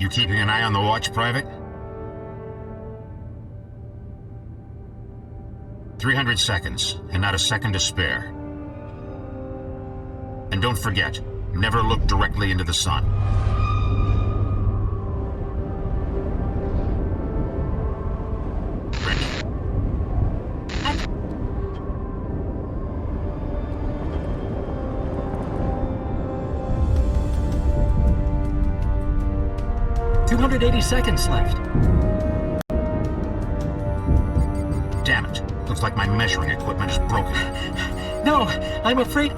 You keeping an eye on the watch, Private? 300 seconds, and not a second to spare. And don't forget, never look directly into the sun. Brink. 280 seconds left. Damn it. Looks like my measuring equipment is broken. No, I'm afraid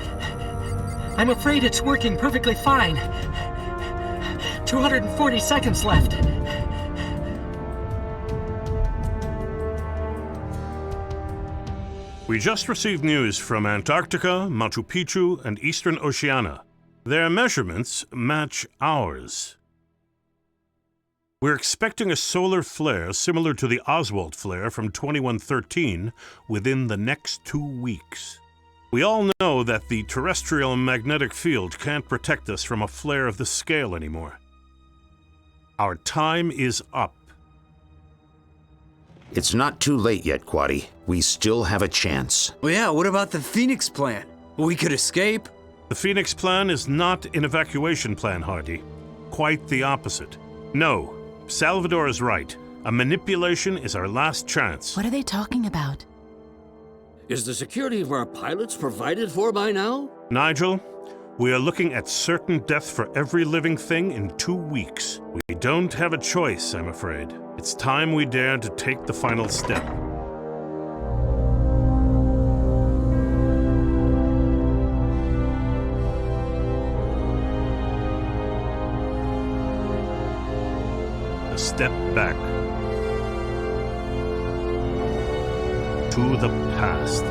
it's working perfectly fine. 240 seconds left. We just received news from Antarctica, Machu Picchu, and Eastern Oceania. Their measurements match ours. We're expecting a solar flare similar to the Oswald flare from 2113 within the next 2 weeks. We all know that the terrestrial magnetic field can't protect us from a flare of this scale anymore. Our time is up. It's not too late yet, Quaddy. We still have a chance. Well, yeah, what about the Phoenix plan? We could escape. The Phoenix plan is not an evacuation plan, Hardy. Quite the opposite. No, Salvador is right. A manipulation is our last chance. What are they talking about? Is the security of our pilots provided for by now? Nigel, we are looking at certain death for every living thing in 2 weeks. We don't have a choice, I'm afraid. It's time we dare to take the final step. A step back. To the past.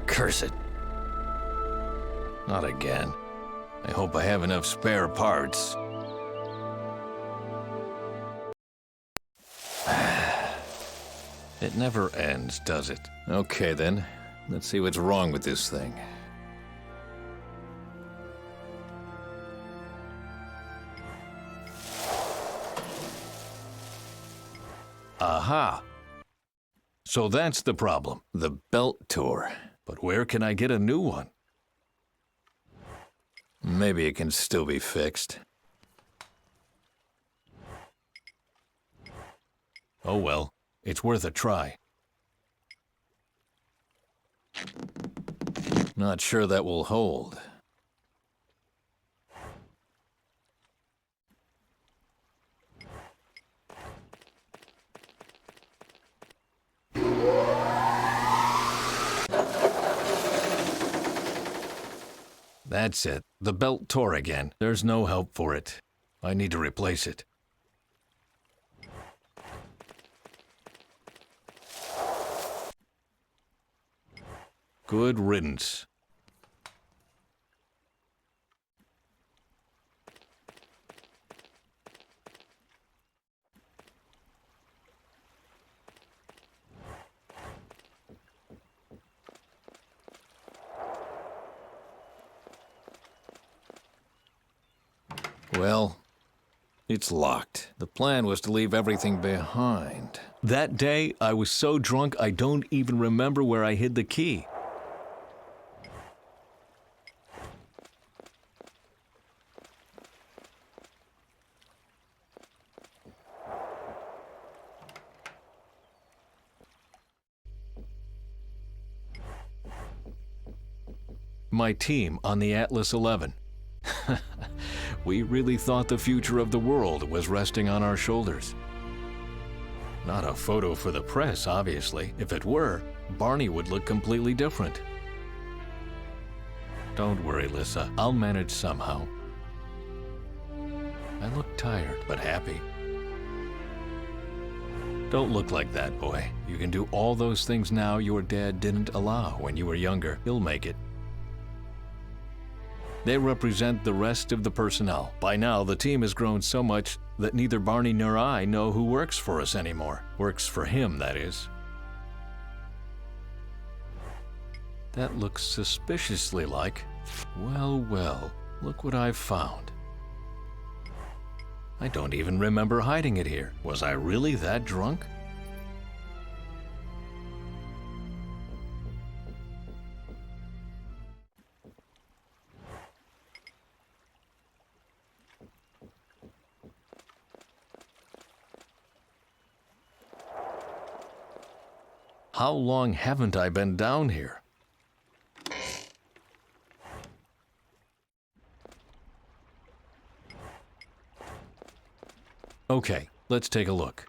Curse it. Not again. I hope I have enough spare parts. It never ends, does it? Okay then, let's see what's wrong with this thing. Aha! So that's the problem, the belt tour. But where can I get a new one? Maybe it can still be fixed. Oh well, it's worth a try. Not sure that will hold. That's it. The belt tore again. There's no help for it. I need to replace it. Good riddance. Well, it's locked. The plan was to leave everything behind. That day, I was so drunk I don't even remember where I hid the key. my team on the Atlas 11. We really thought the future of the world was resting on our shoulders. Not a photo for the press, obviously. If it were, Barney would look completely different. Don't worry, Lissa. I'll manage somehow. I look tired, but happy. Don't look like that, boy. You can do all those things now your dad didn't allow when you were younger. He'll make it. They represent the rest of the personnel. By now, the team has grown so much that neither Barney nor I know who works for us anymore. Works for him, that is. That looks suspiciously like... Well, well, look what I've found. I don't even remember hiding it here. Was I really that drunk? How long haven't I been down here? Okay, let's take a look.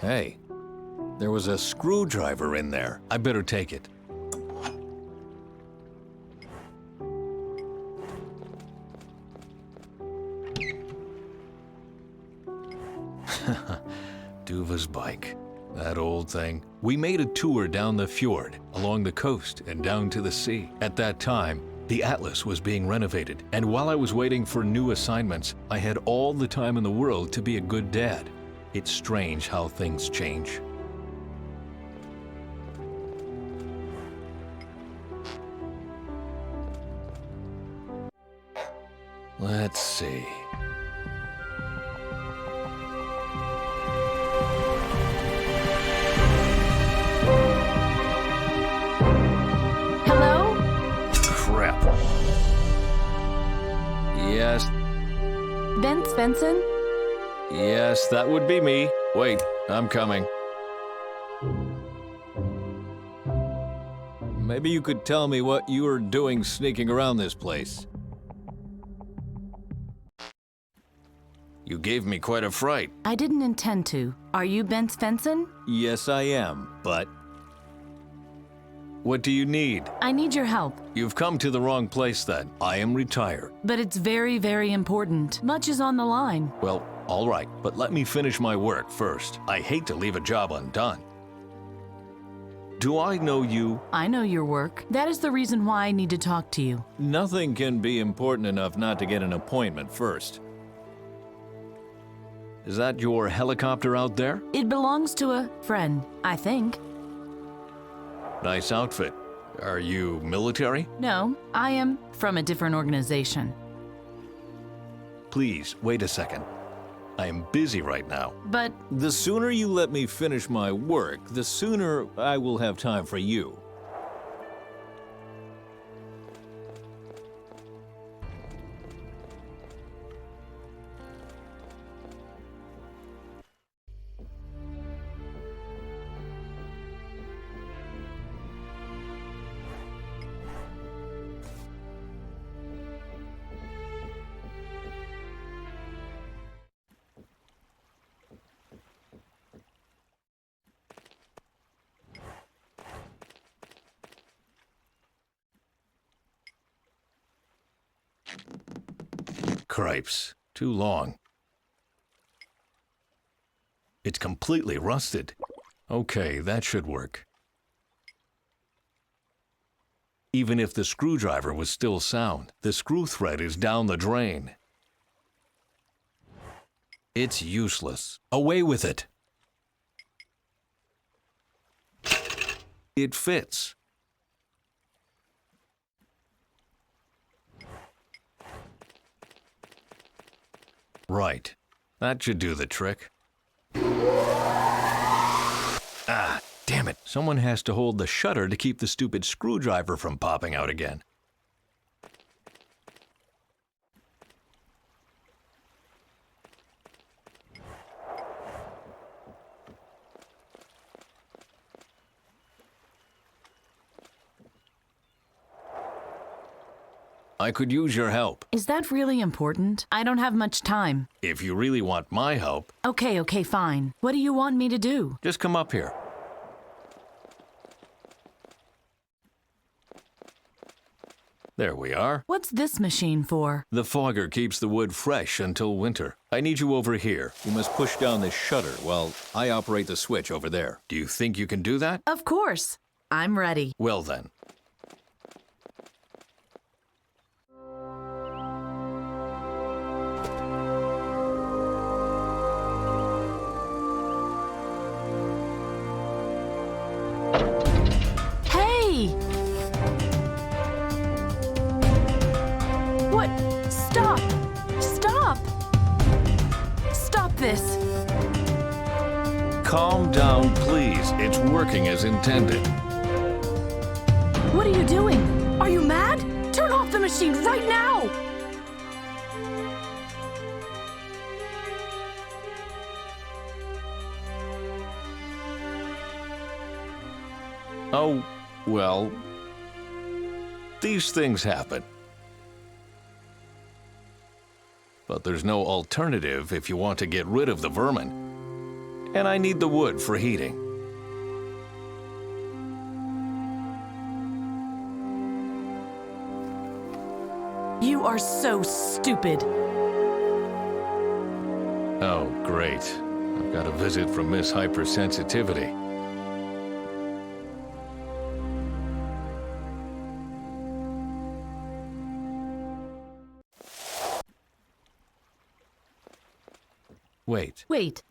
Hey, there was a screwdriver in there. I better take it. Duva's bike. That old thing. We made a tour down the fjord, along the coast, and down to the sea. At that time, the Atlas was being renovated, and while I was waiting for new assignments, I had all the time in the world to be a good dad. It's strange how things change. Let's see. Yes. Bent Svensson? Yes, that would be me. Wait, I'm coming. Maybe you could tell me what you were doing sneaking around this place. You gave me quite a fright. I didn't intend to. Are you Bent Svensson? Yes, I am, but... What do you need? I need your help. You've come to the wrong place then. I am retired. But it's very, very important. Much is on the line. Well, all right, but let me finish my work first. I hate to leave a job undone. Do I know you? I know your work. That is the reason why I need to talk to you. Nothing can be important enough not to get an appointment first. Is that your helicopter out there? It belongs to a friend, I think. Nice outfit. Are you military? No, I am from a different organization. Please, wait a second. I am busy right now. But The sooner you let me finish my work, the sooner I will have time for you. Cripes. Too long. It's completely rusted. Okay, that should work. Even if the screwdriver was still sound, the screw thread is down the drain. It's useless. Away with it. It fits. Right. That should do the trick. Ah, damn it. Someone has to hold the shutter to keep the stupid screwdriver from popping out again. I could use your help. Is that really important? I don't have much time. If you really want my help, Okay, fine. What do you want me to do? just come up here. There we are. What's this machine for? The fogger keeps the wood fresh until winter. I need you over here. You must push down this shutter while I operate the switch over there. Do you think you can do that? Of course. I'm ready. Well then. Hey! What? Stop! Stop! Stop this! Calm down, please. It's working as intended. What are you doing? Are you mad? Turn off the machine right now! Oh, well, these things happen. But there's no alternative if you want to get rid of the vermin. And I need the wood for heating. You are so stupid. Oh, great. I've got a visit from Miss Hypersensitivity. Wait. Wait,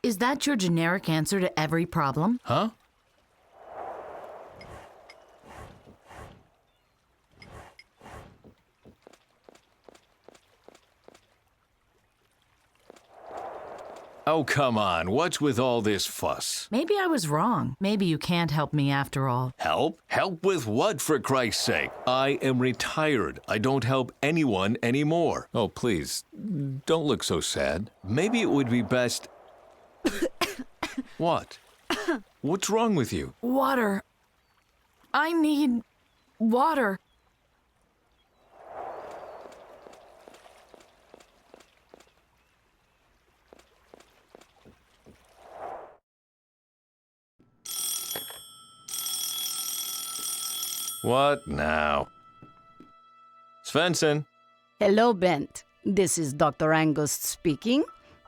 is that your generic answer to every problem? Huh? Oh, come on. What's with all this fuss? Maybe I was wrong. Maybe you can't help me after all. Help? Help with what, for Christ's sake? I am retired. I don't help anyone anymore. Oh, please, don't look so sad. Maybe it would be best... What? What's wrong with you? Water. I need water. What now? Svensson. Hello, Bent. This is Dr. Angus speaking.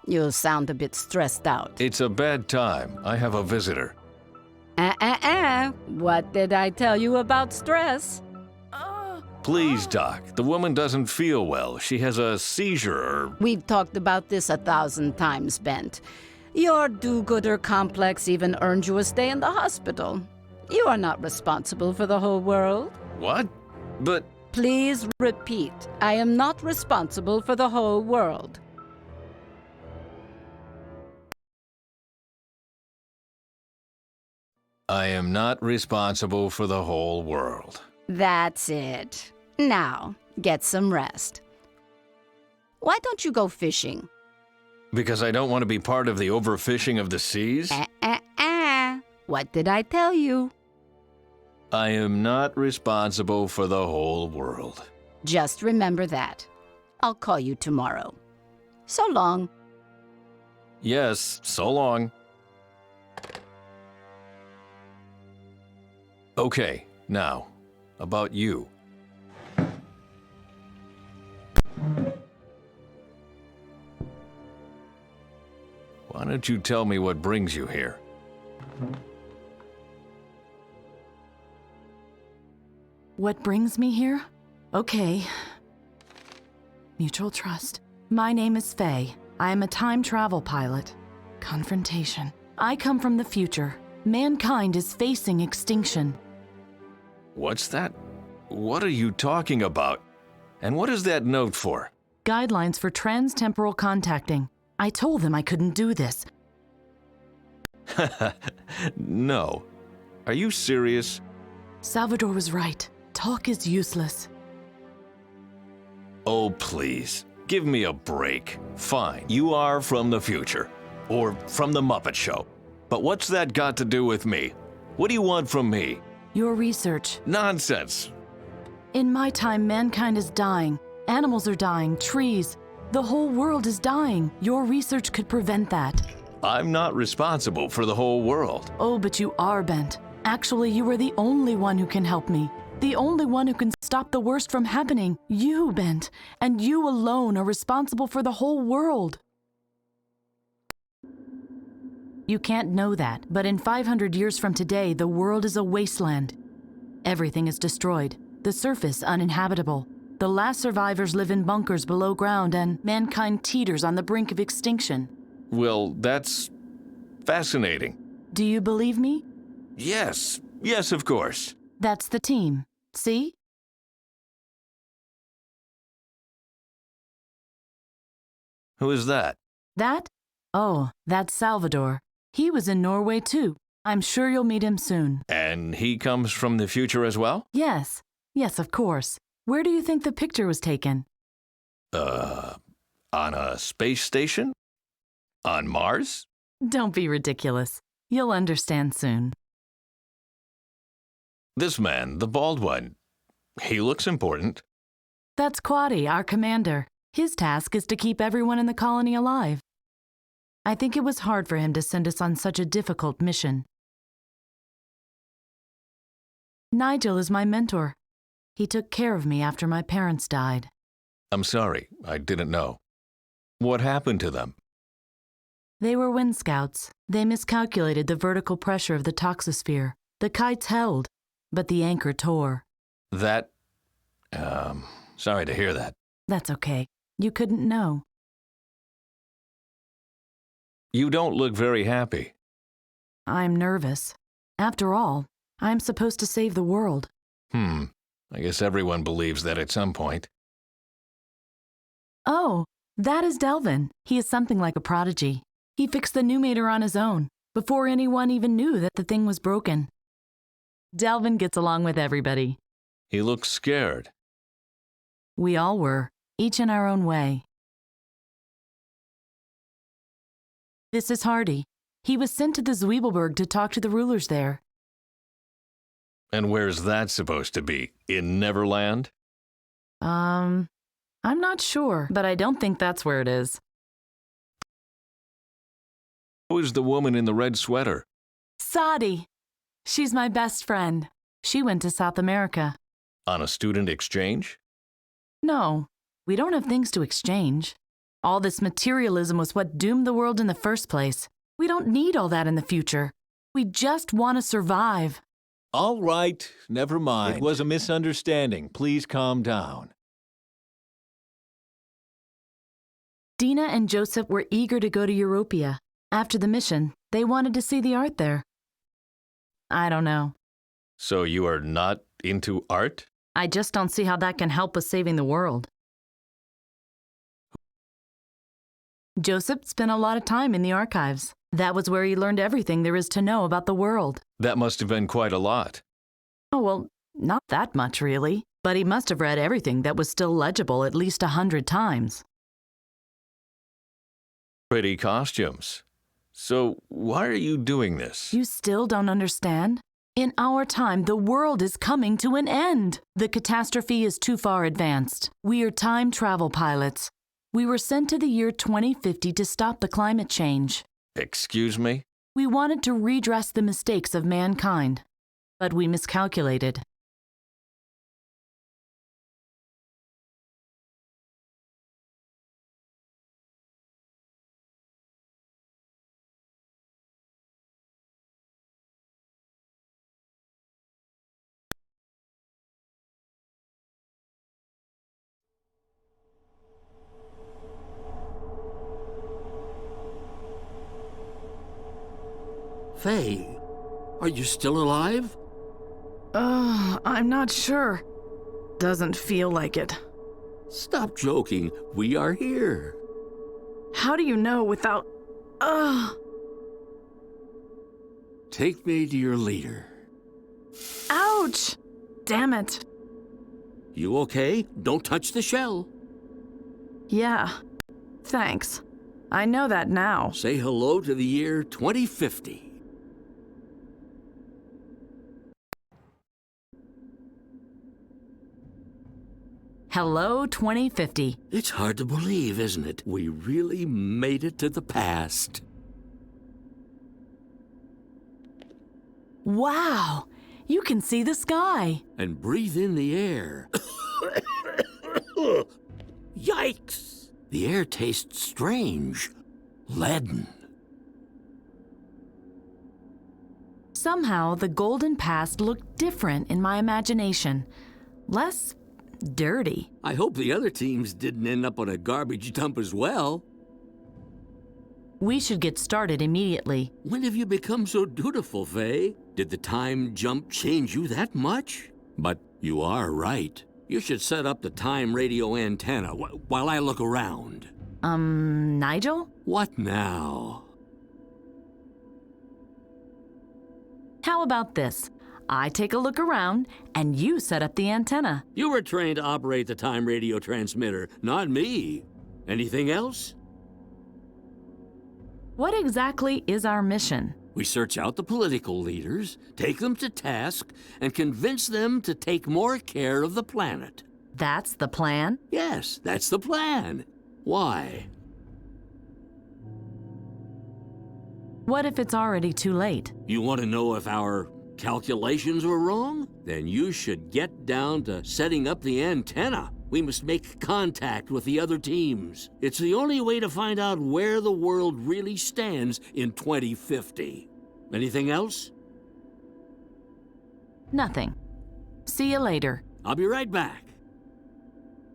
You sound a bit stressed out. It's a bad time. I have a visitor. What did I tell you about stress? Please, Doc. The woman doesn't feel well. She has a seizure or... We've talked about this 1,000 times, Bent. Your do-gooder complex even earned you a stay in the hospital. You are not responsible for the whole world. What? But... Please repeat. I am not responsible for the whole world. I am not responsible for the whole world. That's it. Now, get some rest. Why don't you go fishing? Because I don't want to be part of the overfishing of the seas? What did I tell you? I am not responsible for the whole world. Just remember that. I'll call you tomorrow. So long. Yes, so long. Okay, now, about you. Why don't you tell me what brings you here? What brings me here? Okay. Mutual trust. My name is Faye. I am a time travel pilot. Confrontation. I come from the future. Mankind is facing extinction. What's that? What are you talking about? And what is that note for? Guidelines for trans-temporal contacting. I told them I couldn't do this. No. Are you serious? Salvador was right. Talk is useless. Oh, please. Give me a break. Fine, you are from the future. Or from the Muppet Show. But what's that got to do with me? What do you want from me? Your research. Nonsense. In my time, mankind is dying. Animals are dying, trees. The whole world is dying. Your research could prevent that. I'm not responsible for the whole world. Oh, but you are, Bent. Actually, you are the only one who can help me. The only one who can stop the worst from happening. You, Bent. And you alone are responsible for the whole world. You can't know that, but in 500 years from today, the world is a wasteland. Everything is destroyed. The surface uninhabitable. The last survivors live in bunkers below ground, and mankind teeters on the brink of extinction. Well, that's fascinating. Do you believe me? Yes. Yes, of course. That's the team. See? Who is that? That? Oh, that's Salvador. He was in Norway too. I'm sure you'll meet him soon. And he comes from the future as well? Yes. Yes, of course. Where do you think the picture was taken? On a space station? On Mars? Don't be ridiculous. You'll understand soon. This man, the bald one, he looks important. That's Quaddy, our commander. His task is to keep everyone in the colony alive. I think it was hard for him to send us on such a difficult mission. Nigel is my mentor. He took care of me after my parents died. I'm sorry, I didn't know. What happened to them? They were wind scouts. They miscalculated the vertical pressure of the toxosphere. The kites held, but the anchor tore. That... sorry to hear that. That's okay. You couldn't know. You don't look very happy. I'm nervous. After all, I'm supposed to save the world. I guess everyone believes that at some point. Oh, that is Delvin. He is something like a prodigy. He fixed the pneumator on his own, before anyone even knew that the thing was broken. Delvin gets along with everybody. He looks scared. We all were, each in our own way. This is Hardy. He was sent to the Zwiebelberg to talk to the rulers there. And where's that supposed to be? In Neverland? I'm not sure, but I don't think that's where it is. Who's the woman in the red sweater? Sadi. She's my best friend. She went to South America. On a student exchange? No, we don't have things to exchange. All this materialism was what doomed the world in the first place. We don't need all that in the future. We just want to survive. All right, never mind. It was a misunderstanding. Please calm down. Dina and Joseph were eager to go to Europia. After the mission, they wanted to see the art there. I don't know. So you are not into art? I just don't see how that can help us saving the world. Joseph spent a lot of time in the archives. That was where he learned everything there is to know about the world. That must have been quite a lot. Oh, well, not that much, really. But he must have read everything that was still legible at least 100 times. Pretty costumes. So why are you doing this? You still don't understand? In our time, the world is coming to an end. The catastrophe is too far advanced. We are time travel pilots. We were sent to the year 2050 to stop the climate change. Excuse me? We wanted to redress the mistakes of mankind, but we miscalculated. Faye, are you still alive? I'm not sure. Doesn't feel like it. Stop joking. We are here. How do you know without... Take me to your leader. Ouch! Damn it. You okay? Don't touch the shell. Yeah. Thanks. I know that now. Say hello to the year 2050. Hello, 2050. It's hard to believe, isn't it? We really made it to the past. Wow! You can see the sky. And breathe in the air. Yikes! The air tastes strange. Leaden. Somehow, the golden past looked different in my imagination. Less dirty. I hope the other teams didn't end up on a garbage dump as well. We should get started immediately. When have you become so dutiful, Faye? Did the time jump change you that much? But you are right. You should set up the time radio antenna while I look around. Nigel? What now? How about this? I take a look around, and you set up the antenna. You were trained to operate the time radio transmitter, not me. Anything else? What exactly is our mission? We search out the political leaders, take them to task, and convince them to take more care of the planet. That's the plan? Yes, that's the plan. Why? What if it's already too late? You want to know if our calculations were wrong? Then you should get down to setting up the antenna. We must make contact with the other teams. It's the only way to find out where the world really stands in 2050. Anything else? Nothing. See you later. I'll be right back.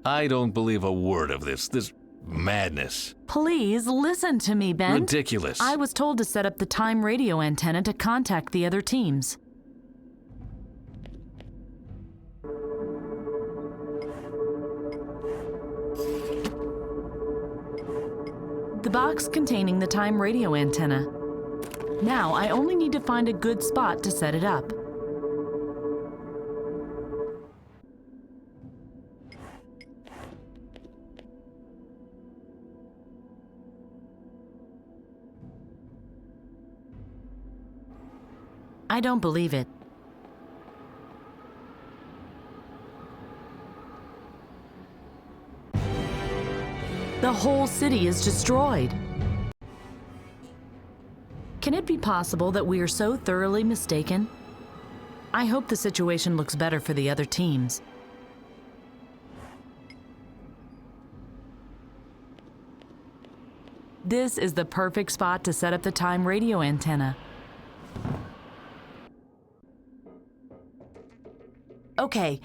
I don't believe a word of this madness. Please listen to me, Bent. Ridiculous. I was told to set up the time radio antenna to contact the other teams. The box containing the time radio antenna. Now I only need to find a good spot to set it up. I don't believe it. The whole city is destroyed. Can it be possible that we are so thoroughly mistaken? I hope the situation looks better for the other teams. This is the perfect spot to set up the time radio antenna. Okay.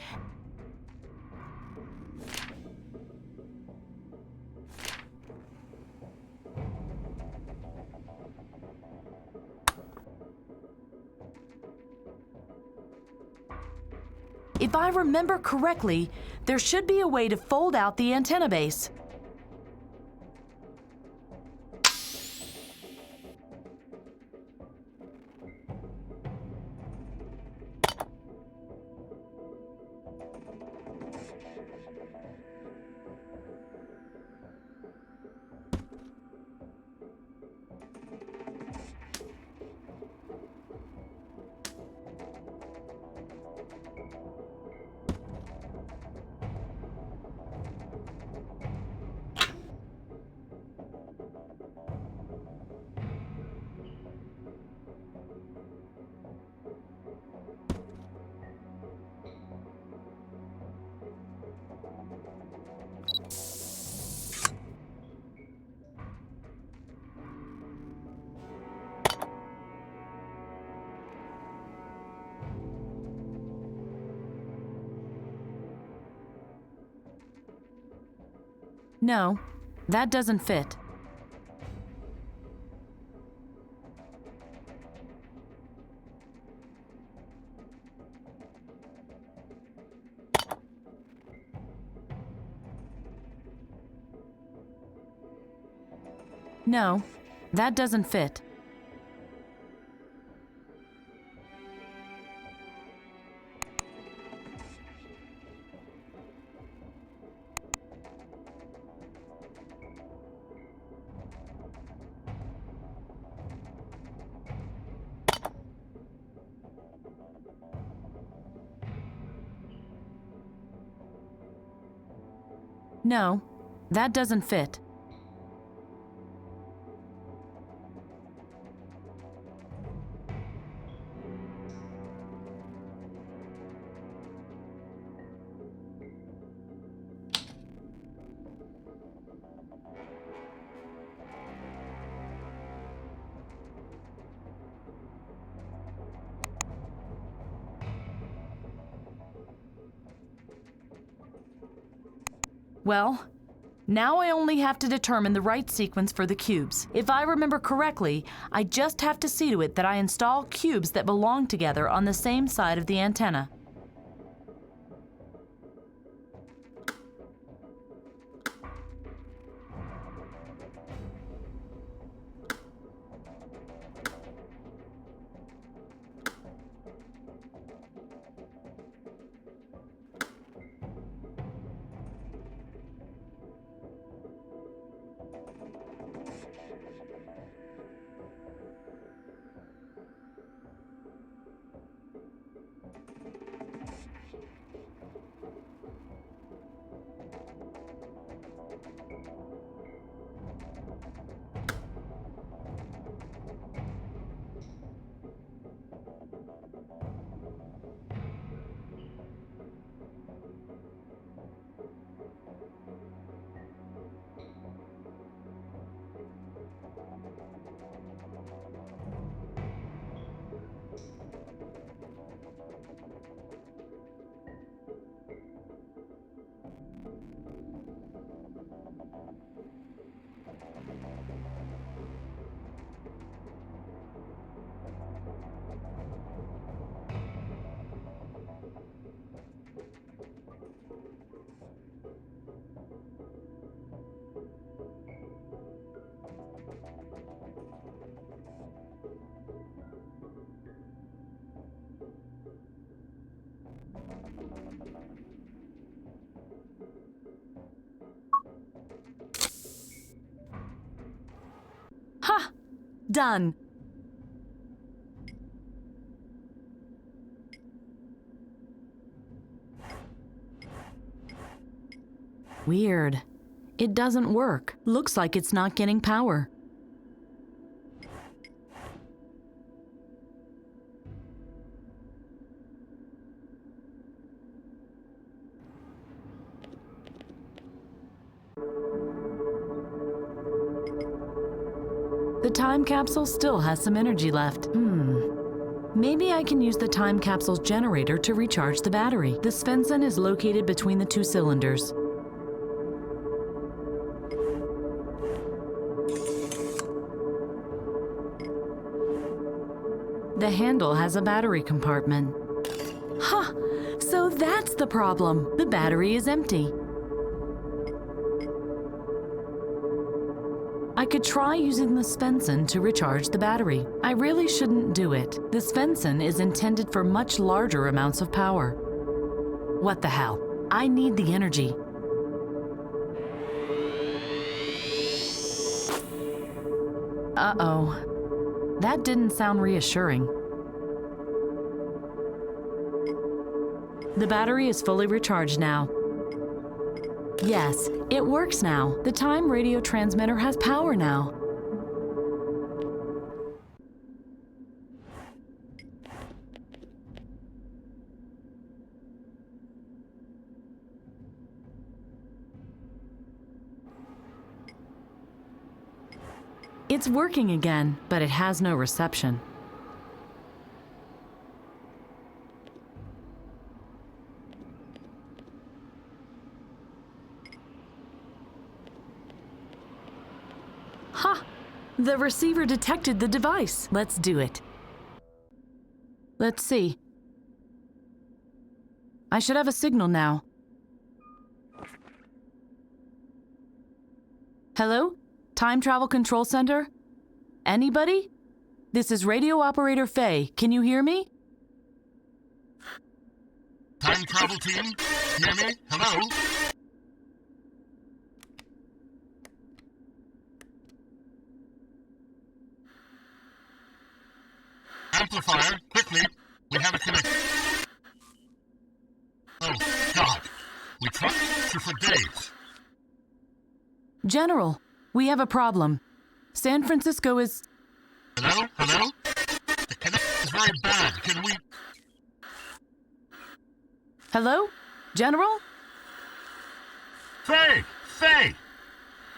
If I remember correctly, there should be a way to fold out the antenna base. No, that doesn't fit. No, that doesn't fit. No, that doesn't fit. Well, now I only have to determine the right sequence for the cubes. If I remember correctly, I just have to see to it that I install cubes that belong together on the same side of the antenna. Ha! Done. Weird. It doesn't work. Looks like it's not getting power. The time capsule still has some energy left. Maybe I can use the time capsule's generator to recharge the battery. The Svensson is located between the two cylinders. The handle has a battery compartment. Ha! So that's the problem. The battery is empty. I could try using the Svensson to recharge the battery. I really shouldn't do it. The Svensson is intended for much larger amounts of power. What the hell? I need the energy. Uh-oh. That didn't sound reassuring. The battery is fully recharged now. Yes, it works now. The time radio transmitter has power now. It's working again, but it has no reception. Ha! The receiver detected the device. Let's do it. Let's see. I should have a signal now. Hello? Time Travel Control Center? Anybody? This is radio operator Faye. Can you hear me? Time travel team? Hear me? Hello? Amplifier, quickly. We have a connection. Oh, God. We tried for days. General, we have a problem. San Francisco is... Hello? Hello? The connection is very bad. Can we... Hello? General? Faye! Faye!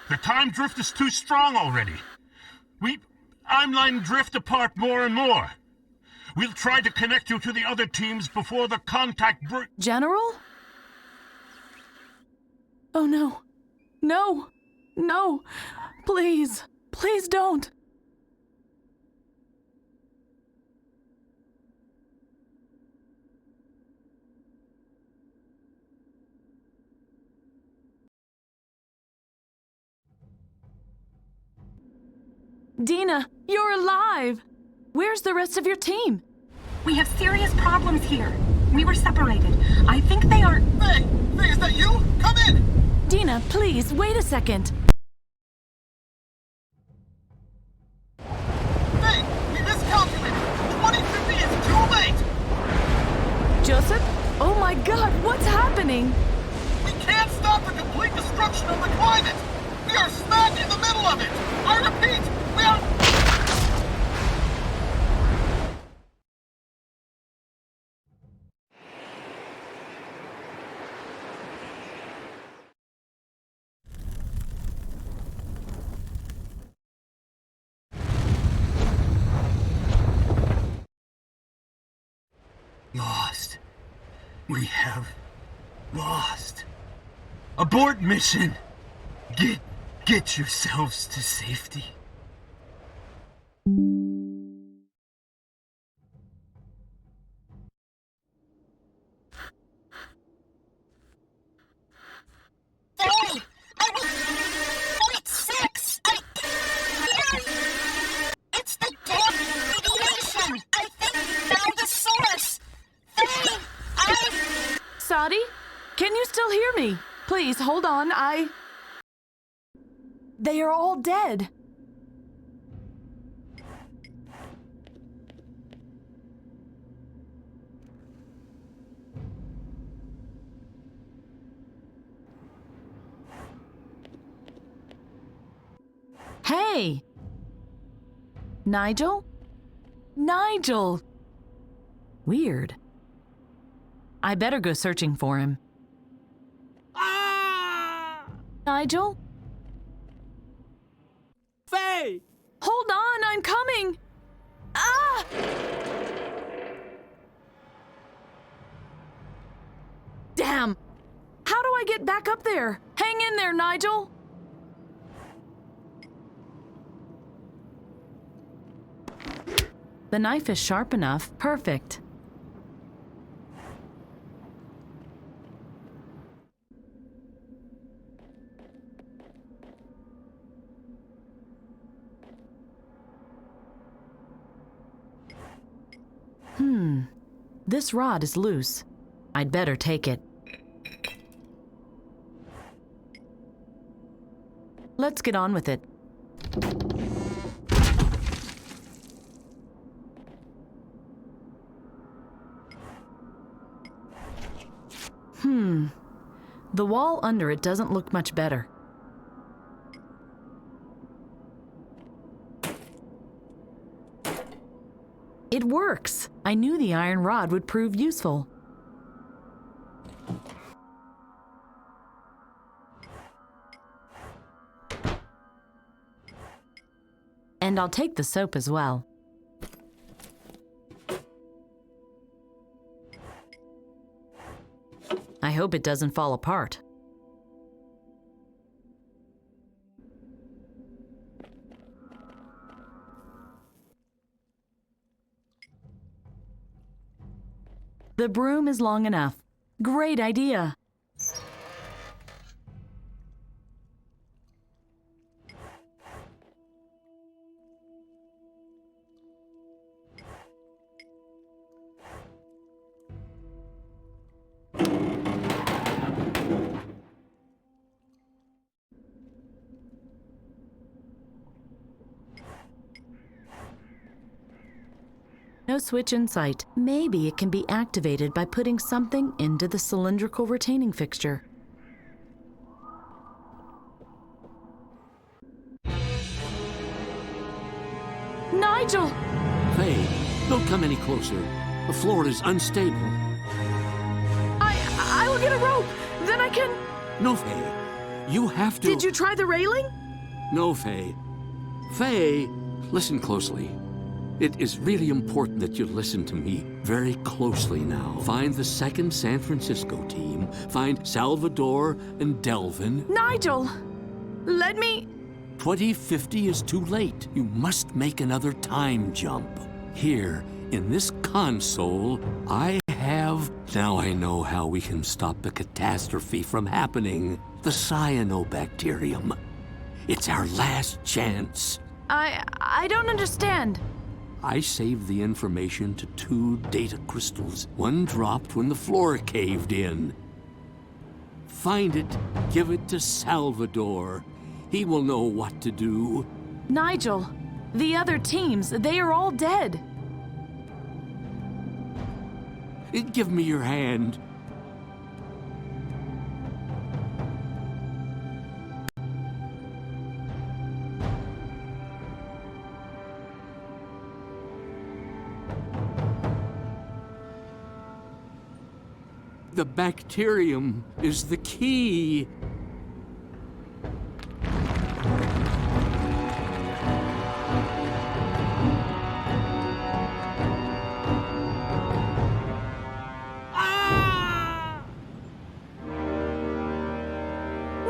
The time drift is too strong already. I'm letting drift apart more and more. We'll try to connect you to the other teams before the contact General? Oh no. No! No! Please! Please don't! Dina, you're alive! Where's the rest of your team? We have serious problems here. We were separated. I think they are... Faye! Faye, is that you? Come in! Dina, please, wait a second. Faye, we miscalculated! 2050 is too late! Joseph? Oh my god, what's happening? We can't stop the complete destruction of the climate! We are smack in the middle of it! I repeat, we are... Lost. We have lost. Abort mission. Get yourselves to safety. Hey! I was... 0.6! It's the damn radiation! I think we found the source! Hey! Sadi? Can you still hear me? Please, hold on, They are all dead. Hey! Nigel? Nigel! Weird. I better go searching for him. Nigel? Faye! Hold on, I'm coming! Ah! Damn! How do I get back up there? Hang in there, Nigel! The knife is sharp enough. Perfect. This rod is loose. I'd better take it. Let's get on with it. The wall under it doesn't look much better. It works! I knew the iron rod would prove useful. And I'll take the soap as well. I hope it doesn't fall apart. The broom is long enough. Great idea. No switch in sight. Maybe it can be activated by putting something into the cylindrical retaining fixture. Faye, don't come any closer. The floor is unstable. I will get a rope. Then I can... No, Faye. You have to... Did you try the railing? No, Faye. Faye, listen closely. It is really important that you listen to me very closely now. Find the second San Francisco team. Find Salvador and Delvin. Nigel! Let me... 2050 is too late. You must make another time jump. Here, in this console, I have... Now I know how we can stop the catastrophe from happening. The cyanobacterium. It's our last chance. I don't understand. I saved the information to 2 data crystals. One dropped when the floor caved in. Find it, give it to Salvador. He will know what to do. Nigel, the other teams, they are all dead. Give me your hand. The bacterium is the key.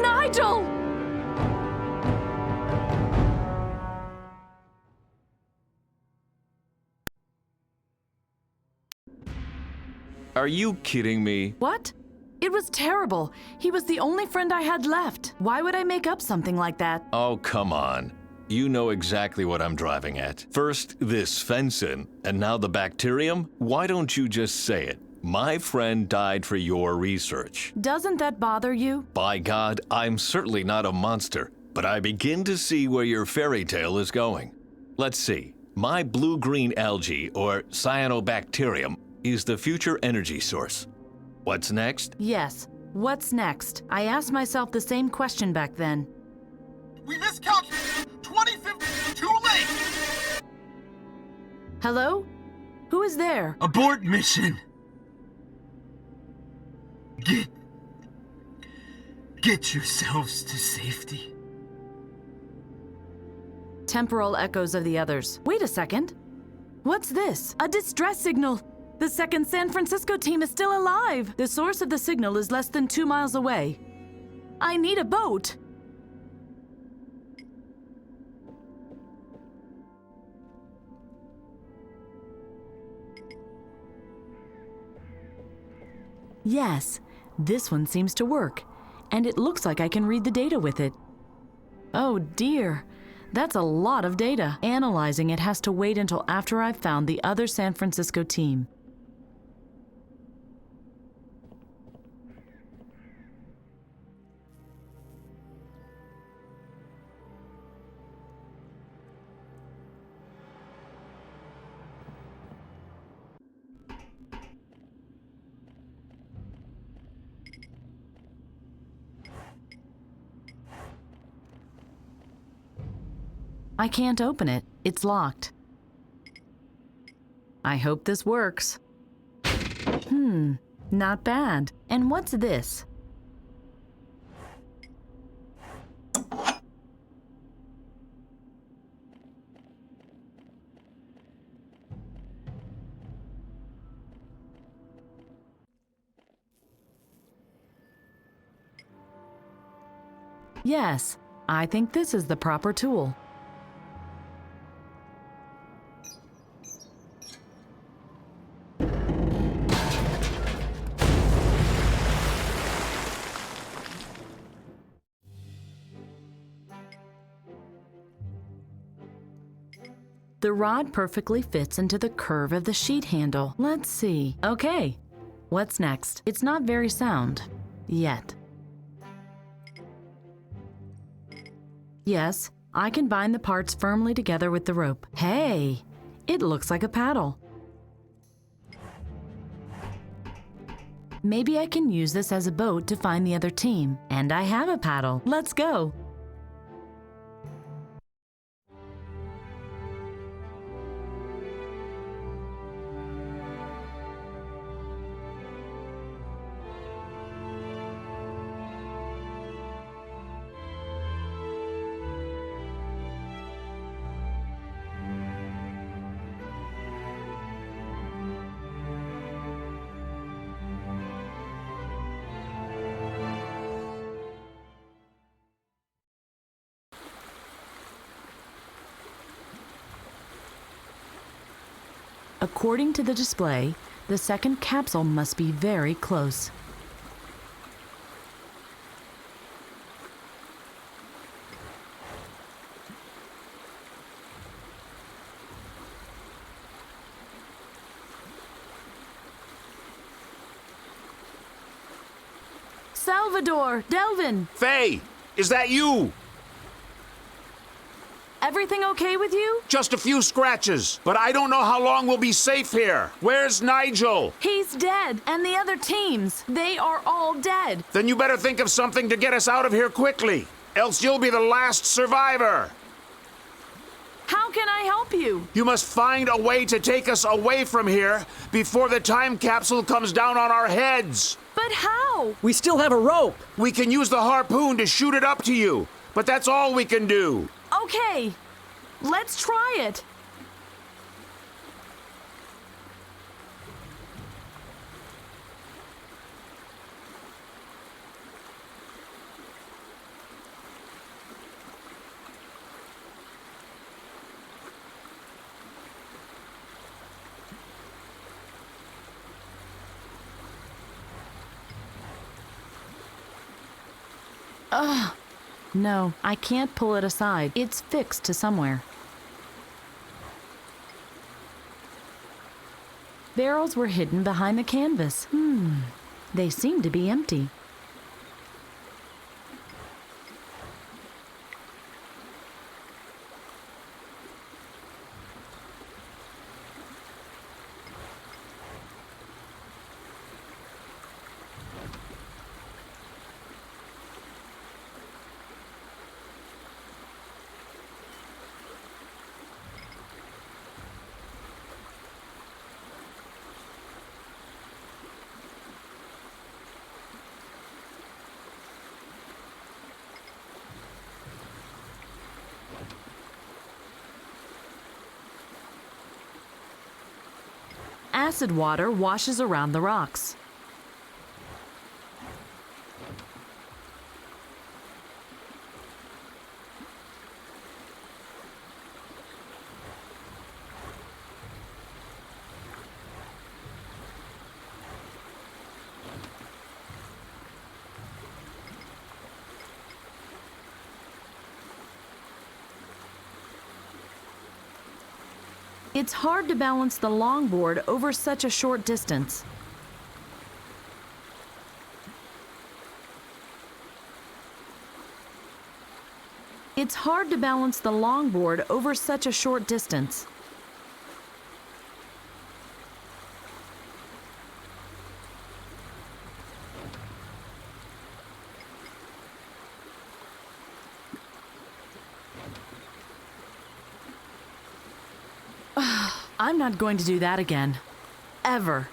Nigel! Are you kidding me? What? It was terrible. He was the only friend I had left. Why would I make up something like that? Oh, come on. You know exactly what I'm driving at. First, this Svensson, and now the bacterium? Why don't you just say it? My friend died for your research. Doesn't that bother you? By God, I'm certainly not a monster, but I begin to see where your fairy tale is going. Let's see. My blue-green algae, or cyanobacterium, is the future energy source. What's next? Yes. What's next? I asked myself the same question back then. We miscalculated! 2050 too late! Hello? Who is there? Abort mission! Get yourselves to safety. Temporal echoes of the others. Wait a second. What's this? A distress signal! The second San Francisco team is still alive! The source of the signal is less than 2 miles away. I need a boat! Yes, this one seems to work, and it looks like I can read the data with it. Oh dear, that's a lot of data. Analyzing it has to wait until after I've found the other San Francisco team. I can't open it. It's locked. I hope this works. Not bad. And what's this? Yes, I think this is the proper tool. The rod perfectly fits into the curve of the sheet handle. Let's see. Okay, what's next? It's not very sound. Yet. Yes, I can bind the parts firmly together with the rope. Hey, it looks like a paddle. Maybe I can use this as a boat to find the other team. And I have a paddle. Let's go. According to the display, the second capsule must be very close. Salvador, Delvin! Faye, is that you? Everything okay with you? Just a few scratches, but I don't know how long we'll be safe here. Where's Nigel? He's dead, and the other teams, they are all dead. Then you better think of something to get us out of here quickly, else you'll be the last survivor. How can I help you? You must find a way to take us away from here before the time capsule comes down on our heads. But how? We still have a rope. We can use the harpoon to shoot it up to you, but that's all we can do. Okay, let's try it. No, I can't pull it aside. It's fixed to somewhere. Barrels were hidden behind the canvas. They seem to be empty. Acid water washes around the rocks. It's hard to balance the longboard over such a short distance. It's hard to balance the longboard over such a short distance. I'm not going to do that again. Ever.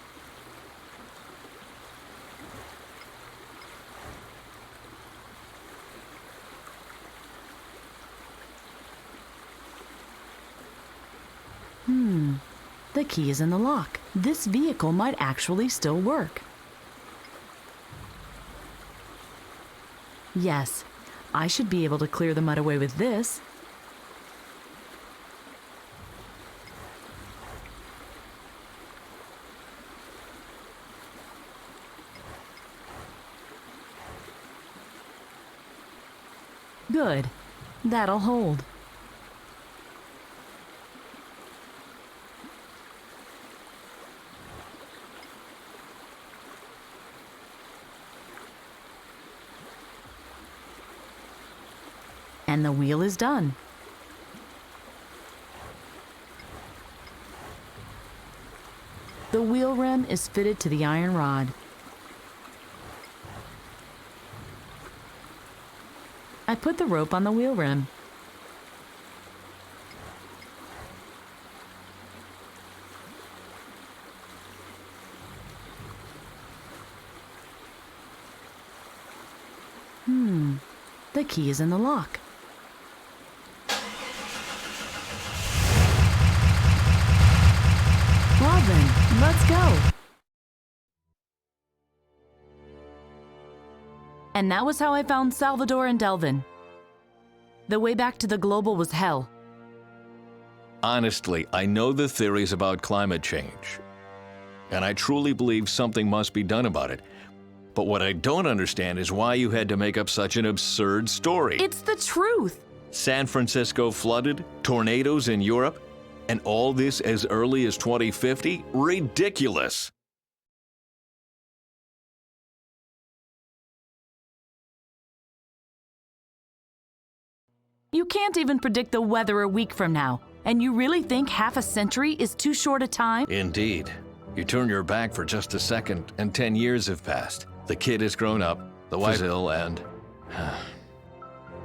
The key is in the lock. This vehicle might actually still work. Yes, I should be able to clear the mud away with this. Good. That'll hold. And the wheel is done. The wheel rim is fitted to the iron rod. I put the rope on the wheel rim. The key is in the lock. Well then, let's go. And that was how I found Salvador and Delvin. The way back to the global was hell. Honestly, I know the theories about climate change, and I truly believe something must be done about it. But what I don't understand is why you had to make up such an absurd story. It's the truth. San Francisco flooded, tornadoes in Europe, and all this as early as 2050? Ridiculous! You can't even predict the weather a week from now, and you really think half a century is too short a time? Indeed. You turn your back for just a second, and 10 years have passed. The kid has grown up, the wife's ill, and...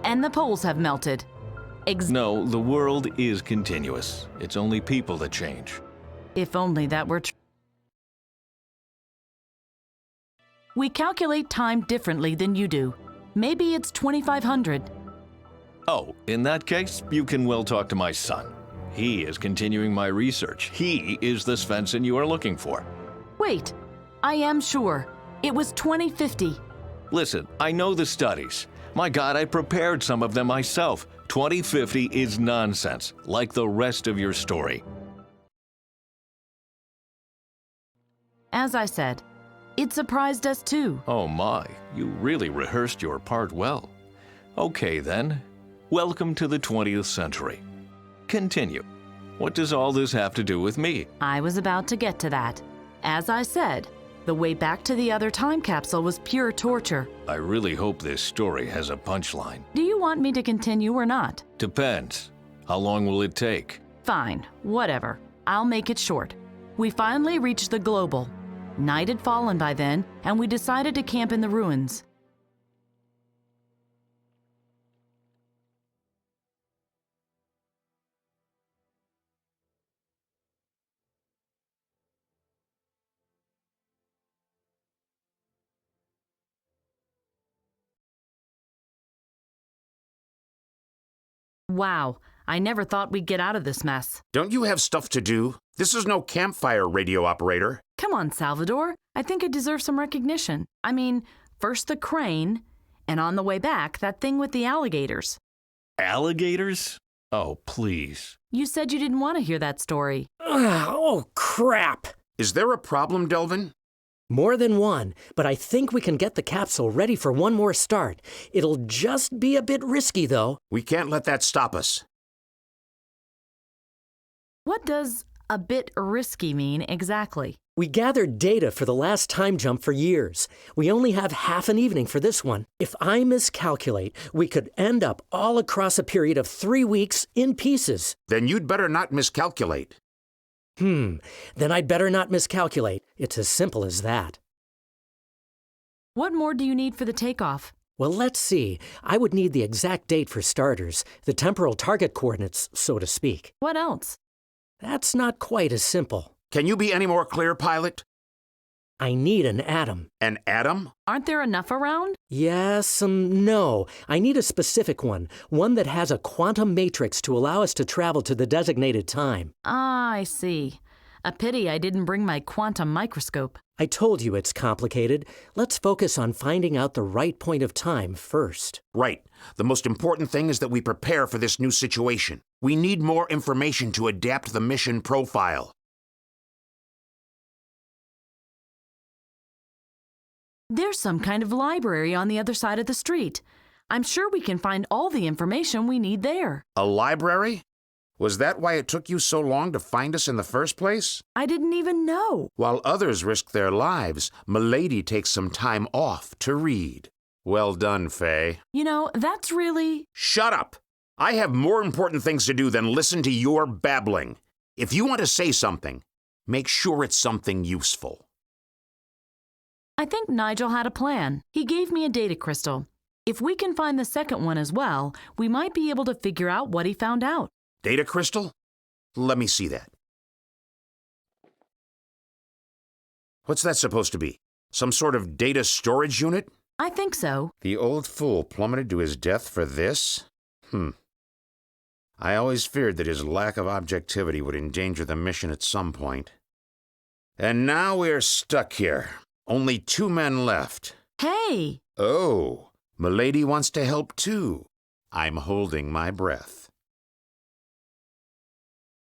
And the poles have melted. No, the world is continuous. It's only people that change. If only that were true. We calculate time differently than you do. Maybe it's 2500. Oh, in that case, you can well talk to my son. He is continuing my research. He is the Svensson you are looking for. Wait, I am sure. It was 2050. Listen, I know the studies. My God, I prepared some of them myself. 2050 is nonsense, like the rest of your story. As I said, it surprised us too. Oh my, you really rehearsed your part well. Okay then, welcome to the 20th century. Continue. What does all this have to do with me? I was about to get to that. As I said, the way back to the other time capsule was pure torture. I really hope this story has a punchline. Do you want me to continue or not? Depends. How long will it take? Fine, whatever. I'll make it short. We finally reached the global. Night had fallen by then, and we decided to camp in the ruins. Wow, I never thought we'd get out of this mess. Don't you have stuff to do? This is no campfire, radio operator. Come on, Salvador. I think I deserve some recognition. I mean, first the crane, and on the way back, that thing with the alligators. Alligators? Oh, please. You said you didn't want to hear that story. Oh, crap. Is there a problem, Delvin? More than one, but I think we can get the capsule ready for one more start. It'll just be a bit risky, though. We can't let that stop us. What does a bit risky mean exactly? We gathered data for the last time jump for years. We only have half an evening for this one. If I miscalculate, we could end up all across a period of 3 weeks in pieces. Then you'd better not miscalculate. Then I'd better not miscalculate. It's as simple as that. What more do you need for the takeoff? Well, let's see. I would need the exact date for starters, the temporal target coordinates, so to speak. What else? That's not quite as simple. Can you be any more clear, pilot? I need an atom. An atom? Aren't there enough around? Yes, no. I need a specific one that has a quantum matrix to allow us to travel to the designated time. Ah, I see. A pity I didn't bring my quantum microscope. I told you it's complicated. Let's focus on finding out the right point of time first. Right. The most important thing is that we prepare for this new situation. We need more information to adapt the mission profile. There's some kind of library on the other side of the street. I'm sure we can find all the information we need there. A library? Was that why it took you so long to find us in the first place? I didn't even know. While others risk their lives, Milady takes some time off to read. Well done, Faye. You know, that's really... Shut up! I have more important things to do than listen to your babbling. If you want to say something, make sure it's something useful. I think Nigel had a plan. He gave me a data crystal. If we can find the second one as well, we might be able to figure out what he found out. Data crystal? Let me see that. What's that supposed to be? Some sort of data storage unit? I think so. The old fool plummeted to his death for this? I always feared that his lack of objectivity would endanger the mission at some point. And now we're stuck here. Only 2 men left. Hey! Oh, Milady wants to help too. I'm holding my breath.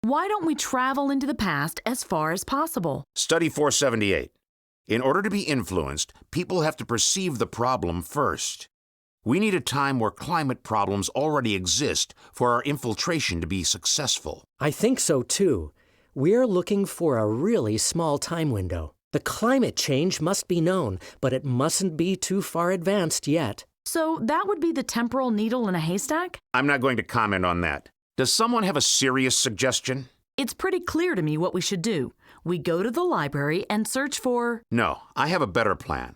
Why don't we travel into the past as far as possible? Study 478. In order to be influenced, people have to perceive the problem first. We need a time where climate problems already exist for our infiltration to be successful. I think so too. We're looking for a really small time window. The climate change must be known, but it mustn't be too far advanced yet. So that would be the temporal needle in a haystack? I'm not going to comment on that. Does someone have a serious suggestion? It's pretty clear to me what we should do. We go to the library and search for... No, I have a better plan.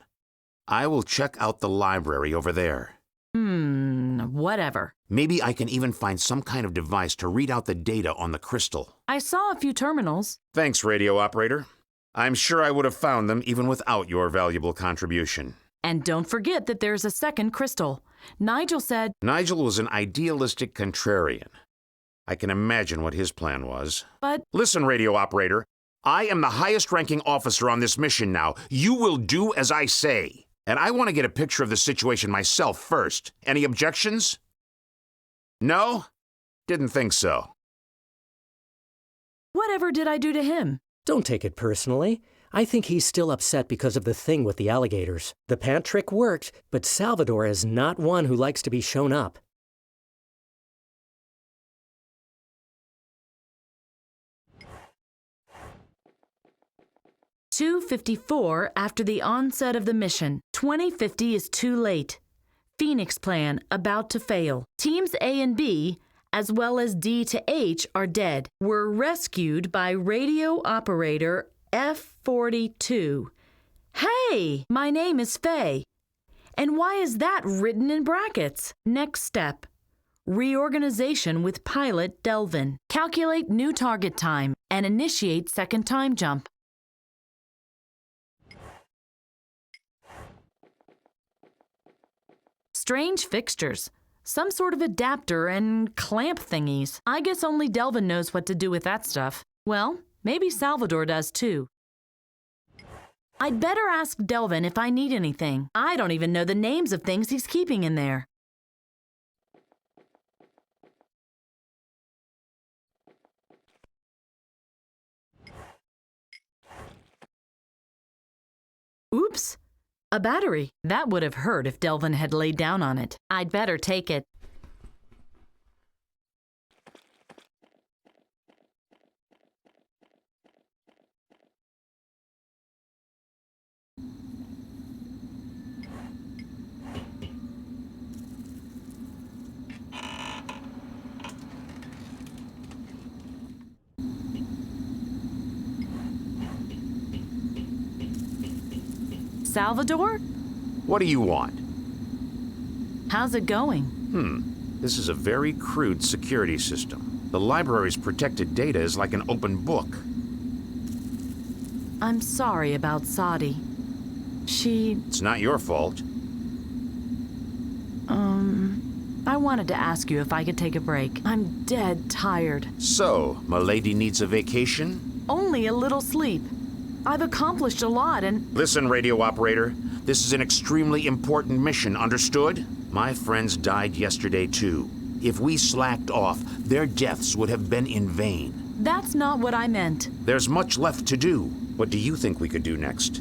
I will check out the library over there. Whatever. Maybe I can even find some kind of device to read out the data on the crystal. I saw a few terminals. Thanks, radio operator. I'm sure I would have found them even without your valuable contribution. And don't forget that there's a second crystal. Nigel said... Nigel was an idealistic contrarian. I can imagine what his plan was. But... Listen, radio operator. I am the highest-ranking officer on this mission now. You will do as I say. And I want to get a picture of the situation myself first. Any objections? No? Didn't think so. Whatever did I do to him? Don't take it personally. I think he's still upset because of the thing with the alligators. The pant trick worked, but Salvador is not one who likes to be shown up. "2:54 after the onset of the mission. 2050 is too late. Phoenix plan about to fail. Teams A and B, as well as D to H, are dead. Were rescued by radio operator F-42. Hey, my name is Faye. And why is that written in brackets? Next step. Reorganization with pilot Delvin. Calculate new target time and initiate second time jump. Strange fixtures. Some sort of adapter and clamp thingies. I guess only Delvin knows what to do with that stuff. Well, maybe Salvador does too. I'd better ask Delvin if I need anything. I don't even know the names of things he's keeping in there. Oops. A battery. That would have hurt if Delvin had laid down on it. I'd better take it. Salvador? What do you want? How's it going? This is a very crude security system. The library's protected data is like an open book. I'm sorry about Sadi. It's not your fault. I wanted to ask you if I could take a break. I'm dead tired. So, Milady needs a vacation? Only a little sleep. I've accomplished a lot and... Listen, radio operator. This is an extremely important mission, understood? My friends died yesterday, too. If we slacked off, their deaths would have been in vain. That's not what I meant. There's much left to do. What do you think we could do next?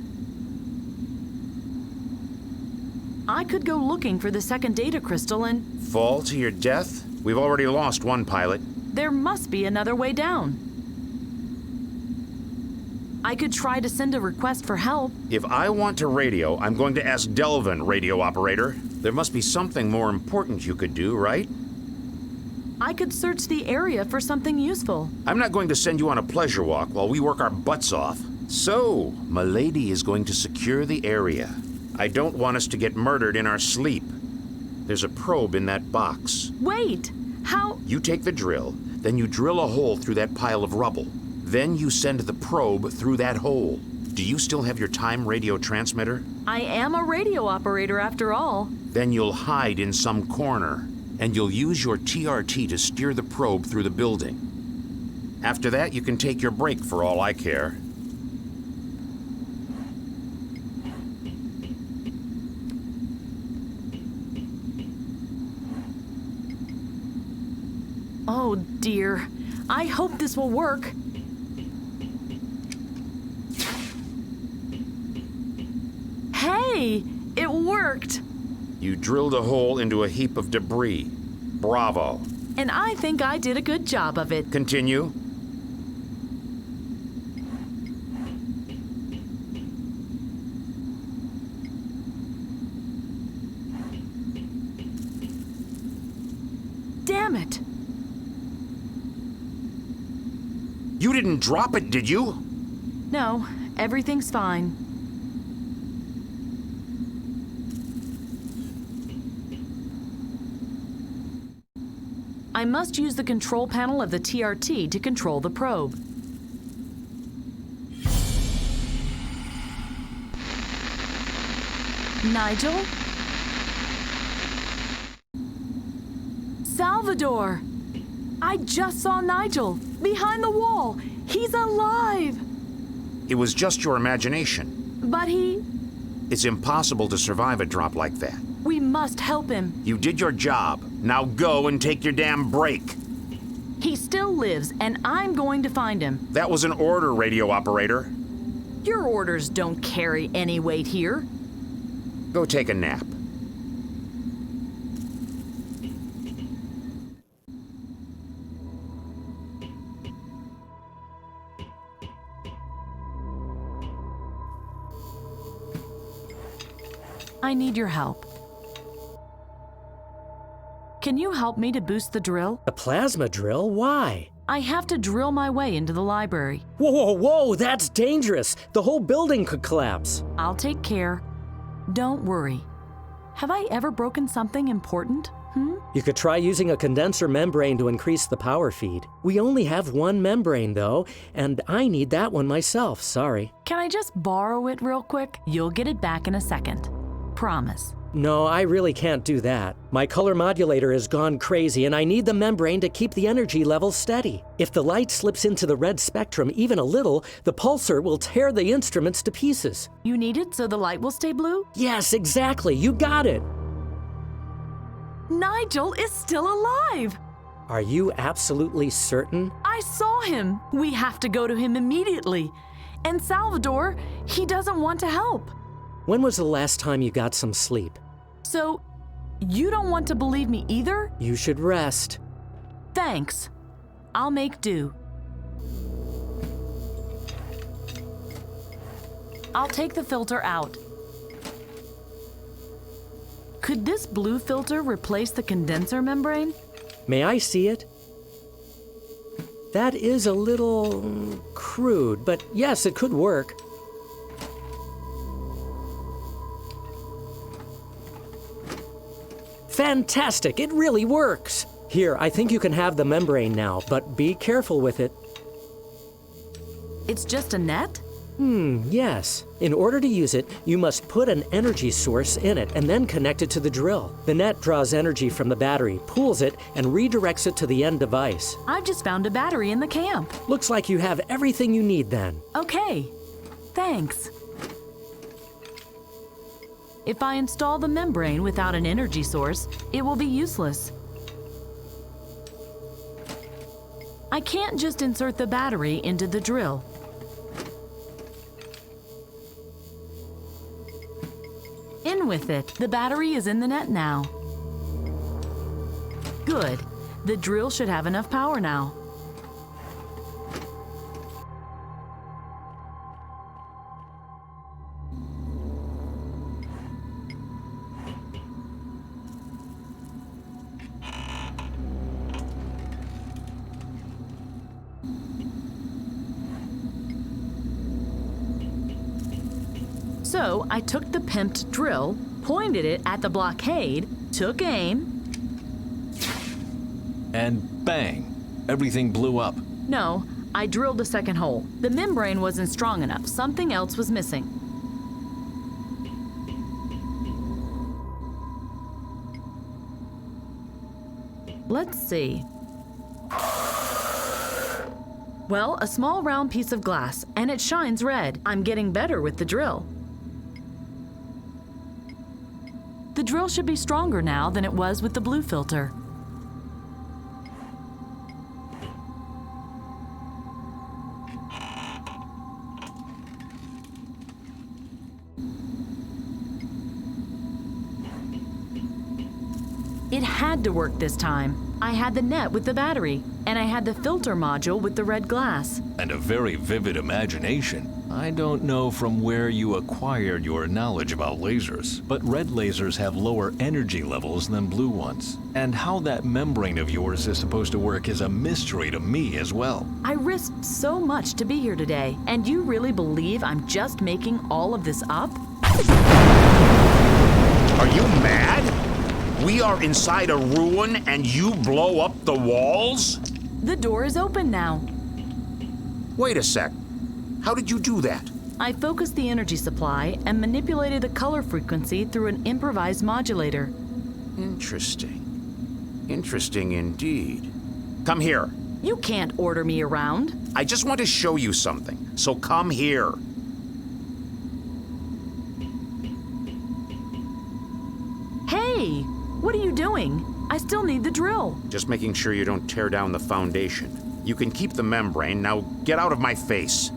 I could go looking for the second data crystal and... Fall to your death? We've already lost one pilot. There must be another way down. I could try to send a request for help. If I want to radio, I'm going to ask Delvin, radio operator. There must be something more important you could do, right? I could search the area for something useful. I'm not going to send you on a pleasure walk while we work our butts off. So, Milady is going to secure the area. I don't want us to get murdered in our sleep. There's a probe in that box. Wait! How? You take the drill, then you drill a hole through that pile of rubble. Then you send the probe through that hole. Do you still have your time radio transmitter? I am a radio operator after all. Then you'll hide in some corner, and you'll use your TRT to steer the probe through the building. After that, you can take your break for all I care. Oh dear. I hope this will work. Hey, it worked. You drilled a hole into a heap of debris. Bravo. And I think I did a good job of it. Continue. Damn it. You didn't drop it, did you? No, everything's fine. I must use the control panel of the TRT to control the probe. Nigel? Salvador! I just saw Nigel, behind the wall. He's alive! It was just your imagination. But he... It's impossible to survive a drop like that. We must help him. You did your job. Now go and take your damn break. He still lives, and I'm going to find him. That was an order, radio operator. Your orders don't carry any weight here. Go take a nap. I need your help. Can you help me to boost the drill? A plasma drill? Why? I have to drill my way into the library. Whoa, whoa, whoa, that's dangerous. The whole building could collapse. I'll take care. Don't worry. Have I ever broken something important? You could try using a condenser membrane to increase the power feed. We only have one membrane, though, and I need that one myself, sorry. Can I just borrow it real quick? You'll get it back in a second. Promise. No, I really can't do that. My color modulator has gone crazy, and I need the membrane to keep the energy level steady. If the light slips into the red spectrum even a little, the pulsar will tear the instruments to pieces. You need it so the light will stay blue? Yes, exactly. You got it. Nigel is still alive! Are you absolutely certain? I saw him. We have to go to him immediately. And Salvador, he doesn't want to help. When was the last time you got some sleep? So, you don't want to believe me either? You should rest. Thanks. I'll make do. I'll take the filter out. Could this blue filter replace the condenser membrane? May I see it? That is a little crude, but yes, it could work. Fantastic! It really works! Here, I think you can have the membrane now, but be careful with it. It's just a net? Yes. In order to use it, you must put an energy source in it and then connect it to the drill. The net draws energy from the battery, pools it, and redirects it to the end device. I've just found a battery in the camp. Looks like you have everything you need then. Okay. Thanks. If I install the membrane without an energy source, it will be useless. I can't just insert the battery into the drill. In with it. The battery is in the net now. Good. The drill should have enough power now. So I took the pimped drill, pointed it at the blockade, took aim, and bang! Everything blew up. No, I drilled a second hole. The membrane wasn't strong enough. Something else was missing. Let's see. Well, a small round piece of glass, and it shines red. I'm getting better with the drill. The drill should be stronger now than it was with the blue filter. It had to work this time. I had the net with the battery, and I had the filter module with the red glass. And a very vivid imagination. I don't know from where you acquired your knowledge about lasers, but red lasers have lower energy levels than blue ones. And how that membrane of yours is supposed to work is a mystery to me as well. I risked so much to be here today, and you really believe I'm just making all of this up? Are you mad? We are inside a ruin and you blow up the walls? The door is open now. Wait a sec. How did you do that? I focused the energy supply and manipulated the color frequency through an improvised modulator. Interesting. Interesting indeed. Come here. You can't order me around. I just want to show you something, so come here. Hey, what are you doing? I still need the drill. Just making sure you don't tear down the foundation. You can keep the membrane. Now get out of my face.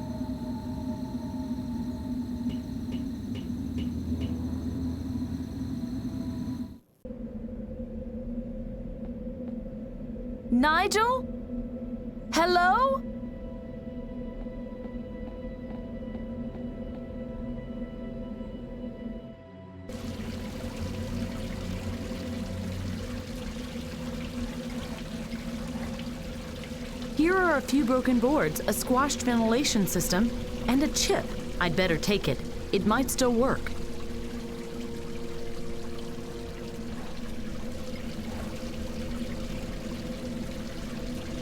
Nigel? Hello? Here are a few broken boards, a squashed ventilation system, and a chip. I'd better take it. It might still work.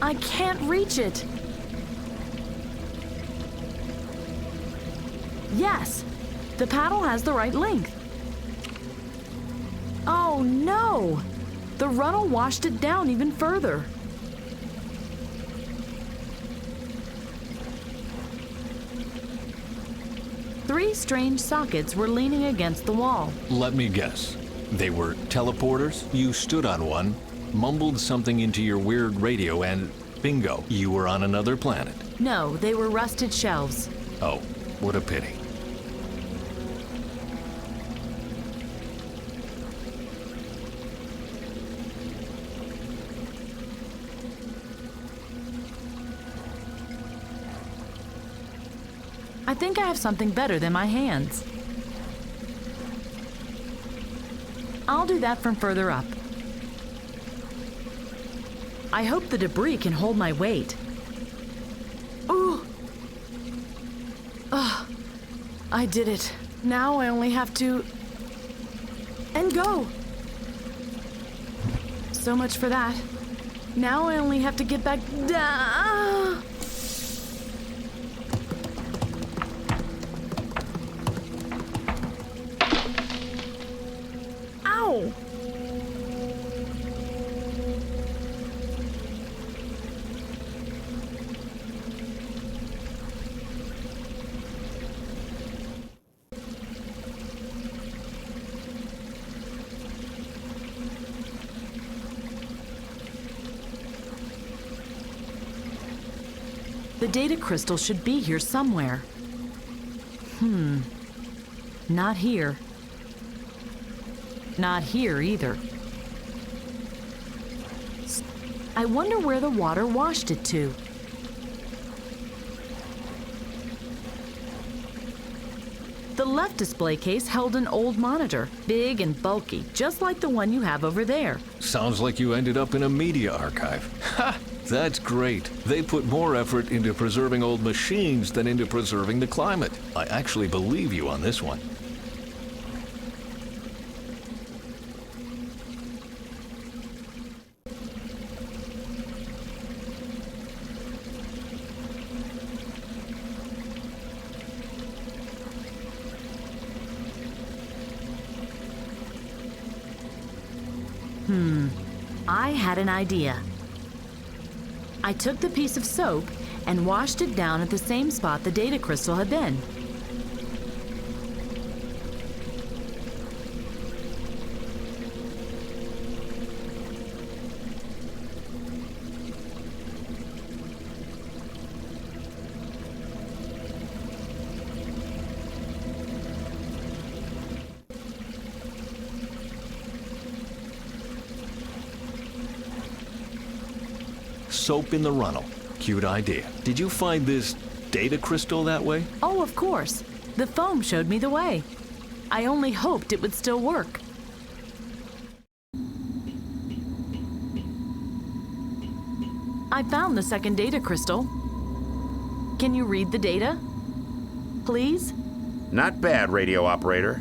I can't reach it. Yes, the paddle has the right length. Oh no! The runnel washed it down even further. Three strange sockets were leaning against the wall. Let me guess. They were teleporters? You stood on one, mumbled something into your weird radio, and bingo, you were on another planet. No, they were rusted shelves. Oh, what a pity. I think I have something better than my hands. I'll do that from further up. I hope the debris can hold my weight. Ooh! Oh, I did it. Now I only have to... and go! So much for that. Now I only have to get back down. Ow! The data crystal should be here somewhere. Not here. Not here either. I wonder where the water washed it to. The left display case held an old monitor, big and bulky, just like the one you have over there. Sounds like you ended up in a media archive. Ha! That's great. They put more effort into preserving old machines than into preserving the climate. I actually believe you on this one. I had an idea. I took the piece of soap and washed it down at the same spot the data crystal had been. soap in the runnel. Cute idea. Did you find this data crystal that way? Oh, of course. The foam showed me the way. I only hoped it would still work. I found the second data crystal. Can you read the data? Please? Not bad, radio operator.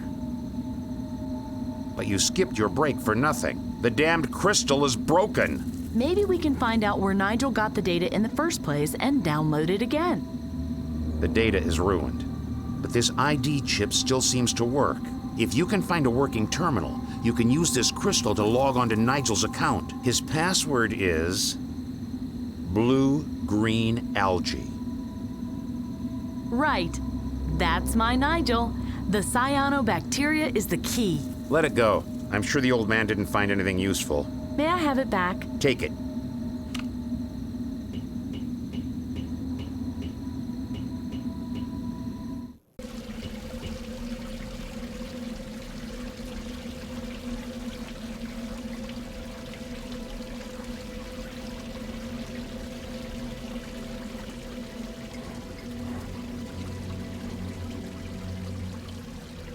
But you skipped your break for nothing. The damned crystal is broken. Maybe we can find out where Nigel got the data in the first place and download it again. The data is ruined, but this ID chip still seems to work. If you can find a working terminal, you can use this crystal to log onto Nigel's account. His password is blue-green algae. Right. That's my Nigel. The cyanobacteria is the key. Let it go. I'm sure the old man didn't find anything useful. May I have it back? Take it.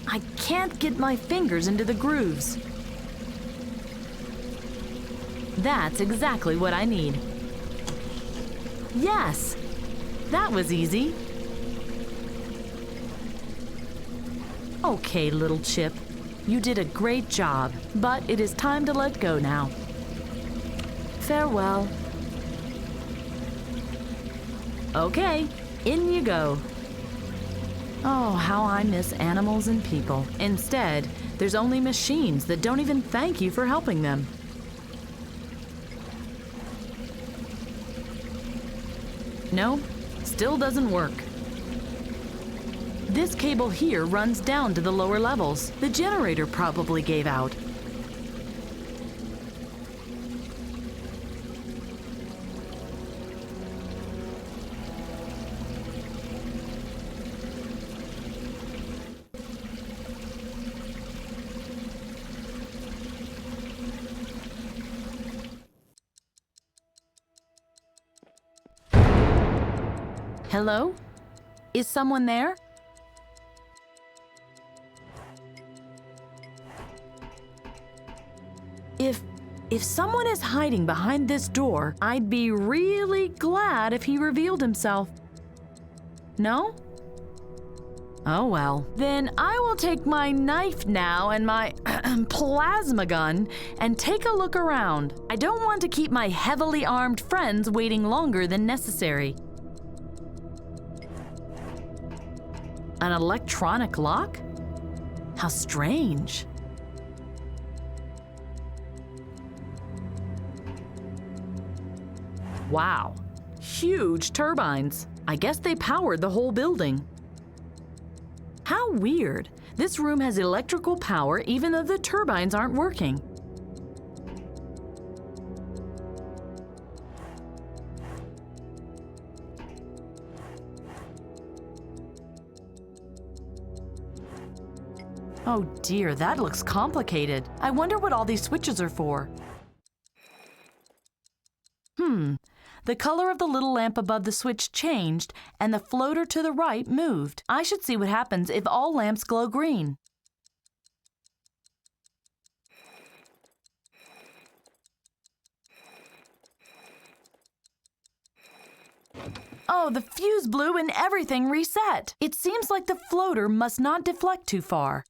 I can't get my fingers into the grooves. That's exactly what I need. Yes! That was easy. Okay, little chip. You did a great job, but it is time to let go now. Farewell. Okay, in you go. Oh, how I miss animals and people. Instead, there's only machines that don't even thank you for helping them. No, still doesn't work. This cable here runs down to the lower levels. The generator probably gave out. Hello? Is someone there? If someone is hiding behind this door, I'd be really glad if he revealed himself. No? Oh well. Then I will take my knife now and my plasma gun and take a look around. I don't want to keep my heavily armed friends waiting longer than necessary. An electronic lock? How strange. Wow, huge turbines. I guess they powered the whole building. How weird. This room has electrical power even though the turbines aren't working. Oh dear, that looks complicated. I wonder what all these switches are for. The color of the little lamp above the switch changed, and the floater to the right moved. I should see what happens if all lamps glow green. Oh, the fuse blew and everything reset. It seems like the floater must not deflect too far.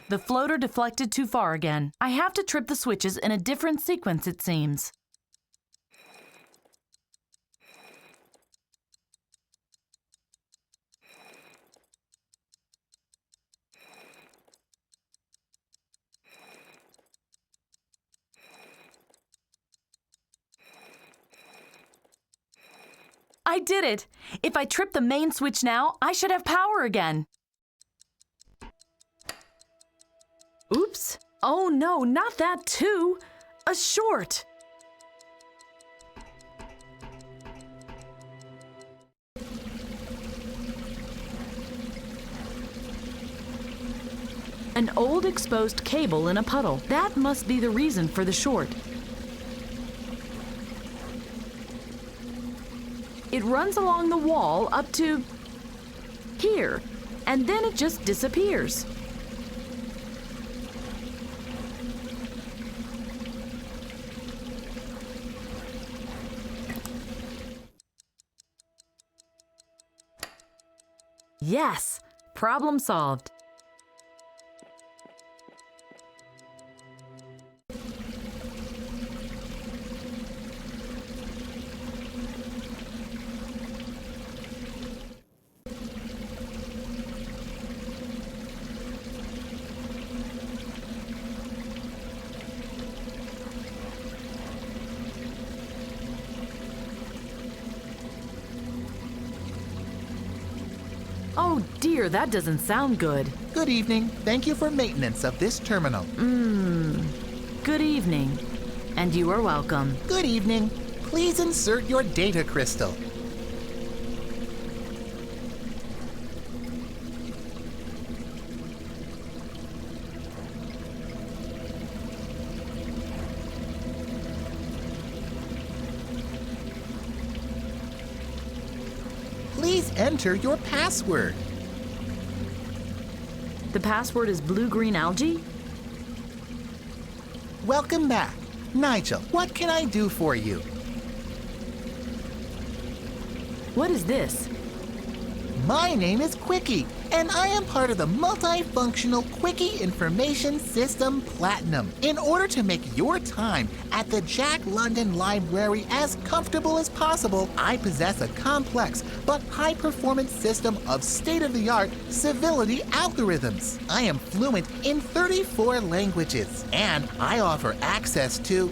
The floater deflected too far again. I have to trip the switches in a different sequence, it seems. I did it! If I trip the main switch now, I should have power again. Oops. Oh no, not that too. A short. An old exposed cable in a puddle. That must be the reason for the short. It runs along the wall up to here, and then it just disappears. Yes, problem solved. Oh dear, that doesn't sound good. Good evening. Thank you for maintenance of this terminal. Good evening. And you are welcome. Good evening. Please insert your data crystal. Please enter your password. The password is blue-green algae? Welcome back. Nigel, what can I do for you? What is this? My name is Quickie, and I am part of the multifunctional Quickie Information System Platinum. In order to make your time at the Jack London Library as comfortable as possible, I possess a complex but high-performance system of state-of-the-art civility algorithms. I am fluent in 34 languages, and I offer access to...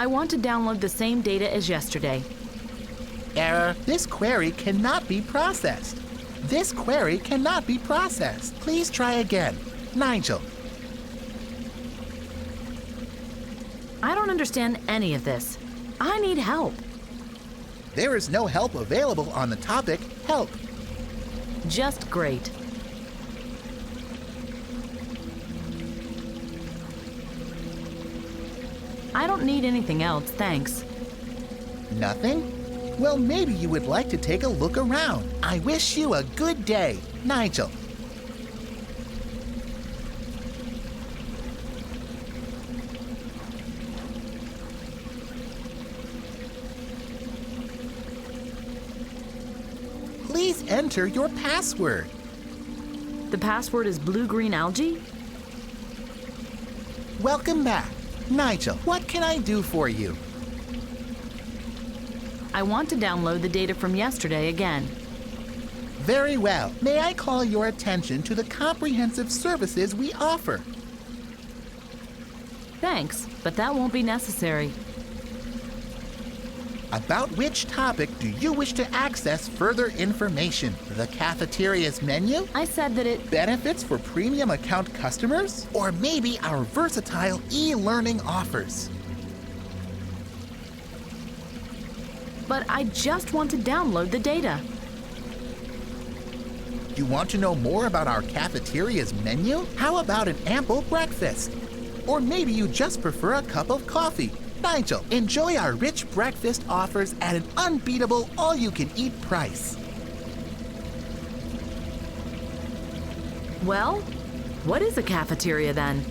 I want to download the same data as yesterday. Error. This query cannot be processed. This query cannot be processed. Please try again. Nigel. I don't understand any of this. I need help. There is no help available on the topic help. Just great. I don't need anything else, thanks. Nothing? Well, maybe you would like to take a look around. I wish you a good day, Nigel. Please enter your password. The password is blue-green algae? Welcome back. Nigel, what can I do for you? I want to download the data from yesterday again. Very well. May I call your attention to the comprehensive services we offer? Thanks, but that won't be necessary. About which topic do you wish to access further information? The cafeteria's menu? I said that it... Benefits for premium account customers? Or maybe our versatile e-learning offers? But I just want to download the data. You want to know more about our cafeteria's menu? How about an ample breakfast? Or maybe you just prefer a cup of coffee? Nigel, enjoy our rich breakfast offers at an unbeatable all-you-can-eat price. Well, what is a cafeteria then?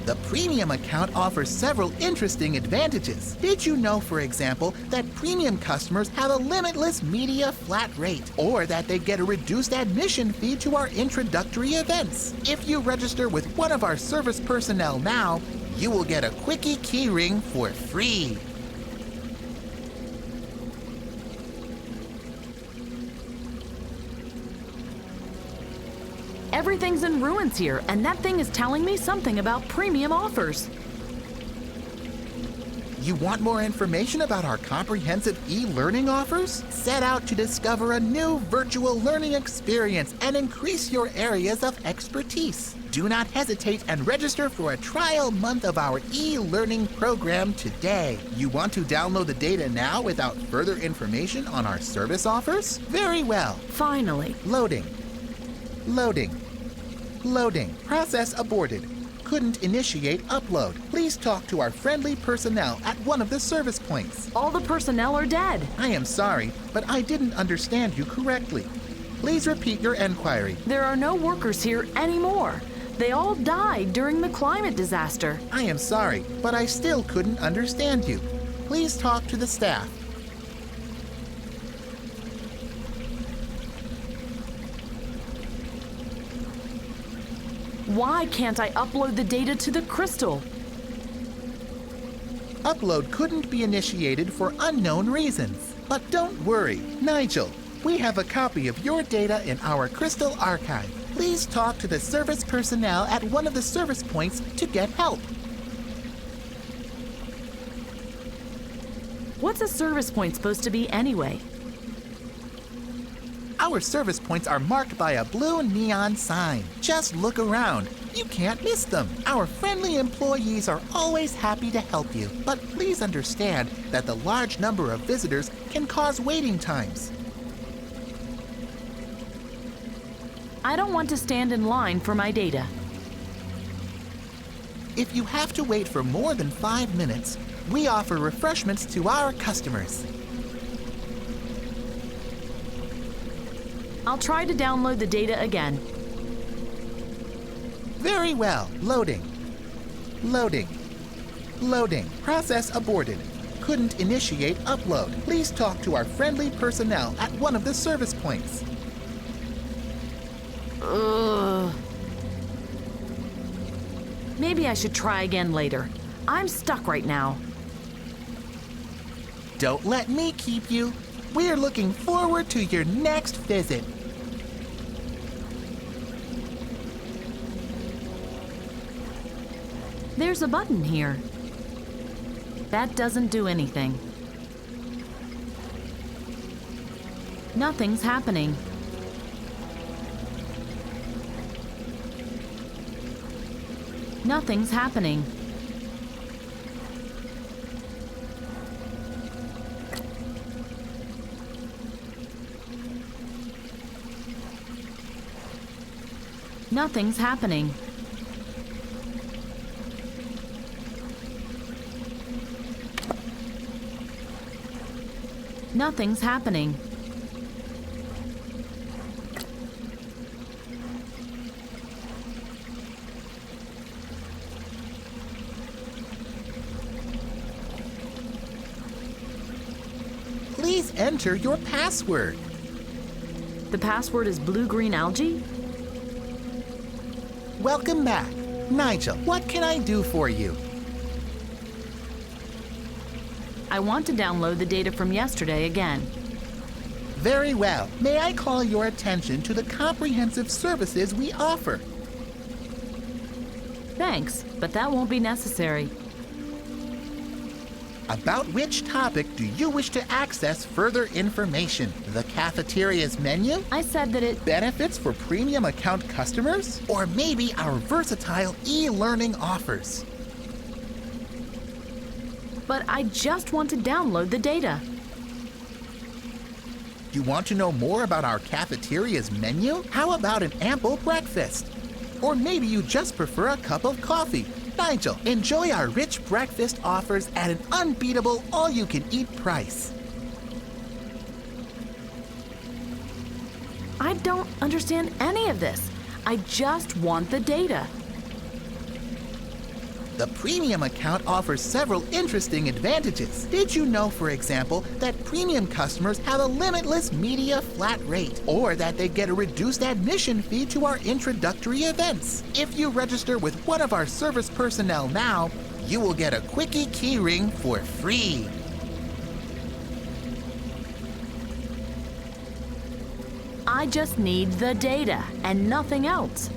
The premium account offers several interesting advantages. Did you know, for example, that premium customers have a limitless media flat rate, or that they get a reduced admission fee to our introductory events? If you register with one of our service personnel now, you will get a Quickie keyring for free. Everything's in ruins here, and that thing is telling me something about premium offers. You want more information about our comprehensive e-learning offers? Set out to discover a new virtual learning experience and increase your areas of expertise. Do not hesitate and register for a trial month of our e-learning program today. You want to download the data now without further information on our service offers? Very well. Finally. Loading. Loading. Loading. Process aborted. Couldn't initiate upload. Please talk to our friendly personnel at one of the service points. All the personnel are dead. I am sorry, but I didn't understand you correctly. Please repeat your enquiry. There are no workers here anymore. They all died during the climate disaster. I am sorry, but I still couldn't understand you. Please talk to the staff. Why can't I upload the data to the crystal? Upload couldn't be initiated for unknown reasons. But don't worry, Nigel. We have a copy of your data in our crystal archive. Please talk to the service personnel at one of the service points to get help. What's a service point supposed to be anyway? Our service points are marked by a blue neon sign. Just look around. You can't miss them. Our friendly employees are always happy to help you. But please understand that the large number of visitors can cause waiting times. I don't want to stand in line for my data. If you have to wait for more than 5 minutes, we offer refreshments to our customers. I'll try to download the data again. Very well. Loading. Loading. Loading. Process aborted. Couldn't initiate upload. Please talk to our friendly personnel at one of the service points. Maybe I should try again later. I'm stuck right now. Don't let me keep you. We're looking forward to your next visit. There's a button here. That doesn't do anything. Nothing's happening. Nothing's happening. Nothing's happening. Nothing's happening. Please enter your password. The password is blue-green algae? Welcome back. Nigel, what can I do for you? I want to download the data from yesterday again. Very well. May I call your attention to the comprehensive services we offer? Thanks, but that won't be necessary. About which topic do you wish to access further information? The cafeteria's menu? I said that it... Benefits for premium account customers? Or maybe our versatile e-learning offers? But I just want to download the data. You want to know more about our cafeteria's menu? How about an ample breakfast? Or maybe you just prefer a cup of coffee? Nigel, enjoy our rich breakfast offers at an unbeatable all-you-can-eat price. I don't understand any of this. I just want the data. The premium account offers several interesting advantages. Did you know, for example, that premium customers have a limitless media flat rate, or that they get a reduced admission fee to our introductory events? If you register with one of our service personnel now, you will get a Quickie keyring for free. I just need the data and nothing else.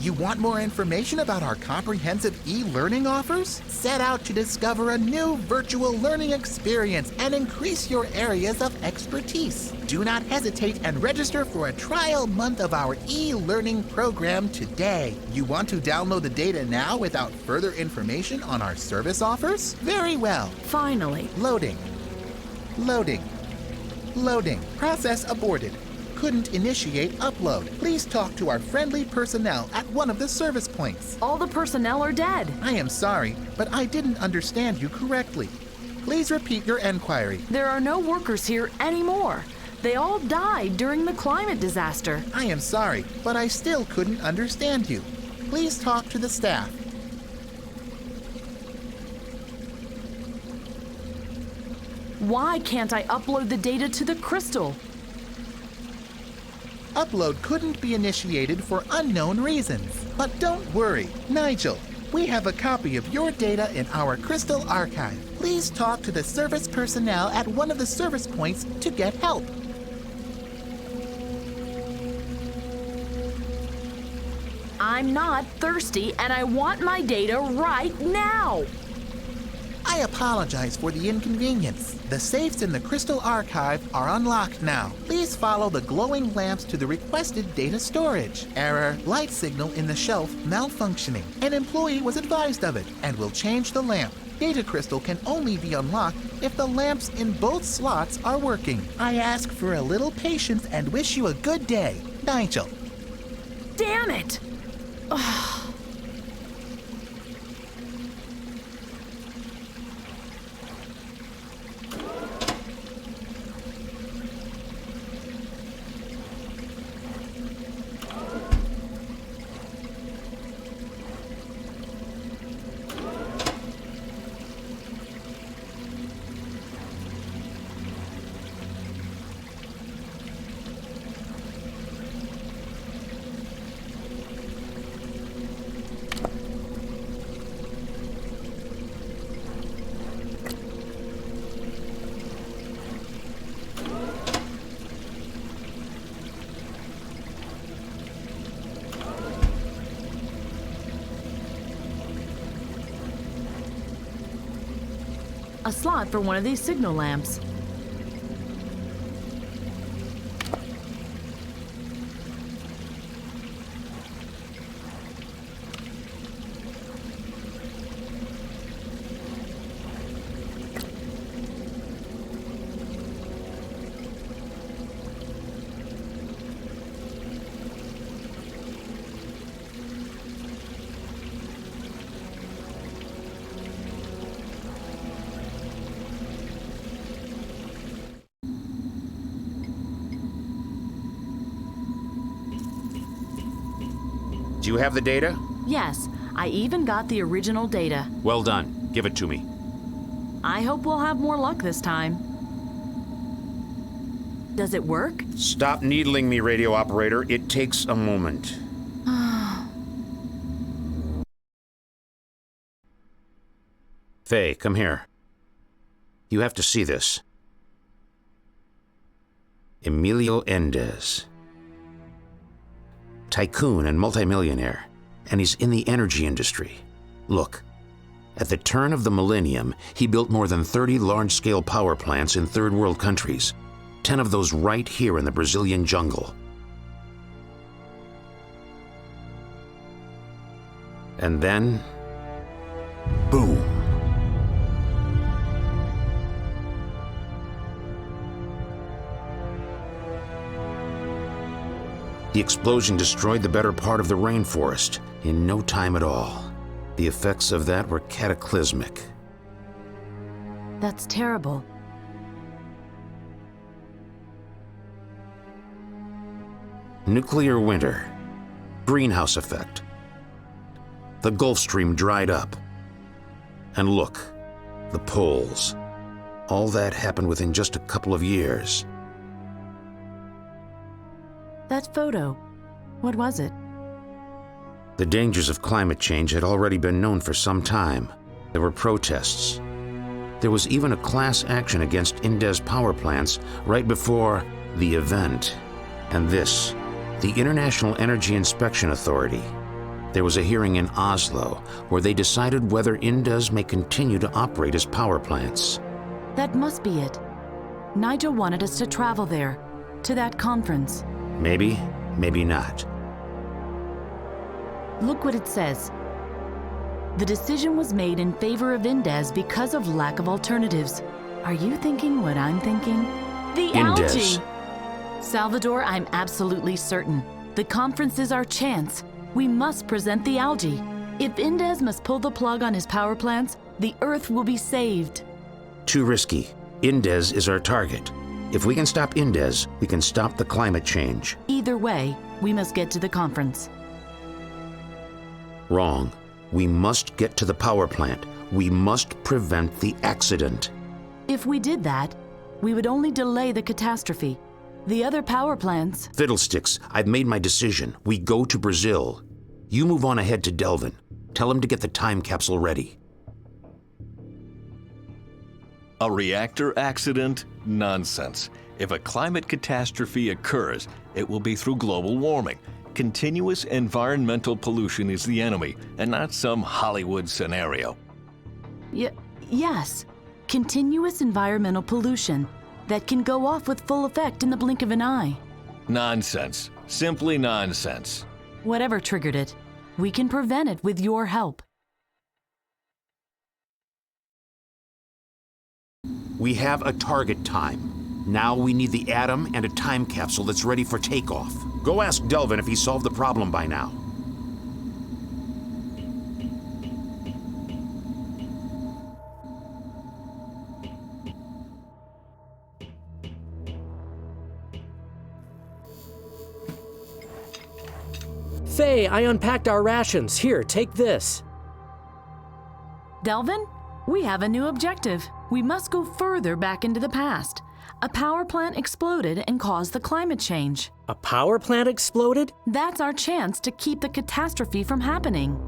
You want more information about our comprehensive e-learning offers? Set out to discover a new virtual learning experience and increase your areas of expertise. Do not hesitate and register for a trial month of our e-learning program today. You want to download the data now without further information on our service offers? Very well. Finally. Loading. Loading. Loading. Process aborted. Couldn't initiate upload. Please talk to our friendly personnel at one of the service points. All the personnel are dead. I am sorry, but I didn't understand you correctly. Please repeat your enquiry. There are no workers here anymore. They all died during the climate disaster. I am sorry, but I still couldn't understand you. Please talk to the staff. Why can't I upload the data to the crystal? Upload couldn't be initiated for unknown reasons. But don't worry, Nigel. We have a copy of your data in our crystal archive. Please talk to the service personnel at one of the service points to get help. I'm not thirsty, and I want my data right now. I apologize for the inconvenience. The safes in the Crystal Archive are unlocked now. Please follow the glowing lamps to the requested data storage. Error, light signal in the shelf malfunctioning. An employee was advised of it and will change the lamp. Data crystal can only be unlocked if the lamps in both slots are working. I ask for a little patience and wish you a good day. Nigel. Damn it! Ugh. A slot for one of these signal lamps. Do you have the data? Yes, I even got the original data. Well done. Give it to me. I hope we'll have more luck this time. Does it work? Stop needling me, radio operator. It takes a moment. Faye, come here. You have to see this. Emilio Endez. Tycoon and multimillionaire, and he's in the energy industry. Look, at the turn of the millennium, he built more than 30 large-scale power plants in third world countries, 10 of those right here in the Brazilian jungle. And then, boom. The explosion destroyed the better part of the rainforest in no time at all. The effects of that were cataclysmic. That's terrible. Nuclear winter, greenhouse effect. The Gulf Stream dried up. And look, the poles. All that happened within just a couple of years. That photo, what was it? The dangers of climate change had already been known for some time. There were protests. There was even a class action against Endez power plants right before the event. And this, the International Energy Inspection Authority. There was a hearing in Oslo where they decided whether Indes may continue to operate as power plants. That must be it. Nigel wanted us to travel there, to that conference. Maybe, maybe not. Look what it says. The decision was made in favor of Indes because of lack of alternatives. Are you thinking what I'm thinking? The Indes. algae! Salvador, I'm absolutely certain. The conference is our chance. We must present the algae. If Indes must pull the plug on his power plants, the Earth will be saved. Too risky. Indes is our target. If we can stop Indes, we can stop the climate change. Either way, we must get to the conference. Wrong. We must get to the power plant. We must prevent the accident. If we did that, we would only delay the catastrophe. The other power plants... Fiddlesticks, I've made my decision. We go to Brazil. You move on ahead to Delvin. Tell him to get the time capsule ready. A reactor accident? Nonsense. If a climate catastrophe occurs, it will be through global warming. Continuous environmental pollution is the enemy, and not some Hollywood scenario. Yes. Continuous environmental pollution that can go off with full effect in the blink of an eye. Nonsense. Simply nonsense. Whatever triggered it, we can prevent it with your help. We have a target time. Now we need the atom and a time capsule that's ready for takeoff. Go ask Delvin if he solved the problem by now. Faye, I unpacked our rations. Here, take this. Delvin, we have a new objective. We must go further back into the past. A power plant exploded and caused the climate change. A power plant exploded? That's our chance to keep the catastrophe from happening.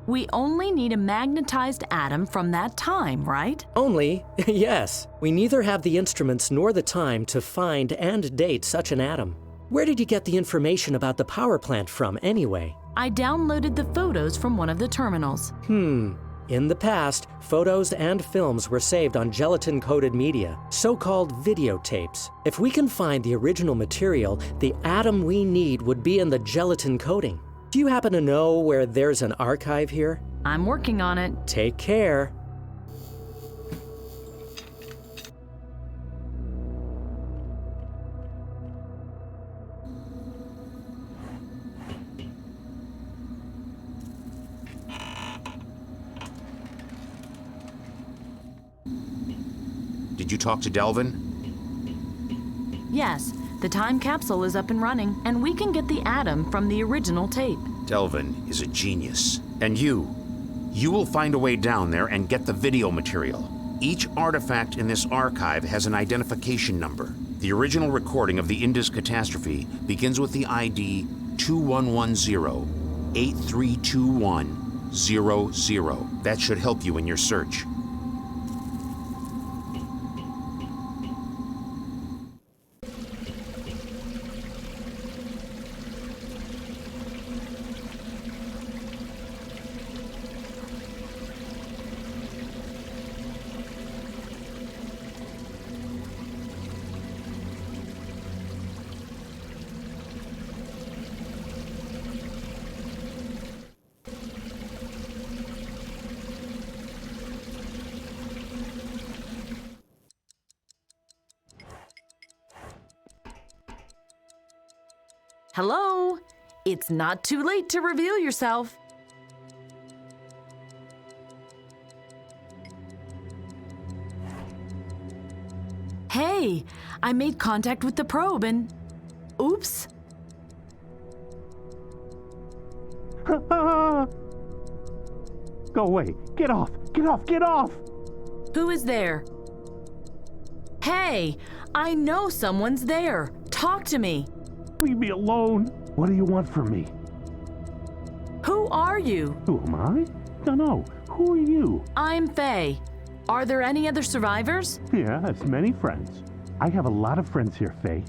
We only need a magnetized atom from that time, right? Only? Yes. We neither have the instruments nor the time to find and date such an atom. Where did you get the information about the power plant from, anyway? I downloaded the photos from one of the terminals. In the past, photos and films were saved on gelatin-coated media, so-called videotapes. If we can find the original material, the atom we need would be in the gelatin coating. Do you happen to know where there's an archive here? I'm working on it. Take care. Did you talk to Delvin? Yes, the time capsule is up and running, and we can get the atom from the original tape. Delvin is a genius. And you will find a way down there and get the video material. Each artifact in this archive has an identification number. The original recording of the Indes catastrophe begins with the ID 2110-8321-00. That should help you in your search. Hello? It's not too late to reveal yourself. Hey, I made contact with the probe and... Oops. Go away. Get off. Get off. Get off. Who is there? Hey, I know someone's there. Talk to me. Leave me alone. What do you want from me? Who are you? Who am I? Dunno. Who are you? I'm Faye. Are there any other survivors? Yes, many friends. I have a lot of friends here, Faye.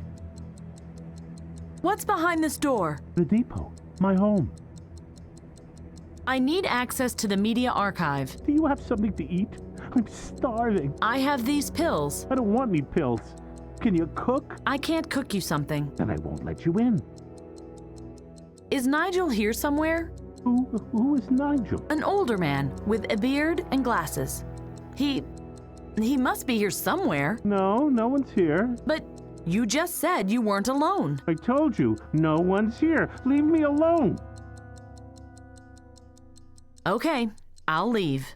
What's behind this door? The depot. My home. I need access to the media archive. Do you have something to eat? I'm starving. I have these pills. I don't want any pills. Can you cook? I can't cook you something. Then I won't let you in. Is Nigel here somewhere? Who is Nigel? An older man with a beard and glasses. He must be here somewhere. No one's here. But you just said you weren't alone. I told you, no one's here. Leave me alone. Okay, I'll leave.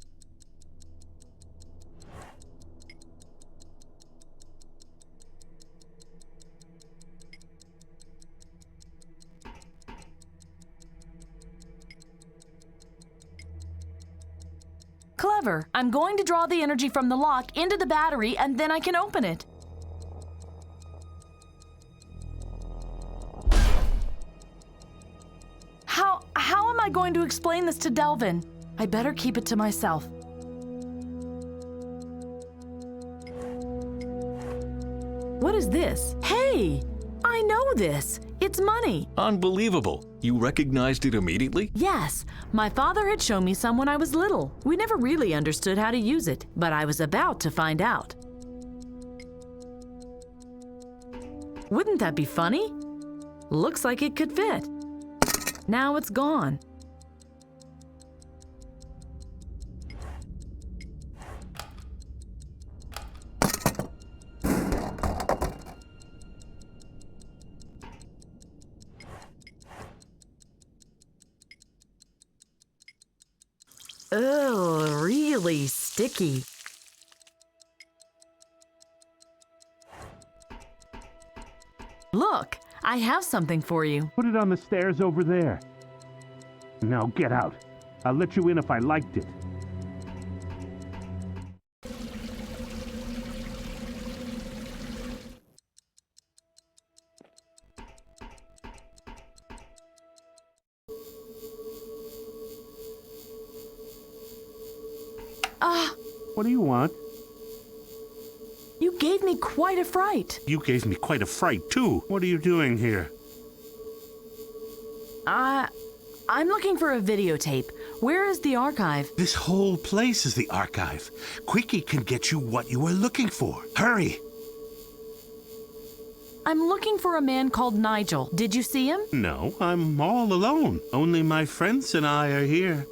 Clever. I'm going to draw the energy from the lock into the battery and then I can open it. How am I going to explain this to Delvin? I better keep it to myself. What is this? Hey! I know this. It's money. Unbelievable. You recognized it immediately? Yes. My father had shown me some when I was little. We never really understood how to use it, but I was about to find out. Wouldn't that be funny? Looks like it could fit. Now it's gone. Oh, really sticky. Look, I have something for you. Put it on the stairs over there. Now get out. I'll let you in if I liked it. What do you want? You gave me quite a fright. You gave me quite a fright, too. What are you doing here? I'm looking for a videotape. Where is the archive? This whole place is the archive. Quickie can get you what you are looking for. Hurry! I'm looking for a man called Nigel. Did you see him? No, I'm all alone. Only my friends and I are here.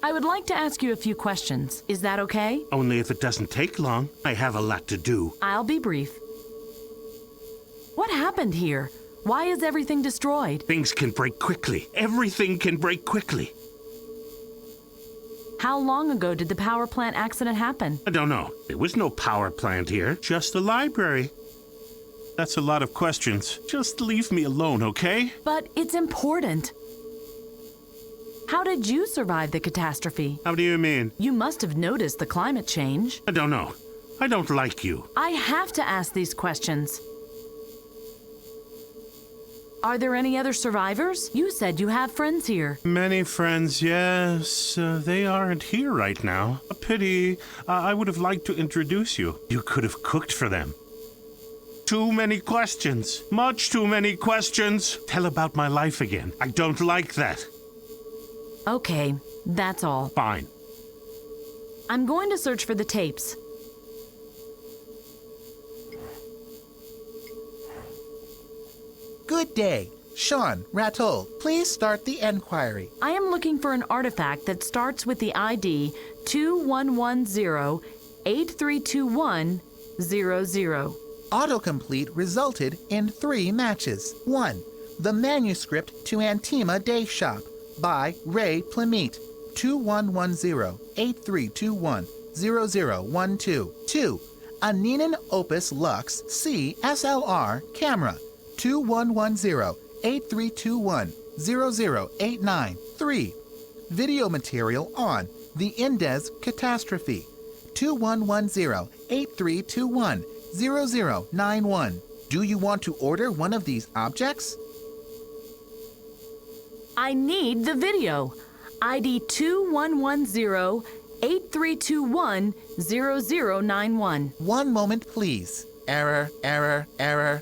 I would like to ask you a few questions. Is that okay? Only if it doesn't take long. I have a lot to do. I'll be brief. What happened here? Why is everything destroyed? Things can break quickly. Everything can break quickly. How long ago did the power plant accident happen? I don't know. There was no power plant here, just a library. That's a lot of questions. Just leave me alone, okay? But it's important. How did you survive the catastrophe? How do you mean? You must have noticed the climate change. I don't know. I don't like you. I have to ask these questions. Are there any other survivors? You said you have friends here. Many friends, yes. They aren't here right now. A pity. I would have liked to introduce you. You could have cooked for them. Too many questions. Much too many questions. Tell about my life again. I don't like that. Okay, that's all. Fine. I'm going to search for the tapes. Good day. Sean, Ratol, please start the enquiry. I am looking for an artifact that starts with the ID 2110-8321-00. Autocomplete resulted in 3 matches. 1. The manuscript to Antima Day Shop by Ray Plamete, 2110-8321-0012. 2. A Ninan Opus Lux C SLR camera, 2110-8321-0089. 3. Video material on the Indez Catastrophe, 2110-8321-0091. Do you want to order one of these objects? I need the video. ID 2110-8321-0091. 1 moment, please. Error.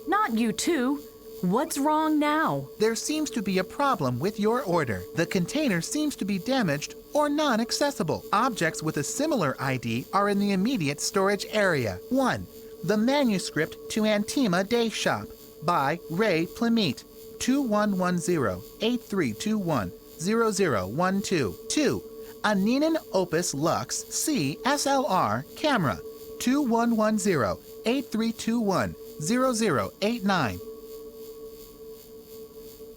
Not you two. What's wrong now? There seems to be a problem with your order. The container seems to be damaged or non-accessible. Objects with a similar ID are in the immediate storage area. 1. The Manuscript to Antima Day Shop by Ray Plamete, 2110-8321-0012. 2. A Ninan Opus Lux C SLR camera, 2110-8321-0089.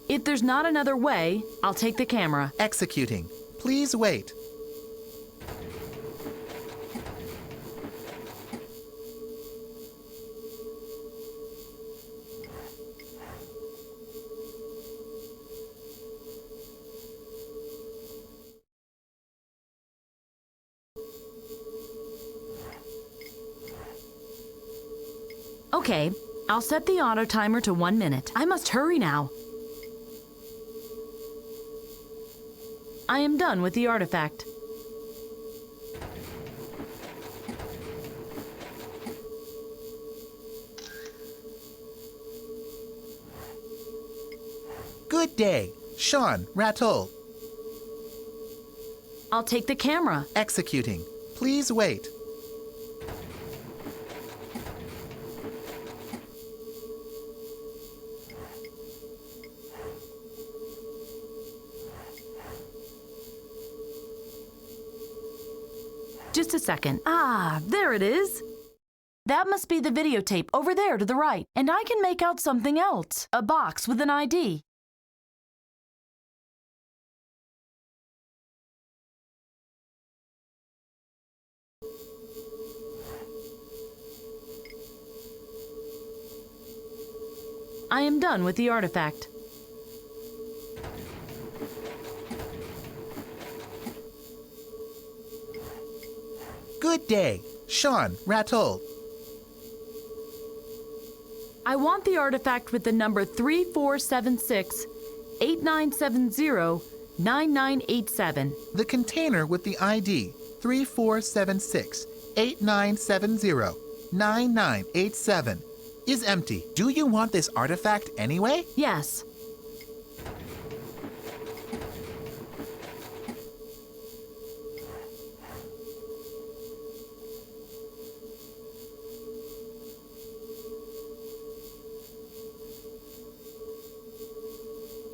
If there's not another way, I'll take the camera. Executing. Please wait. Okay, I'll set the auto timer to 1 minute. I must hurry now. I am done with the artifact. Good day. Sean Rattle. I'll take the camera. Executing. Please wait. Just a second. Ah, there it is. That must be the videotape over there to the right. And I can make out something else. A box with an ID. I am done with the artifact. Good day. Sean Rattle. I want the artifact with the number 3476-8970-9987. The container with the ID 3476-8970-9987 is empty. Do you want this artifact anyway? Yes.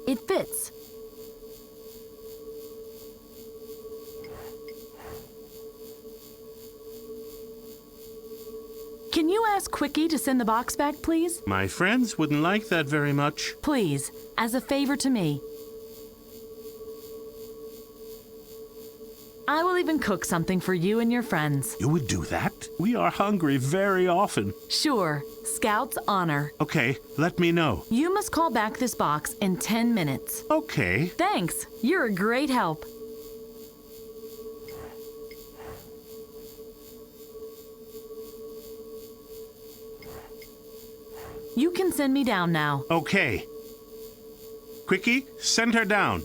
It fits. Can you ask Quickie to send the box back, please? My friends wouldn't like that very much. Please, as a favor to me. I will even cook something for you and your friends. You would do that? We are hungry very often. Sure. Scout's honor. Okay, let me know. You must call back this box in 10 minutes. Okay. Thanks. You're a great help. You can send me down now. Okay. Quickie, send her down.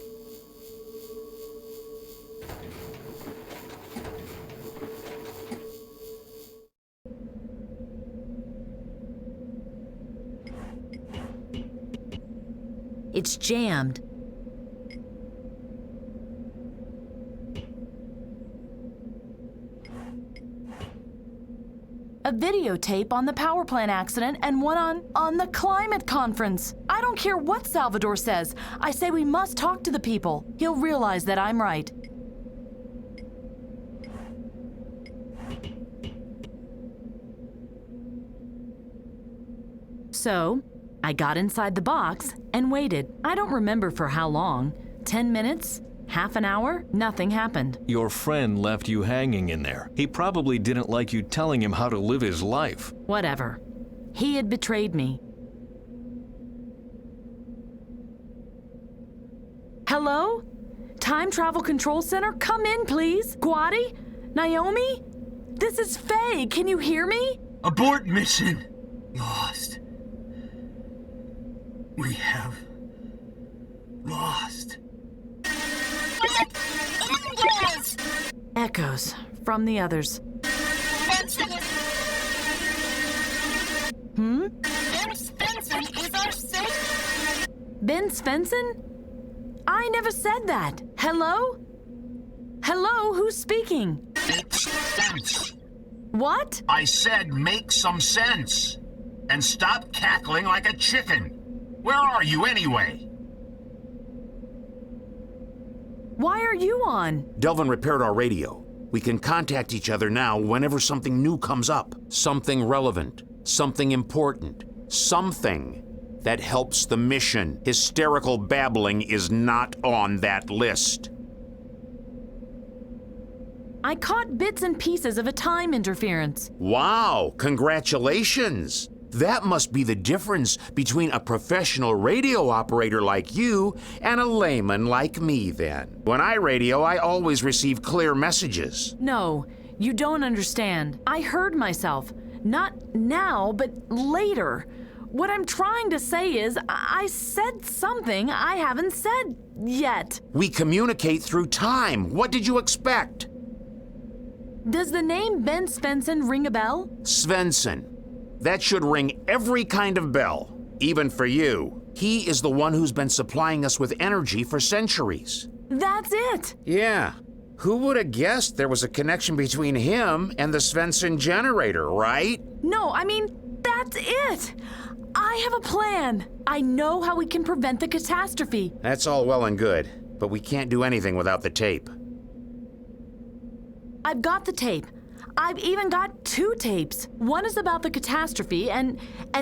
It's jammed. A videotape on the power plant accident and one on the climate conference. I don't care what Salvador says. I say we must talk to the people. He'll realize that I'm right. So, I got inside the box and waited. I don't remember for how long. 10 minutes? Half an hour? Nothing happened. Your friend left you hanging in there. He probably didn't like you telling him how to live his life. Whatever. He had betrayed me. Hello? Time Travel Control Center? Come in, please. Guadi? Naomi? This is Faye. Can you hear me? Abort mission. Lost. We have lost. Echoes from the others. Bent Svensson is our safe Bent Svensson? I never said that. Hello? Hello, who's speaking? Makes sense. What? I said make some sense. And stop cackling like a chicken. Where are you anyway? Why are you on? Delvin repaired our radio. We can contact each other now whenever something new comes up. Something relevant, something important, something that helps the mission. Hysterical babbling is not on that list. I caught bits and pieces of a time interference. Wow, congratulations. That must be the difference between a professional radio operator like you and a layman like me then. When I radio, I always receive clear messages. No, you don't understand. I heard myself. Not now, but later. What I'm trying to say is, I said something I haven't said yet. We communicate through time. What did you expect? Does the name Bent Svensson ring a bell? Svensson. That should ring every kind of bell, even for you. He is the one who's been supplying us with energy for centuries. That's it! Yeah. Who would have guessed there was a connection between him and the Svensson generator, right? No, I mean, that's it! I have a plan. I know how we can prevent the catastrophe. That's all well and good, but we can't do anything without the tape. I've got the tape. I've even got 2 tapes. One is about the catastrophe, and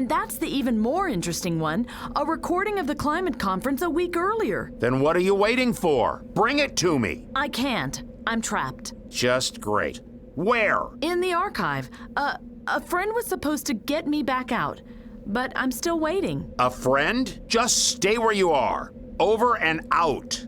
that's the even more interesting one, a recording of the climate conference a week earlier. Then what are you waiting for? Bring it to me. I can't. I'm trapped. Just great. Where? In the archive. A friend was supposed to get me back out, but I'm still waiting. A friend? Just stay where you are. Over and out.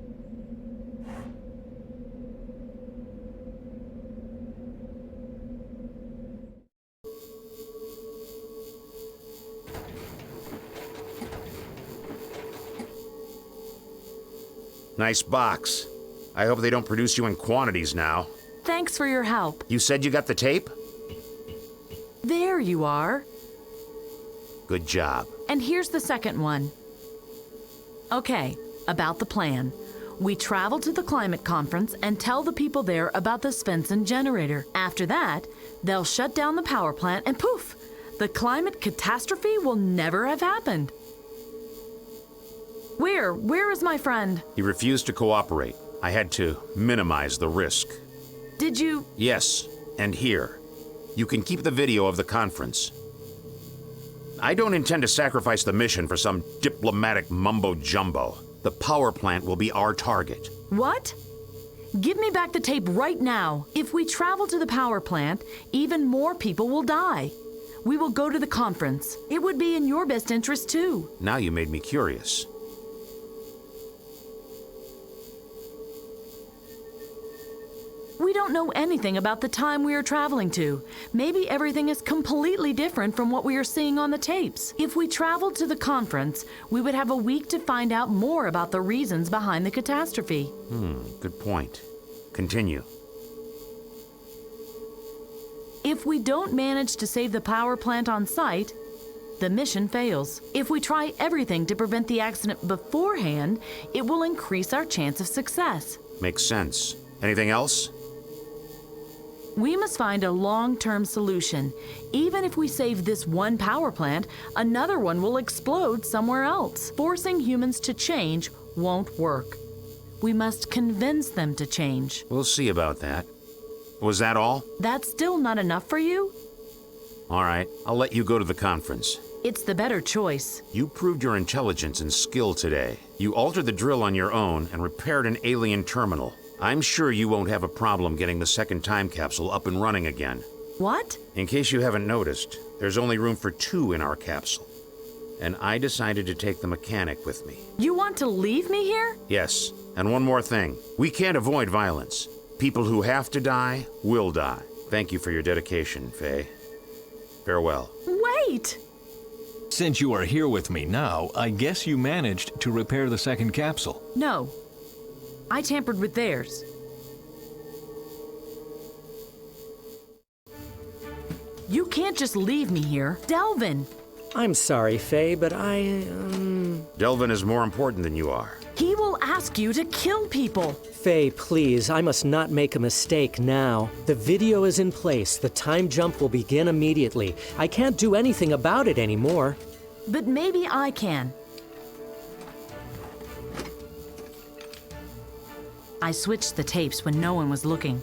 Nice box. I hope they don't produce you in quantities now. Thanks for your help. You said you got the tape? There you are. Good job. And here's the second one. Okay, about the plan. We travel to the climate conference and tell the people there about the Svensson generator. After that, they'll shut down the power plant and poof! The climate catastrophe will never have happened. Where is my friend? He refused to cooperate. I had to minimize the risk. Did you? Yes, and here. You can keep the video of the conference. I don't intend to sacrifice the mission for some diplomatic mumbo-jumbo. The power plant will be our target. What? Give me back the tape right now. If we travel to the power plant, even more people will die. We will go to the conference. It would be in your best interest, too. Now you made me curious. We don't know anything about the time we are traveling to. Maybe everything is completely different from what we are seeing on the tapes. If we traveled to the conference, we would have a week to find out more about the reasons behind the catastrophe. Good point. Continue. If we don't manage to save the power plant on site, the mission fails. If we try everything to prevent the accident beforehand, it will increase our chance of success. Makes sense. Anything else? We must find a long-term solution. Even if we save this one power plant, another one will explode somewhere else. Forcing humans to change won't work. We must convince them to change. We'll see about that. Was that all? That's still not enough for you? All right, I'll let you go to the conference. It's the better choice. You proved your intelligence and skill today. You altered the drill on your own and repaired an alien terminal. I'm sure you won't have a problem getting the second time capsule up and running again. What? In case you haven't noticed, there's only room for 2 in our capsule. And I decided to take the mechanic with me. You want to leave me here? Yes, and one more thing. We can't avoid violence. People who have to die will die. Thank you for your dedication, Faye. Farewell. Wait! Since you are here with me now, I guess you managed to repair the second capsule. No. I tampered with theirs. You can't just leave me here. Delvin! I'm sorry, Faye, but I Delvin is more important than you are. He will ask you to kill people. Faye, please, I must not make a mistake now. The video is in place. The time jump will begin immediately. I can't do anything about it anymore. But maybe I can. I switched the tapes when no one was looking.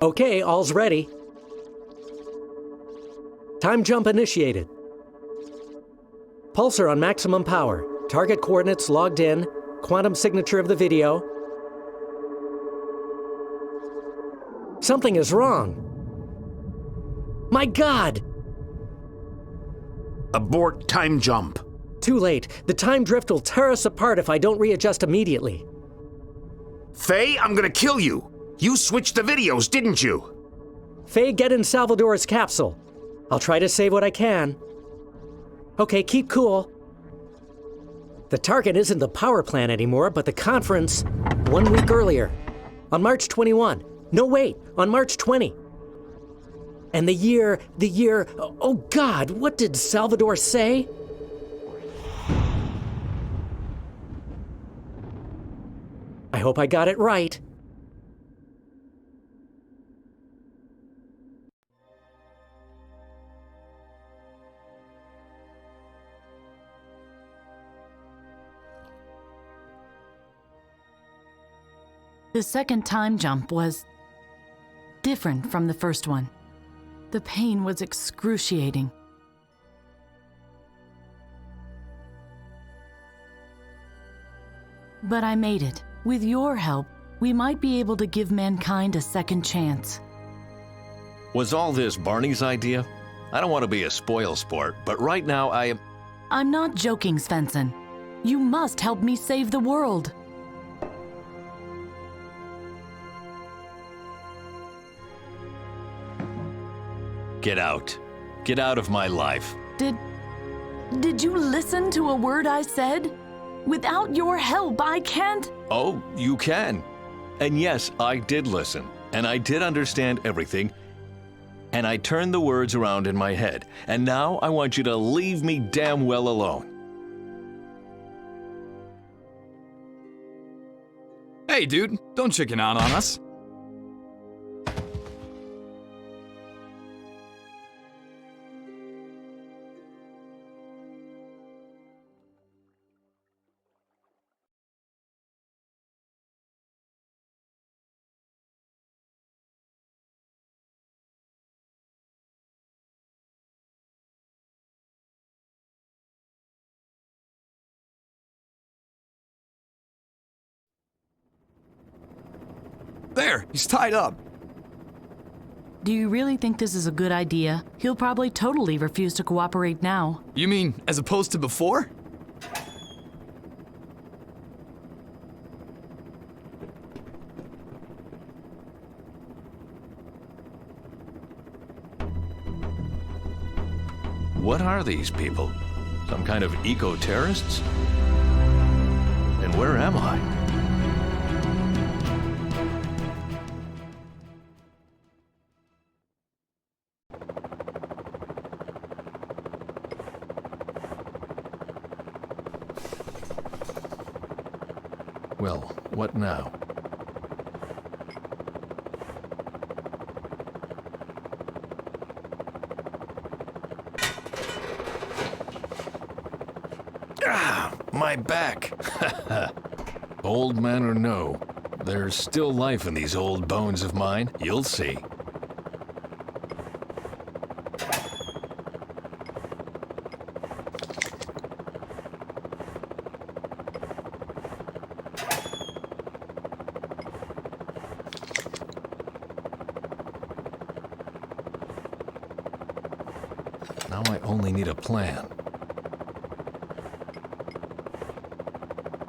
Okay, all's ready. Time jump initiated. Pulsar on maximum power. Target coordinates logged in. Quantum signature of the video. Something is wrong. My God! Abort time jump. Too late. The time drift will tear us apart if I don't readjust immediately. Faye, I'm gonna kill you. You switched the videos, didn't you? Faye, get in Salvador's capsule. I'll try to save what I can. Okay, keep cool. The target isn't the power plant anymore, but the conference 1 week earlier. On March 21. No, wait, on March 20. And the year, oh God, what did Salvador say? I hope I got it right. The second time jump was different from the first one. The pain was excruciating. But I made it. With your help, we might be able to give mankind a second chance. Was all this Barney's idea? I don't want to be a spoilsport, but right now I am... I'm not joking, Svensson. You must help me save the world. Get out. Get out of my life. Did you listen to a word I said? Without your help, I can't... Oh, you can. And yes, I did listen, and I did understand everything, and I turned the words around in my head, and now I want you to leave me damn well alone. Hey, dude, don't chicken out on us. There, he's tied up. Do you really think this is a good idea? He'll probably totally refuse to cooperate now. You mean, as opposed to before? What are these people? Some kind of eco-terrorists? And where am I? Well, what now? Ah, my back. Old man or no, there's still life in these old bones of mine. You'll see. Now I only need a plan.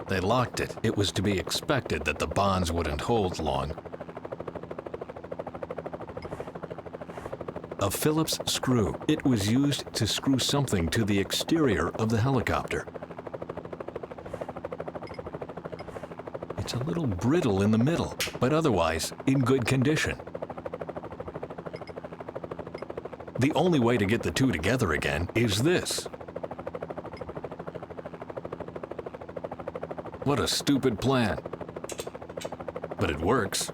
They locked it. It was to be expected that the bonds wouldn't hold long. A Phillips screw. It was used to screw something to the exterior of the helicopter. It's a little brittle in the middle, but otherwise in good condition. The only way to get the two together again is this. What a stupid plan. But it works.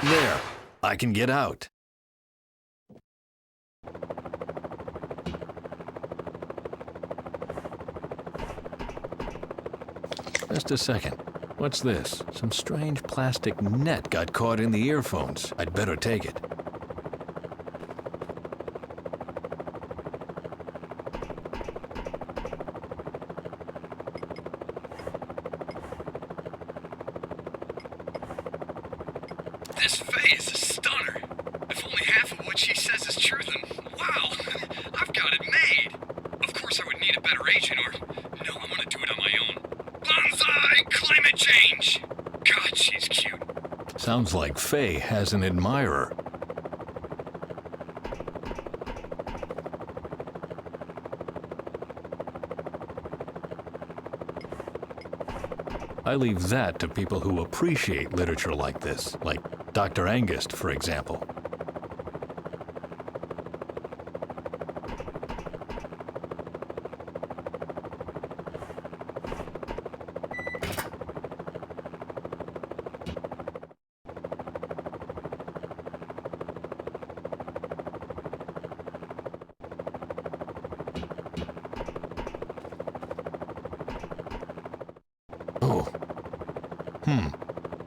There, I can get out. Just a second. What's this? Some strange plastic net got caught in the earphones. I'd better take it. This Faye is a stunner. If only half of what she says is true, then wow, I've got it made. Of course I would need a better agent, or no, I'm gonna do it on my own. Bonsai climate change! God, she's cute. Sounds like Faye has an admirer. I leave that to people who appreciate literature like this, like Dr. Angus, for example.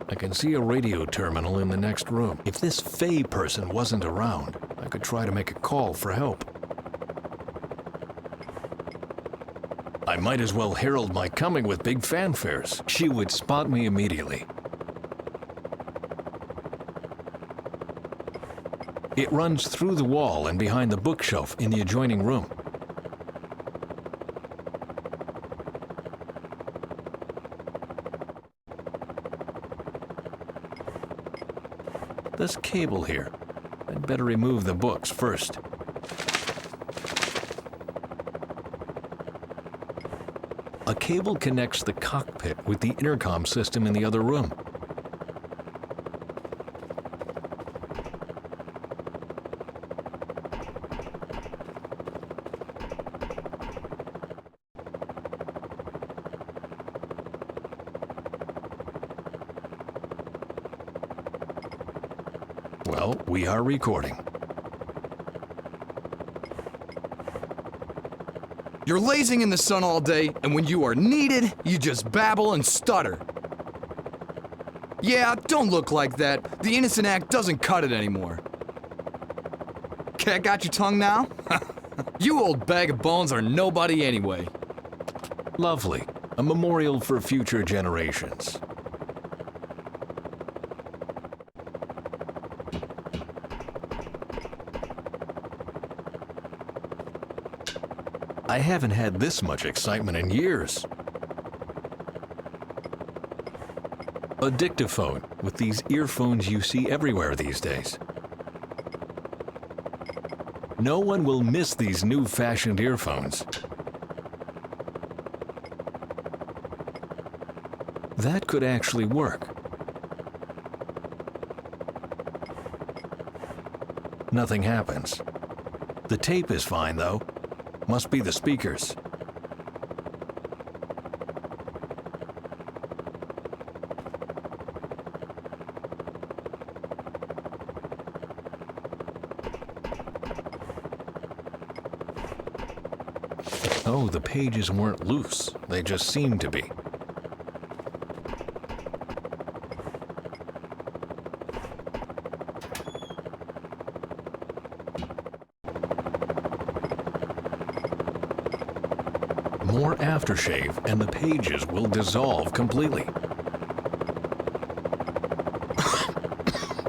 I can see a radio terminal in the next room. If this Faye person wasn't around, I could try to make a call for help. I might as well herald my coming with big fanfares. She would spot me immediately. It runs through the wall and behind the bookshelf in the adjoining room. This cable here. I'd better remove the books first. A cable connects the cockpit with the intercom system in the other room. Well, we are recording. You're lazing in the sun all day, and when you are needed, you just babble and stutter. Yeah, don't look like that. The innocent act doesn't cut it anymore. Cat got your tongue now? You old bag of bones are nobody anyway. Lovely. A memorial for future generations. I haven't had this much excitement in years. A dictaphone with these earphones you see everywhere these days. No one will miss these new-fashioned earphones. That could actually work. Nothing happens. The tape is fine, though. Must be the speakers. Oh, the pages weren't loose. They just seemed to be. More aftershave and the pages will dissolve completely.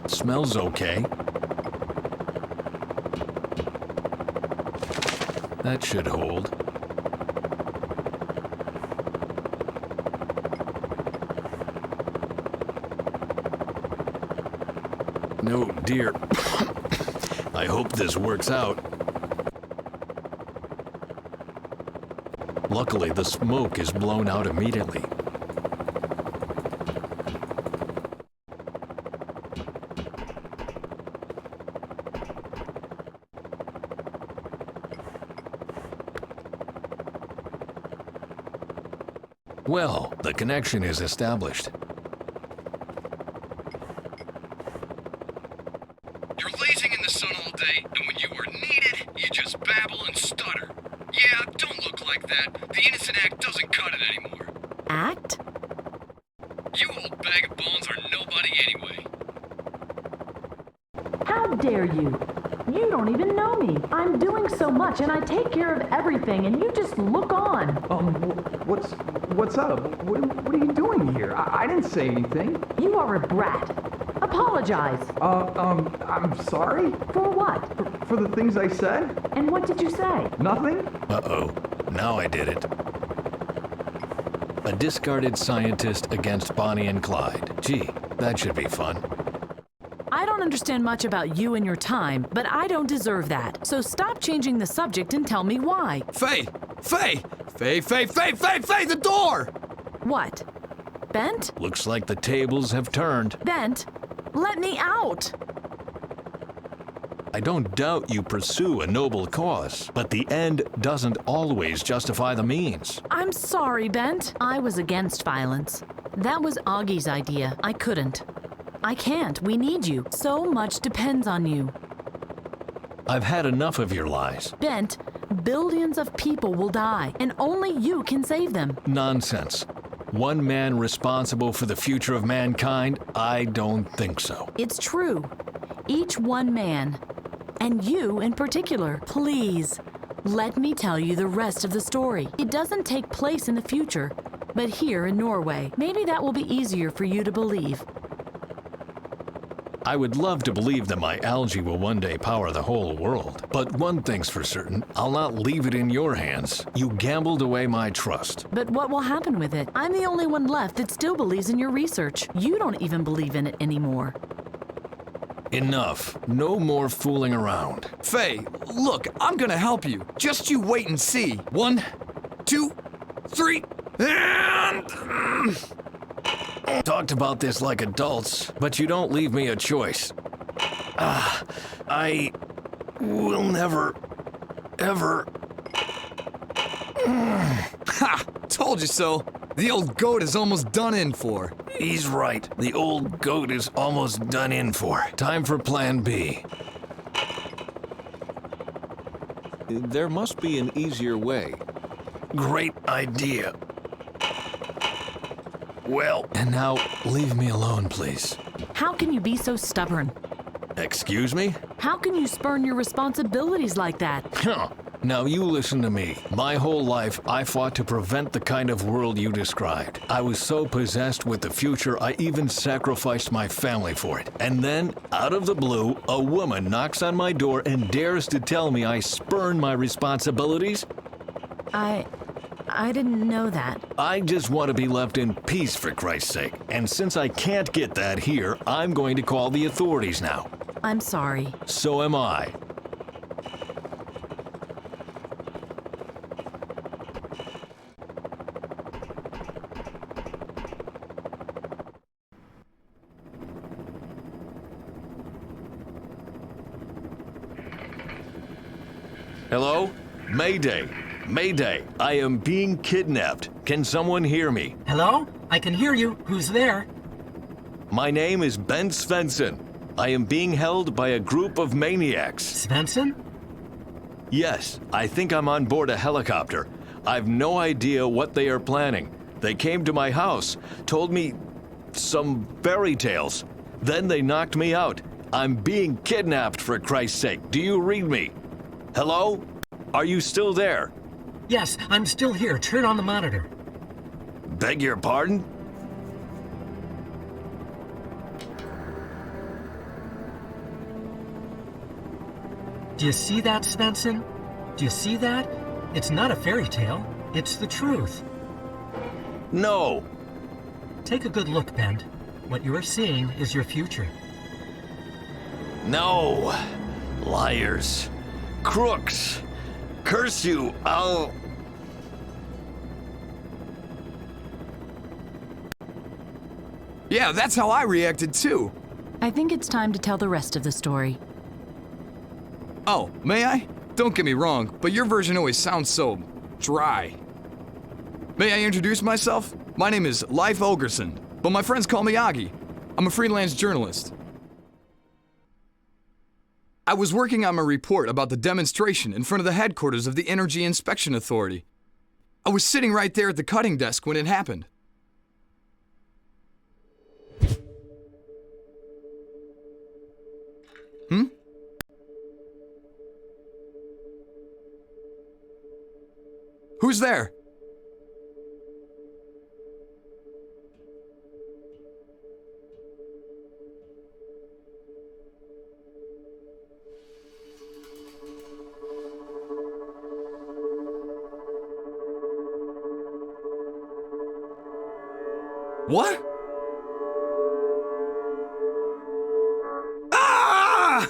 Smells okay. That should hold. No, dear. I hope this works out. Luckily, the smoke is blown out immediately. Well, the connection is established. You're lazing in the sun all day, and when you are needed, you just babble and stutter. Yeah, don't look like that. The innocent act doesn't cut it anymore. Act? You old bag of bones are nobody anyway. How dare you? You don't even know me. I'm doing so much and I take care of everything and you just look on. What's up? What are you doing here? I didn't say anything. You are a brat. Apologize. I'm sorry? For what? For the things I said? And what did you say? Nothing? Uh-oh. Now I did it. A discarded scientist against Bonnie and Clyde. Gee, that should be fun. I don't understand much about you and your time, but I don't deserve that. So stop changing the subject and tell me why. Faye! Faye! Faye, the door! What? Bent? Looks like the tables have turned. Bent, let me out! I don't doubt you pursue a noble cause, but the end doesn't always justify the means. I'm sorry, Bent. I was against violence. That was Augie's idea. I couldn't. I can't. We need you. So much depends on you. I've had enough of your lies. Bent, billions of people will die, and only you can save them. Nonsense. One man responsible for the future of mankind? I don't think so. It's true. Each one man. And you in particular. Please, let me tell you the rest of the story. It doesn't take place in the future, but here in Norway. Maybe that will be easier for you to believe. I would love to believe that my algae will one day power the whole world. But one thing's for certain, I'll not leave it in your hands. You gambled away my trust. But what will happen with it? I'm the only one left that still believes in your research. You don't even believe in it anymore. Enough. No more fooling around. Faye, look, I'm gonna help you. Just you wait and see. 1, 2, 3, and... Talked about this like adults, but you don't leave me a choice. I will never, ever... Ha! Told you so. The old goat is almost done in for. He's right. The old goat is almost done in for. Time for Plan B. There must be an easier way. Great idea. Well, and now leave me alone, please. How can you be so stubborn? Excuse me? How can you spurn your responsibilities like that? Huh. Now you listen to me. My whole life, I fought to prevent the kind of world you described. I was so possessed with the future, I even sacrificed my family for it. And then, out of the blue, a woman knocks on my door and dares to tell me I spurn my responsibilities? I didn't know that. I just want to be left in peace, for Christ's sake. And since I can't get that here, I'm going to call the authorities now. I'm sorry. So am I. Hello? Mayday. Mayday. I am being kidnapped. Can someone hear me? Hello? I can hear you. Who's there? My name is Bent Svensson. I am being held by a group of maniacs. Svensson? Yes, I think I'm on board a helicopter. I've no idea what they are planning. They came to my house, told me some fairy tales. Then they knocked me out. I'm being kidnapped, for Christ's sake. Do you read me? Hello? Are you still there? Yes, I'm still here. Turn on the monitor. Beg your pardon? Do you see that, Svensson? Do you see that? It's not a fairy tale. It's the truth. No. Take a good look, Bent. What you are seeing is your future. No. Liars. Crooks. Curse you. I'll... Yeah, that's how I reacted too. I think it's time to tell the rest of the story. Oh, may I? Don't get me wrong, but your version always sounds so dry. May I introduce myself? My name is Leif Olgerson, but my friends call me Augie. I'm a freelance journalist. I was working on my report about the demonstration in front of the headquarters of the Energy Inspection Authority. I was sitting right there at the cutting desk when it happened. Who's there? What? Ah!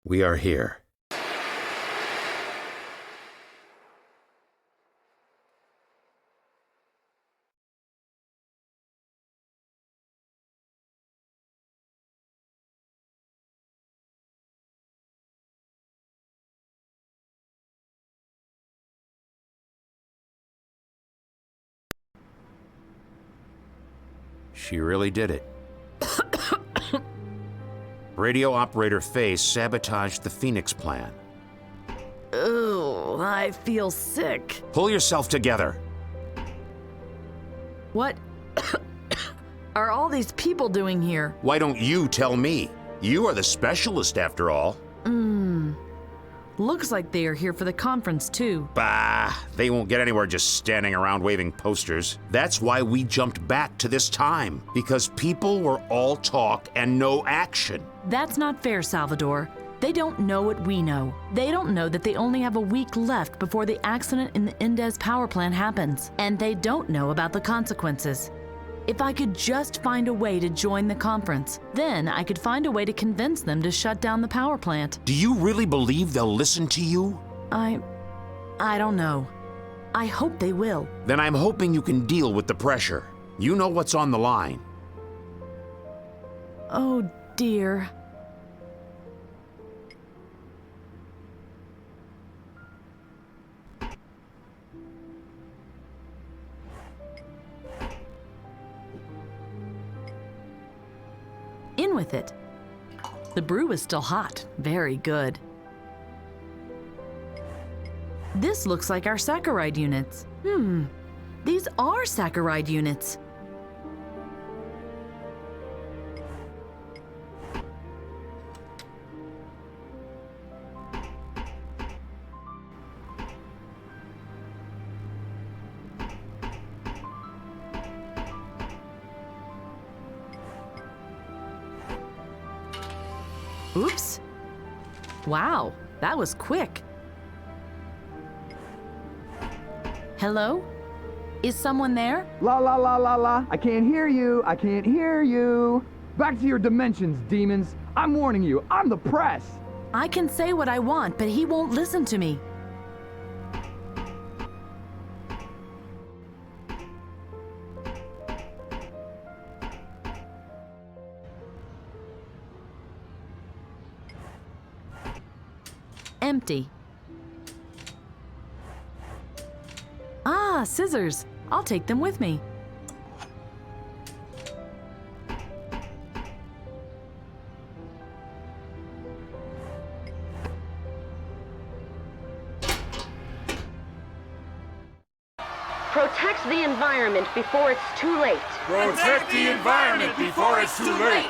We are here. She really did it. Radio operator Faye sabotaged the Phoenix plan. Ugh, I feel sick. Pull yourself together. What are all these people doing here? Why don't you tell me? You are the specialist after all. Looks like they are here for the conference too. Bah, they won't get anywhere just standing around waving posters. That's why we jumped back to this time, because people were all talk and no action. That's not fair, Salvador. They don't know what we know. They don't know that they only have a week left before the accident in the Indes power plant happens. And they don't know about the consequences. If I could just find a way to join the conference, then I could find a way to convince them to shut down the power plant. Do you really believe they'll listen to you? I don't know. I hope they will. Then I'm hoping you can deal with the pressure. You know what's on the line. Oh, dear. In with it. The brew is still hot. Very good. This looks like our saccharide units. These are saccharide units. Oops. Wow, that was quick. Hello? Is someone there? La la la la la. I can't hear you. I can't hear you. Back to your dimensions, demons. I'm warning you. I'm the press. I can say what I want, but he won't listen to me. Empty. Ah, scissors. I'll take them with me. Protect the environment before it's too late. Protect the environment before it's too late.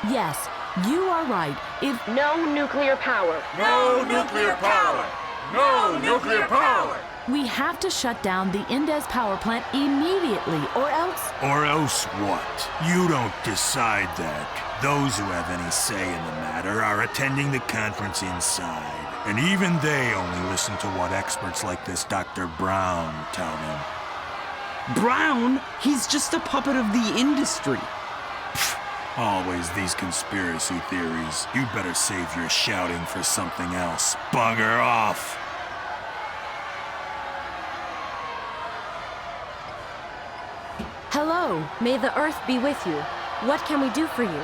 Yes, you are right. If no nuclear power. No nuclear power. No nuclear power. We have to shut down the Indes power plant immediately, or else... Or else what? You don't decide that. Those who have any say in the matter are attending the conference inside. And even they only listen to what experts like this Dr. Brown tell them. Brown? He's just a puppet of the industry. Always these conspiracy theories. You better save your shouting for something else. Bugger off! Hello. May the Earth be with you. What can we do for you?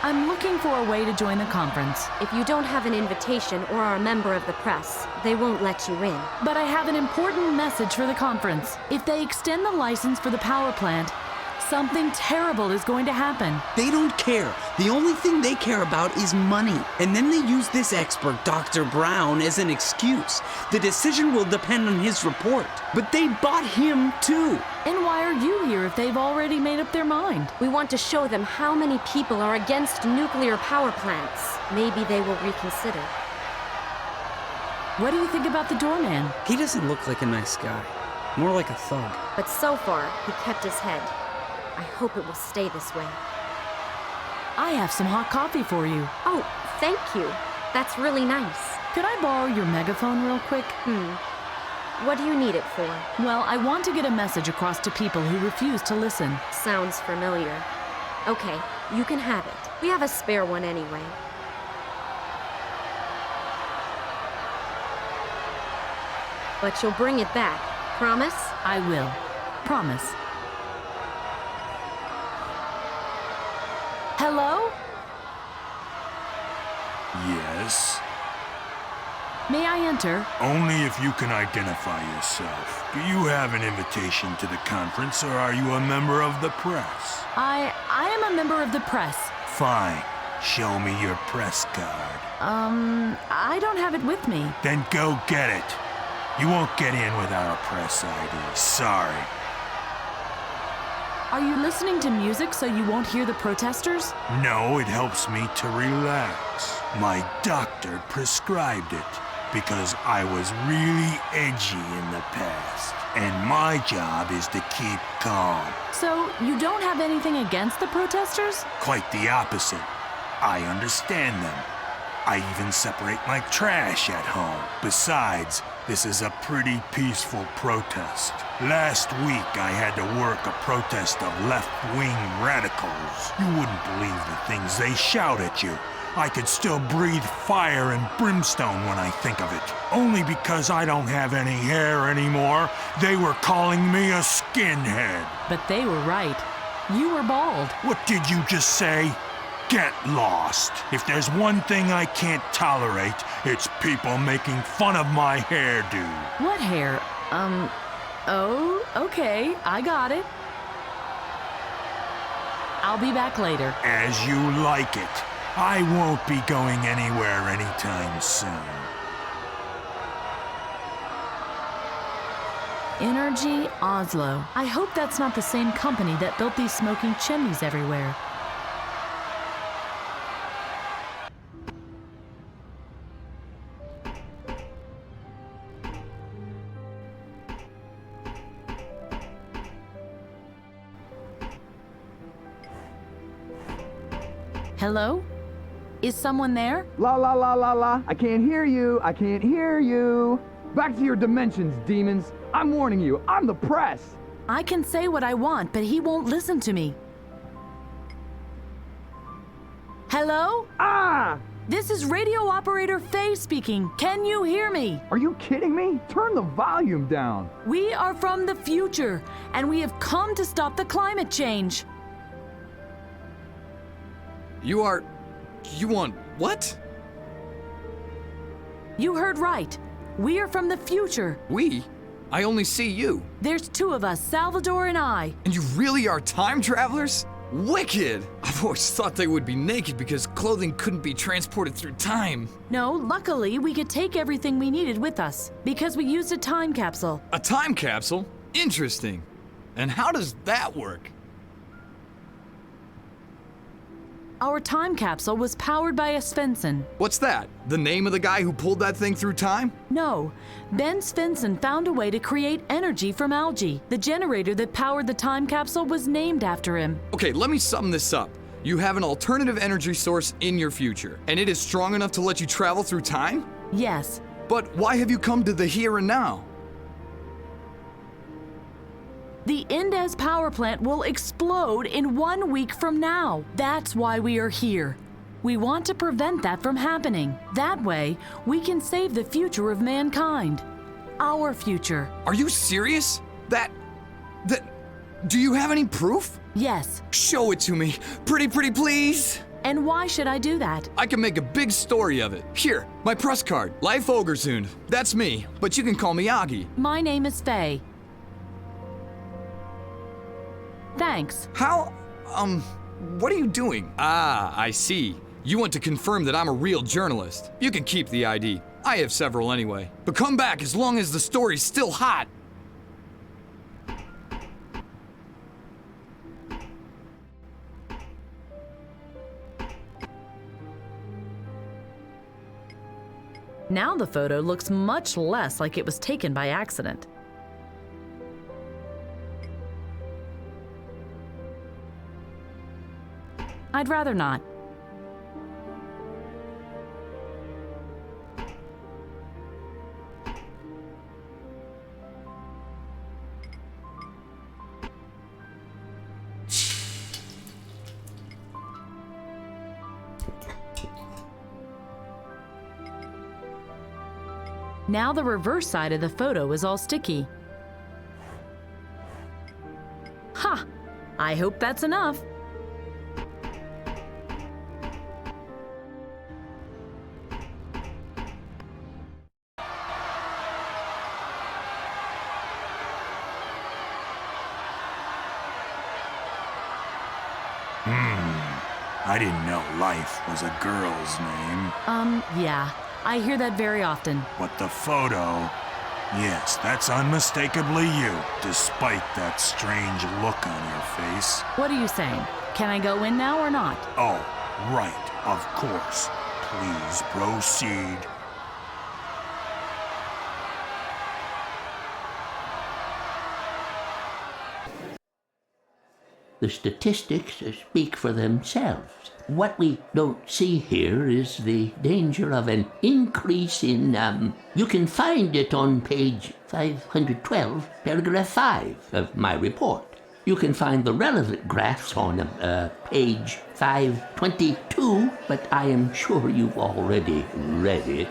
I'm looking for a way to join the conference. If you don't have an invitation or are a member of the press, they won't let you in. But I have an important message for the conference. If they extend the license for the power plant, something terrible is going to happen. They don't care. The only thing they care about is money. And then they use this expert, Dr. Brown, as an excuse. The decision will depend on his report. But they bought him too. And why are you here if they've already made up their mind? We want to show them how many people are against nuclear power plants. Maybe they will reconsider. What do you think about the doorman? He doesn't look like a nice guy. More like a thug. But so far, he kept his head. I hope it will stay this way. I have some hot coffee for you. Oh, thank you. That's really nice. Could I borrow your megaphone real quick? What do you need it for? Well, I want to get a message across to people who refuse to listen. Sounds familiar. Okay, you can have it. We have a spare one anyway. But you'll bring it back. Promise? I will. Promise. Hello? Yes? May I enter? Only if you can identify yourself. Do you have an invitation to the conference, or are you a member of the press? I am a member of the press. Fine. Show me your press card. I don't have it with me. Then go get it. You won't get in without a press ID. Sorry. Are you listening to music so you won't hear the protesters? No, it helps me to relax. My doctor prescribed it because I was really edgy in the past. And my job is to keep calm. So you don't have anything against the protesters? Quite the opposite. I understand them. I even separate my trash at home. Besides, this is a pretty peaceful protest. Last week, I had to work a protest of left-wing radicals. You wouldn't believe the things they shout at you. I could still breathe fire and brimstone when I think of it. Only because I don't have any hair anymore, they were calling me a skinhead. But they were right. You were bald. What did you just say? Get lost. If there's one thing I can't tolerate, it's people making fun of my hairdo. What hair? Oh, okay, I got it. I'll be back later. As you like it. I won't be going anywhere anytime soon. Energy Oslo. I hope that's not the same company that built these smoking chimneys everywhere. Hello? Is someone there? La la la la la. I can't hear you. I can't hear you. Back to your dimensions, demons. I'm warning you. I'm the press. I can say what I want, but he won't listen to me. Hello? Ah! This is radio operator Faye speaking. Can you hear me? Are you kidding me? Turn the volume down. We are from the future, and we have come to stop the climate change. You want what? You heard right. We are from the future. We? I only see you. There's two of us, Salvador and I. And you really are time travelers? Wicked! I've always thought they would be naked because clothing couldn't be transported through time. No, luckily we could take everything we needed with us because we used a time capsule. A time capsule? Interesting. And how does that work? Our time capsule was powered by a Svensson. What's that? The name of the guy who pulled that thing through time? No. Bent Svensson found a way to create energy from algae. The generator that powered the time capsule was named after him. Okay, let me sum this up. You have an alternative energy source in your future, and it is strong enough to let you travel through time? Yes. But why have you come to the here and now? The Indes power plant will explode in 1 week from now. That's why we are here. We want to prevent that from happening. That way, we can save the future of mankind. Our future. Are you serious? Do you have any proof? Yes. Show it to me. Pretty please. And why should I do that? I can make a big story of it. Here, my press card. Life Ogersund. That's me, but you can call me Agi. My name is Faye. Thanks. How? What are you doing? Ah, I see. You want to confirm that I'm a real journalist. You can keep the ID. I have several anyway. But come back as long as the story's still hot. Now the photo looks much less like it was taken by accident. I'd rather not. Now the reverse side of the photo is all sticky. Ha! I hope that's enough. I didn't know life was a girl's name. Yeah. I hear that very often. But the photo, yes, that's unmistakably you, despite that strange look on your face. What are you saying? Can I go in now or not? Oh, right, of course. Please proceed. The statistics speak for themselves. What we don't see here is the danger of an increase in, you can find it on page 512, paragraph 5 of my report. You can find the relevant graphs on page 522, but I am sure you've already read it.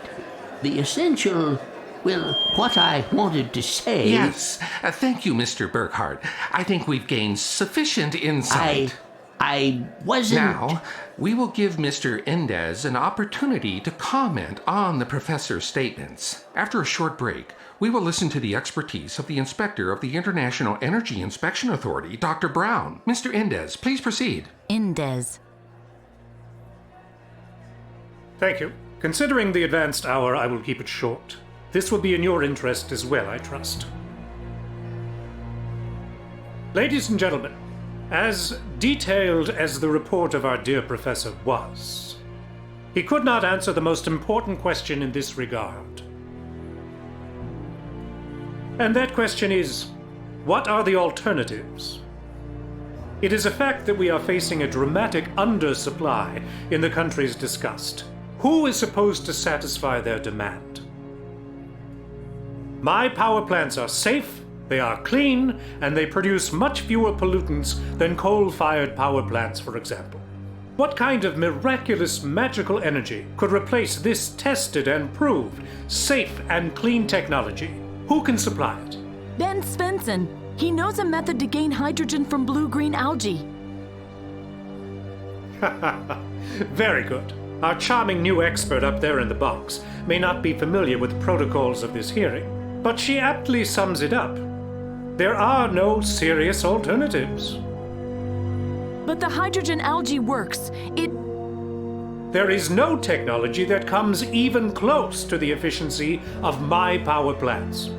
The essential... Well, what I wanted to say... Yes. Thank you, Mr. Burkhardt. I think we've gained sufficient insight. I wasn't... Now, we will give Mr. Indes an opportunity to comment on the professor's statements. After a short break, we will listen to the expertise of the inspector of the International Energy Inspection Authority, Dr. Brown. Mr. Indes, please proceed. Indes. Thank you. Considering the advanced hour, I will keep it short. This will be in your interest as well, I trust. Ladies and gentlemen, as detailed as the report of our dear professor was, he could not answer the most important question in this regard. And that question is, what are the alternatives? It is a fact that we are facing a dramatic undersupply in the countries discussed. Who is supposed to satisfy their demand? My power plants are safe, they are clean, and they produce much fewer pollutants than coal-fired power plants, for example. What kind of miraculous magical energy could replace this tested and proved safe and clean technology? Who can supply it? Bent Svensson. He knows a method to gain hydrogen from blue-green algae. Very good. Our charming new expert up there in the box may not be familiar with the protocols of this hearing, but she aptly sums it up. There are no serious alternatives. But the hydrogen algae works. There is no technology that comes even close to the efficiency of my power plants.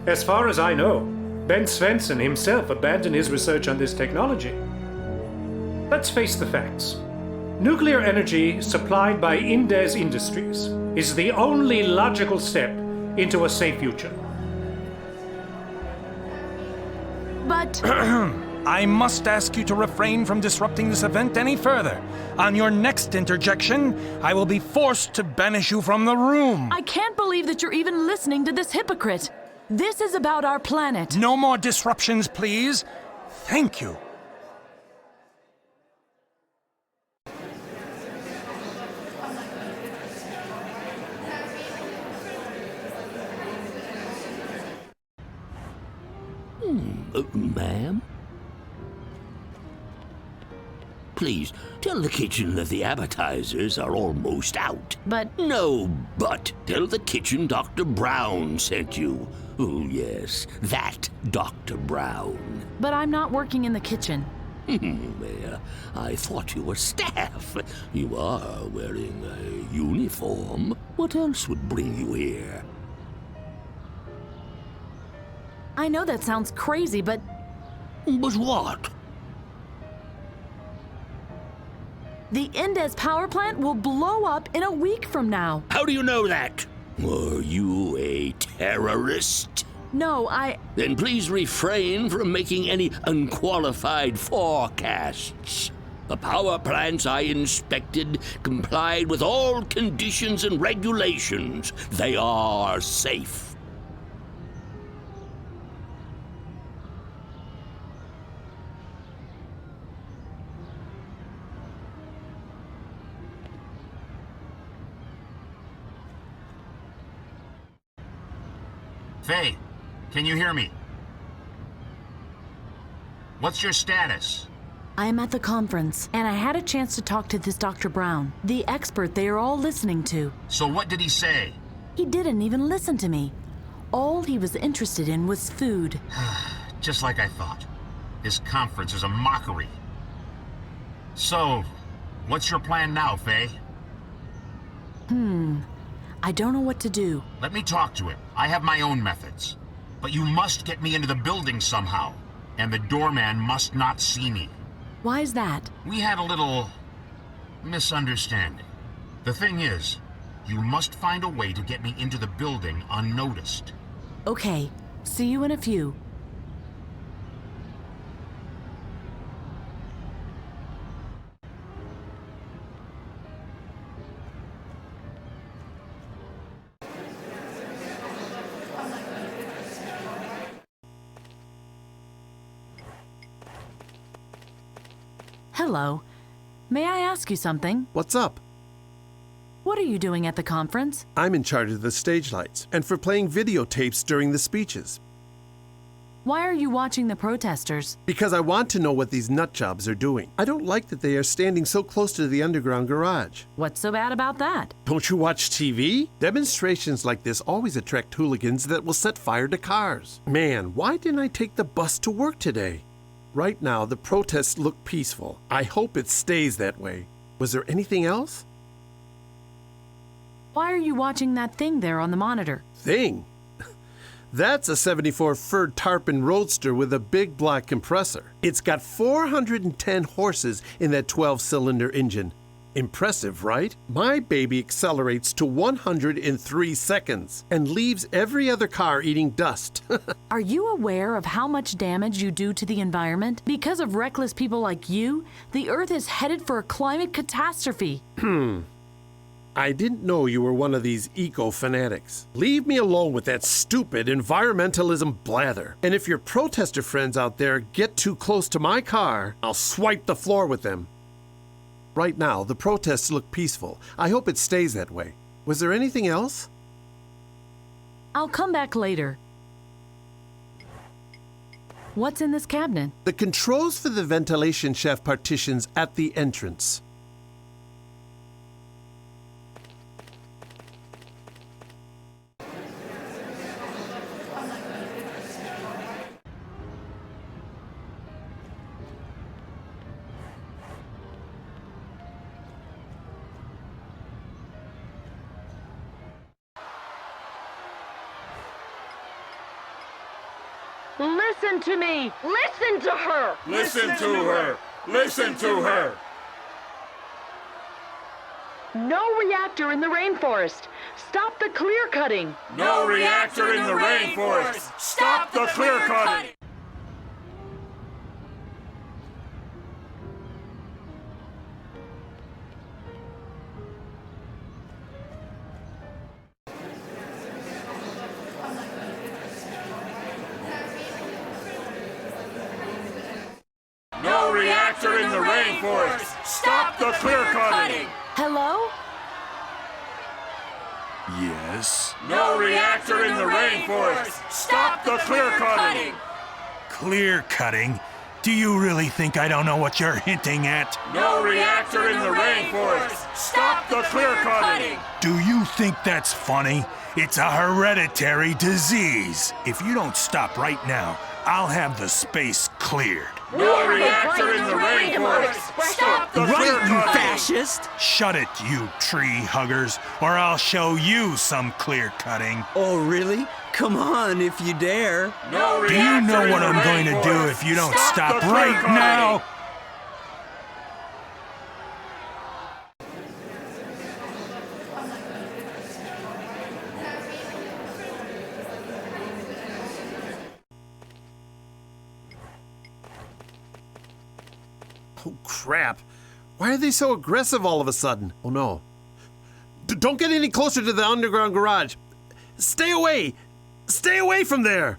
As far as I know, Bent Svensson himself abandoned his research on this technology. Let's face the facts. Nuclear energy supplied by Indes Industries is the only logical step into a safe future. But... I must ask you to refrain from disrupting this event any further. On your next interjection, I will be forced to banish you from the room. I can't believe that you're even listening to this hypocrite. This is about our planet. No more disruptions, please. Thank you. Ma'am? Please, tell the kitchen that the appetizers are almost out. But... No, but. Tell the kitchen Dr. Brown sent you. Oh, yes, that Dr. Brown. But I'm not working in the kitchen. Well, I thought you were staff. You are wearing a uniform. What else would bring you here? I know that sounds crazy, but... But what? The Indes power plant will blow up in a week from now. How do you know that? Are you a terrorist? No, Then please refrain from making any unqualified forecasts. The power plants I inspected complied with all conditions and regulations. They are safe. Faye, can you hear me? What's your status? I am at the conference, and I had a chance to talk to this Dr. Brown, the expert they are all listening to. So what did he say? He didn't even listen to me. All he was interested in was food. Just like I thought. This conference is a mockery. So, what's your plan now, Faye? I don't know what to do. Let me talk to him. I have my own methods. But you must get me into the building somehow. And the doorman must not see me. Why is that? We had a little misunderstanding. The thing is, you must find a way to get me into the building unnoticed. Okay, see you in a few. Hello. May I ask you something? What's up? What are you doing at the conference? I'm in charge of the stage lights and for playing videotapes during the speeches. Why are you watching the protesters? Because I want to know what these nutjobs are doing. I don't like that they are standing so close to the underground garage. What's so bad about that? Don't you watch TV? Demonstrations like this always attract hooligans that will set fire to cars. Man, why didn't I take the bus to work today? Right now, the protests look peaceful. I hope it stays that way. Was there anything else? Why are you watching that thing there on the monitor? Thing? That's a 74 Ford Tarpon Roadster with a big black compressor. It's got 410 horses in that 12-cylinder engine. Impressive, right? My baby accelerates to 100 in 3 seconds and leaves every other car eating dust. Are you aware of how much damage you do to the environment? Because of reckless people like you, the Earth is headed for a climate catastrophe. I didn't know you were one of these eco-fanatics. Leave me alone with that stupid environmentalism blather. And if your protester friends out there get too close to my car, I'll swipe the floor with them. Right now, the protests look peaceful. I hope it stays that way. Was there anything else? I'll come back later. What's in this cabinet? The controls for the ventilation shaft partitions at the entrance. Listen to me! Listen to her! Listen to her! Listen to her! No reactor in the rainforest! Stop the clear cutting! No reactor in the rainforest! Stop the clear cutting! reactor in the rainforest! Stop the clear cutting! Hello? Yes? No reactor in the rainforest! Stop the clear cutting! Clear cutting? Do you really think I don't know what you're hinting at? No reactor in the rainforest! Stop the clear cutting! Do you think that's funny? It's a hereditary disease. If you don't stop right now, I'll have the space cleared. No reactor in the rainforest! Stop the clear Right, you cutting! fascist! Shut it, you tree huggers, or I'll show you some clear cutting. Oh, really? Come on, if you dare. No Do you reactor know in what the I'm going to do rainforest! if you don't Stop stop the clear right cutting! now? Oh, crap. Why are they so aggressive all of a sudden? Oh, no. Don't get any closer to the underground garage. Stay away! Stay away from there!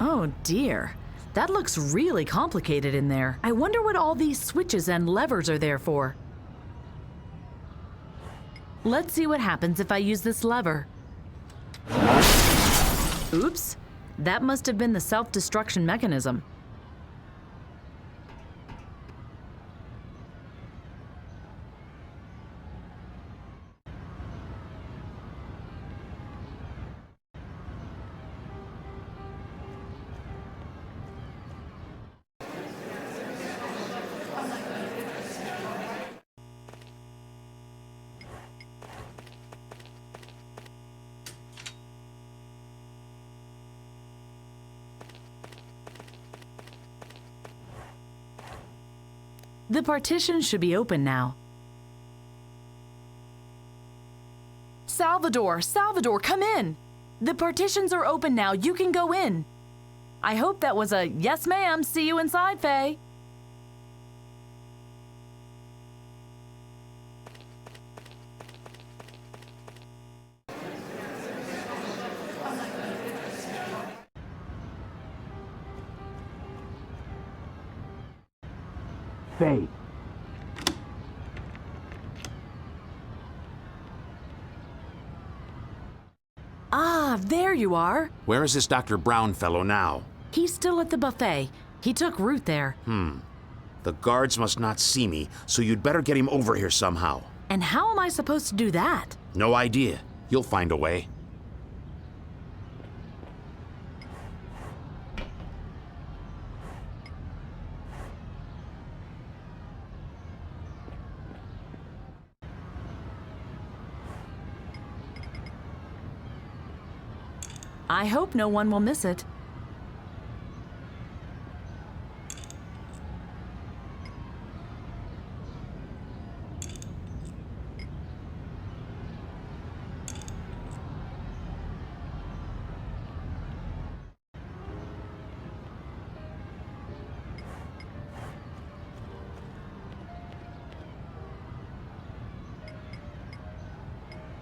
Oh dear. That looks really complicated in there. I wonder what all these switches and levers are there for. Let's see what happens if I use this lever. Oops. That must have been the self-destruction mechanism. The partition should be open now. Salvador, come in! The partitions are open now, you can go in. I hope that was a yes ma'am, see you inside, Faye. Faye. Ah, there you are. Where is this Dr. Brown fellow now? He's still at the buffet. He took root there. The guards must not see me, so you'd better get him over here somehow. And how am I supposed to do that? No idea. You'll find a way. I hope no one will miss it.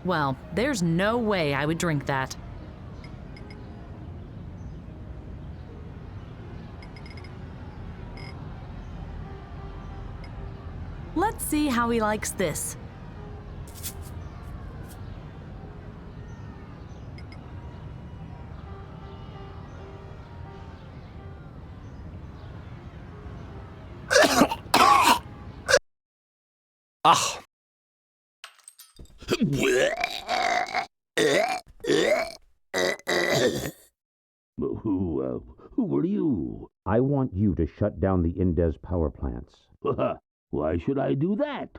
Well, there's no way I would drink that. Let's see how he likes this. Ah. Who are you? I want you to shut down the Indes power plants. Why should I do that?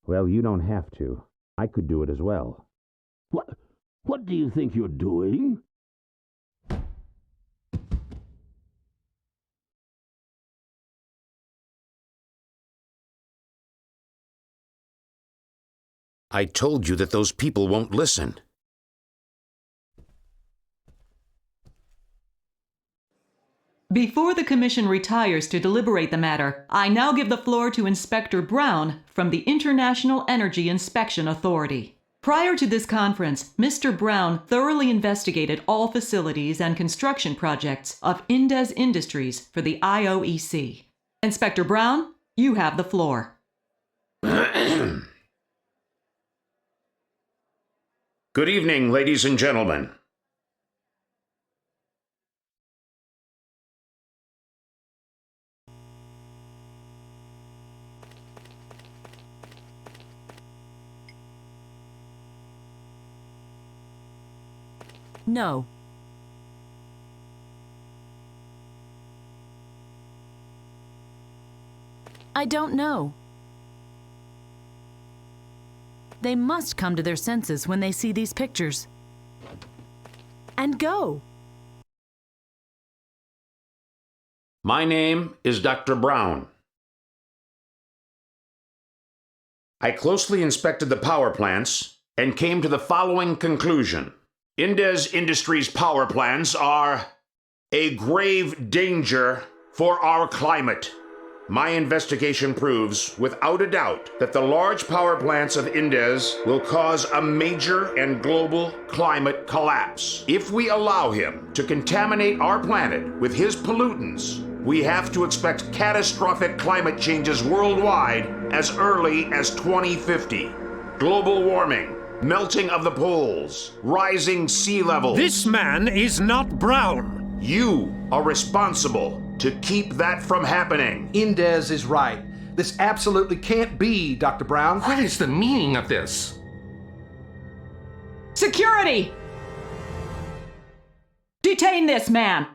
Well, you don't have to. I could do it as well. What do you think you're doing? I told you that those people won't listen. Before the Commission retires to deliberate the matter, I now give the floor to Inspector Brown from the International Energy Inspection Authority. Prior to this conference, Mr. Brown thoroughly investigated all facilities and construction projects of Indes Industries for the IOEC. Inspector Brown, you have the floor. Good evening, ladies and gentlemen. No. I don't know. They must come to their senses when they see these pictures. And go. My name is Dr. Brown. I closely inspected the power plants and came to the following conclusion. Indes Industries power plants are a grave danger for our climate. My investigation proves, without a doubt, that the large power plants of Indes will cause a major and global climate collapse. If we allow him to contaminate our planet with his pollutants, we have to expect catastrophic climate changes worldwide as early as 2050. Global warming, melting of the poles, rising sea levels. This man is not Brown. You are responsible to keep that from happening. Indes is right. This absolutely can't be, Dr. Brown. What is the meaning of this? Security! Detain this man!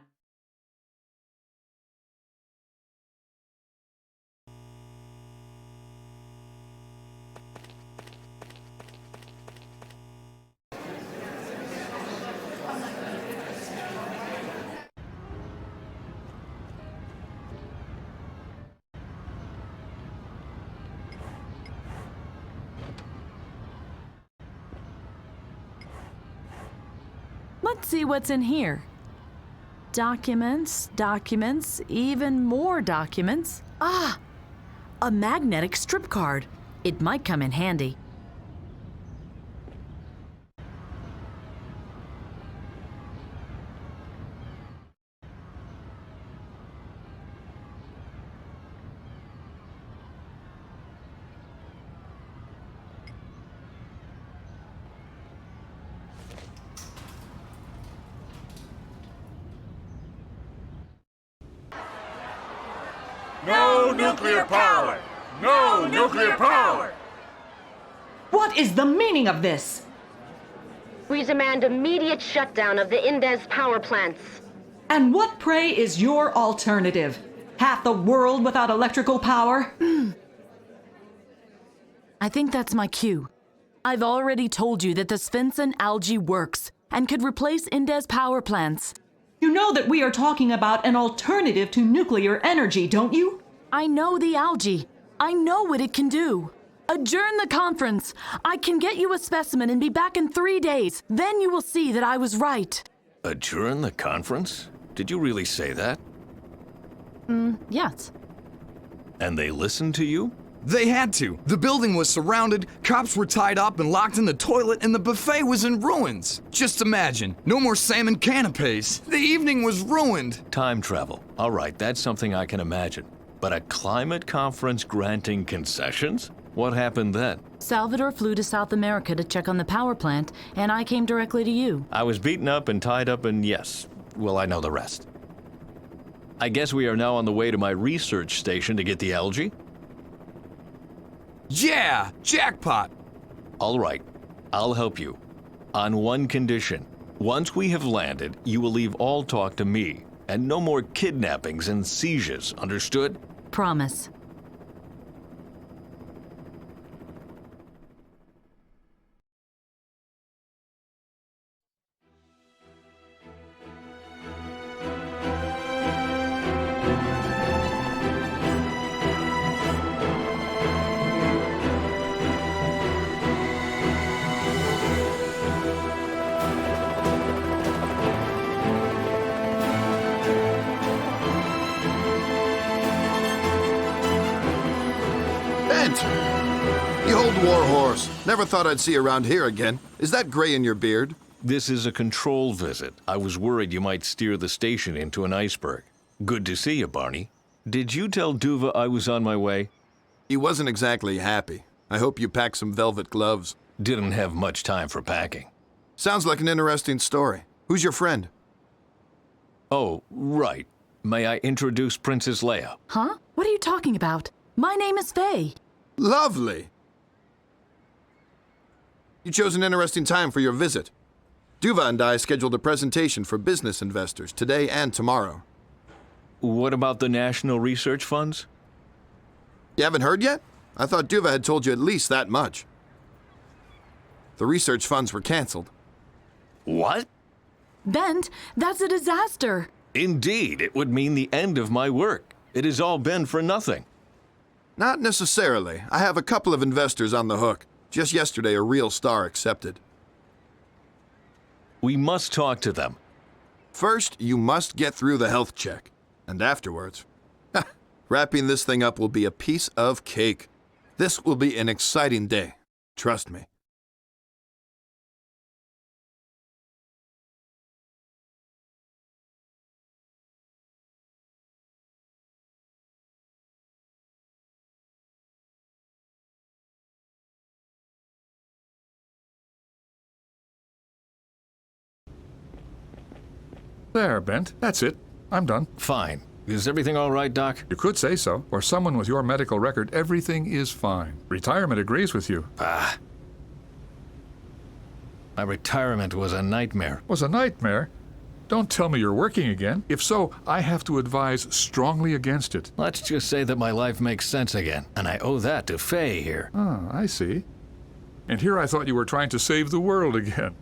Let's see what's in here. Documents, documents, even more documents. Ah! A magnetic strip card. It might come in handy. No nuclear power! No nuclear power! What is the meaning of this? We demand immediate shutdown of the Indes power plants. And what, pray, is your alternative? Half the world without electrical power? I think that's my cue. I've already told you that the Svensson algae works and could replace Indes power plants. You know that we are talking about an alternative to nuclear energy, don't you? I know the algae. I know what it can do. Adjourn the conference. I can get you a specimen and be back in 3 days. Then you will see that I was right. Adjourn the conference? Did you really say that? Yes. And they listened to you? They had to. The building was surrounded, cops were tied up and locked in the toilet, and the buffet was in ruins. Just imagine, no more salmon canapes. The evening was ruined. Time travel. All right, that's something I can imagine. But a climate conference granting concessions? What happened then? Salvador flew to South America to check on the power plant, and I came directly to you. I was beaten up and tied up and yes, well, I know the rest. I guess we are now on the way to my research station to get the algae? Yeah, jackpot. All right, I'll help you. On one condition. Once we have landed, you will leave all talk to me. And no more kidnappings and sieges, understood? Promise. The old warhorse. Never thought I'd see you around here again. Is that gray in your beard? This is a control visit. I was worried you might steer the station into an iceberg. Good to see you, Barney. Did you tell Duva I was on my way? He wasn't exactly happy. I hope you packed some velvet gloves. Didn't have much time for packing. Sounds like an interesting story. Who's your friend? Oh, right. May I introduce Princess Leia? Huh? What are you talking about? My name is Faye. Lovely. You chose an interesting time for your visit. Duva and I scheduled a presentation for business investors today and tomorrow. What about the national research funds? You haven't heard yet? I thought Duva had told you at least that much. The research funds were canceled. What? Bent, that's a disaster. Indeed, it would mean the end of my work. It has all been for nothing. Not necessarily. I have a couple of investors on the hook. Just yesterday, a real star accepted. We must talk to them. First, you must get through the health check. And afterwards, wrapping this thing up will be a piece of cake. This will be an exciting day. Trust me. There, Bent. That's it. I'm done. Fine. Is everything all right, Doc? You could say so. For someone with your medical record, everything is fine. Retirement agrees with you. My retirement was a nightmare. Was a nightmare? Don't tell me you're working again. If so, I have to advise strongly against it. Let's just say that my life makes sense again, and I owe that to Faye here. Ah, I see. And here I thought you were trying to save the world again.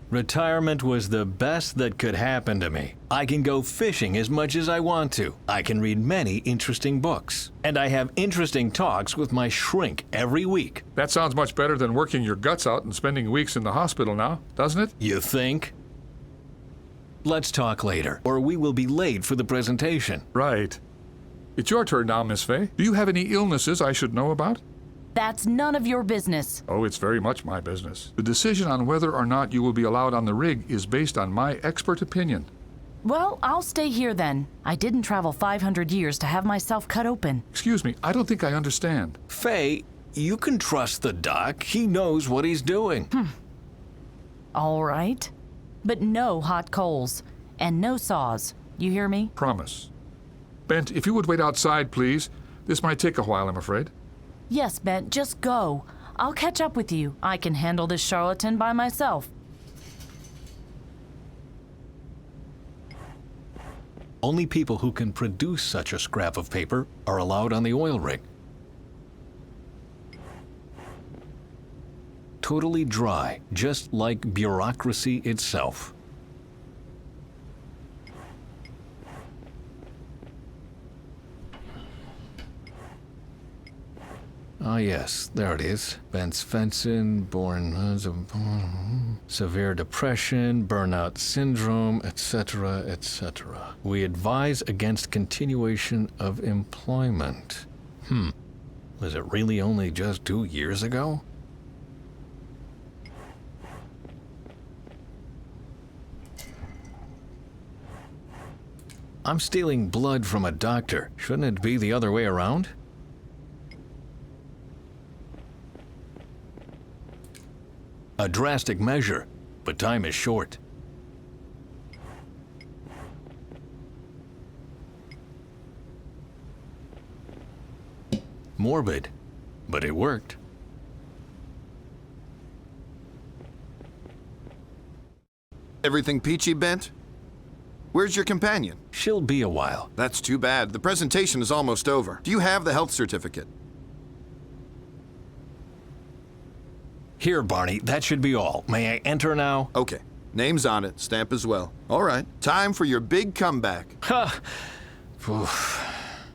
Retirement was the best that could happen to me. I can go fishing as much as I want to. I can read many interesting books. And I have interesting talks with my shrink every week. That sounds much better than working your guts out and spending weeks in the hospital now, doesn't it? You think? Let's talk later, or we will be late for the presentation. Right. It's your turn now, Miss Faye. Do you have any illnesses I should know about? That's none of your business. Oh, it's very much my business. The decision on whether or not you will be allowed on the rig is based on my expert opinion. Well, I'll stay here then. I didn't travel 500 years to have myself cut open. Excuse me, I don't think I understand. Faye, you can trust the doc. He knows what he's doing. All right. But no hot coals. And no saws. You hear me? Promise. Bent, if you would wait outside, please. This might take a while, I'm afraid. Yes, Bent, just go. I'll catch up with you. I can handle this charlatan by myself. Only people who can produce such a scrap of paper are allowed on the oil rig. Totally dry, just like bureaucracy itself. Ah, yes, there it is. Bent Svensson, born severe depression, burnout syndrome, etc., etc. We advise against continuation of employment. Was it really only just 2 years ago? I'm stealing blood from a doctor. Shouldn't it be the other way around? A drastic measure, but time is short. Morbid, but it worked. Everything peachy, Bent? Where's your companion? She'll be a while. That's too bad. The presentation is almost over. Do you have the health certificate? Here, Barney, that should be all. May I enter now? Okay. Name's on it, stamp as well. All right, time for your big comeback. Ha!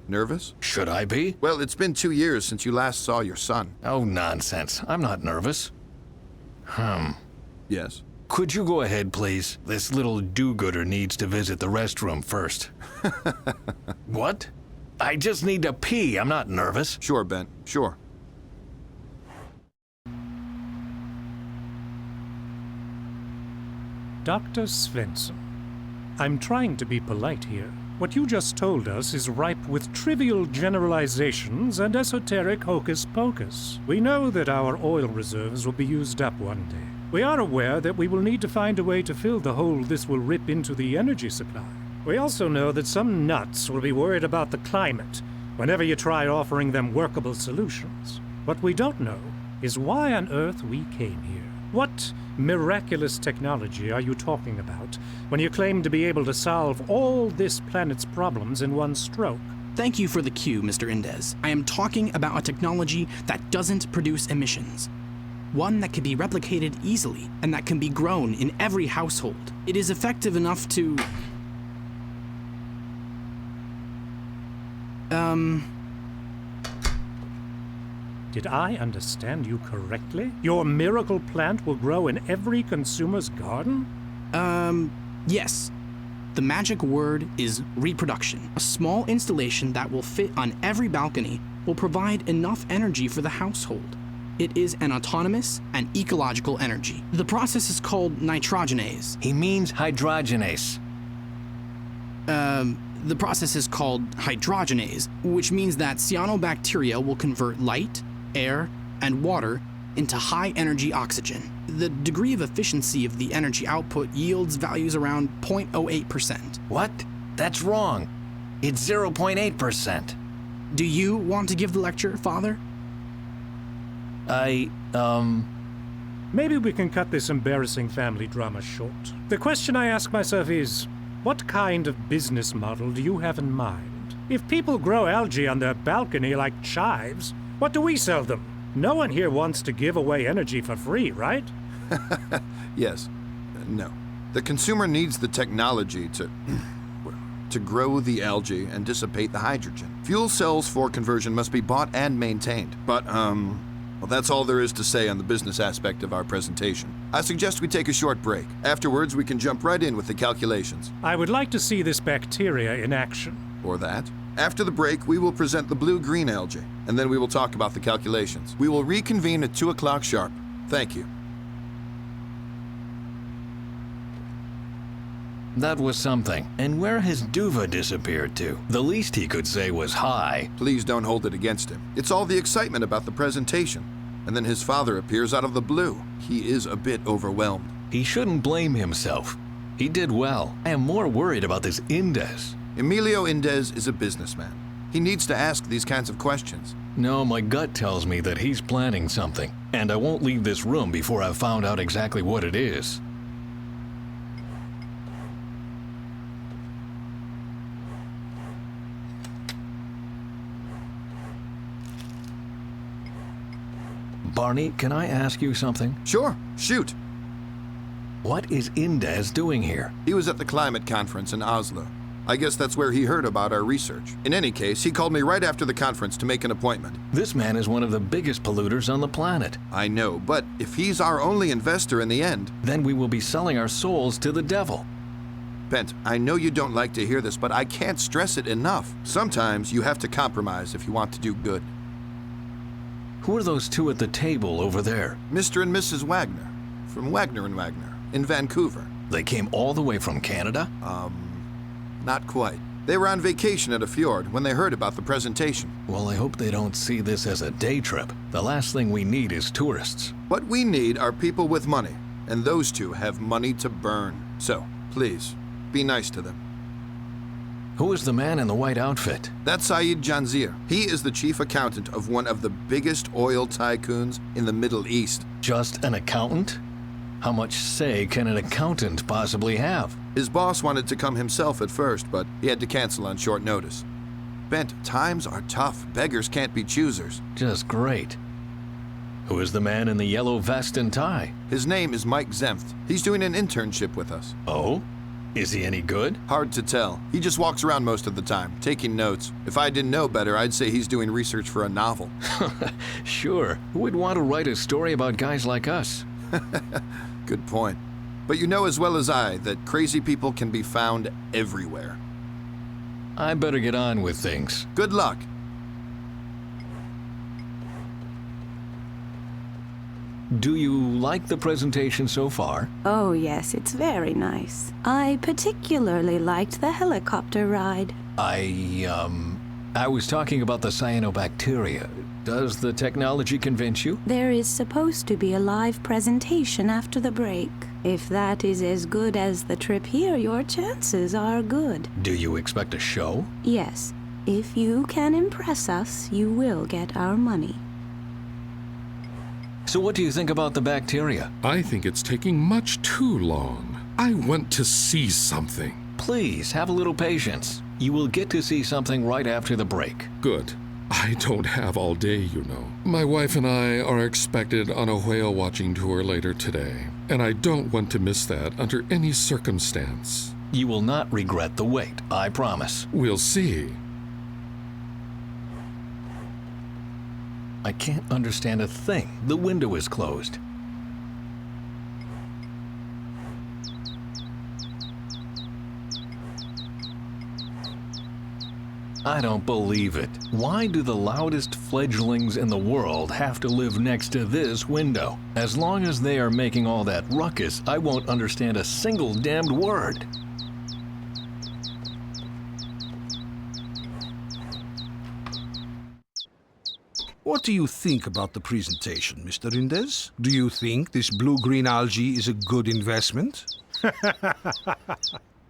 Nervous? Should I be? Well, it's been 2 years since you last saw your son. Oh, nonsense. I'm not nervous. Yes? Could you go ahead, please? This little do-gooder needs to visit the restroom first. What? I just need to pee. I'm not nervous. Sure, Bent. Sure. Dr. Svensson, I'm trying to be polite here. What you just told us is ripe with trivial generalizations and esoteric hocus-pocus. We know that our oil reserves will be used up one day. We are aware that we will need to find a way to fill the hole this will rip into the energy supply. We also know that some nuts will be worried about the climate whenever you try offering them workable solutions. What we don't know is why on earth we came here. What miraculous technology are you talking about when you claim to be able to solve all this planet's problems in one stroke? Thank you for the cue, Mr. Indez. I am talking about a technology that doesn't produce emissions. One that can be replicated easily and that can be grown in every household. It is effective enough to... Did I understand you correctly? Your miracle plant will grow in every consumer's garden? Yes. The magic word is reproduction. A small installation that will fit on every balcony will provide enough energy for the household. It is an autonomous and ecological energy. The process is called nitrogenase. He means hydrogenase. The process is called hydrogenase, which means that cyanobacteria will convert light, air, and water into high-energy oxygen. The degree of efficiency of the energy output yields values around 0.08%. What? That's wrong. It's 0.8%. Do you want to give the lecture, Father? Maybe we can cut this embarrassing family drama short. The question I ask myself is, what kind of business model do you have in mind? If people grow algae on their balcony like chives, what do we sell them? No one here wants to give away energy for free, right? Yes. No. The consumer needs the technology to grow the algae and dissipate the hydrogen. Fuel cells for conversion must be bought and maintained. But, well, that's all there is to say on the business aspect of our presentation. I suggest we take a short break. Afterwards, we can jump right in with the calculations. I would like to see this bacteria in action. Or that. After the break, we will present the blue-green algae, and then we will talk about the calculations. We will reconvene at 2 o'clock sharp. Thank you. That was something. And where has Duva disappeared to? The least he could say was hi. Please don't hold it against him. It's all the excitement about the presentation. And then his father appears out of the blue. He is a bit overwhelmed. He shouldn't blame himself. He did well. I am more worried about this Indez. Emilio Indez is a businessman. He needs to ask these kinds of questions. No, my gut tells me that he's planning something. And I won't leave this room before I've found out exactly what it is. Barney, can I ask you something? Sure, shoot. What is Indez doing here? He was at the climate conference in Oslo. I guess that's where he heard about our research. In any case, he called me right after the conference to make an appointment. This man is one of the biggest polluters on the planet. I know, but if he's our only investor in the end... Then we will be selling our souls to the devil. Bent, I know you don't like to hear this, but I can't stress it enough. Sometimes you have to compromise if you want to do good. Who are those two at the table over there? Mr. and Mrs. Wagner, from Wagner and Wagner, in Vancouver. They came all the way from Canada? Not quite. They were on vacation at a fjord when they heard about the presentation. Well, I hope they don't see this as a day trip. The last thing we need is tourists. What we need are people with money, and those two have money to burn. So, please, be nice to them. Who is the man in the white outfit? That's Saeed Janzir. He is the chief accountant of one of the biggest oil tycoons in the Middle East. Just an accountant? How much say can an accountant possibly have? His boss wanted to come himself at first, but he had to cancel on short notice. Bent, times are tough. Beggars can't be choosers. Just great. Who is the man in the yellow vest and tie? His name is Mike Zemft. He's doing an internship with us. Oh? Is he any good? Hard to tell. He just walks around most of the time, taking notes. If I didn't know better, I'd say he's doing research for a novel. Sure. Who would want to write a story about guys like us? Good point. But you know as well as I that crazy people can be found everywhere. I better get on with things. Good luck. Do you like the presentation so far? Oh yes, it's very nice. I particularly liked the helicopter ride. I was talking about the cyanobacteria. Does the technology convince you? There is supposed to be a live presentation after the break. If that is as good as the trip here, your chances are good. Do you expect a show? Yes. If you can impress us, you will get our money. So what do you think about the bacteria? I think it's taking much too long. I want to see something. Please, have a little patience. You will get to see something right after the break. Good. I don't have all day, you know. My wife and I are expected on a whale watching tour later today, and I don't want to miss that under any circumstance. You will not regret the wait, I promise. We'll see. I can't understand a thing. The window is closed. I don't believe it. Why do the loudest fledglings in the world have to live next to this window? As long as they are making all that ruckus, I won't understand a single damned word. What do you think about the presentation, Mr. Indes? Do you think this blue-green algae is a good investment?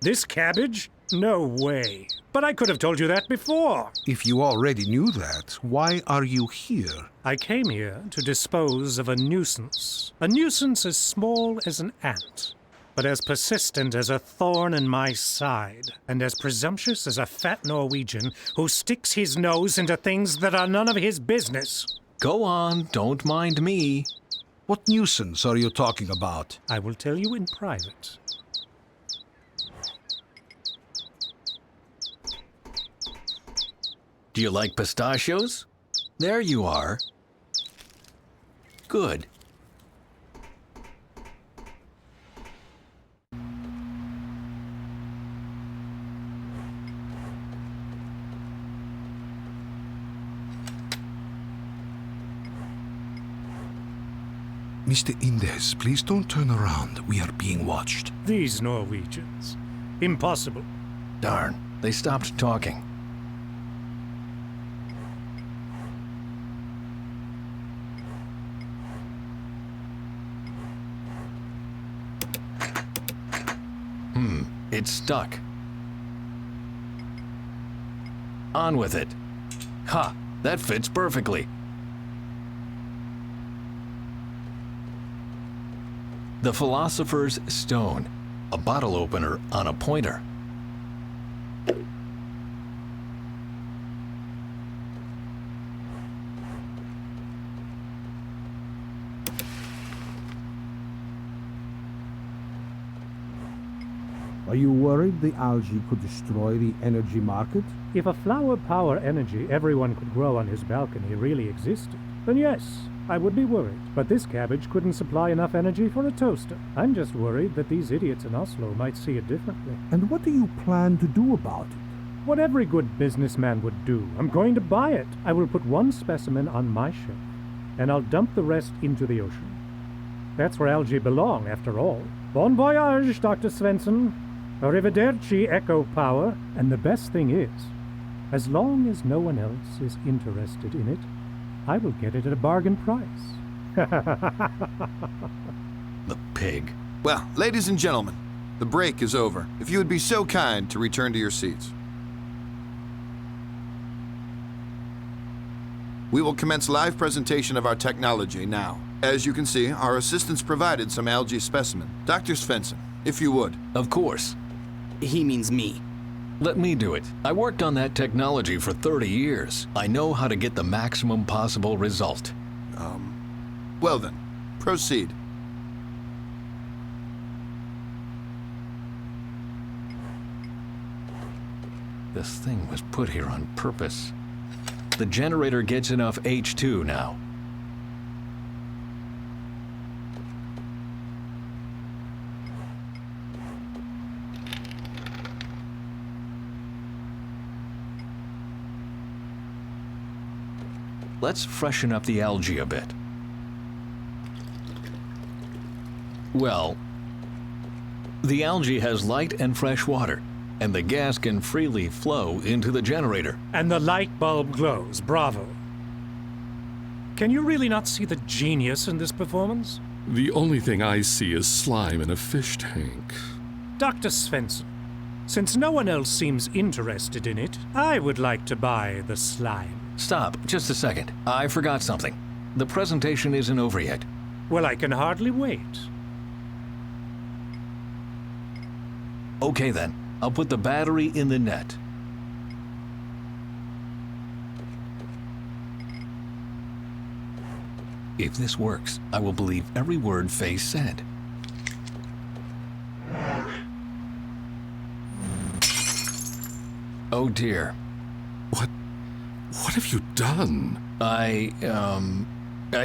This cabbage? No way. But I could have told you that before. If you already knew that, why are you here? I came here to dispose of a nuisance. A nuisance as small as an ant, but as persistent as a thorn in my side, and as presumptuous as a fat Norwegian who sticks his nose into things that are none of his business. Go on, don't mind me. What nuisance are you talking about? I will tell you in private. Do you like pistachios? There you are. Good. Mr. Indes, please don't turn around. We are being watched. These Norwegians. Impossible. Darn, they stopped talking. It's stuck. On with it. Ha! That fits perfectly. The Philosopher's Stone. A bottle opener on a pointer. Are you worried the algae could destroy the energy market? If a flower power energy everyone could grow on his balcony really existed, then yes, I would be worried. But this cabbage couldn't supply enough energy for a toaster. I'm just worried that these idiots in Oslo might see it differently. And what do you plan to do about it? What every good businessman would do. I'm going to buy it. I will put one specimen on my shelf, and I'll dump the rest into the ocean. That's where algae belong, after all. Bon voyage, Dr. Svensson. Arrivederci, Echo Power. And the best thing is, as long as no one else is interested in it, I will get it at a bargain price. The pig. Well, ladies and gentlemen, the break is over. If you would be so kind to return to your seats. We will commence live presentation of our technology now. As you can see, our assistants provided some algae specimen. Dr. Svensson, if you would. Of course. He means me. Let me do it. I worked on that technology for 30 years. I know how to get the maximum possible result. Well then, proceed. This thing was put here on purpose. The generator gets enough H2 now. Let's freshen up the algae a bit. Well, the algae has light and fresh water, and the gas can freely flow into the generator. And the light bulb glows, bravo. Can you really not see the genius in this performance? The only thing I see is slime in a fish tank. Dr. Svensson, since no one else seems interested in it, I would like to buy the slime. Stop, just a second. I forgot something. The presentation isn't over yet. Well, I can hardly wait. Okay then, I'll put the battery in the net. If this works, I will believe every word Faye said. Oh dear. What have you done? I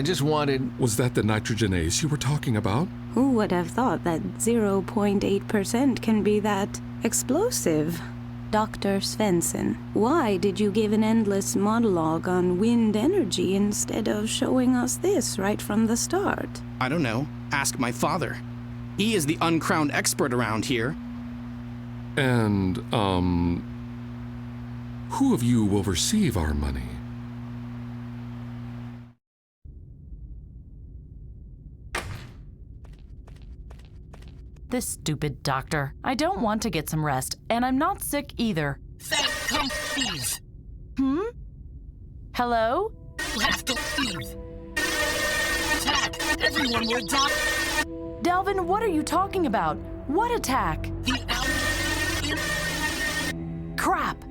just wanted... Was that the nitrogenase you were talking about? Who would have thought that 0.8% can be that explosive? Dr. Svensson, why did you give an endless monologue on wind energy instead of showing us this right from the start? I don't know. Ask my father. He is the uncrowned expert around here. And, who of you will receive our money? This stupid doctor. I don't want to get some rest, and I'm not sick either. Faye, come, please. Hello? You have to leave. Attack! Everyone will die. Delvin, what are you talking about? What attack? Crap!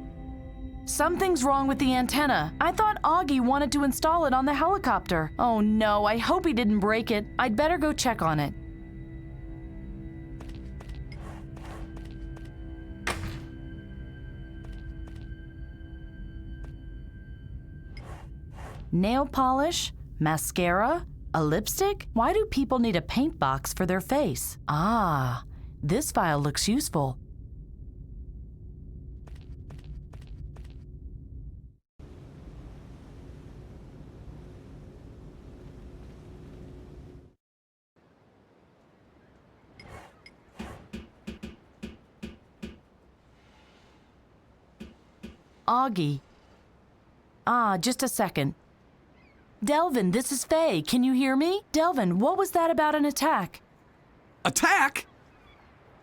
Something's wrong with the antenna. I thought Augie wanted to install it on the helicopter. Oh no, I hope he didn't break it. I'd better go check on it. Nail polish? Mascara? A lipstick? Why do people need a paint box for their face? Ah, this file looks useful. Augie. Ah, just a second. Delvin, this is Faye. Can you hear me? Delvin, what was that about an attack? Attack?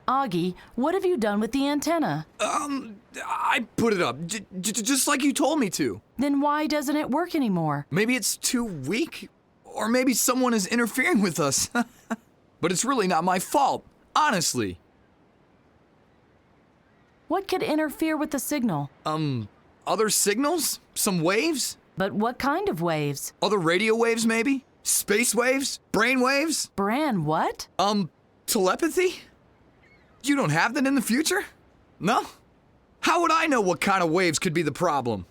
Augie, what have you done with the antenna? I put it up, just like you told me to. Then why doesn't it work anymore? Maybe it's too weak, or maybe someone is interfering with us. But it's really not my fault, honestly. What could interfere with the signal? Other signals? Some waves? But what kind of waves? Other radio waves, maybe? Space waves? Brain waves? Bran, what? Telepathy? You don't have that in the future? No? How would I know what kind of waves could be the problem?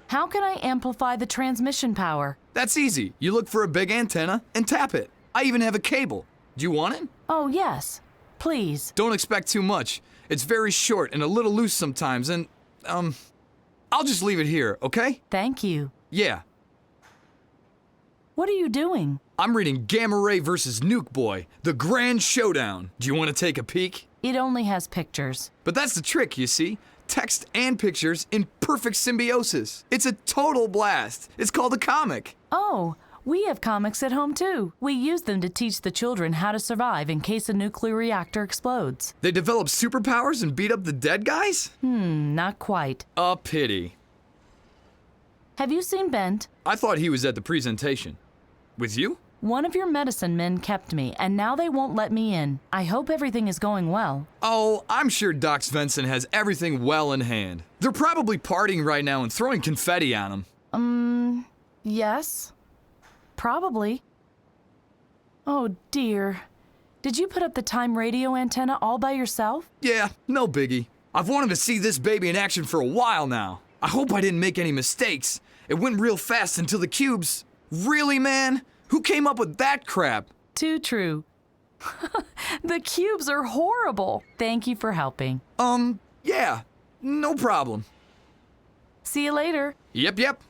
How can I amplify the transmission power? That's easy. You look for a big antenna and tap it. I even have a cable. Do you want it? Oh, yes. Please. Don't expect too much. It's very short and a little loose sometimes, and, I'll just leave it here, okay? Thank you. Yeah. What are you doing? I'm reading Gamma Ray vs. Nuke Boy, the grand showdown. Do you want to take a peek? It only has pictures. But that's the trick, you see. Text and pictures in perfect symbiosis. It's a total blast. It's called a comic. Oh, we have comics at home too. We use them to teach the children how to survive in case a nuclear reactor explodes. They develop superpowers and beat up the dead guys? Not quite. A pity. Have you seen Bent? I thought he was at the presentation. With you? One of your medicine men kept me, and now they won't let me in. I hope everything is going well. Oh, I'm sure Doc Svensson has everything well in hand. They're probably partying right now and throwing confetti on him. Yes. Probably. Oh, dear. Did you put up the time radio antenna all by yourself? Yeah, no biggie. I've wanted to see this baby in action for a while now. I hope I didn't make any mistakes. It went real fast until the cubes. Really, man? Who came up with that crap? Too true. The cubes are horrible. Thank you for helping. Yeah, no problem. See you later. Yep.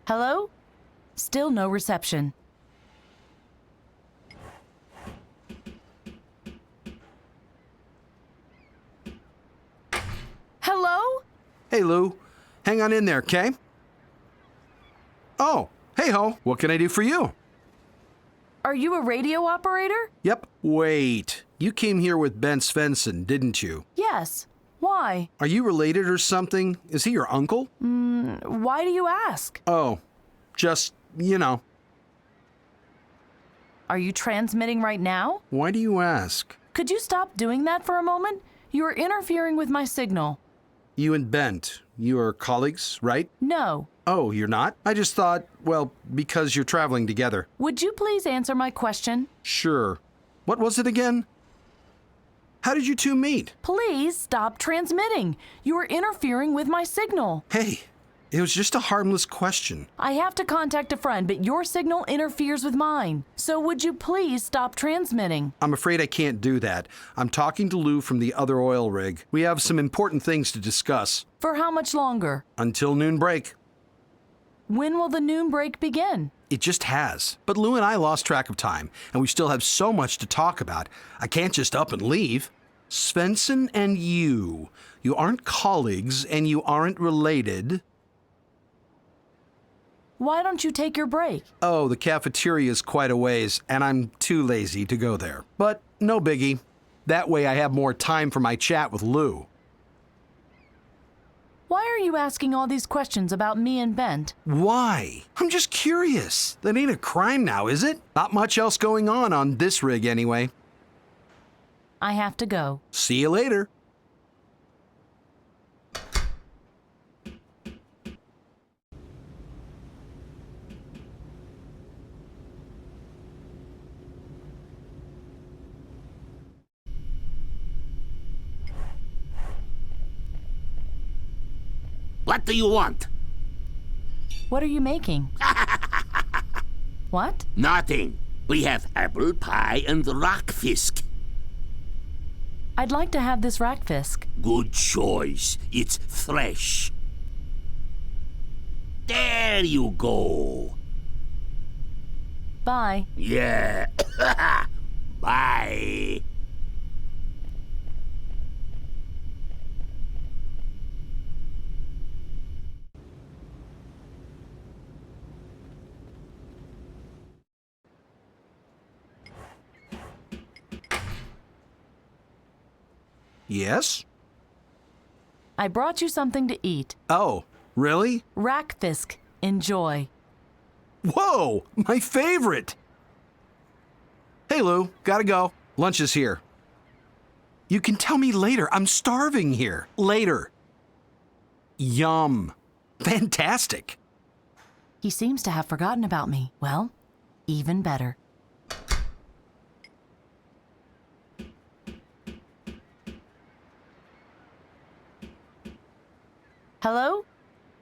Hello? Still no reception. Hello? Hey, Lou. Hang on in there, okay? Oh, hey ho. What can I do for you? Are you a radio operator? Yep. Wait. You came here with Bent Svensson, didn't you? Yes. Why? Are you related or something? Is he your uncle? Why do you ask? Oh, just, you know. Are you transmitting right now? Why do you ask? Could you stop doing that for a moment? You are interfering with my signal. You and Bent, you are colleagues, right? No. Oh, you're not? I just thought, well, because you're traveling together. Would you please answer my question? Sure. What was it again? How did you two meet? Please stop transmitting. You are interfering with my signal. Hey, it was just a harmless question. I have to contact a friend, but your signal interferes with mine. So would you please stop transmitting? I'm afraid I can't do that. I'm talking to Lou from the other oil rig. We have some important things to discuss. For how much longer? Until noon break. When will the noon break begin? It just has. But Lou and I lost track of time, and we still have so much to talk about. I can't just up and leave. Svensson and you aren't colleagues, and you aren't related. Why don't you take your break? Oh, the cafeteria is quite a ways, and I'm too lazy to go there. But no biggie. That way I have more time for my chat with Lou. Why are you asking all these questions about me and Bent? Why? I'm just curious. That ain't a crime now, is it? Not much else going on this rig anyway. I have to go. See you later. What do you want? What are you making? What? Nothing. We have apple pie and rockfisk. I'd like to have this rackfisk. Good choice. It's fresh. There you go. Bye. Yeah. Bye. Yes? I brought you something to eat. Oh, really? Rackfisk. Enjoy. Whoa, my favorite! Hey, Lou, gotta go. Lunch is here. You can tell me later. I'm starving here. Later. Yum. Fantastic. He seems to have forgotten about me. Well, even better. Hello?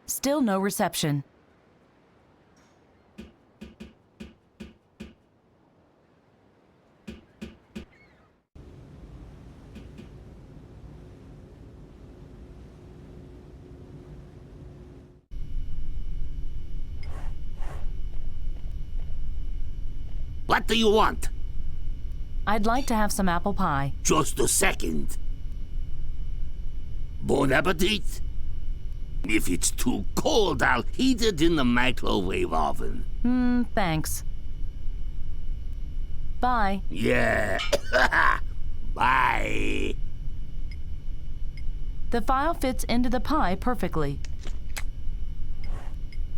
Still no reception. What do you want? I'd like to have some apple pie. Just a second. Bon appetit. If it's too cold, I'll heat it in the microwave oven. Thanks. Bye. Yeah. Bye. The file fits into the pie perfectly.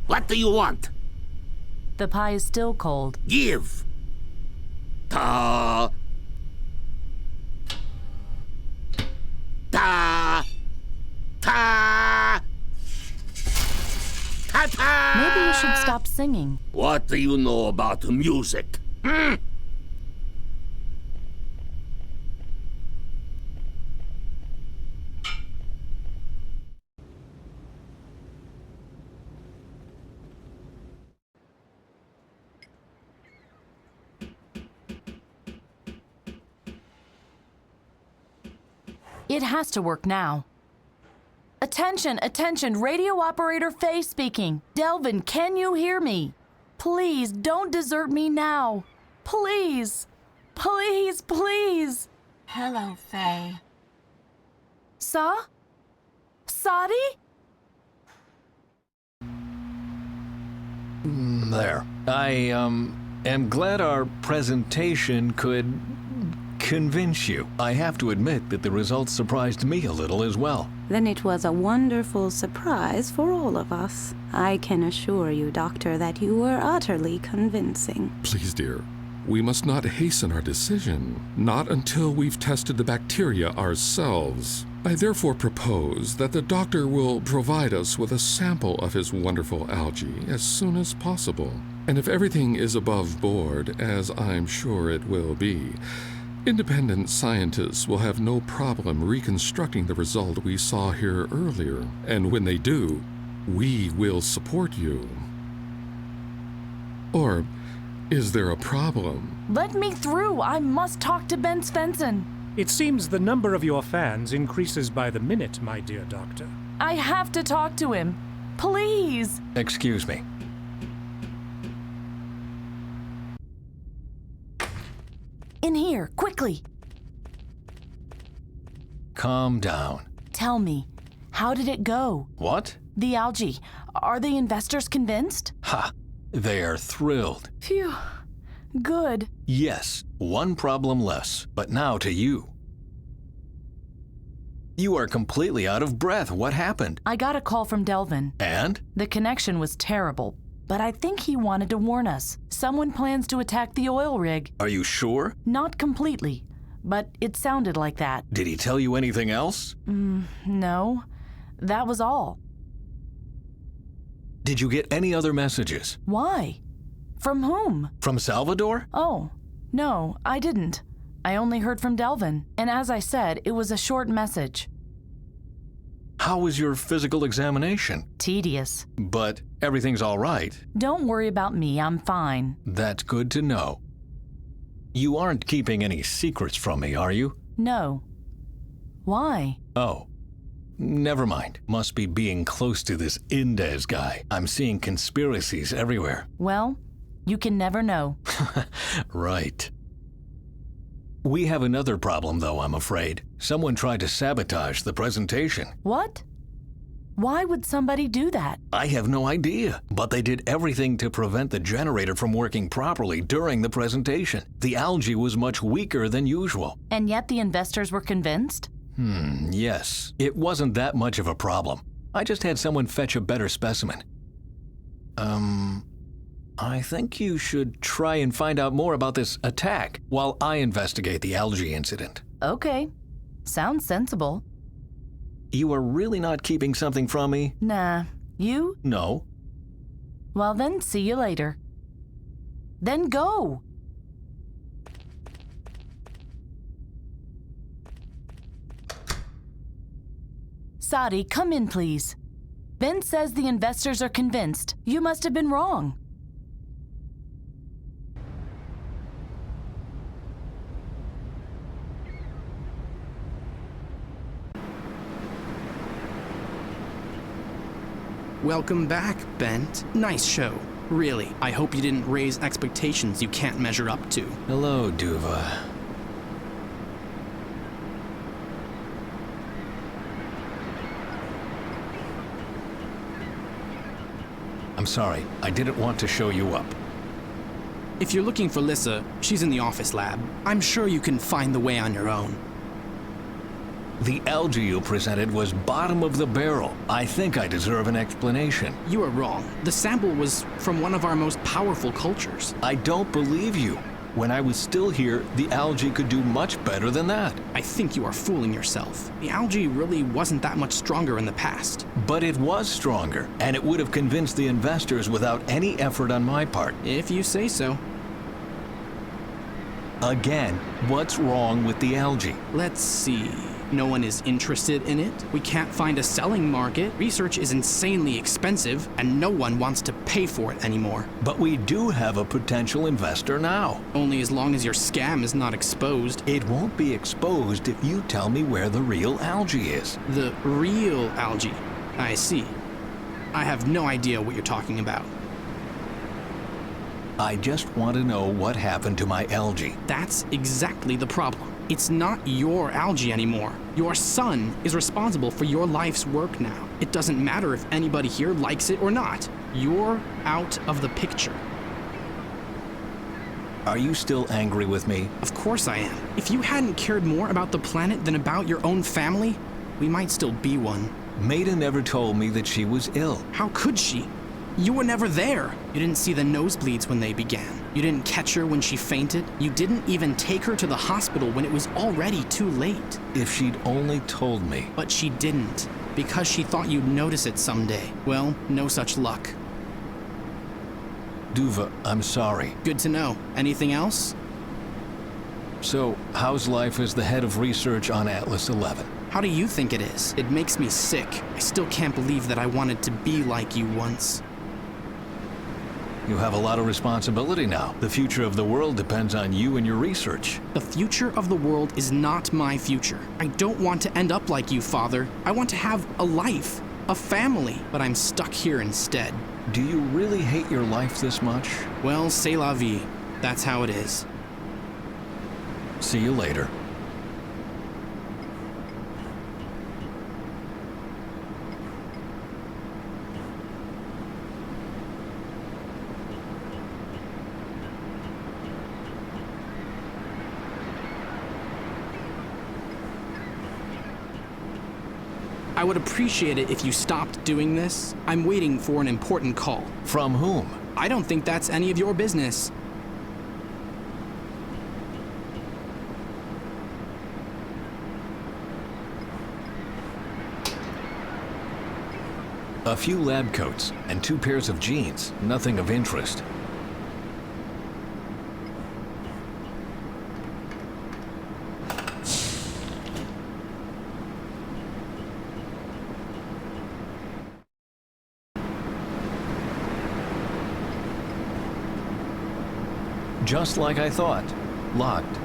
What do you want? The pie is still cold. Give. Ta. Ta. Ta. Ta-ta! Maybe you should stop singing. What do you know about music? It has to work now. Attention, attention, radio operator Faye speaking. Delvin, can you hear me? Please, don't desert me now. Please, please, please. Hello, Faye. Sadi? There. I, am glad our presentation could convince you. I have to admit that the results surprised me a little as well. Then it was a wonderful surprise for all of us. I can assure you, Doctor, that you were utterly convincing. Please, dear, we must not hasten our decision, not until we've tested the bacteria ourselves. I therefore propose that the doctor will provide us with a sample of his wonderful algae as soon as possible. And if everything is above board, as I'm sure it will be, independent scientists will have no problem reconstructing the result we saw here earlier. And when they do, we will support you. Or is there a problem? Let me through. I must talk to Bent Svensson. It seems the number of your fans increases by the minute, my dear doctor. I have to talk to him. Please. Excuse me. In here, quickly. Calm down. Tell me, how did it go? What? The algae. Are the investors convinced? Ha! They are thrilled. Phew. Good. Yes, one problem less. But now to you. You are completely out of breath. What happened? I got a call from Delvin. And? The connection was terrible, but I think he wanted to warn us. Someone plans to attack the oil rig. Are you sure? Not completely, but it sounded like that. Did he tell you anything else? No. That was all. Did you get any other messages? Why? From whom? From Salvador? Oh, no, I didn't. I only heard from Delvin, and as I said, it was a short message. How was your physical examination? Tedious. But everything's all right. Don't worry about me, I'm fine. That's good to know. You aren't keeping any secrets from me, are you? No. Why? Oh. Never mind. Must be being close to this Indes guy. I'm seeing conspiracies everywhere. Well, you can never know. Right. We have another problem, though, I'm afraid. Someone tried to sabotage the presentation. What? Why would somebody do that? I have no idea, but they did everything to prevent the generator from working properly during the presentation. The algae was much weaker than usual. And yet the investors were convinced? Yes. It wasn't that much of a problem. I just had someone fetch a better specimen. I think you should try and find out more about this attack while I investigate the algae incident. Okay. Sounds sensible. You are really not keeping something from me? Nah. You? No. Well then, see you later. Then go! Sadi, come in, please. Ben says the investors are convinced. You must have been wrong. Welcome back, Bent. Nice show. Really, I hope you didn't raise expectations you can't measure up to. Hello, Duva. I'm sorry, I didn't want to show you up. If you're looking for Lissa, she's in the office lab. I'm sure you can find the way on your own. The algae you presented was bottom of the barrel. I think I deserve an explanation. You are wrong. The sample was from one of our most powerful cultures. I don't believe you. When I was still here, the algae could do much better than that. I think you are fooling yourself. The algae really wasn't that much stronger in the past. But it was stronger, and it would have convinced the investors without any effort on my part. If you say so. Again, what's wrong with the algae? Let's see. No one is interested in it. We can't find a selling market. Research is insanely expensive, and no one wants to pay for it anymore. But we do have a potential investor now. Only as long as your scam is not exposed. It won't be exposed if you tell me where the real algae is. The real algae? I see. I have no idea what you're talking about. I just want to know what happened to my algae. That's exactly the problem. It's not your algae anymore. Your son is responsible for your life's work now. It doesn't matter if anybody here likes it or not. You're out of the picture. Are you still angry with me? Of course I am. If you hadn't cared more about the planet than about your own family, we might still be one. Maida never told me that she was ill. How could she? You were never there. You didn't see the nosebleeds when they began. You didn't catch her when she fainted. You didn't even take her to the hospital when it was already too late. If she'd only told me. But she didn't, because she thought you'd notice it someday. Well, no such luck. Duva, I'm sorry. Good to know. Anything else? So, how's life as the head of research on Atlas 11? How do you think it is? It makes me sick. I still can't believe that I wanted to be like you once. You have a lot of responsibility now. The future of the world depends on you and your research. The future of the world is not my future. I don't want to end up like you, Father. I want to have a life, a family, but I'm stuck here instead. Do you really hate your life this much? Well, c'est la vie. That's how it is. See you later. I would appreciate it if you stopped doing this. I'm waiting for an important call. From whom? I don't think that's any of your business. A few lab coats and 2 pairs of jeans. Nothing of interest. Just like I thought. Locked.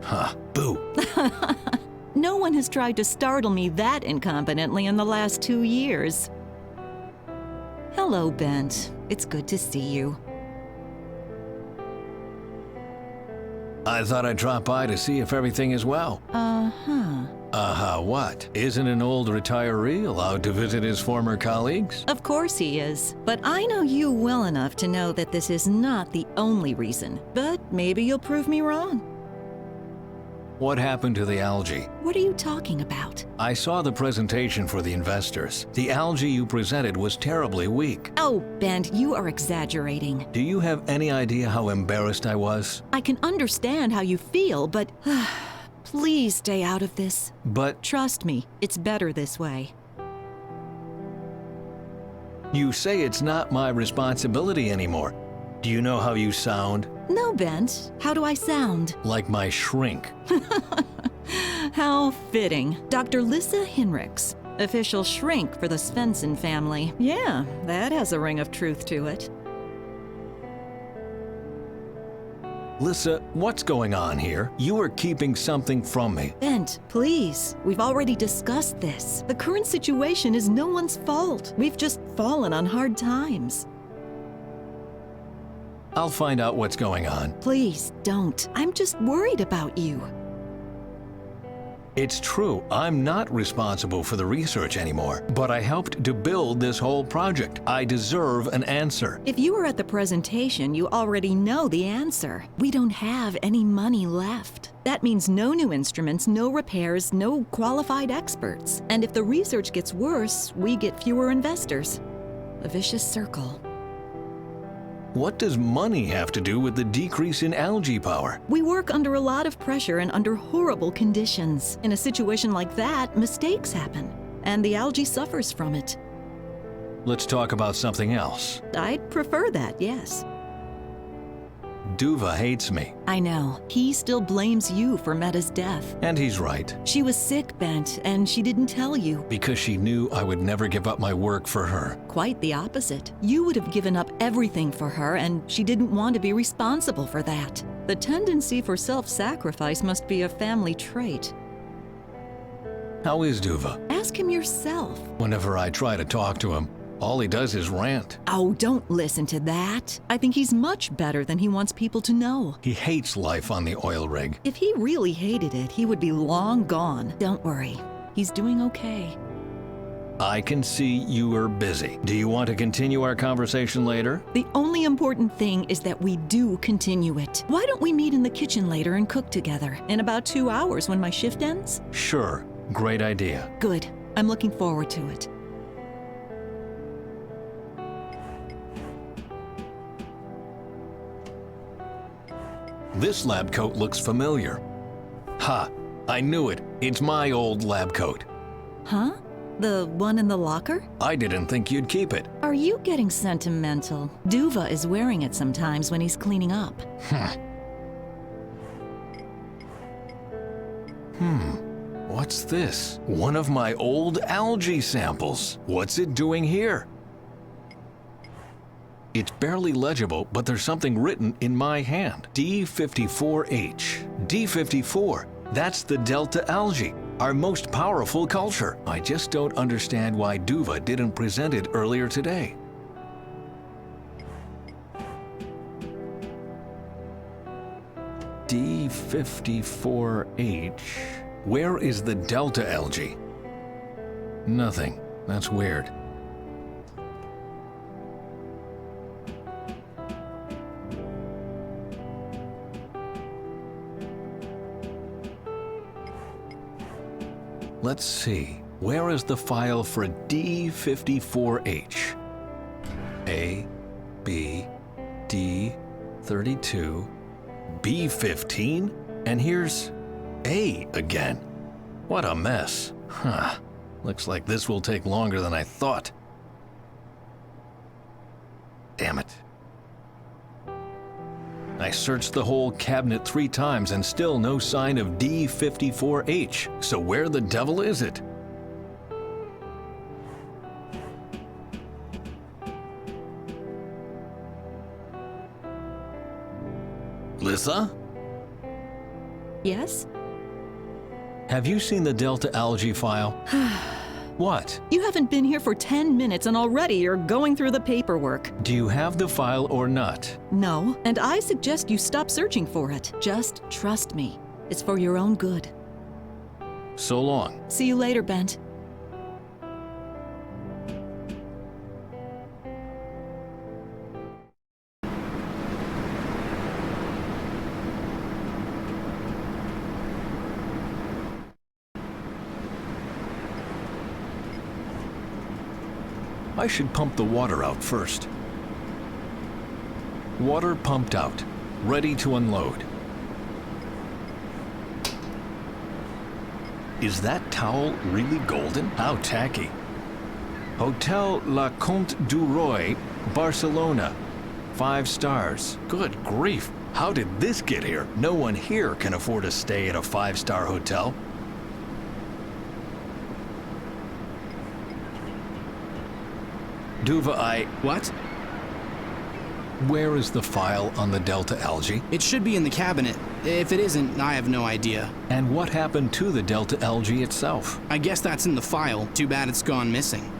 Huh, boo. No one has tried to startle me that incompetently in the last 2 years. Hello, Bent. It's good to see you. I thought I'd drop by to see if everything is well. Uh-huh. Uh-huh, what? Isn't an old retiree allowed to visit his former colleagues? Of course he is. But I know you well enough to know that this is not the only reason. But maybe you'll prove me wrong. What happened to the algae? What are you talking about? I saw the presentation for the investors. The algae you presented was terribly weak. Oh, Bent, you are exaggerating. Do you have any idea how embarrassed I was? I can understand how you feel, but please stay out of this. But trust me, it's better this way. You say it's not my responsibility anymore. Do you know how you sound? No, Bent. How do I sound? Like my shrink. How fitting. Dr. Lissa Hinrichs, official shrink for the Svensson family. Yeah, that has a ring of truth to it. Lissa, what's going on here? You are keeping something from me. Bent, please. We've already discussed this. The current situation is no one's fault. We've just fallen on hard times. I'll find out what's going on. Please, don't. I'm just worried about you. It's true, I'm not responsible for the research anymore, but I helped to build this whole project. I deserve an answer. If you were at the presentation, you already know the answer. We don't have any money left. That means no new instruments, no repairs, no qualified experts. And if the research gets worse, we get fewer investors. A vicious circle. What does money have to do with the decrease in algae power? We work under a lot of pressure and under horrible conditions. In a situation like that, mistakes happen, and the algae suffers from it. Let's talk about something else. I'd prefer that, yes. Duva hates me. I know. He still blames you for Meta's death. And he's right. She was sick, Bent, and she didn't tell you. Because she knew I would never give up my work for her. Quite the opposite. You would have given up everything for her, and she didn't want to be responsible for that. The tendency for self-sacrifice must be a family trait. How is Duva? Ask him yourself. Whenever I try to talk to him, all he does is rant. Oh, don't listen to that. I think he's much better than he wants people to know. He hates life on the oil rig. If he really hated it, he would be long gone. Don't worry. He's doing okay. I can see you are busy. Do you want to continue our conversation later? The only important thing is that we do continue it. Why don't we meet in the kitchen later and cook together? In about 2 hours when my shift ends? Sure. Great idea. Good. I'm looking forward to it. This lab coat looks familiar. Ha! I knew it. It's my old lab coat. Huh? The one in the locker? I didn't think you'd keep it. Are you getting sentimental? Duva is wearing it sometimes when he's cleaning up. What's this? One of my old algae samples. What's it doing here? It's barely legible, but there's something written in my hand. D54H. D54. That's the delta algae, our most powerful culture. I just don't understand why Duva didn't present it earlier today. D54H. Where is the delta algae? Nothing. That's weird. Let's see. Where is the file for D54H? A, B, D, 32, B15, and here's A again. What a mess. Huh. Looks like this will take longer than I thought. Damn it. I searched the whole cabinet 3 times and still no sign of D54H. So where the devil is it? Lissa? Yes? Have you seen the delta algae file? What? You haven't been here for 10 minutes and already you're going through the paperwork. Do you have the file or not? No, and I suggest you stop searching for it. Just trust me. It's for your own good. So long. See you later, Bent. I should pump the water out first. Water pumped out, ready to unload. Is that towel really golden? How tacky. Hotel La Comte du Roy, Barcelona. 5 stars. Good grief. How did this get here? No one here can afford to stay at a 5-star hotel. Duva, What? Where is the file on the Delta algae? It should be in the cabinet. If it isn't, I have no idea. And what happened to the Delta algae itself? I guess that's in the file. Too bad it's gone missing.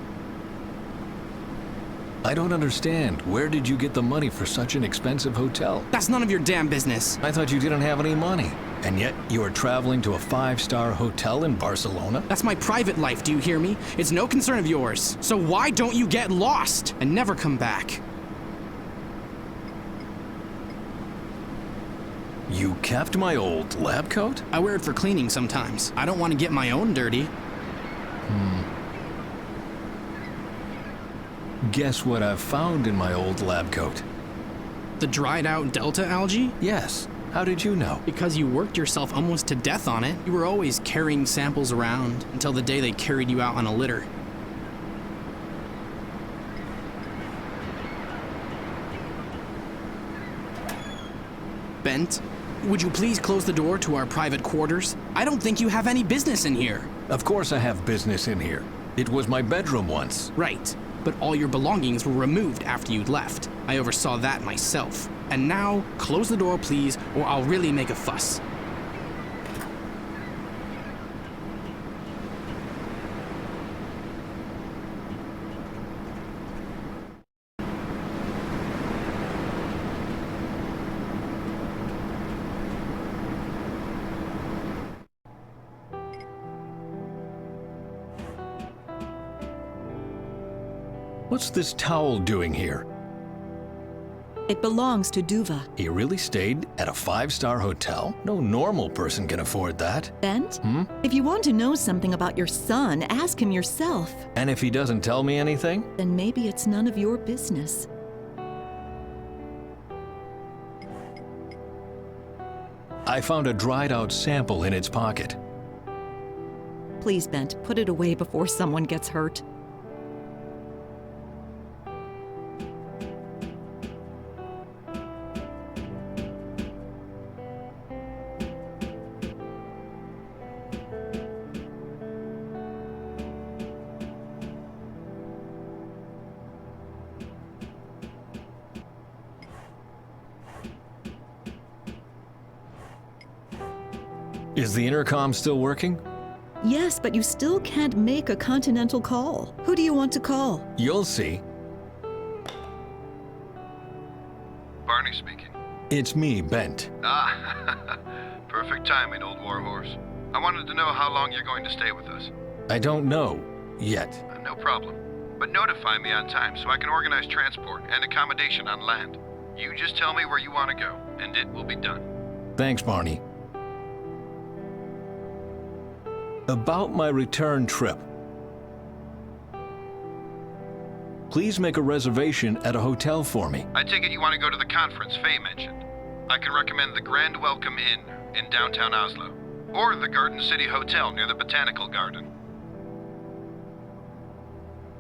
I don't understand. Where did you get the money for such an expensive hotel? That's none of your damn business. I thought you didn't have any money. And yet you are traveling to a 5-star hotel in Barcelona? That's my private life, do you hear me? It's no concern of yours. So why don't you get lost and never come back? You kept my old lab coat? I wear it for cleaning sometimes. I don't want to get my own dirty. Guess what I've found in my old lab coat? The dried out Delta algae? Yes. How did you know? Because you worked yourself almost to death on it. You were always carrying samples around until the day they carried you out on a litter. Bent, would you please close the door to our private quarters? I don't think you have any business in here. Of course I have business in here. It was my bedroom once. Right, but all your belongings were removed after you'd left. I oversaw that myself. And now, close the door please, or I'll really make a fuss. What's this towel doing here? It belongs to Duva. He really stayed at a 5-star hotel? No normal person can afford that. Bent? If you want to know something about your son, ask him yourself. And if he doesn't tell me anything? Then maybe it's none of your business. I found a dried out sample in its pocket. Please, Bent, put it away before someone gets hurt. Is the intercom still working? Yes, but you still can't make a continental call. Who do you want to call? You'll see. Barney speaking. It's me, Bent. Ah, perfect timing, old warhorse. I wanted to know how long you're going to stay with us. I don't know yet. No problem. But notify me on time so I can organize transport and accommodation on land. You just tell me where you want to go, and it will be done. Thanks, Barney. About my return trip. Please make a reservation at a hotel for me. I take it you want to go to the conference Faye mentioned. I can recommend the Grand Welcome Inn in downtown Oslo, or the Garden City Hotel near the Botanical Garden.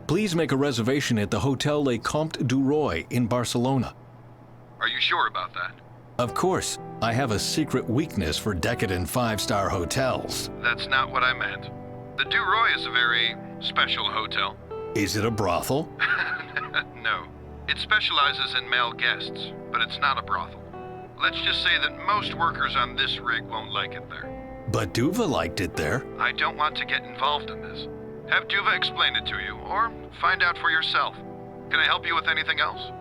Please make a reservation at the Hotel Le Comte du Roy in Barcelona. Are you sure about that? Of course. I have a secret weakness for decadent 5-star hotels. That's not what I meant. The Du Roy is a very special hotel. Is it a brothel? No. It specializes in male guests, but it's not a brothel. Let's just say that most workers on this rig won't like it there. But Duva liked it there. I don't want to get involved in this. Have Duva explain it to you, or find out for yourself. Can I help you with anything else?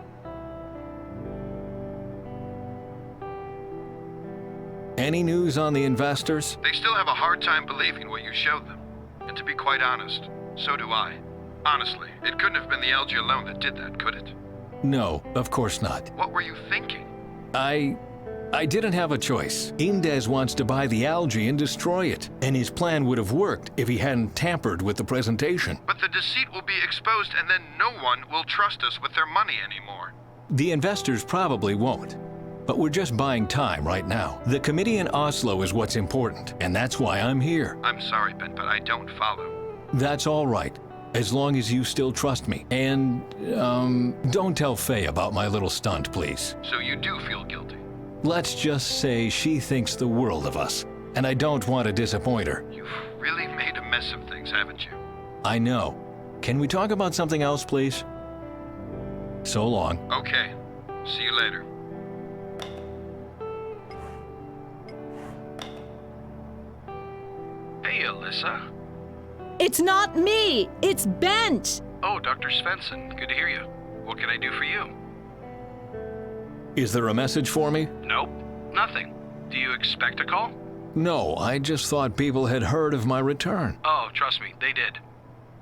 Any news on the investors? They still have a hard time believing what you showed them. And to be quite honest, so do I. Honestly, it couldn't have been the algae alone that did that, could it? No, of course not. What were you thinking? I didn't have a choice. Indes wants to buy the algae and destroy it, and his plan would have worked if he hadn't tampered with the presentation. But the deceit will be exposed and then no one will trust us with their money anymore. The investors probably won't. But we're just buying time right now. The committee in Oslo is what's important, and that's why I'm here. I'm sorry, Ben, but I don't follow. That's all right. as long as you still trust me. And, don't tell Faye about my little stunt, please. So you do feel guilty? Let's just say she thinks the world of us, and I don't want to disappoint her. You've really made a mess of things, haven't you? I know. Can we talk about something else, please? So long. Okay. See you later. Hey, Alyssa. It's not me! It's Bent! Oh, Dr. Svensson. Good to hear you. What can I do for you? Is there a message for me? Nope. Nothing. Do you expect a call? No, I just thought people had heard of my return. Oh, trust me, they did.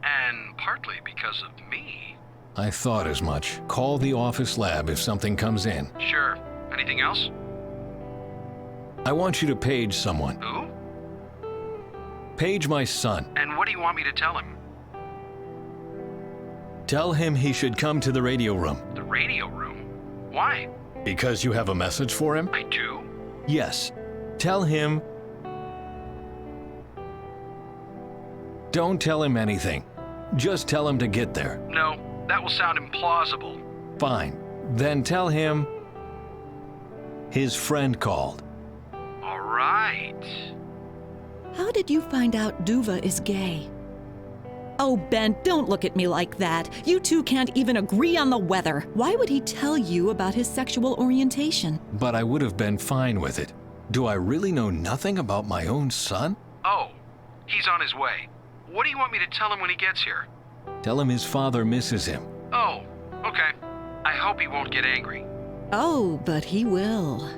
And partly because of me. I thought as much. Call the office lab if something comes in. Sure. Anything else? I want you to page someone. Who? Page my son. And what do you want me to tell him? Tell him he should come to the radio room. The radio room? Why? Because you have a message for him? I do? Yes. Tell him... Don't tell him anything. Just tell him to get there. No, that will sound implausible. Fine. Then tell him... his friend called. All right. How did you find out Duva is gay? Oh, Bent, don't look at me like that. You two can't even agree on the weather. Why would he tell you about his sexual orientation? But I would have been fine with it. Do I really know nothing about my own son? Oh, he's on his way. What do you want me to tell him when he gets here? Tell him his father misses him. Oh, okay. I hope he won't get angry. Oh, but he will.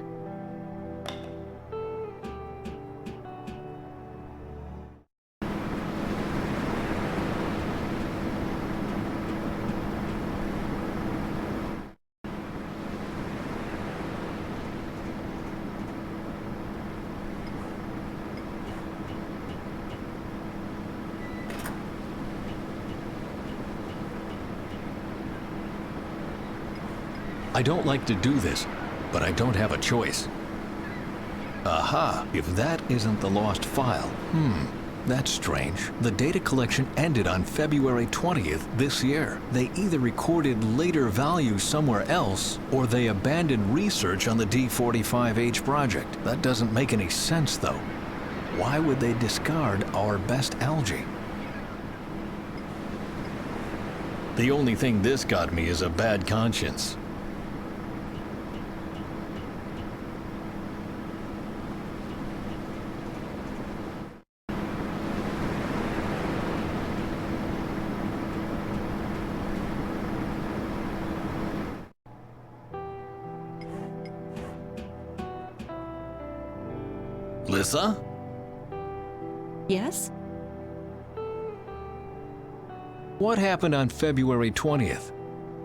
I don't like to do this, but I don't have a choice. Aha, if that isn't the lost file. That's strange. The data collection ended on February 20th this year. They either recorded later values somewhere else, or they abandoned research on the D45H project. That doesn't make any sense, though. Why would they discard our best algae? The only thing this got me is a bad conscience. Lissa? Yes? What happened on February 20th?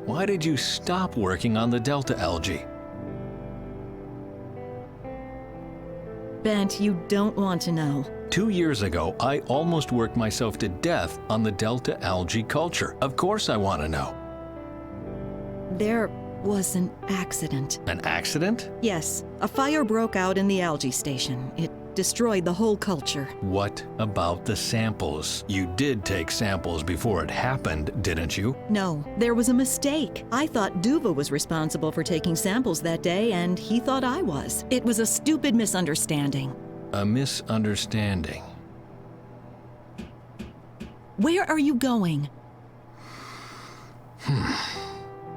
Why did you stop working on the Delta algae? Bent, you don't want to know. 2 years ago, I almost worked myself to death on the Delta algae culture. Of course I want to know. There was an accident. An accident? Yes, a fire broke out in the algae station. It destroyed the whole culture. What about the samples? You did take samples before it happened, didn't you? No, there was a mistake. I thought Duva was responsible for taking samples that day, and he thought I was. It was a stupid misunderstanding. A misunderstanding. Where are you going?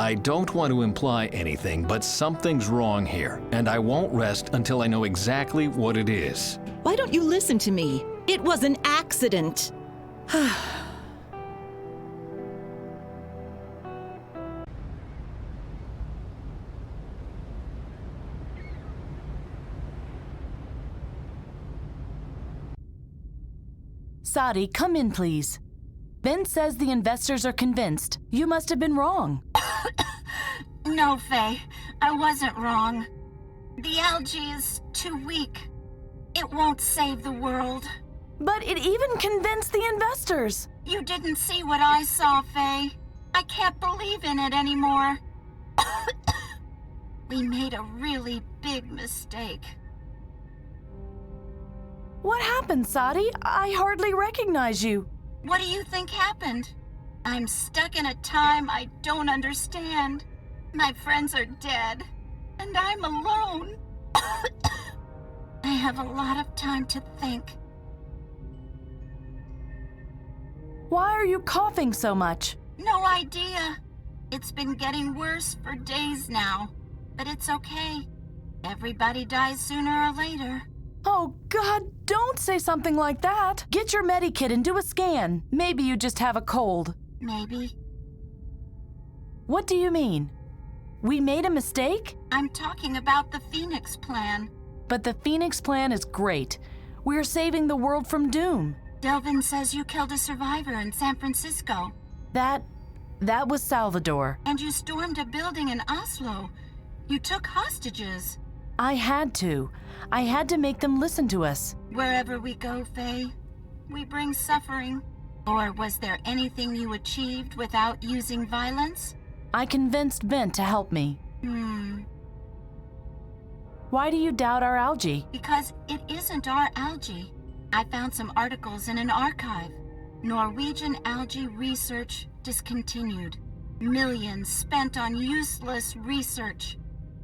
I don't want to imply anything, but something's wrong here, and I won't rest until I know exactly what it is. Why don't you listen to me? It was an accident. Sadi, come in, please. Ben says the investors are convinced. You must have been wrong. No, Faye. I wasn't wrong. The algae is too weak. It won't save the world. But it even convinced the investors. You didn't see what I saw, Faye. I can't believe in it anymore. We made a really big mistake. What happened, Sadi? I hardly recognize you. What do you think happened? I'm stuck in a time I don't understand. My friends are dead, and I'm alone. I have a lot of time to think. Why are you coughing so much? No idea. It's been getting worse for days now, but it's okay. Everybody dies sooner or later. Oh, God, don't say something like that. Get your medikit and do a scan. Maybe you just have a cold. Maybe. What do you mean? We made a mistake? I'm talking about the Phoenix Plan. But the Phoenix Plan is great. We're saving the world from doom. Delvin says you killed a survivor in San Francisco. That was Salvador. And you stormed a building in Oslo. You took hostages. I had to. I had to make them listen to us. Wherever we go, Faye, we bring suffering. Or was there anything you achieved without using violence? I convinced Bent to help me. Why do you doubt our algae? Because it isn't our algae. I found some articles in an archive. Norwegian algae research discontinued. Millions spent on useless research.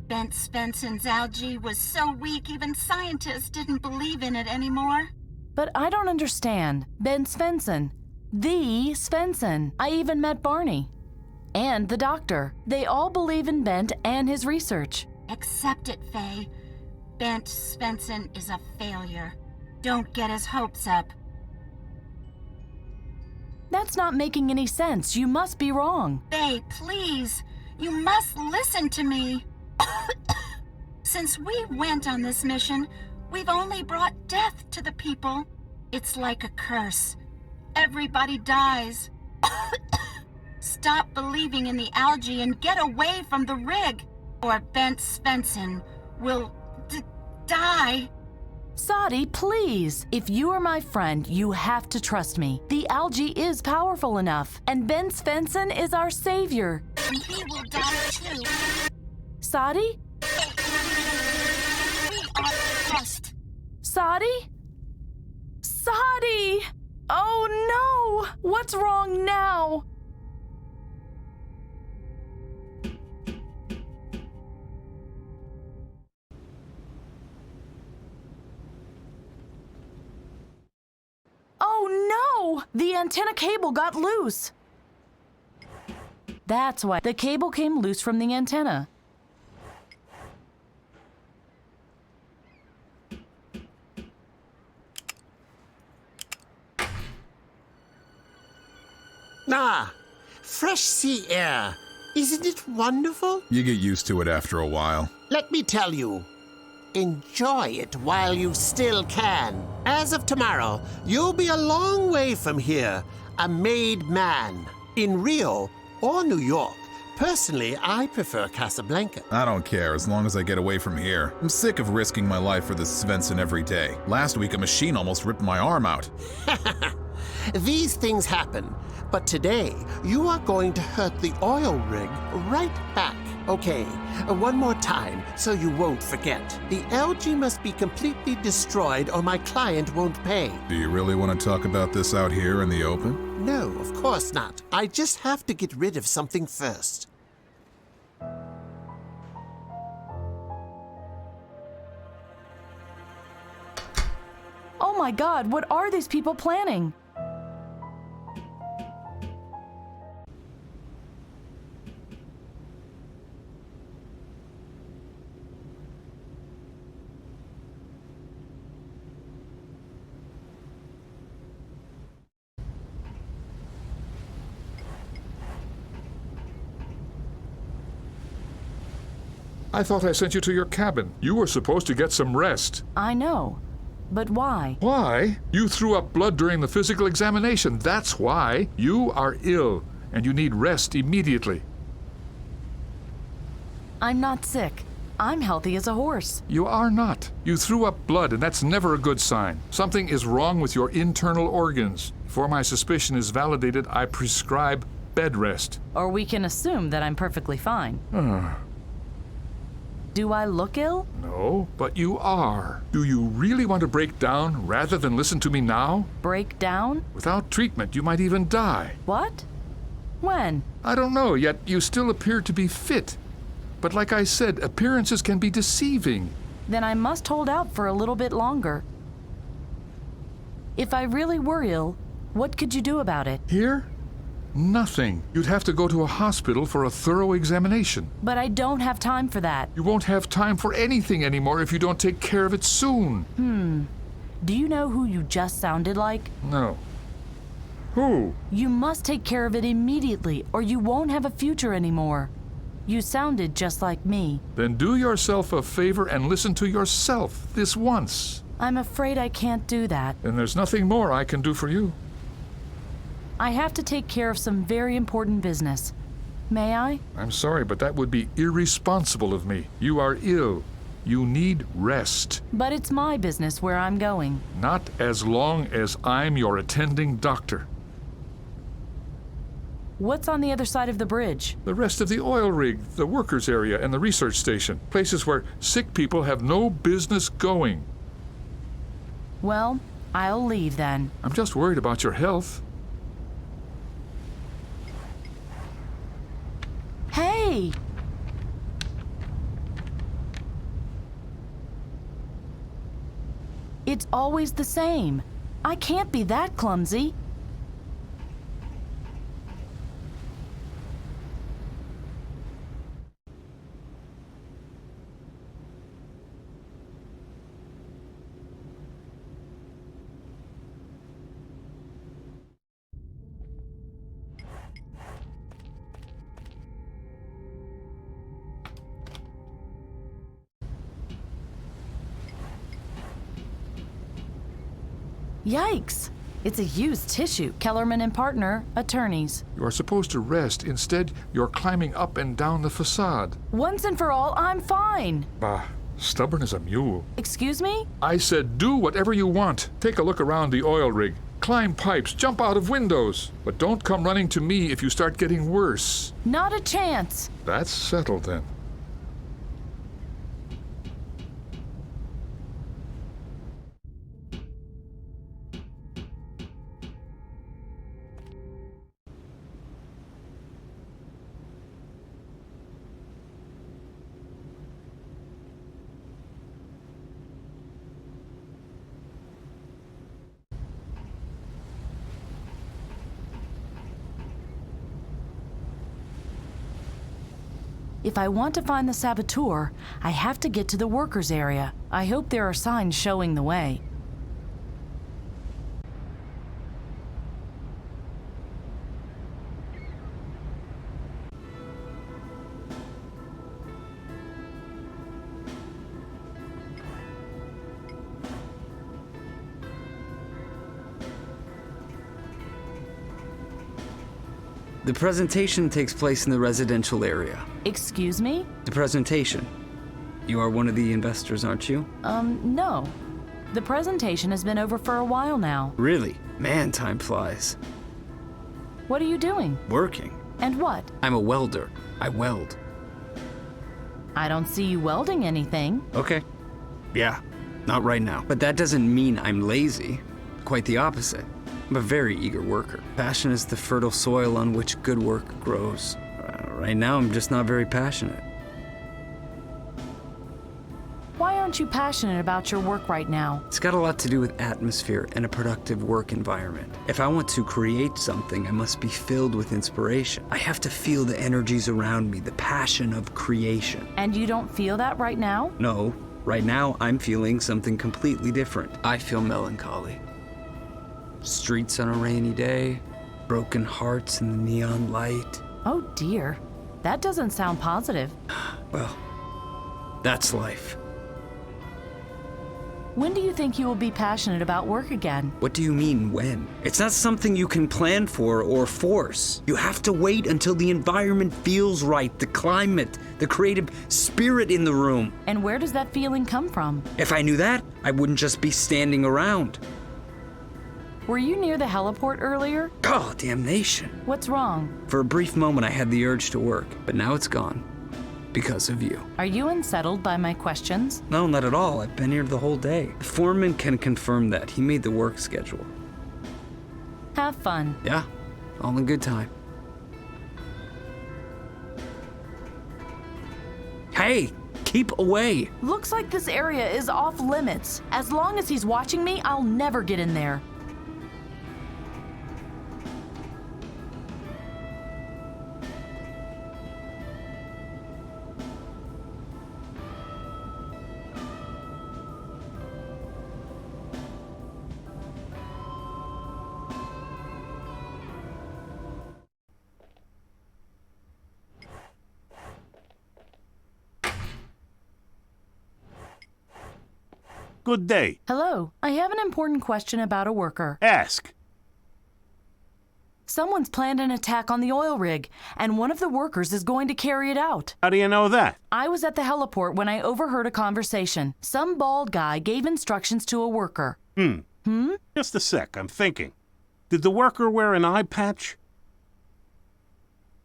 Bent Svensson's algae was so weak even scientists didn't believe in it anymore. But I don't understand. Bent Svensson. The Svensson. I even met Barney. And the doctor. They all believe in Bent and his research. Accept it, Faye. Bent Svensson is a failure. Don't get his hopes up. That's not making any sense. You must be wrong. Faye, please. You must listen to me. Since we went on this mission, we've only brought death to the people. It's like a curse. Everybody dies. Stop believing in the algae and get away from the rig, or Bent Svensson will die. Sadi, please. If you are my friend, you have to trust me. The algae is powerful enough, and Bent Svensson is our savior. And he will die too. Sadi? We are lost. Sadi? Sadi! Oh no! What's wrong now? Oh no! The antenna cable got loose. That's why the cable came loose from the antenna. Ah, fresh sea air. Isn't it wonderful? You get used to it after a while. Let me tell you, enjoy it while you still can. As of tomorrow, you'll be a long way from here, a made man. In Rio or New York. Personally, I prefer Casablanca. I don't care as long as I get away from here. I'm sick of risking my life for this Svensson every day. Last week, a machine almost ripped my arm out. These things happen, but today you are going to hurt the oil rig right back. Okay, one more time so you won't forget. The algae must be completely destroyed or my client won't pay. Do you really want to talk about this out here in the open? No, of course not. I just have to get rid of something first. Oh my God, what are these people planning? I thought I sent you to your cabin. You were supposed to get some rest. I know, but why? Why? You threw up blood during the physical examination. That's why. You are ill, and you need rest immediately. I'm not sick. I'm healthy as a horse. You are not. You threw up blood, and that's never a good sign. Something is wrong with your internal organs. Before my suspicion is validated, I prescribe bed rest. Or we can assume that I'm perfectly fine. Do I look ill? No, but you are. Do you really want to break down rather than listen to me now? Break down? Without treatment, you might even die. What? When? I don't know, yet you still appear to be fit. But like I said, appearances can be deceiving. Then I must hold out for a little bit longer. If I really were ill, what could you do about it? Here? Nothing. You'd have to go to a hospital for a thorough examination. But I don't have time for that. You won't have time for anything anymore if you don't take care of it soon. Do you know who you just sounded like? No. Who? You must take care of it immediately, or you won't have a future anymore. You sounded just like me. Then do yourself a favor and listen to yourself this once. I'm afraid I can't do that. Then there's nothing more I can do for you. I have to take care of some very important business. May I? I'm sorry, but that would be irresponsible of me. You are ill. You need rest. But it's my business where I'm going. Not as long as I'm your attending doctor. What's on the other side of the bridge? The rest of the oil rig, the workers' area, and the research station. Places where sick people have no business going. Well, I'll leave then. I'm just worried about your health. Hey! It's always the same. I can't be that clumsy. Yikes! It's a used tissue. Kellerman and Partner, attorneys. You are supposed to rest. Instead, you're climbing up and down the facade. Once and for all, I'm fine. Bah, stubborn as a mule. Excuse me? I said do whatever you want. Take a look around the oil rig. Climb pipes, jump out of windows. But don't come running to me if you start getting worse. Not a chance. That's settled then. If I want to find the saboteur, I have to get to the workers' area. I hope there are signs showing the way. The presentation takes place in the residential area. Excuse me? The presentation. You are one of the investors, aren't you? No. The presentation has been over for a while now. Really? Man, time flies. What are you doing? Working. And what? I'm a welder. I weld. I don't see you welding anything. Okay. Yeah, not right now. But that doesn't mean I'm lazy. Quite the opposite. I'm a very eager worker. Passion is the fertile soil on which good work grows. Right now, I'm just not very passionate. Why aren't you passionate about your work right now? It's got a lot to do with atmosphere and a productive work environment. If I want to create something, I must be filled with inspiration. I have to feel the energies around me, the passion of creation. And you don't feel that right now? No. Right now, I'm feeling something completely different. I feel melancholy. Streets on a rainy day, broken hearts in the neon light. Oh dear, that doesn't sound positive. Well, that's life. When do you think you will be passionate about work again? What do you mean, when? It's not something you can plan for or force. You have to wait until the environment feels right, the climate, the creative spirit in the room. And where does that feeling come from? If I knew that, I wouldn't just be standing around. Were you near the heliport earlier? Oh, damnation. What's wrong? For a brief moment, I had the urge to work, but now it's gone. Because of you. Are you unsettled by my questions? No, not at all. I've been here the whole day. The foreman can confirm that. He made the work schedule. Have fun. Yeah, all in good time. Hey, keep away. Looks like this area is off limits. As long as he's watching me, I'll never get in there. Good day. Hello, I have an important question about a worker. Ask. Someone's planned an attack on the oil rig, and one of the workers is going to carry it out. How do you know that? I was at the heliport when I overheard a conversation. Some bald guy gave instructions to a worker. Just a sec, I'm thinking. Did the worker wear an eye patch?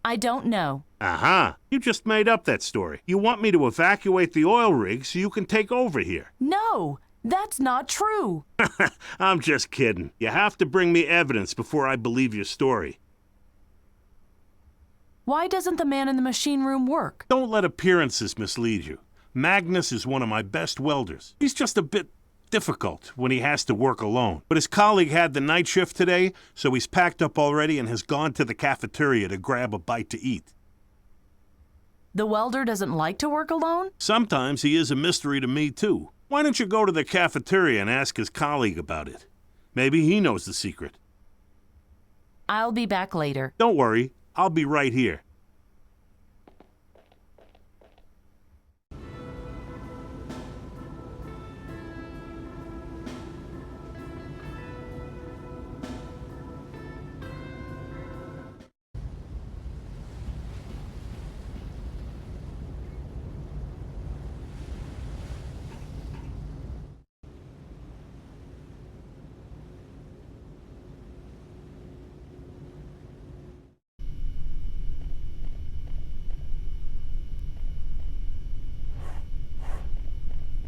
I don't know. Aha! You just made up that story. You want me to evacuate the oil rig so you can take over here. No, that's not true. I'm just kidding. You have to bring me evidence before I believe your story. Why doesn't the man in the machine room work? Don't let appearances mislead you. Magnus is one of my best welders. He's just a bit difficult when he has to work alone. But his colleague had the night shift today, so he's packed up already and has gone to the cafeteria to grab a bite to eat. The welder doesn't like to work alone? Sometimes he is a mystery to me, too. Why don't you go to the cafeteria and ask his colleague about it? Maybe he knows the secret. I'll be back later. Don't worry, I'll be right here.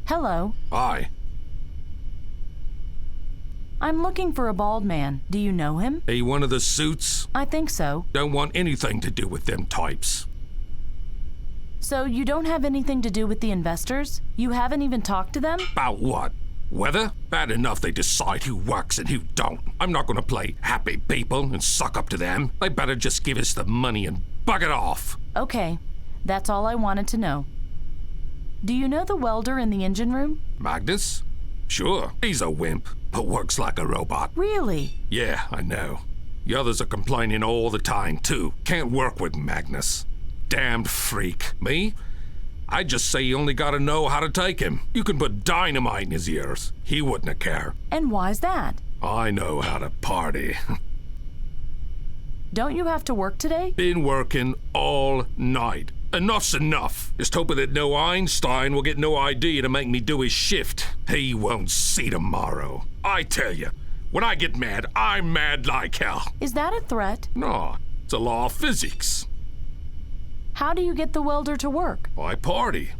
Hello. Hi. I'm looking for a bald man. Do you know him? He one of the suits? I think so. Don't want anything to do with them types. So you don't have anything to do with the investors? You haven't even talked to them? About what? Weather? Bad enough they decide who works and who don't. I'm not gonna play happy people and suck up to them. They better just give us the money and bug it off. Okay, that's all I wanted to know. Do you know the welder in the engine room? Magnus? Sure, he's a wimp, but works like a robot. Really? Yeah, I know. The others are complaining all the time, too. Can't work with Magnus. Damned freak. Me? I'd just say you only gotta know how to take him. You can put dynamite in his ears. He wouldn't care. And why's that? I know how to party. Don't you have to work today? Been working all night. Enough's enough. Just hoping that no Einstein will get no idea to make me do his shift. He won't see tomorrow. I tell you, when I get mad, I'm mad like hell. Is that a threat? No, it's a law of physics. How do you get the welder to work? I party.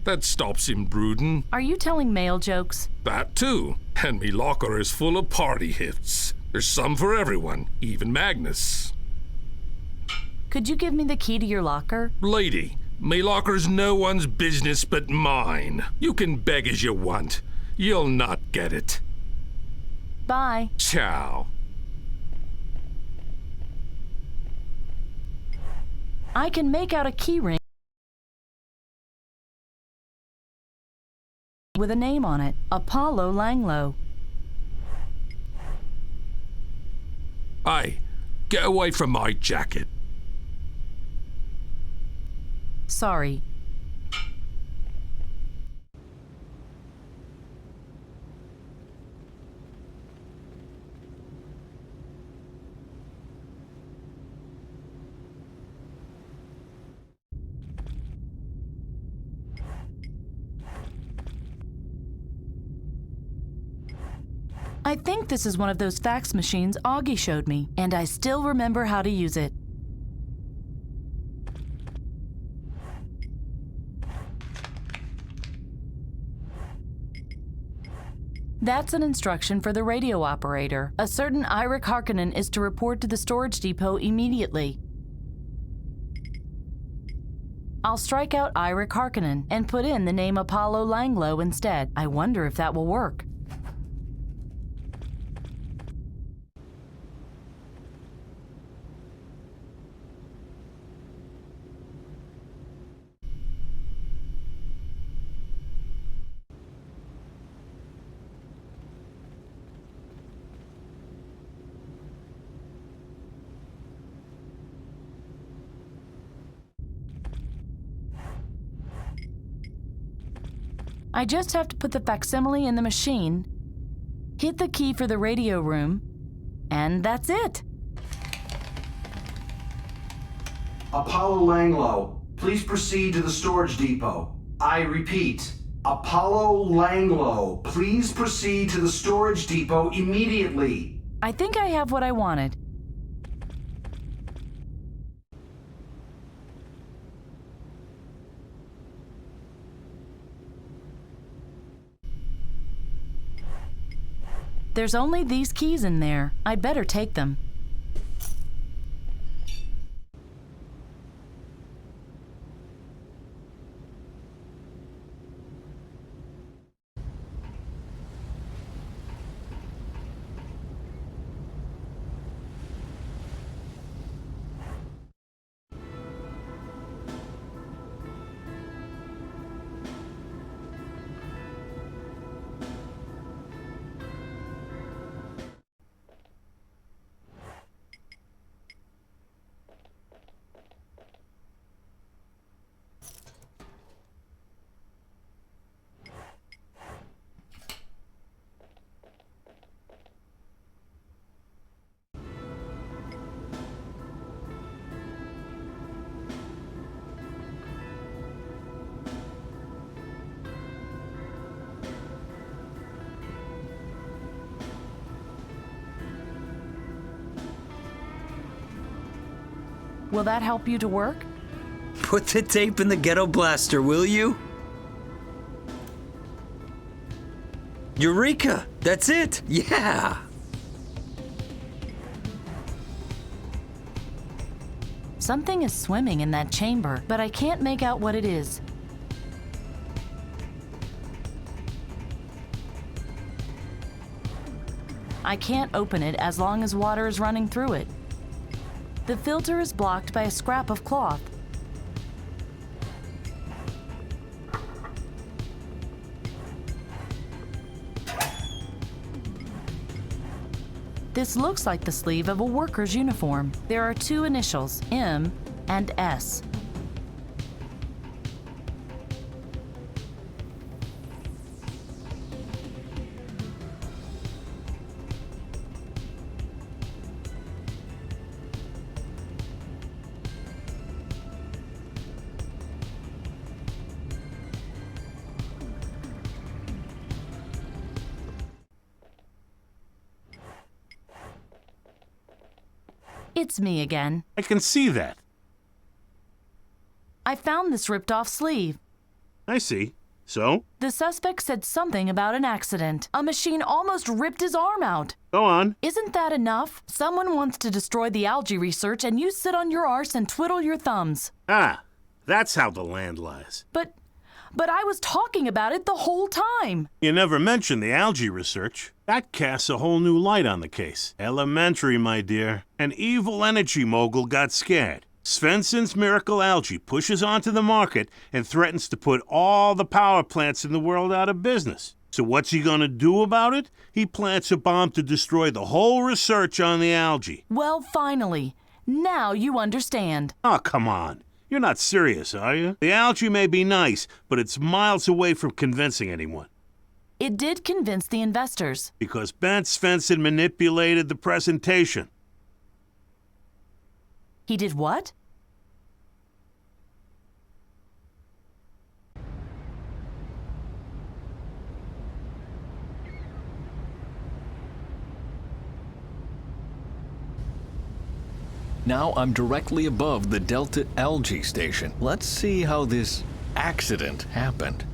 That stops him brooding. Are you telling male jokes? That too. And me locker is full of party hits. There's some for everyone, even Magnus. Could you give me the key to your locker? Lady, me locker's no one's business but mine. You can beg as you want. You'll not get it. Bye. Ciao. I can make out a key ring with a name on it. Apollo Langlo. Hey, get away from my jacket. Sorry. I think this is one of those fax machines Augie showed me, and I still remember how to use it. That's an instruction for the radio operator. A certain Eirik Harkonnen is to report to the storage depot immediately. I'll strike out Ira Karkinen and put in the name Apollo Langlo instead. I wonder if that will work. I just have to put the facsimile in the machine, hit the key for the radio room, and that's it. Apollo Langlo, please proceed to the storage depot. I repeat, Apollo Langlo, please proceed to the storage depot immediately. I think I have what I wanted. There's only these keys in there. I'd better take them. Will that help you to work? Put the tape in the ghetto blaster, will you? Eureka! That's it! Yeah! Something is swimming in that chamber, but I can't make out what it is. I can't open it as long as water is running through it. The filter is blocked by a scrap of cloth. This looks like the sleeve of a worker's uniform. There are two initials, M and S. It's me again. I can see that. I found this ripped-off sleeve. I see. So? The suspect said something about an accident. A machine almost ripped his arm out. Go on. Isn't that enough? Someone wants to destroy the algae research and you sit on your arse and twiddle your thumbs. Ah, that's how the land lies. But I was talking about it the whole time. You never mentioned the algae research. That casts a whole new light on the case. Elementary, my dear. An evil energy mogul got scared. Svensson's miracle algae pushes onto the market and threatens to put all the power plants in the world out of business. So what's he gonna do about it? He plants a bomb to destroy the whole research on the algae. Well, finally. Now you understand. Oh, come on. You're not serious, are you? The algae may be nice, but it's miles away from convincing anyone. It did convince the investors. Because Bent Svensson manipulated the presentation. He did what? Now I'm directly above the Delta Algae Station. Let's see how this accident happened.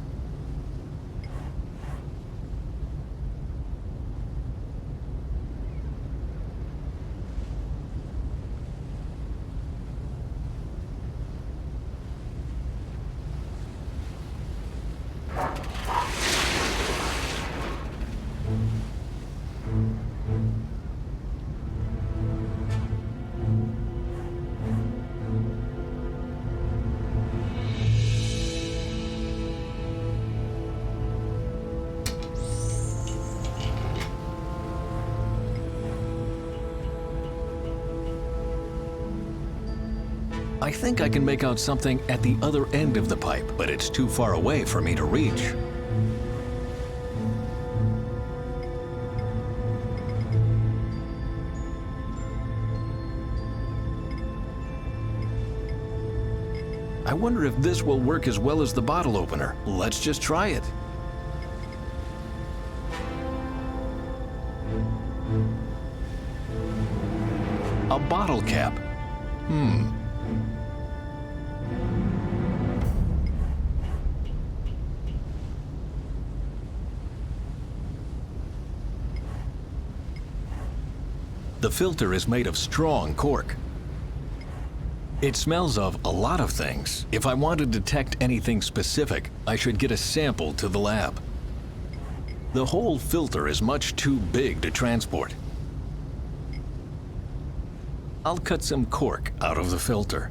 I think I can make out something at the other end of the pipe, but it's too far away for me to reach. I wonder if this will work as well as the bottle opener. Let's just try it. A bottle cap. The filter is made of strong cork. It smells of a lot of things. If I want to detect anything specific, I should get a sample to the lab. The whole filter is much too big to transport. I'll cut some cork out of the filter.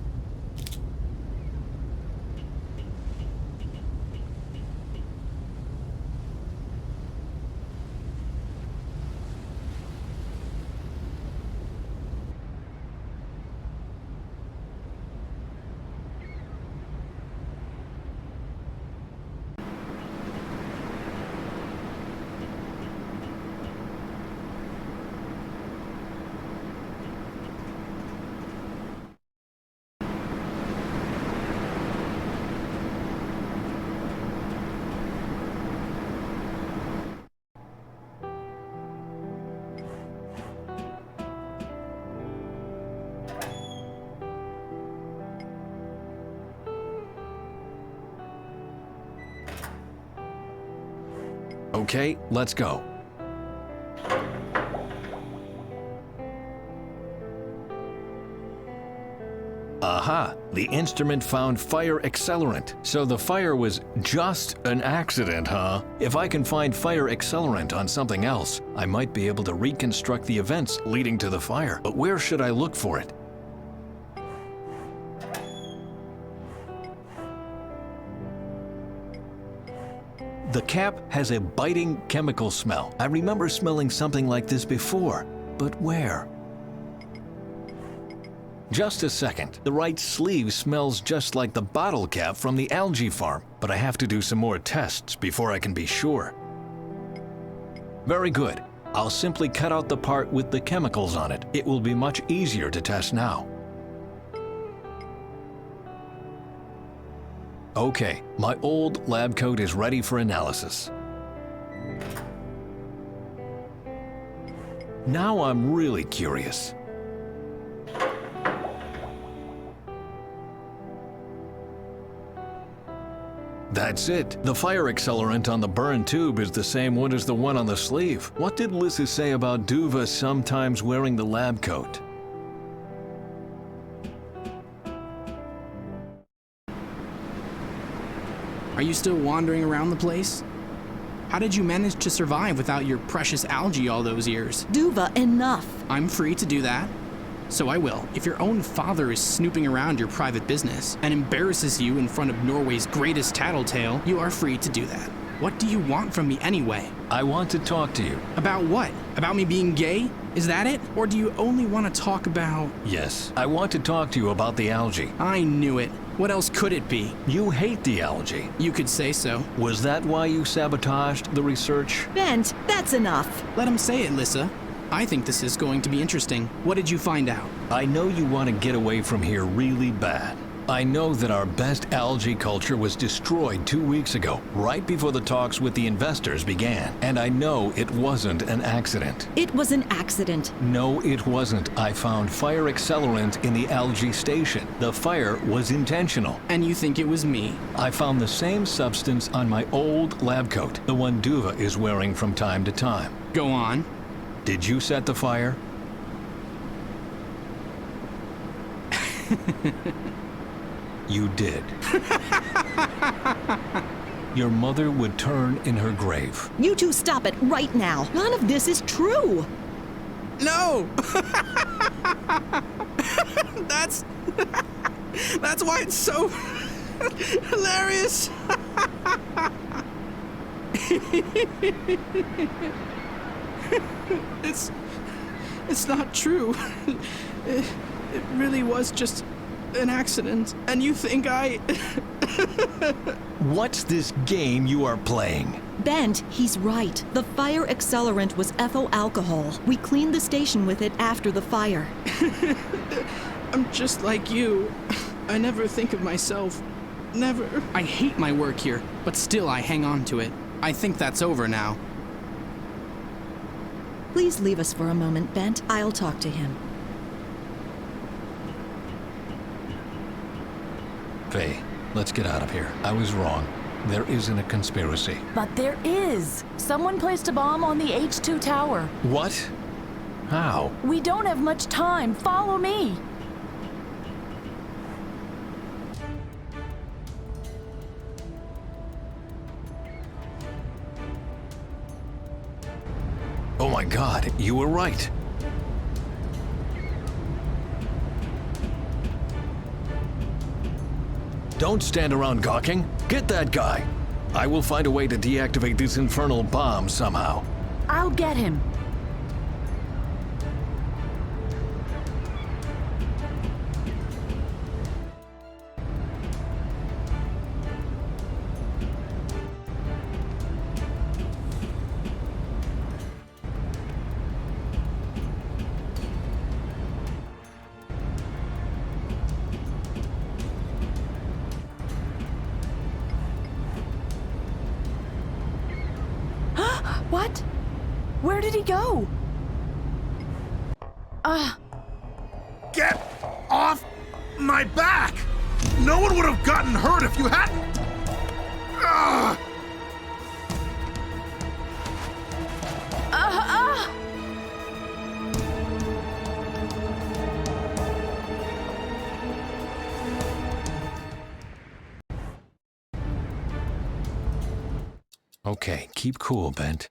Okay, let's go. Aha! The instrument found fire accelerant. So the fire was just an accident, huh? If I can find fire accelerant on something else, I might be able to reconstruct the events leading to the fire. But where should I look for it? The cap has a biting chemical smell. I remember smelling something like this before, but where? Just a second. The right sleeve smells just like the bottle cap from the algae farm, but I have to do some more tests before I can be sure. Very good. I'll simply cut out the part with the chemicals on it. It will be much easier to test now. Okay, my old lab coat is ready for analysis. Now I'm really curious. That's it. The fire accelerant on the burn tube is the same one as the one on the sleeve. What did Lissa say about Duva sometimes wearing the lab coat? Are you still wandering around the place? How did you manage to survive without your precious algae all those years? Duva, enough! I'm free to do that. So I will. If your own father is snooping around your private business and embarrasses you in front of Norway's greatest tattletale, you are free to do that. What do you want from me anyway? I want to talk to you. About what? About me being gay? Is that it? Or do you only want to talk about... Yes, I want to talk to you about the algae. I knew it. What else could it be? You hate the algae. You could say so. Was that why you sabotaged the research? Bent, that's enough. Let him say it, Lissa. I think this is going to be interesting. What did you find out? I know you want to get away from here really bad. I know that our best algae culture was destroyed 2 weeks ago, right before the talks with the investors began. And I know it wasn't an accident. It was an accident. No, it wasn't. I found fire accelerant in the algae station. The fire was intentional. And you think it was me? I found the same substance on my old lab coat, the one Duva is wearing from time to time. Go on. Did you set the fire? You did. Your mother would turn in her grave. You two stop it right now. None of this is true. No! That's why it's so hilarious. It's not true. It really was just an accident, and you think I... What's this game you are playing? Bent, he's right. The fire accelerant was ethyl alcohol. We cleaned the station with it after the fire. I'm just like you. I never think of myself. Never. I hate my work here, but still I hang on to it. I think that's over now. Please leave us for a moment, Bent. I'll talk to him. Faye, let's get out of here. I was wrong. There isn't a conspiracy. But there is. Someone placed a bomb on the H2 tower. What? How? We don't have much time. Follow me. Oh my God, you were right. Don't stand around gawking. Get that guy. I will find a way to deactivate this infernal bomb somehow. I'll get him. What? Where did he go? Get off my back! No one would have gotten hurt if you hadn't! Okay, keep cool, Bent.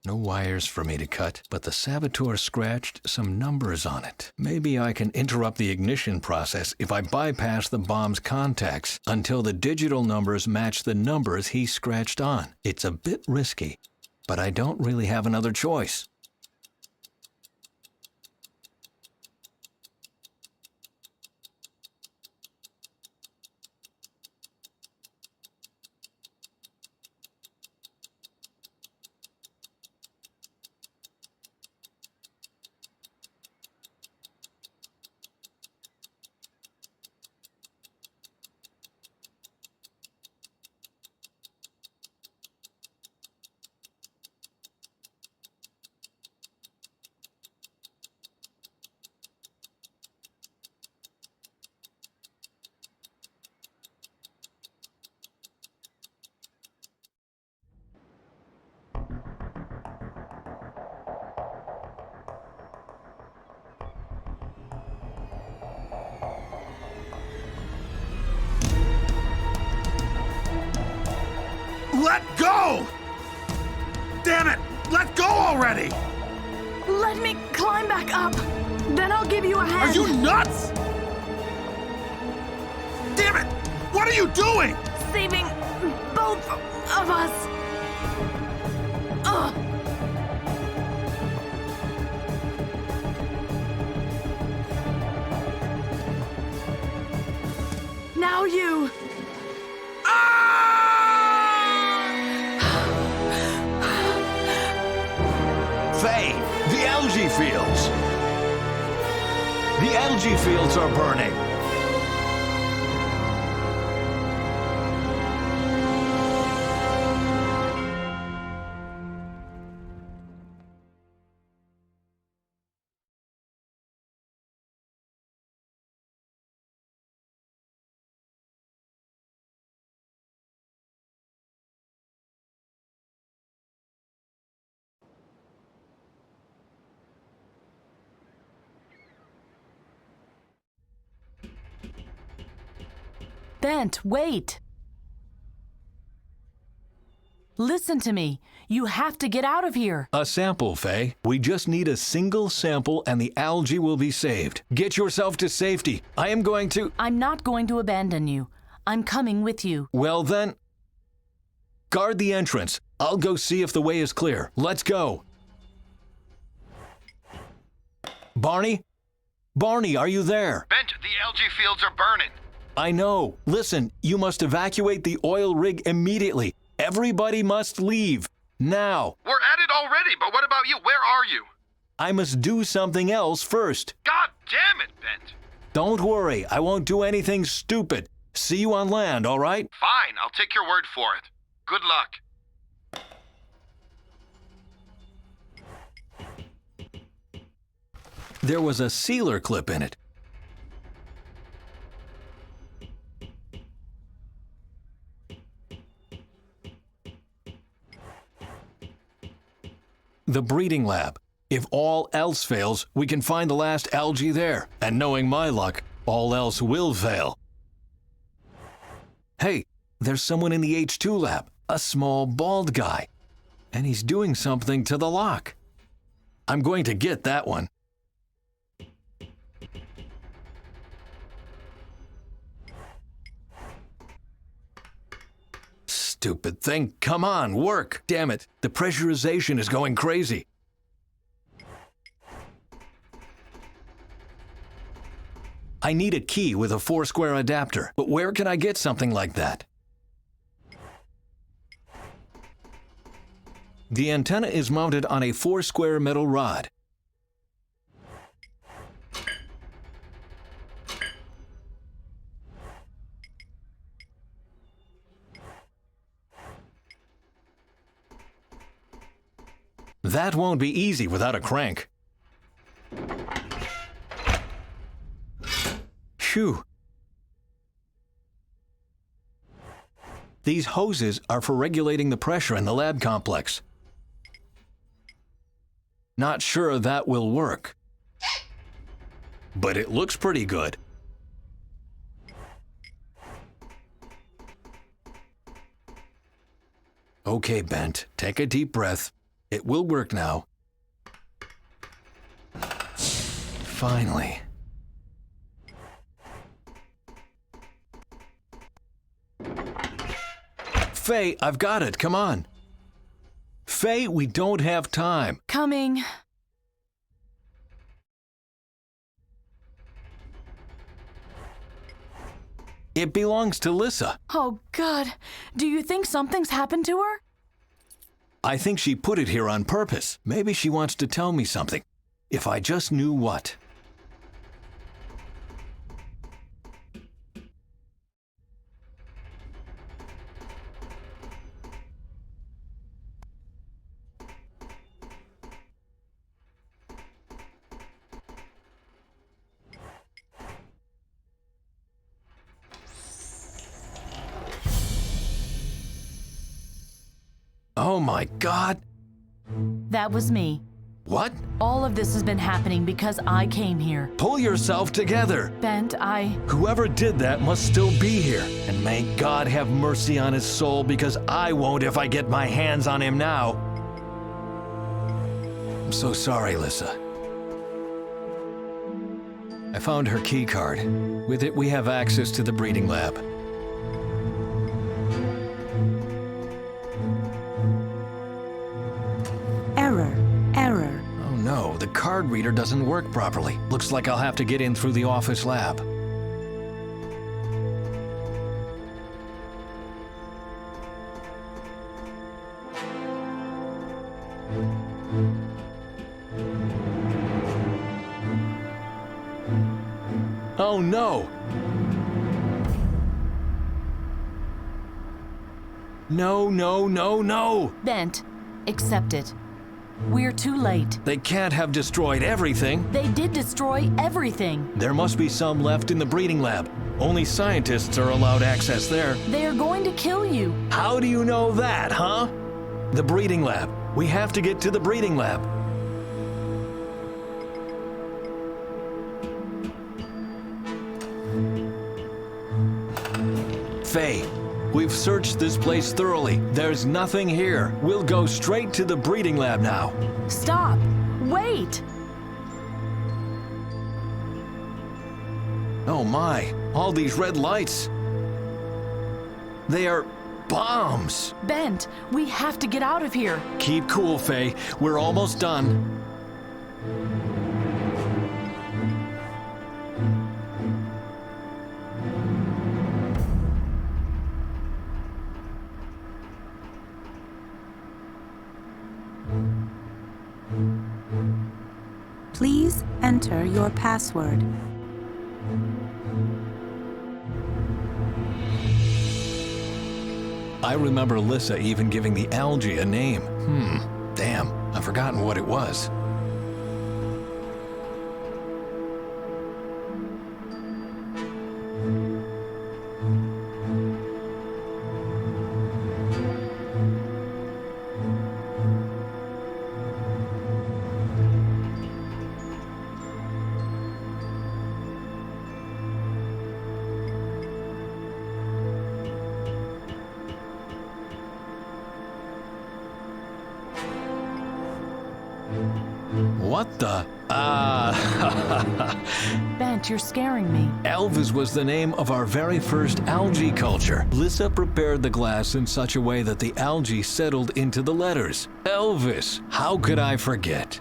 No wires for me to cut, but the saboteur scratched some numbers on it. Maybe I can interrupt the ignition process if I bypass the bomb's contacts until the digital numbers match the numbers he scratched on. It's a bit risky, but I don't really have another choice. Let go! Damn it! Let go already! Let me climb back up. Then I'll give you a hand. Are you nuts? Damn it! What are you doing? Saving both of us. Ugh. Now you. Faye, the algae fields! The algae fields are burning! Bent, wait! Listen to me. You have to get out of here. A sample, Faye. We just need a single sample and the algae will be saved. Get yourself to safety. I am going to... I'm not going to abandon you. I'm coming with you. Well then... Guard the entrance. I'll go see if the way is clear. Let's go. Barney, Barney, are you there? Bent, the algae fields are burning. I know. Listen, you must evacuate the oil rig immediately. Everybody must leave. Now. We're at it already, but what about you? Where are you? I must do something else first. God damn it, Bent. Don't worry, I won't do anything stupid. See you on land, all right? Fine, I'll take your word for it. Good luck. There was a sealer clip in it. The breeding lab. If all else fails, we can find the last algae there. And knowing my luck, all else will fail. Hey, there's someone in the H2 lab, a small bald guy. And he's doing something to the lock. I'm going to get that one. Stupid thing. Come on, work. Damn it, the pressurization is going crazy. I need a key with a 4-square adapter, but where can I get something like that? The antenna is mounted on a 4-square metal rod. That won't be easy without a crank. Phew. These hoses are for regulating the pressure in the lab complex. Not sure that will work. But it looks pretty good. Okay, Bent, take a deep breath. It will work now. Finally. Faye, I've got it. Come on. Faye, we don't have time. Coming. It belongs to Lissa. Oh, God. Do you think something's happened to her? I think she put it here on purpose. Maybe she wants to tell me something. If I just knew what. Oh my God! That was me. What? All of this has been happening because I came here. Pull yourself together! Bent, Whoever did that must still be here. And may God have mercy on his soul, because I won't if I get my hands on him now. I'm so sorry, Lissa. I found her key card. With it, we have access to the breeding lab. Error. Oh no, the card reader doesn't work properly. Looks like I'll have to get in through the office lab. Oh no! No! Bent, accept it. We're too late. They can't have destroyed everything. They did destroy everything. There must be some left in the breeding lab. Only scientists are allowed access there. They are going to kill you. How do you know that, huh? The breeding lab. We have to get to the breeding lab. Faye, we've searched this place thoroughly. There's nothing here. We'll go straight to the breeding lab now. Stop! Wait! Oh my, all these red lights. They are bombs. Bent, we have to get out of here. Keep cool, Faye. We're almost done. enter your password. I remember Lissa even giving the algae a name. Damn, I've forgotten what it was. What the? Bent, you're scaring me. Elvis was the name of our very first algae culture. Lissa prepared the glass in such a way that the algae settled into the letters. Elvis, how could I forget?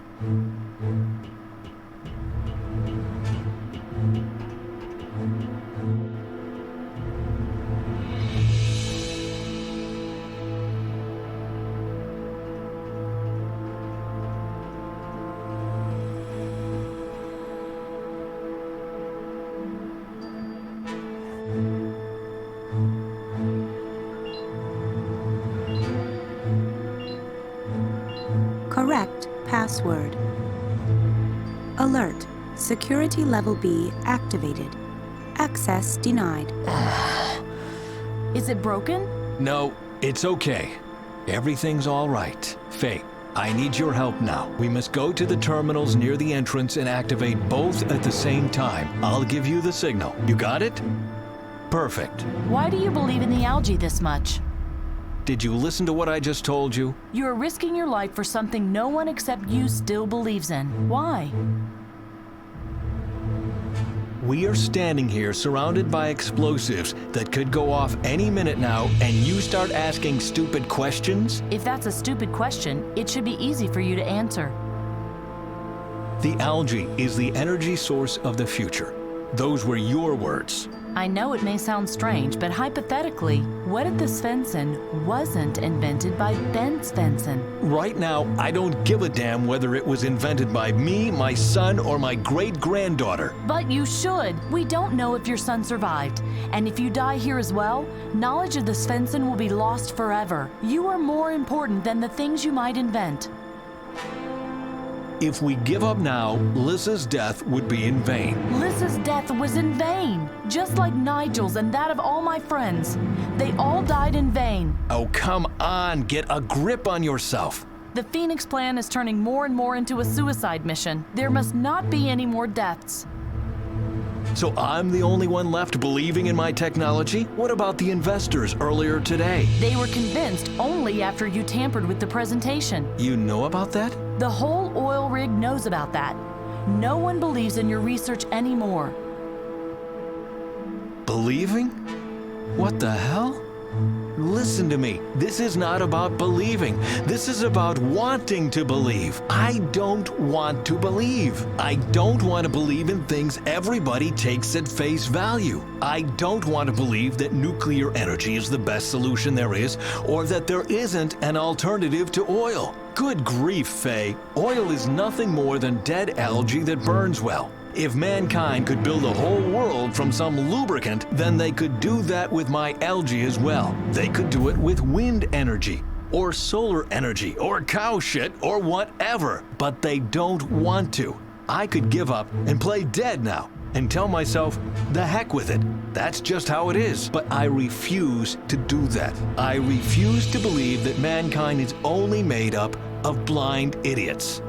Correct password. Alert. Security level B activated. Access denied. Is it broken? No, it's okay. Everything's all right. Faye, I need your help now. We must go to the terminals near the entrance and activate both at the same time. I'll give you the signal. You got it? Perfect. Why do you believe in the algae this much? Did you listen to what I just told you? You are risking your life for something no one except you still believes in. Why? We are standing here surrounded by explosives that could go off any minute now, and you start asking stupid questions? If that's a stupid question, it should be easy for you to answer. The algae is the energy source of the future. Those were your words. I know it may sound strange, but hypothetically, what if the Svensson wasn't invented by Bent Svensson? Right now, I don't give a damn whether it was invented by me, my son, or my great-granddaughter. But you should. We don't know if your son survived. And if you die here as well, knowledge of the Svensson will be lost forever. You are more important than the things you might invent. If we give up now, Lissa's death would be in vain. Lissa's death was in vain, just like Nigel's and that of all my friends. They all died in vain. Oh, come on, get a grip on yourself. The Phoenix Plan is turning more and more into a suicide mission. There must not be any more deaths. So I'm the only one left believing in my technology? What about the investors earlier today? They were convinced only after you tampered with the presentation. You know about that? The whole oil rig knows about that. No one believes in your research anymore. Believing? What the hell? Listen to me. This is not about believing. This is about wanting to believe. I don't want to believe. I don't want to believe in things everybody takes at face value. I don't want to believe that nuclear energy is the best solution there is, or that there isn't an alternative to oil. Good grief, Faye. Oil is nothing more than dead algae that burns well. If mankind could build a whole world from some lubricant, then they could do that with my algae as well. They could do it with wind energy, or solar energy, or cow shit, or whatever. But they don't want to. I could give up and play dead now and tell myself, the heck with it. That's just how it is. But I refuse to do that. I refuse to believe that mankind is only made up of blind idiots.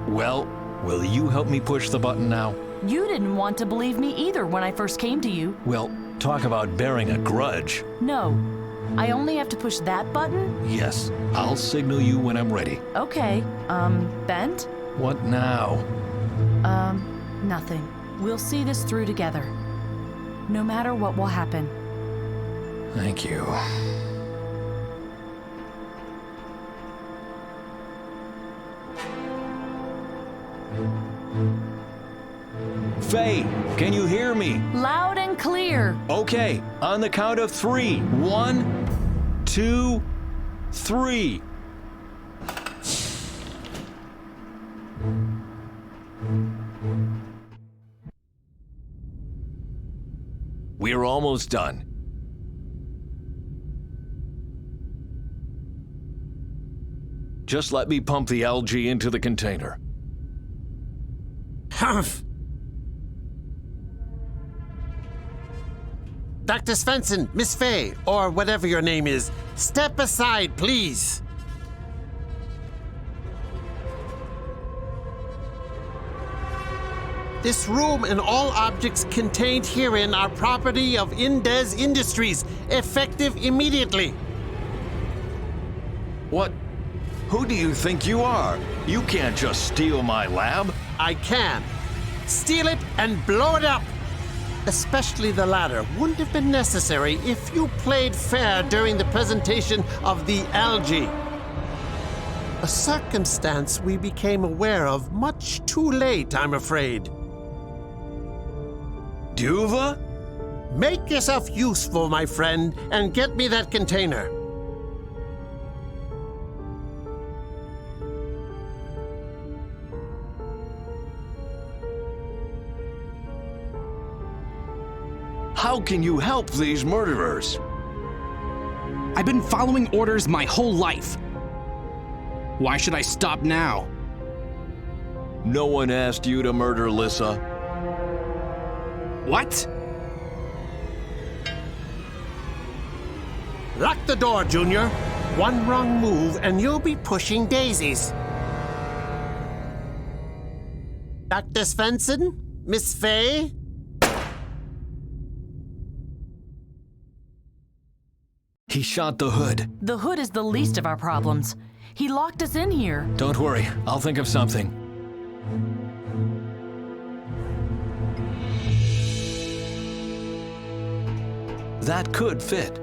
Well, will you help me push the button now? You didn't want to believe me either when I first came to you. Well, talk about bearing a grudge. No. I only have to push that button? Yes, I'll signal you when I'm ready. Okay. Bent? What now? Nothing. We'll see this through together. No matter what will happen. Thank you. Faye, can you hear me? Loud and clear. Okay, on the count of 3. 1, 2, 3. We're almost done. Just let me pump the algae into the container. Humph! Dr. Svensson, Miss Fay, or whatever your name is, step aside, please. This room and all objects contained herein are property of Indes Industries, effective immediately. What? Who do you think you are? You can't just steal my lab. I can. Steal it and blow it up. Especially the latter wouldn't have been necessary if you played fair during the presentation of the algae. A circumstance we became aware of much too late, I'm afraid. Duva? Make yourself useful, my friend, and get me that container. How can you help these murderers? I've been following orders my whole life. Why should I stop now? No one asked you to murder Lissa. What? Lock the door, Junior. One wrong move and you'll be pushing daisies. Dr. Svensson? Miss Fay? He shot the hood. The hood is the least of our problems. He locked us in here. Don't worry, I'll think of something. That could fit.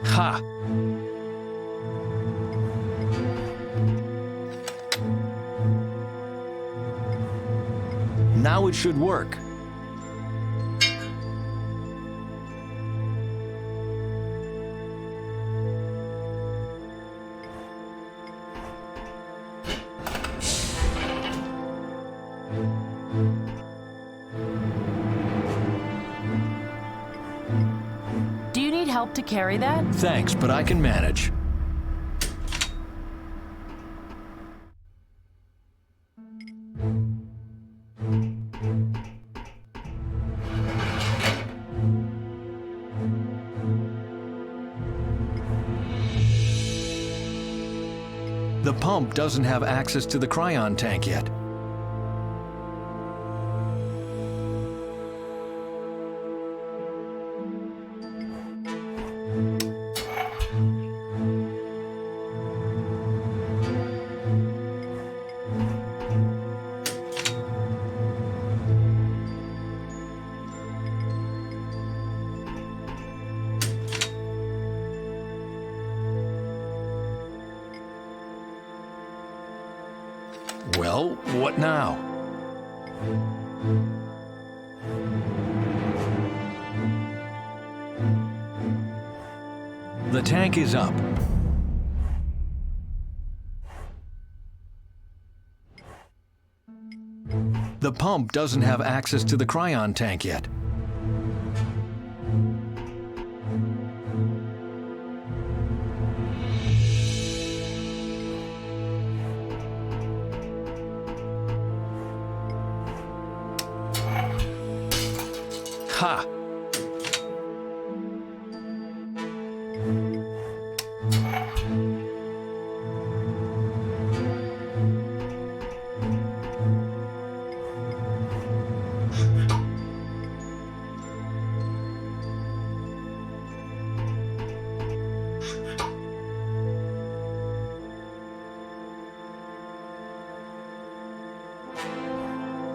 Ha! Now it should work. Do you need help to carry that? Thanks, but I can manage. The pump doesn't have access to the cryon tank yet. Well, what now? The tank is up. The pump doesn't have access to the cryon tank yet. Ha!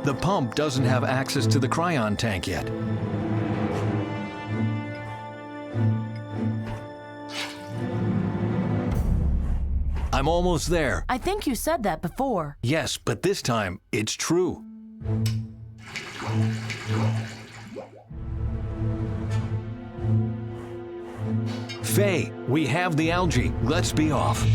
The pump doesn't have access to the cryon tank yet. I'm almost there. I think you said that before. Yes, but this time, it's true. Faye, we have the algae. Let's be off.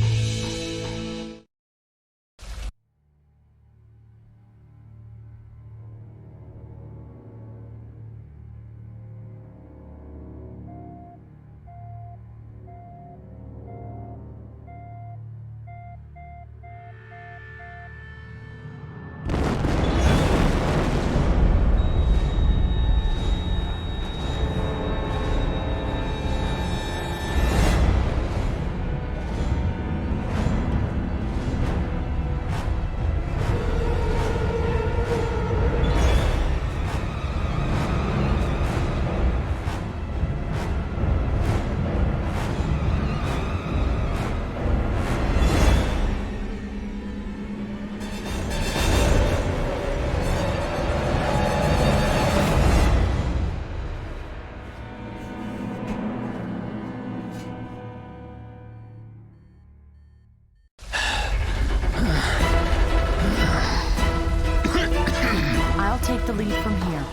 take the lead from here.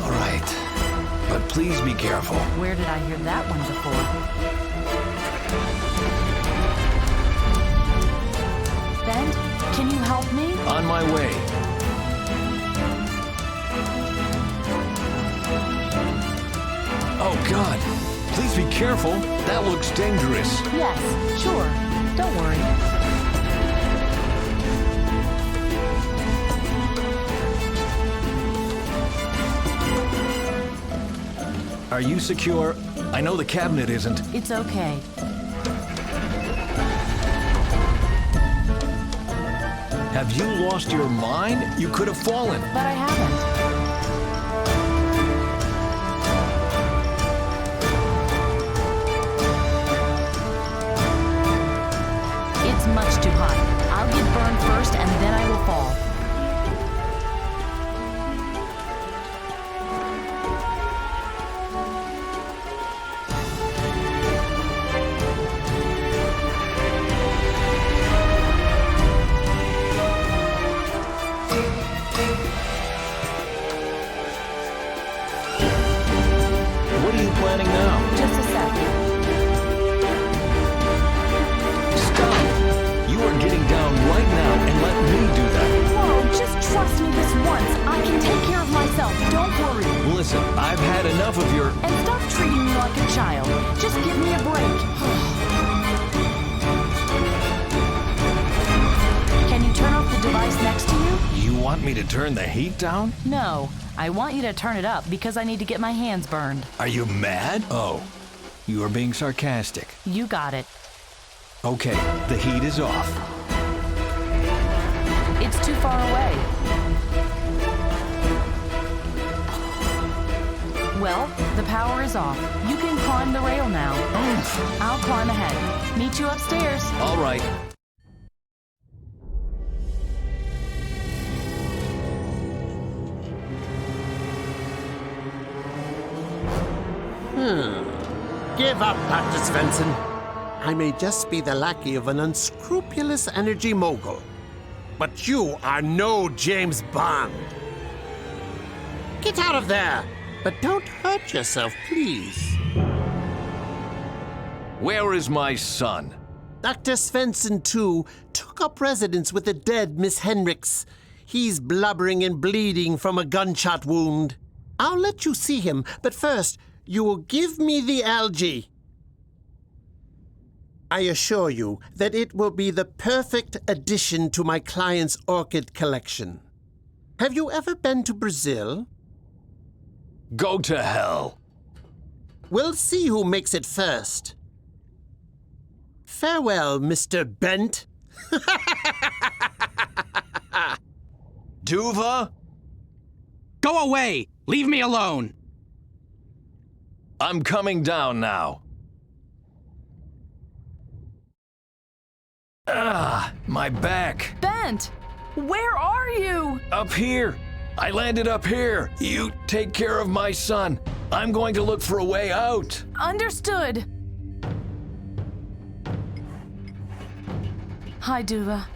All right. But please be careful. Where did I hear that one before? Bent, can you help me? On my way. Oh, God. Please be careful. That looks dangerous. Yes, sure. Don't worry. Are you secure? I know the cabinet isn't. It's okay. Have you lost your mind? You could have fallen. But I haven't. It's much too hot. I'll get burned first and then I will fall. What are you planning now? Just a sec. Stop! You are getting down right now and let me do that. Whoa, just trust me this once. I can take care of myself. Don't worry. Listen, I've had enough of your... And stop treating me like a child. Just give me a break. Can you turn off the device next to you? You want me to turn the heat down? No. I want you to turn it up because I need to get my hands burned. Are you mad? Oh, you are being sarcastic. You got it. Okay, the heat is off. It's too far away. Well, the power is off. You can climb the rail now. I'll climb ahead. Meet you upstairs. All right. Give up, Dr. Svensson. I may just be the lackey of an unscrupulous energy mogul, but you are no James Bond. Get out of there, but don't hurt yourself, please. Where is my son? Dr. Svensson, too, took up residence with the dead Miss Henricks. He's blubbering and bleeding from a gunshot wound. I'll let you see him, but first, you will give me the algae. I assure you that it will be the perfect addition to my client's orchid collection. Have you ever been to Brazil? Go to hell. We'll see who makes it first. Farewell, Mr. Bent. Duva? Go away! Leave me alone! I'm coming down now. Ah, my back. Bent! Where are you? Up here. I landed up here. You take care of my son. I'm going to look for a way out. Understood. Hi, Duva.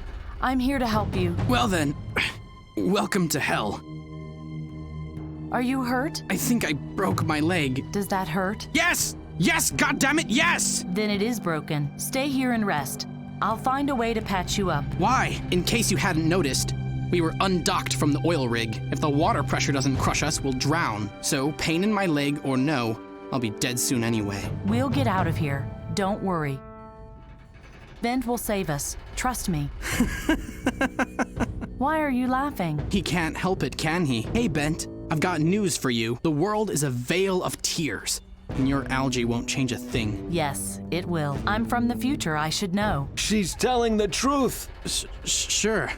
I'm here to help you. Well then, welcome to hell. Are you hurt? I think I broke my leg. Does that hurt? Yes! Yes, goddammit, yes! Then it is broken. Stay here and rest. I'll find a way to patch you up. Why? In case you hadn't noticed, we were undocked from the oil rig. If the water pressure doesn't crush us, we'll drown. So, pain in my leg or no, I'll be dead soon anyway. We'll get out of here. Don't worry. Bent will save us. Trust me. Why are you laughing? He can't help it, can he? Hey, Bent, I've got news for you. The world is a vale of tears, and your algae won't change a thing. Yes, it will. I'm from the future, I should know. She's telling the truth. Sure.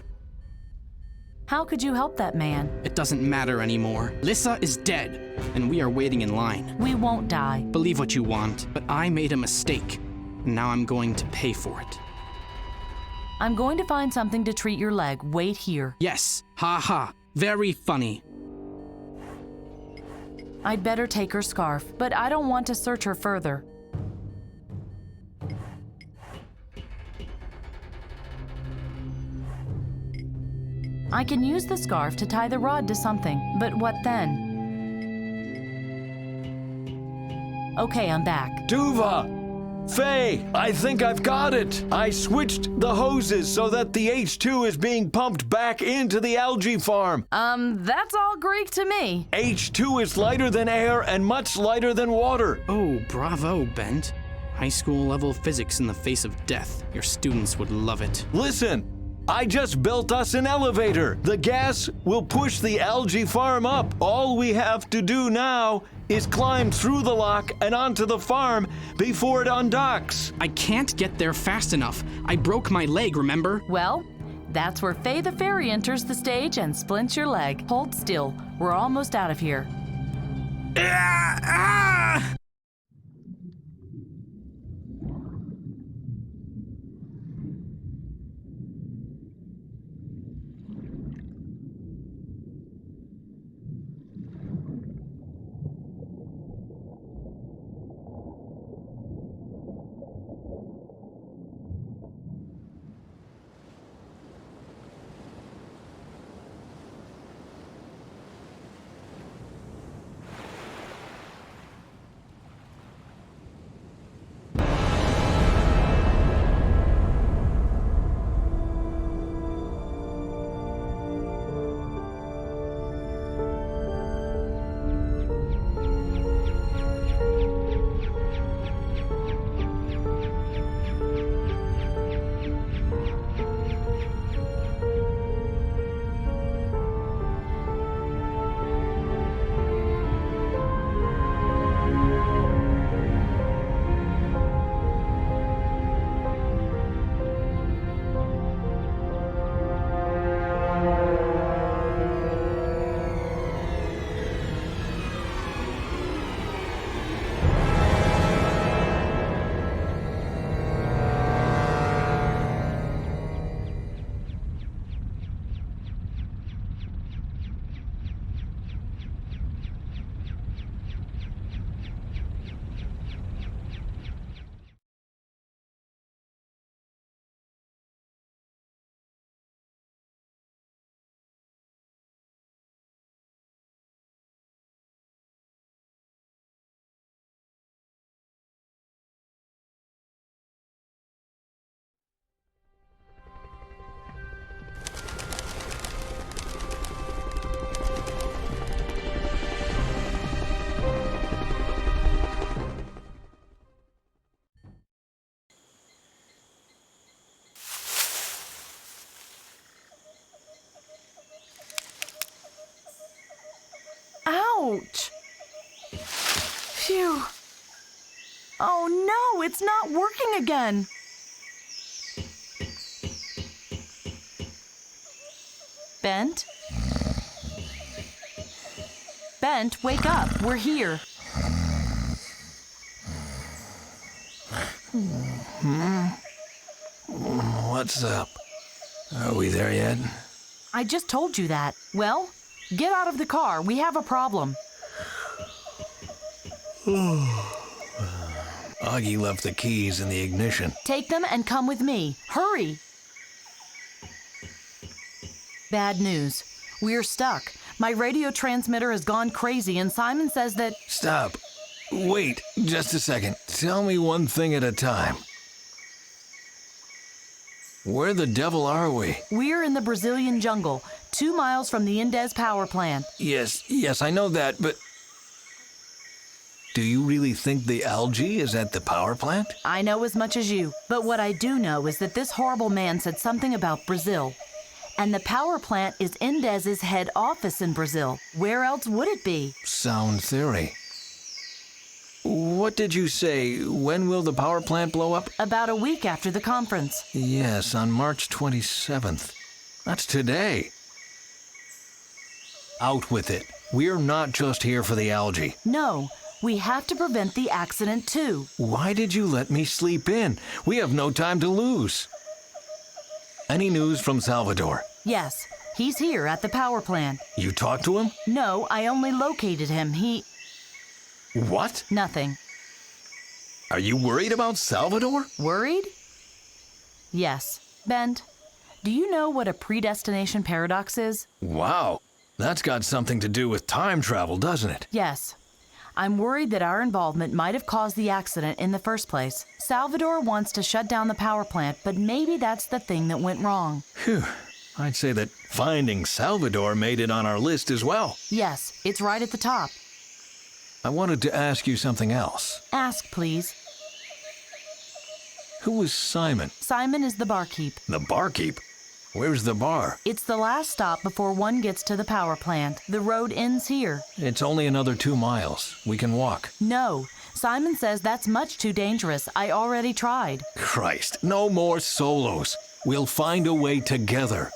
How could you help that man? It doesn't matter anymore. Lissa is dead, and we are waiting in line. We won't die. Believe what you want, but I made a mistake, and now I'm going to pay for it. I'm going to find something to treat your leg. Wait here. Yes, ha ha. Very funny. I'd better take her scarf, but I don't want to search her further. I can use the scarf to tie the rod to something, but what then? Okay, I'm back. Duva! Faye, I think I've got it. I switched the hoses so that the H2 is being pumped back into the algae farm. That's all Greek to me. H2 is lighter than air and much lighter than water. Oh, bravo, Bent. High school level physics in the face of death. Your students would love it. Listen, I just built us an elevator. The gas will push the algae farm up. All we have to do now is climb through the lock and onto the farm before it undocks. I can't get there fast enough. I broke my leg, remember? Well, that's where Faye the fairy enters the stage and splints your leg. Hold still. We're almost out of here. Ouch! Phew. Oh no, it's not working again. Bent? Bent, wake up. We're here. What's up? Are we there yet? I just told you that. Well, get out of the car. We have a problem. Augie left the keys in the ignition. Take them and come with me. Hurry! Bad news. We're stuck. My radio transmitter has gone crazy and Simon says that... Stop. Wait, just a second. Tell me one thing at a time. Where the devil are we? We're in the Brazilian jungle, 2 miles from the Indes power plant. Yes, I know that, but... Do you really think the algae is at the power plant? I know as much as you, but what I do know is that this horrible man said something about Brazil. And the power plant is Indes's head office in Brazil. Where else would it be? Sound theory. What did you say? When will the power plant blow up? About a week after the conference. Yes, on March 27th. That's today. Out with it. We're not just here for the algae. No, we have to prevent the accident too. Why did you let me sleep in? We have no time to lose. Any news from Salvador? Yes, he's here at the power plant. You talked to him? No, I only located him. What? Nothing. Are you worried about Salvador? Worried? Yes. Bent, Do you know what a predestination paradox is? Wow, that's got something to do with time travel, doesn't it? Yes. I'm worried that our involvement might have caused the accident in the first place. Salvador wants to shut down the power plant, but maybe that's the thing that went wrong. Phew. I'd say that finding Salvador made it on our list as well. Yes, it's right at the top. I wanted to ask you something else. Ask, please. Who was Simon? Simon is the barkeep. The barkeep? Where's the bar? It's the last stop before one gets to the power plant. The road ends here. It's only another 2 miles. We can walk. No. Simon says that's much too dangerous. I already tried. Christ, no more solos. We'll find a way together.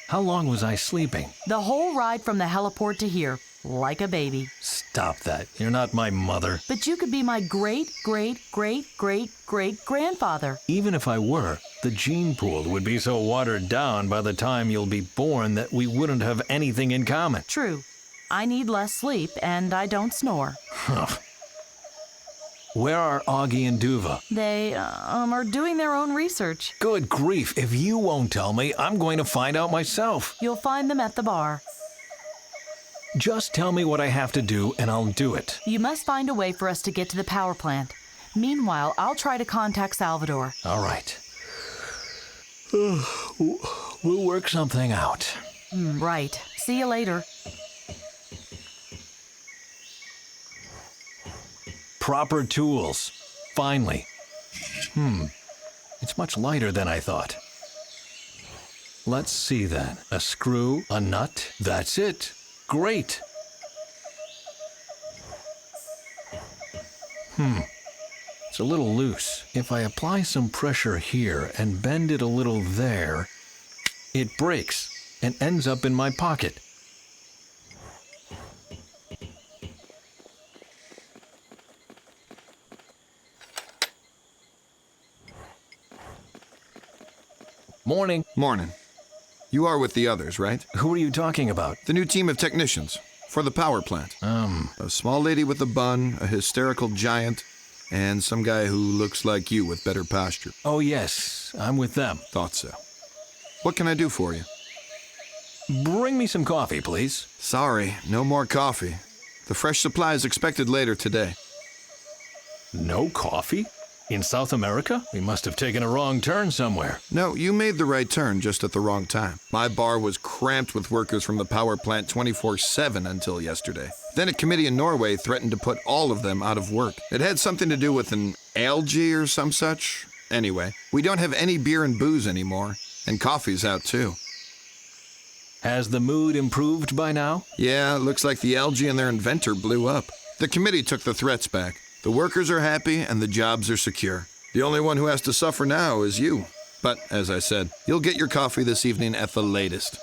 How long was I sleeping? The whole ride from the heliport to here, like a baby. Stop that. You're not my mother. But you could be my great-great-great-great-great-grandfather. Even if I were, the gene pool would be so watered down by the time you'll be born that we wouldn't have anything in common. True. I need less sleep, and I don't snore. Where are Augie and Duva? They, are doing their own research. Good grief, if you won't tell me, I'm going to find out myself. You'll find them at the bar. Just tell me what I have to do, and I'll do it. You must find a way for us to get to the power plant. Meanwhile, I'll try to contact Salvador. All right. We'll work something out. Right. See you later. Proper tools. Finally. It's much lighter than I thought. Let's see then. A screw, a nut. That's it. Great. It's a little loose. If I apply some pressure here and bend it a little there, it breaks and ends up in my pocket. Morning. Morning. You are with the others, right? Who are you talking about? The new team of technicians for the power plant. A small lady with a bun, a hysterical giant, and some guy who looks like you with better posture. Oh, yes. I'm with them. Thought so. What can I do for you? Bring me some coffee, please. Sorry, no more coffee. The fresh supply is expected later today. No coffee? In South America? We must have taken a wrong turn somewhere. No, you made the right turn, just at the wrong time. My bar was cramped with workers from the power plant 24/7 until yesterday. Then a committee in Norway threatened to put all of them out of work. It had something to do with an algae or some such. Anyway, we don't have any beer and booze anymore, and coffee's out too. Has the mood improved by now? Yeah, looks like the algae and their inventor blew up. The committee took the threats back. The workers are happy and the jobs are secure. The only one who has to suffer now is you. But, as I said, you'll get your coffee this evening at the latest.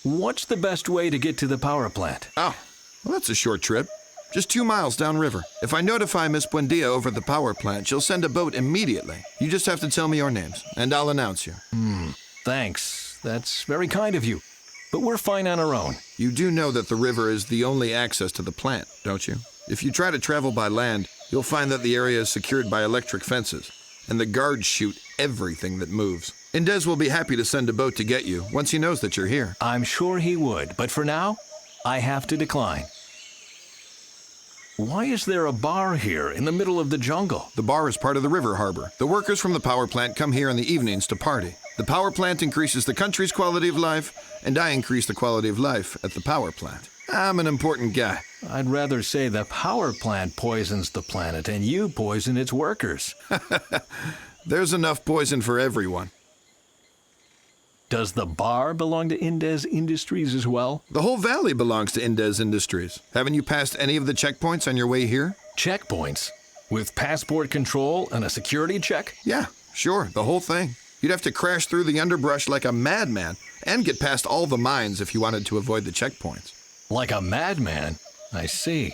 What's the best way to get to the power plant? Oh, well, that's a short trip. Just 2 miles downriver. If I notify Miss Buendia over at the power plant, she'll send a boat immediately. You just have to tell me your names, and I'll announce you. Thanks. That's very kind of you. But we're fine on our own. You do know that the river is the only access to the plant, don't you? If you try to travel by land, you'll find that the area is secured by electric fences, and the guards shoot everything that moves. Indez will be happy to send a boat to get you once he knows that you're here. I'm sure he would, but for now, I have to decline. Why is there a bar here in the middle of the jungle? The bar is part of the river harbor. The workers from the power plant come here in the evenings to party. The power plant increases the country's quality of life, and I increase the quality of life at the power plant. I'm an important guy. I'd rather say the power plant poisons the planet and you poison its workers. There's enough poison for everyone. Does the bar belong to Indez Industries as well? The whole valley belongs to Indez Industries. Haven't you passed any of the checkpoints on your way here? Checkpoints? With passport control and a security check? Yeah, sure, the whole thing. You'd have to crash through the underbrush like a madman and get past all the mines if you wanted to avoid the checkpoints. Like a madman? I see.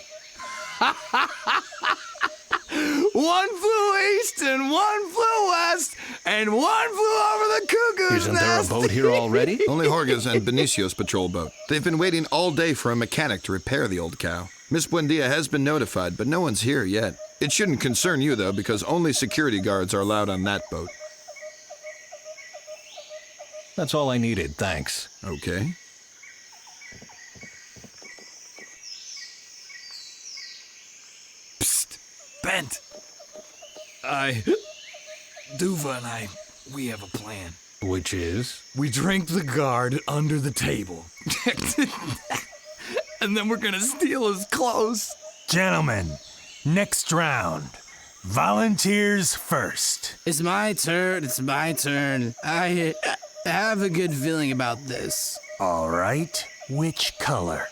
One flew east and one flew west and one flew over the cuckoo's Isn't there a nest. boat here already? Only Jorge's and Benicio's patrol boat. They've been waiting all day for a mechanic to repair the old cow. Miss Buendia has been notified, but no one's here yet. It shouldn't concern you, though, because only security guards are allowed on that boat. That's all I needed, thanks. Okay. Psst, Bent. Duva and I, we have a plan. Which is? We drink the guard under the table. And then we're gonna steal his clothes. Gentlemen, next round. Volunteers first. It's my turn. I have a good feeling about this. All right. Which color?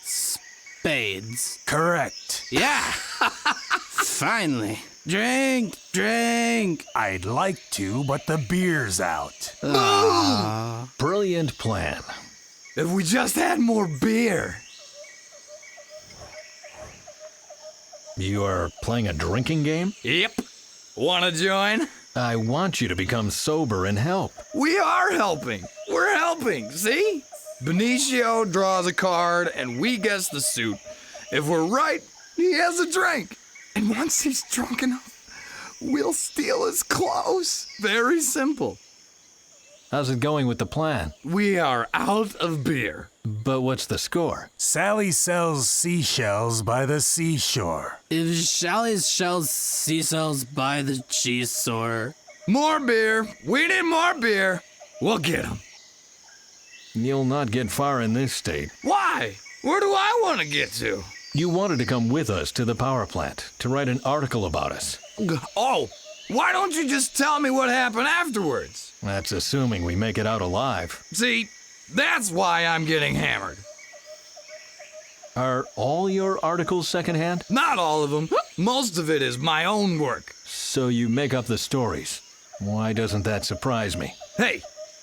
Spades. Correct. Yeah. Finally. Drink. I'd like to, but the beer's out. Brilliant plan. If we just had more beer. You are playing a drinking game? Yep. Wanna join? I want you to become sober and help. We are helping. We're helping, see? Benicio draws a card and we guess the suit. If we're right, he has a drink. And once he's drunk enough, we'll steal his clothes. Very simple. How's it going with the plan? We are out of beer. But what's the score? Sally sells seashells by the seashore. If Sally sells seashells by the cheese store. More beer. We need more beer. We'll get him. You'll not get far in this state. Why? Where do I want to get to? You wanted to come with us to the power plant to write an article about us. Oh, why don't you just tell me what happened afterwards? That's assuming we make it out alive. See, that's why I'm getting hammered. Are all your articles secondhand? Not all of them. Most of it is my own work. So you make up the stories. Why doesn't that surprise me? Hey,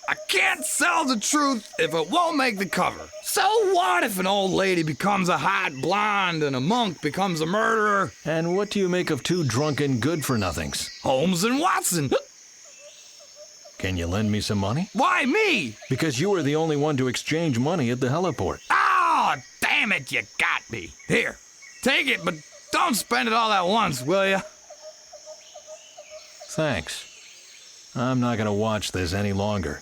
I can't sell the truth if it won't make the cover. So what if an old lady becomes a hot blonde and a monk becomes a murderer? And what do you make of two drunken good-for-nothings? Holmes and Watson. Can you lend me some money? Why me? Because you were the only one to exchange money at the heliport. Oh, damn it, you got me. Here, take it, but don't spend it all at once, will ya? Thanks. I'm not gonna watch this any longer.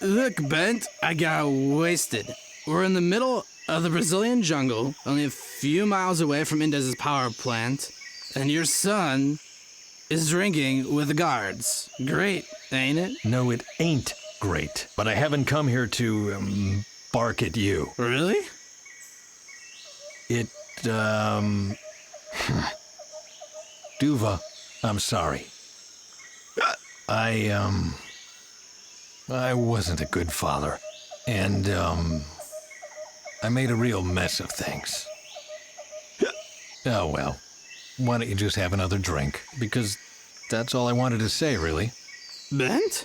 Look, Bent, I got wasted. We're in the middle of the Brazilian jungle, only a few miles away from Indez's power plant, and your son is drinking with the guards. Great, ain't it? No, it ain't great. But I haven't come here to, bark at you. Really? It, Duva, I'm sorry. I wasn't a good father. And, I made a real mess of things. Oh, well. Why don't you just have another drink? Because that's all I wanted to say, really. Bent?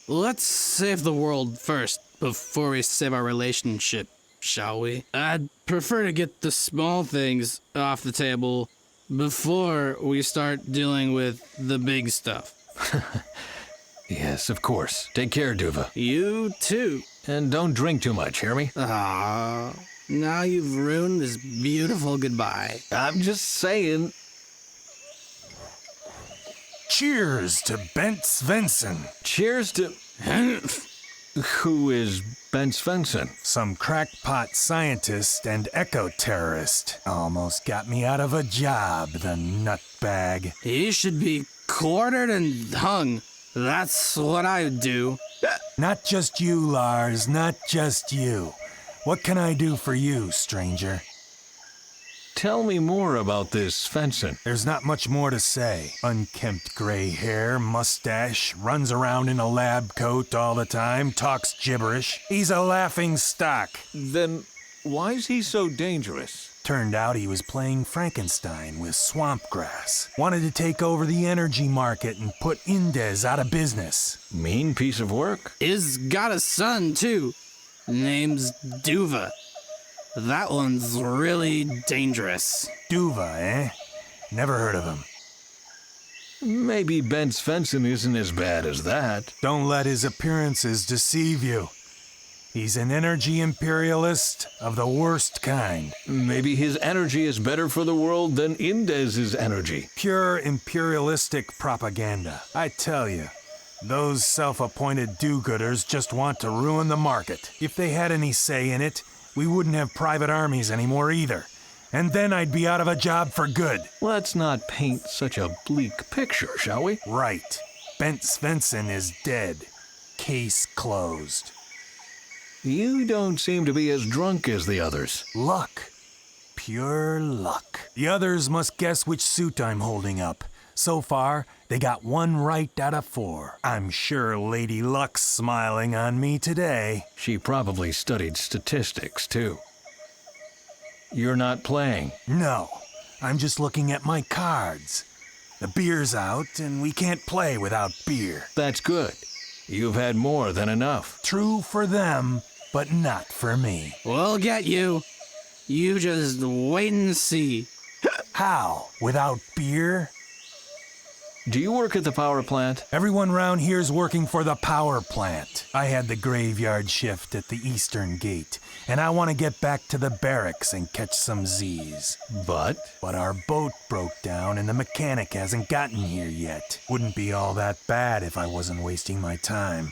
Let's save the world first before we save our relationship, shall we? I'd prefer to get the small things off the table before we start dealing with the big stuff. Yes, of course. Take care, Duva. You too. And don't drink too much, hear me? Ah, now you've ruined this beautiful goodbye. I'm just saying. Cheers to Bent Svensson. Cheers to... Who is Bent Svensson? Some crackpot scientist and eco-terrorist. Almost got me out of a job, the nutbag. He should be quartered and hung. That's what I would do. Not just you, Lars, not just you. What can I do for you, stranger? Tell me more about this Svensson. There's not much more to say. Unkempt gray hair, mustache, runs around in a lab coat all the time, talks gibberish. He's a laughing stock. Then why is he so dangerous? Turned out he was playing Frankenstein with swamp grass. Wanted to take over the energy market and put Indez out of business. Mean piece of work. He's got a son, too. Name's Duva. That one's really dangerous. Duva, eh? Never heard of him. Maybe Bent Svensson isn't as bad as that. Don't let his appearances deceive you. He's an energy imperialist of the worst kind. Maybe his energy is better for the world than Indez's energy. Pure imperialistic propaganda. I tell you, those self-appointed do-gooders just want to ruin the market. If they had any say in it, we wouldn't have private armies anymore either. And then I'd be out of a job for good. Let's not paint such a bleak picture, shall we? Right. Bent Svensson is dead. Case closed. You don't seem to be as drunk as the others. Luck. Pure luck. The others must guess which suit I'm holding up. So far, they got 1 right out of 4. I'm sure Lady Luck's smiling on me today. She probably studied statistics, too. You're not playing? No. I'm just looking at my cards. The beer's out, and we can't play without beer. That's good. You've had more than enough. True for them, but not for me. We'll get you. You just wait and see. How? Without beer? Do you work at the power plant? Everyone round here's working for the power plant. I had the graveyard shift at the eastern gate, and I want to get back to the barracks and catch some Z's. But our boat broke down and the mechanic hasn't gotten here yet. Wouldn't be all that bad if I wasn't wasting my time.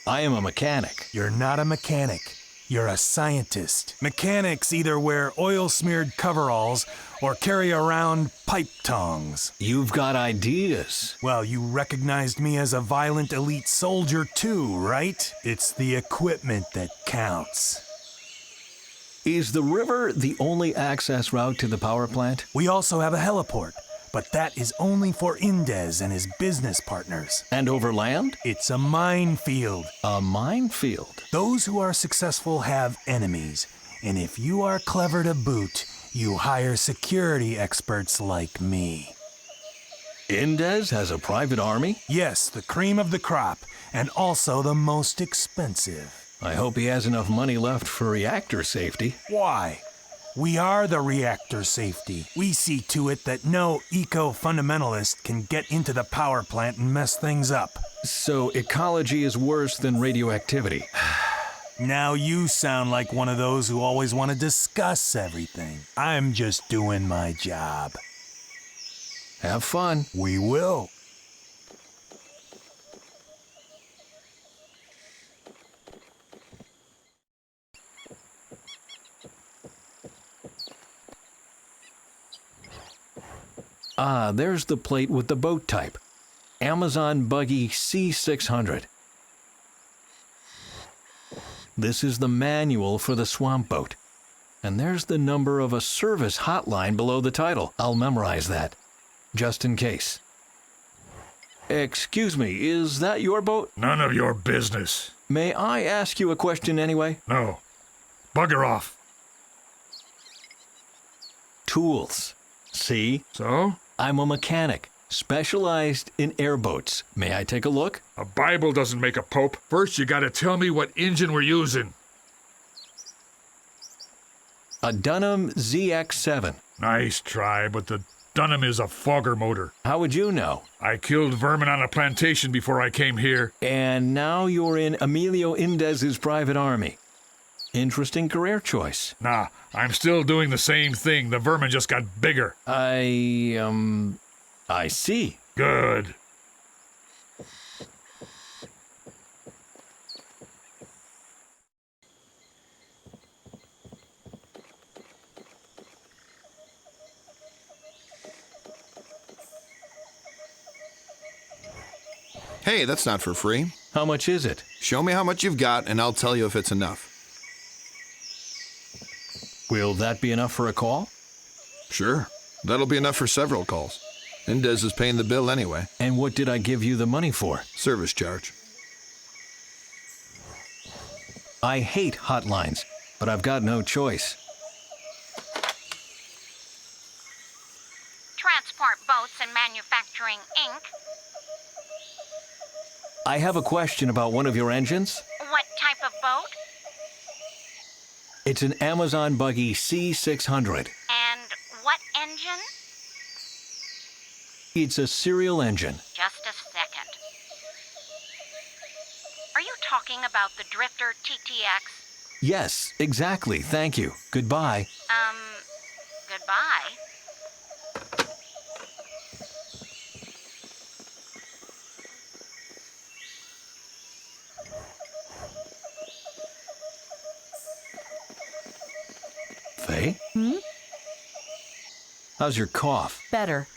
I am a mechanic. You're not a mechanic. You're a scientist. Mechanics either wear oil-smeared coveralls or carry around pipe tongs. You've got ideas. Well, you recognized me as a violent elite soldier too, right? It's the equipment that counts. Is the river the only access route to the power plant? We also have a heliport, but that is only for Indez and his business partners. And over land? It's a minefield. A minefield? Those who are successful have enemies, and if you are clever to boot, you hire security experts like me. Indez has a private army? Yes, the cream of the crop, and also the most expensive. I hope he has enough money left for reactor safety. Why? We are the reactor safety. We see to it that no eco-fundamentalist can get into the power plant and mess things up. So ecology is worse than radioactivity. Now you sound like one of those who always want to discuss everything. I'm just doing my job. Have fun. We will. Ah, there's the plate with the boat type. Amazon Buggy C600. This is the manual for the swamp boat. And there's the number of a service hotline below the title. I'll memorize that, just in case. Excuse me, is that your boat? None of your business. May I ask you a question anyway? No. Bugger off. Tools. See? So? I'm a mechanic, specialized in airboats. May I take a look? A Bible doesn't make a pope. First, you gotta tell me what engine we're using. A Dunham ZX7. Nice try, but the Dunham is a fogger motor. How would you know? I killed vermin on a plantation before I came here. And now you're in Emilio Indez's private army. Interesting career choice. Nah, I'm still doing the same thing. The vermin just got bigger. I see. Good. Hey, that's not for free. How much is it? Show me how much you've got, and I'll tell you if it's enough. Will that be enough for a call? Sure. That'll be enough for several calls. Indez is paying the bill anyway. And what did I give you the money for? Service charge. I hate hotlines, but I've got no choice. Transport Boats and Manufacturing, Inc. I have a question about one of your engines. What type of boat? It's an Amazon Buggy C600. And what engine? It's a serial engine. Just a second. Are you talking about about the Drifter TTX? Yes, exactly. Thank you. Goodbye. Goodbye? Faye? How's your cough? Better.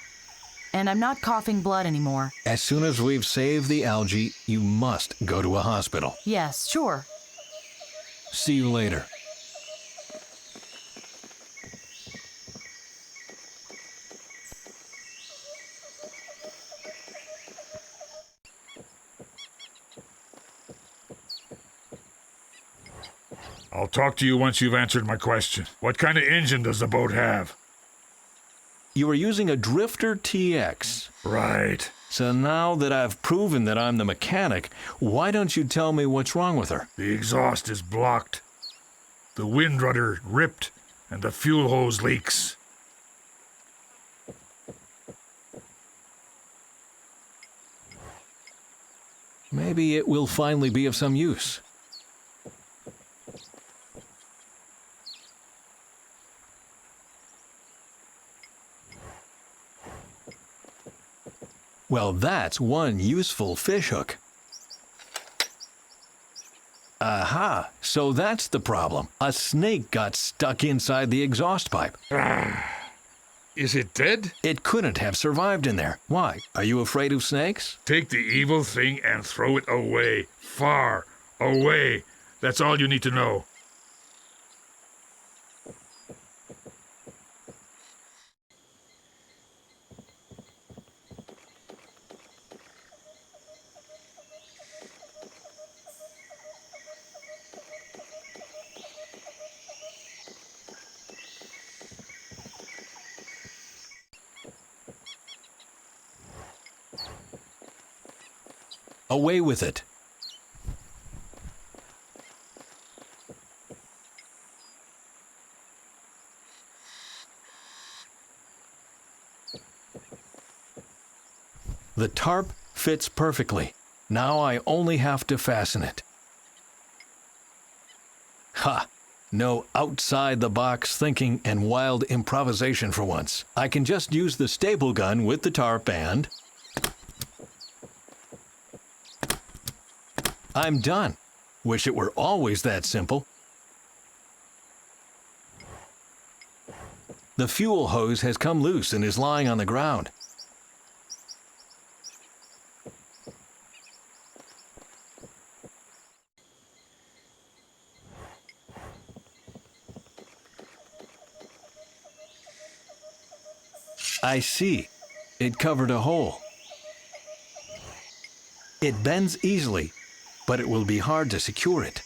And I'm not coughing blood anymore. As soon as we've saved the algae, you must go to a hospital. Yes, sure. See you later. I'll talk to you once you've answered my question. What kind of engine does the boat have? You are using a Drifter TX. Right. So now that I've proven that I'm the mechanic, why don't you tell me what's wrong with her? The exhaust is blocked. The wind rudder ripped, and the fuel hose leaks. Maybe it will finally be of some use. Well, that's one useful fishhook. Aha, so that's the problem. A snake got stuck inside the exhaust pipe. Is it dead? It couldn't have survived in there. Why? Are you afraid of snakes? Take the evil thing and throw it away. Far away. That's all you need to know. Away with it. The tarp fits perfectly. Now I only have to fasten it. Ha! No outside-the-box thinking and wild improvisation for once. I can just use the staple gun with the tarp and... I'm done. Wish it were always that simple. The fuel hose has come loose and is lying on the ground. I see. It covered a hole. It bends easily, but it will be hard to secure it.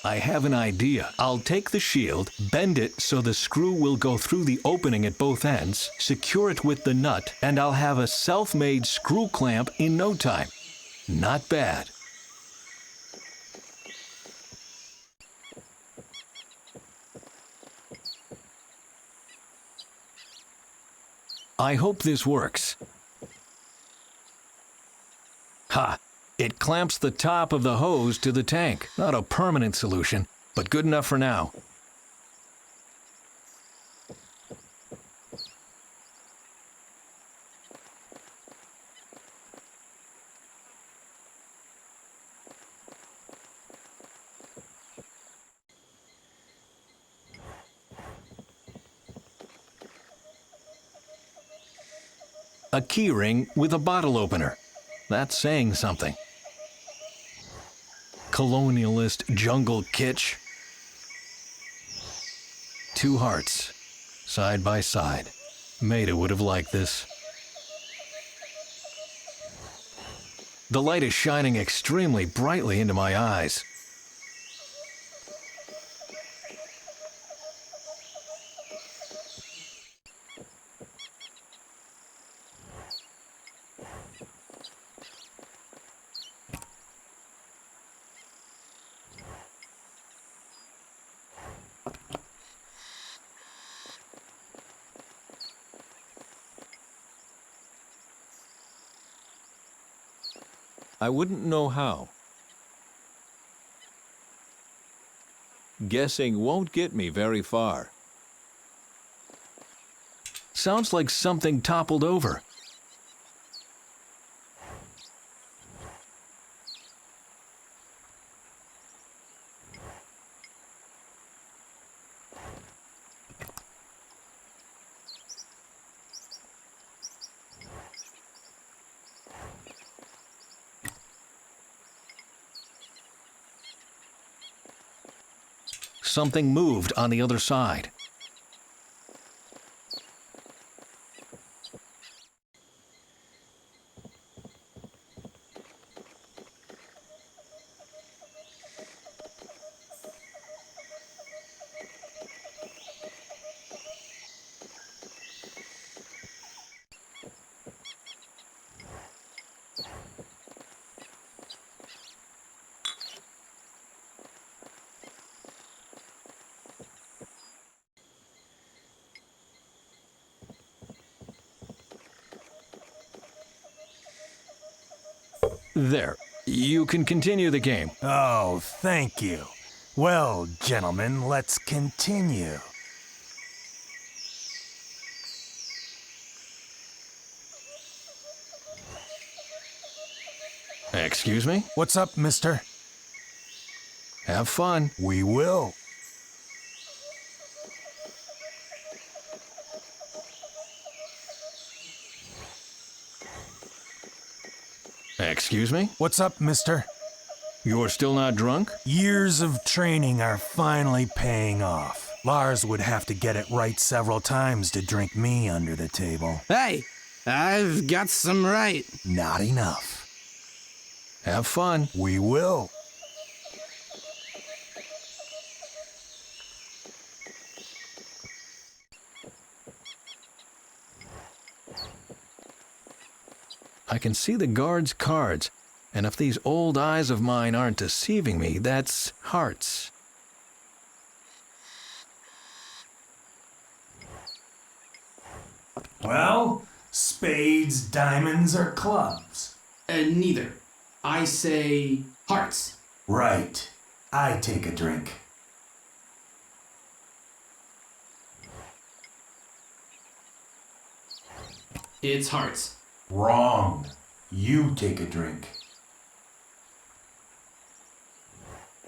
I have an idea. I'll take the shield, bend it so the screw will go through the opening at both ends, secure it with the nut, and I'll have a self-made screw clamp in no time. Not bad. I hope this works. Ha! It clamps the top of the hose to the tank. Not a permanent solution, but good enough for now. A keyring with a bottle opener. That's saying something. Colonialist jungle kitsch. 2 hearts, side by side. Maida would have liked this. The light is shining extremely brightly into my eyes. I wouldn't know how. Guessing won't get me very far. Sounds like something toppled over. Something moved on the other side. There. You can continue the game. Oh, thank you. Well, gentlemen, let's continue. Excuse me? What's up, mister? Have fun. We will. Excuse me? What's up, mister? You're still not drunk? Years of training are finally paying off. Lars would have to get it right several times to drink me under the table. Hey, I've got some right. Not enough. Have fun. We will. I can see the guard's cards, and if these old eyes of mine aren't deceiving me, that's hearts. Well, spades, diamonds, or clubs? Neither. I say hearts. Right. I take a drink. It's hearts. Wrong. You take a drink.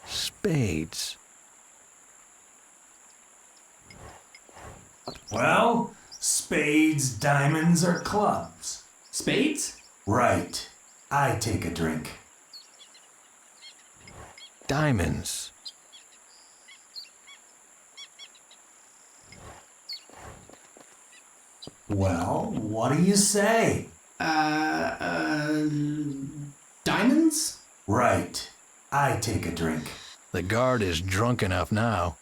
Spades. Well, spades, diamonds, or clubs? Spades? Right. I take a drink. Diamonds. Well, what do you say? Diamonds? Right. I take a drink. The guard is drunk enough now.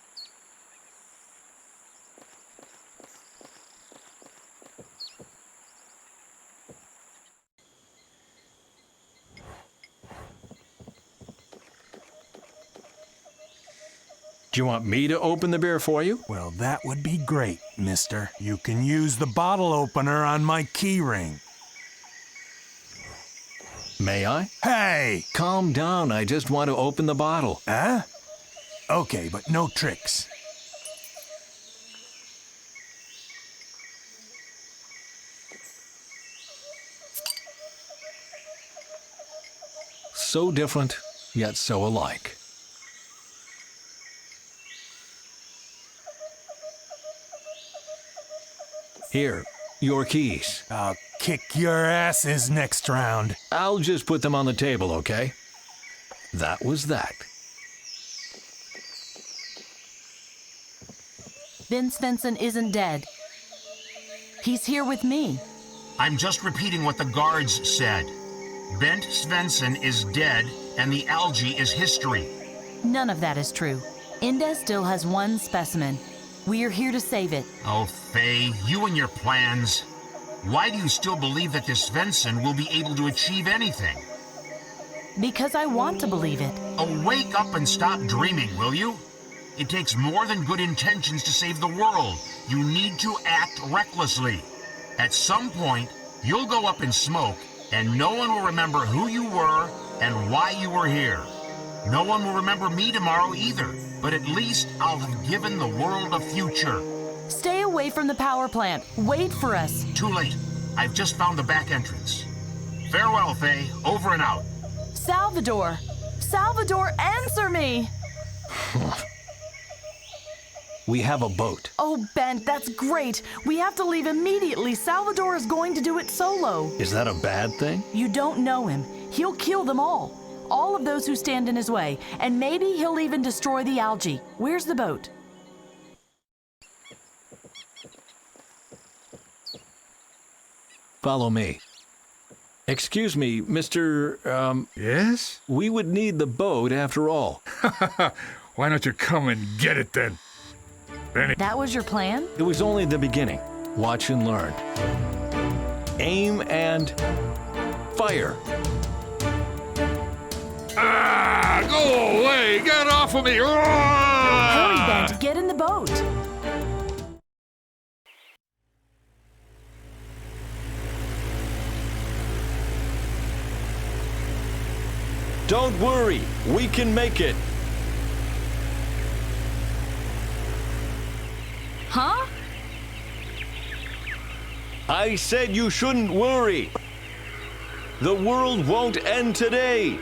Do you want me to open the beer for you? Well, that would be great, mister. You can use the bottle opener on my key ring. May I? Hey! Calm down, I just want to open the bottle. Huh? Okay, but no tricks. So different, yet so alike. Here, your keys. I'll kick your asses next round. I'll just put them on the table, okay? That was that. Bent Svensson isn't dead. He's here with me. I'm just repeating what the guards said. Bent Svensson is dead, and the algae is history. None of that is true. Indes still has one specimen. We are here to save it. Oh, Faye, you and your plans. Why do you still believe that this Svensson will be able to achieve anything? Because I want to believe it. Oh, wake up and stop dreaming, will you? It takes more than good intentions to save the world. You need to act recklessly. At some point, you'll go up in smoke, And no one will remember who you were and why you were here. No one will remember me tomorrow either, but at least I'll have given the world a future. Stay away from the power plant. Wait for us. Too late. I've just found the back entrance. Farewell, Faye. Over and out. Salvador! Salvador, answer me! We have a boat. Oh, Bent, that's great. We have to leave immediately. Salvador is going to do it solo. Is that a bad thing? You don't know him. He'll kill them all of those who stand in his way, and maybe he'll even destroy the algae. Where's the boat? Follow me. Excuse me, Mr. Yes? We would need the boat after all. Why don't you come and get it then? Benny. That was your plan? It was only the beginning. Watch and learn. Aim and fire. Ah, go away! Get off of me! Hurry, Bent, get in the boat. Don't worry, we can make it. Huh? I said you shouldn't worry. The world won't end today.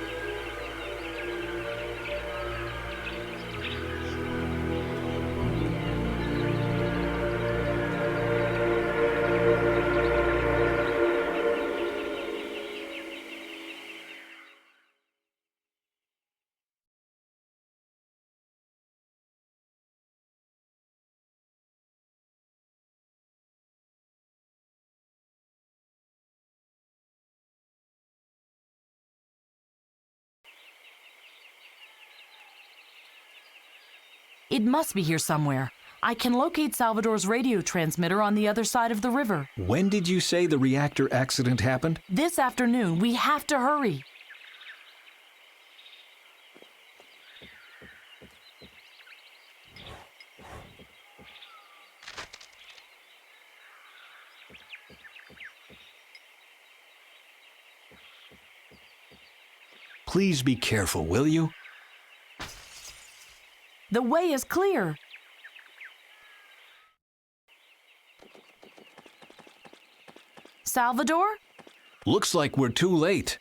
It must be here somewhere. I can locate Salvador's radio transmitter on the other side of the river. When did you say the reactor accident happened? This afternoon. We have to hurry. Please be careful, will you? The way is clear. Salvador? Looks like we're too late.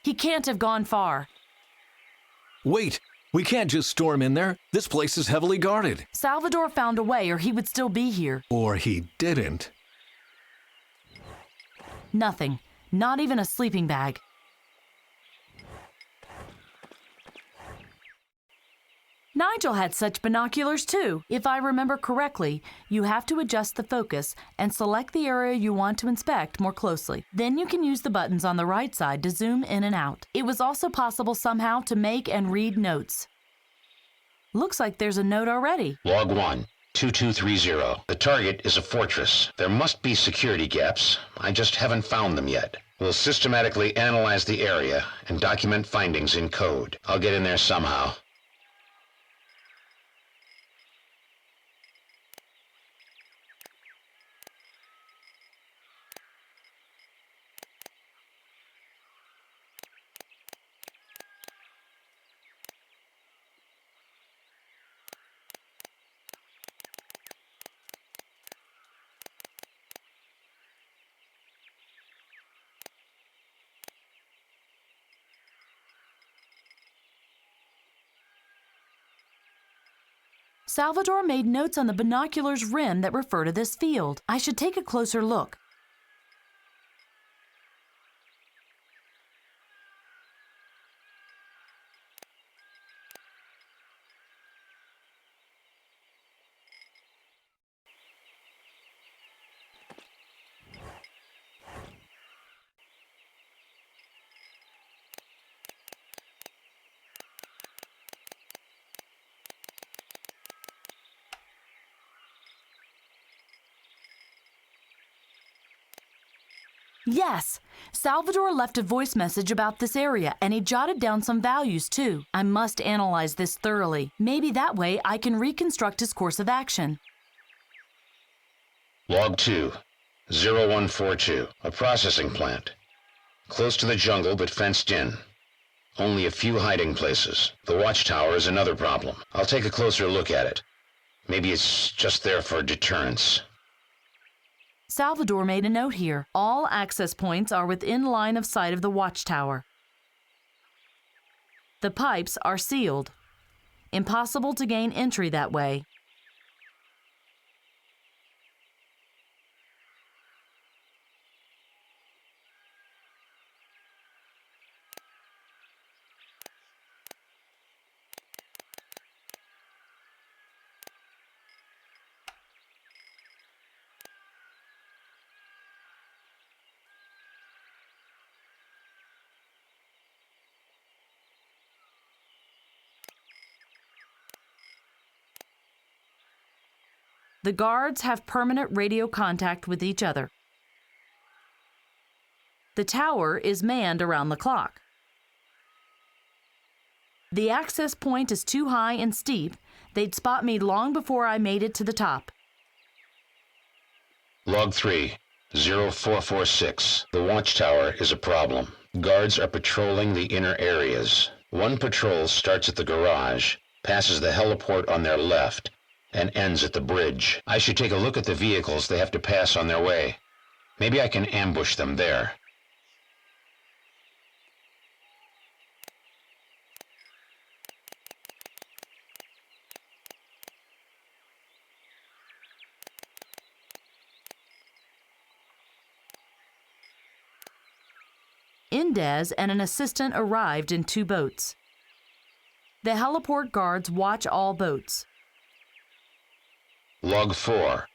He can't have gone far. Wait, we can't just storm in there. This place is heavily guarded. Salvador found a way, or he would still be here. Or he didn't. Nothing. Not even a sleeping bag. Nigel had such binoculars too. If I remember correctly, you have to adjust the focus and select the area you want to inspect more closely. Then you can use the buttons on the right side to zoom in and out. It was also possible somehow to make and read notes. Looks like there's a note already. Log 1, 2230. The target is a fortress. There must be security gaps. I just haven't found them yet. We'll systematically analyze the area and document findings in code. I'll get in there somehow. Salvador made notes on the binocular's rim that refer to this field. I should take a closer look. Yes, Salvador left a voice message about this area, and he jotted down some values too. I must analyze this thoroughly. Maybe that way I can reconstruct his course of action. Log 2, 0142. A processing plant. Close to the jungle, but fenced in. Only a few hiding places. The watchtower is another problem. I'll take a closer look at it. Maybe it's just there for deterrence. Salvador made a note here. All access points are within line of sight of the watchtower. The pipes are sealed. Impossible to gain entry that way. The guards have permanent radio contact with each other. The tower is manned around the clock. The access point is too high and steep. They'd spot me long before I made it to the top. Log 3, 0446. The watchtower is a problem. Guards are patrolling the inner areas. One patrol starts at the garage, passes the heliport on their left, and ends at the bridge. I should take a look at the vehicles they have to pass on their way. Maybe I can ambush them there. Indez and an assistant arrived in 2 boats. The heliport guards watch all boats. Log 4,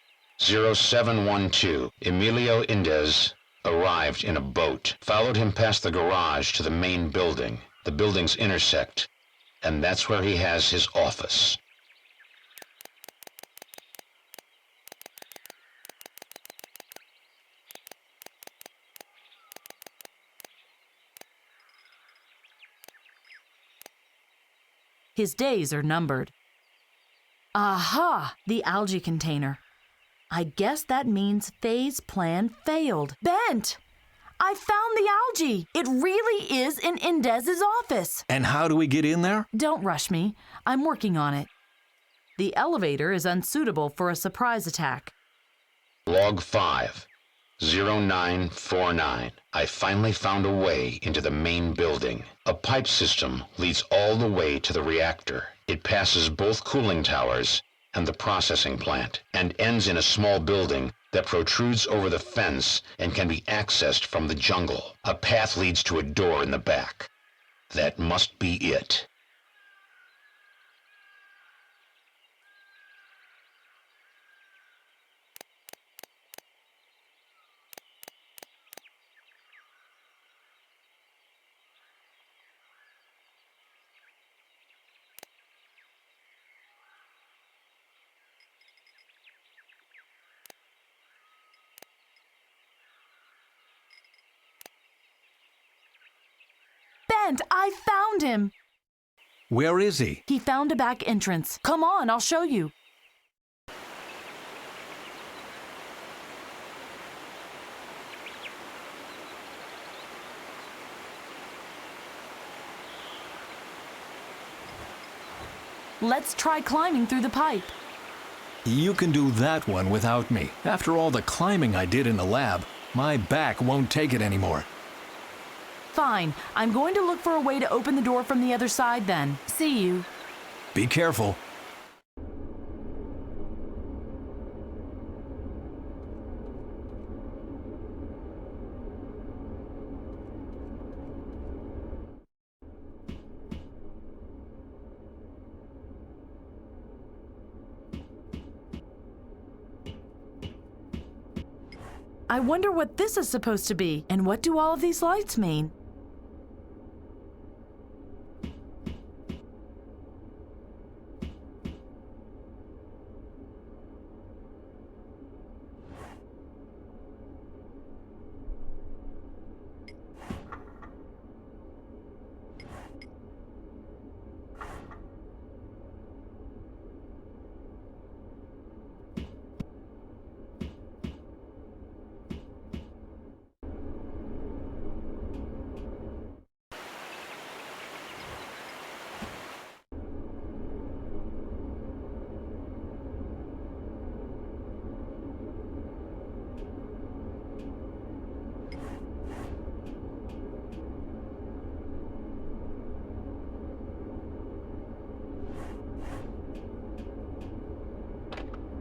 0712. Emilio Indez arrived in a boat. Followed him past the garage to the main building. The buildings intersect, and that's where he has his office. His days are numbered. Aha! The algae container. I guess that means Faye's plan failed. Bent! I found the algae! It really is in Indez's office! And how do we get in there? Don't rush me. I'm working on it. The elevator is unsuitable for a surprise attack. Log 5, 0949. I finally found a way into the main building. A pipe system leads all the way to the reactor. It passes both cooling towers and the processing plant, and ends in a small building that protrudes over the fence and can be accessed from the jungle. A path leads to a door in the back. That must be it. Bent, I found him! Where is he? He found a back entrance. Come on, I'll show you. Let's try climbing through the pipe. You can do that one without me. After all the climbing I did in the lab, my back won't take it anymore. Fine. I'm going to look for a way to open the door from the other side then. See you. Be careful. I wonder what this is supposed to be, and what do all of these lights mean?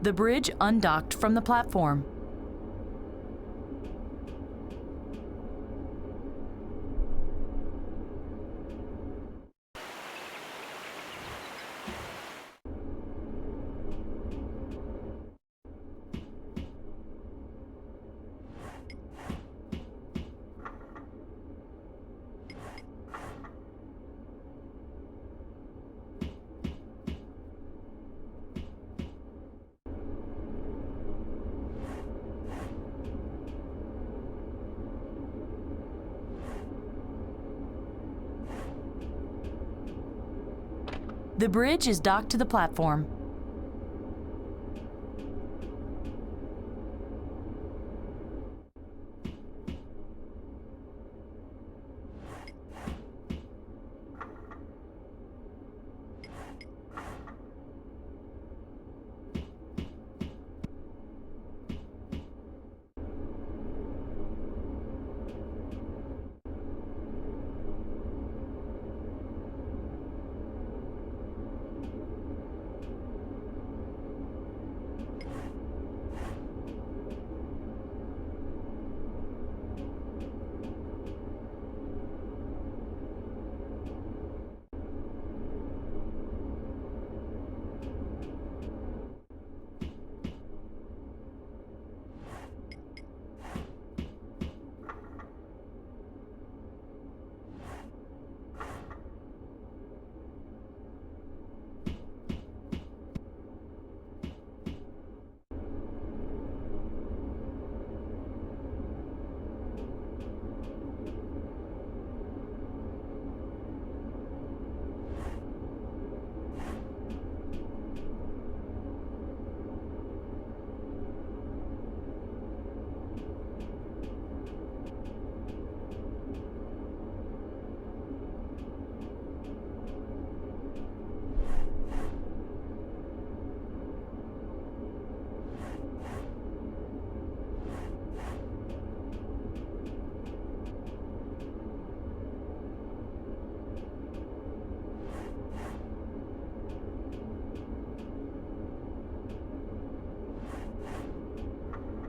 The bridge undocked from the platform. The bridge is docked to the platform.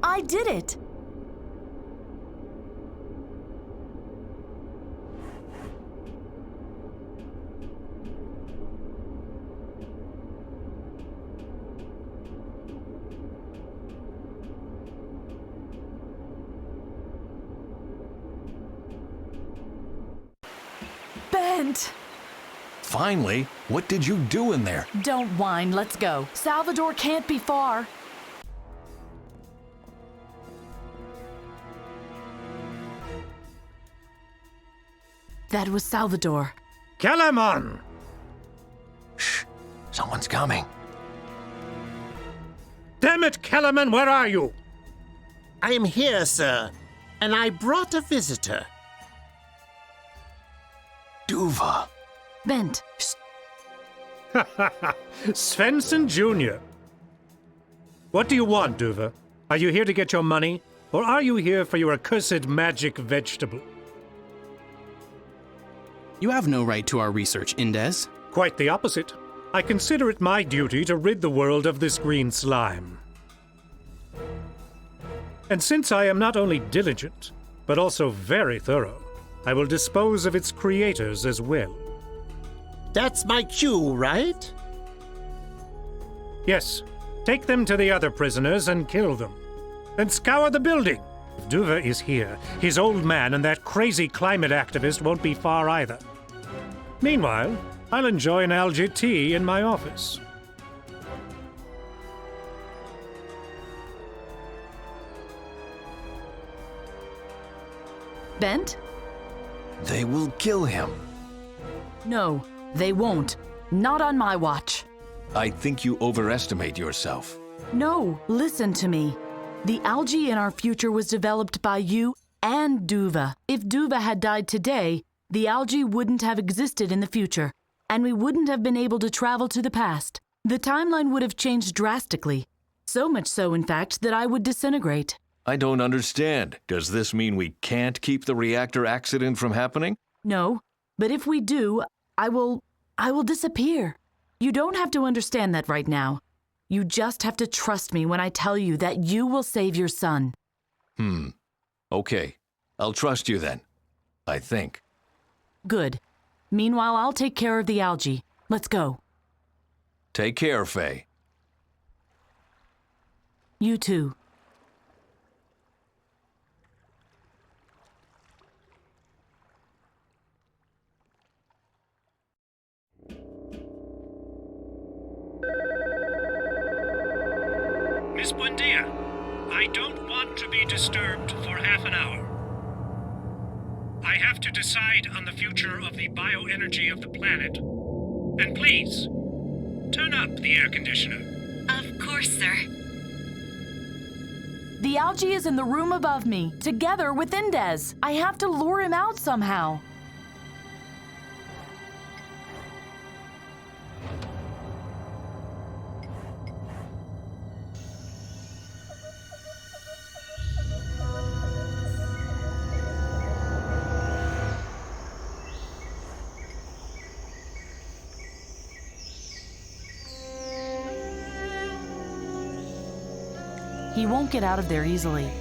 I did it! Bent! Finally, what did you do in there? Don't whine, let's go. Salvador can't be far. That was Salvador. Kellerman! Shh, someone's coming. Damn it, Kellerman, where are you? I am here, sir, and I brought a visitor. Duva. Bent. Svensson Jr. What do you want, Duva? Are you here to get your money, or are you here for your accursed magic vegetable? You have no right to our research, Indes. Quite the opposite. I consider it my duty to rid the world of this green slime. And since I am not only diligent, but also very thorough, I will dispose of its creators as well. That's my cue, right? Yes. Take them to the other prisoners and kill them. Then scour the building. If Duva is here, his old man and that crazy climate activist won't be far either. Meanwhile, I'll enjoy an algae tea in my office. Bent? They will kill him. No, they won't. Not on my watch. I think you overestimate yourself. No, listen to me. The algae in our future was developed by you and Duva. If Duva had died today, the algae wouldn't have existed in the future, and we wouldn't have been able to travel to the past. The timeline would have changed drastically. So much so, in fact, that I would disintegrate. I don't understand. Does this mean we can't keep the reactor accident from happening? No, but if we do, I will disappear. You don't have to understand that right now. You just have to trust me when I tell you that you will save your son. Okay. I'll trust you then. I think. Good. Meanwhile, I'll take care of the algae. Let's go. Take care, Faye. You too. Miss Buendia, I don't want to be disturbed for half an hour. I have to decide on the future of the bioenergy of the planet. And please, turn up the air conditioner. Of course, sir. The algae is in the room above me, together with Indez. I have to lure him out somehow. He won't get out of there easily.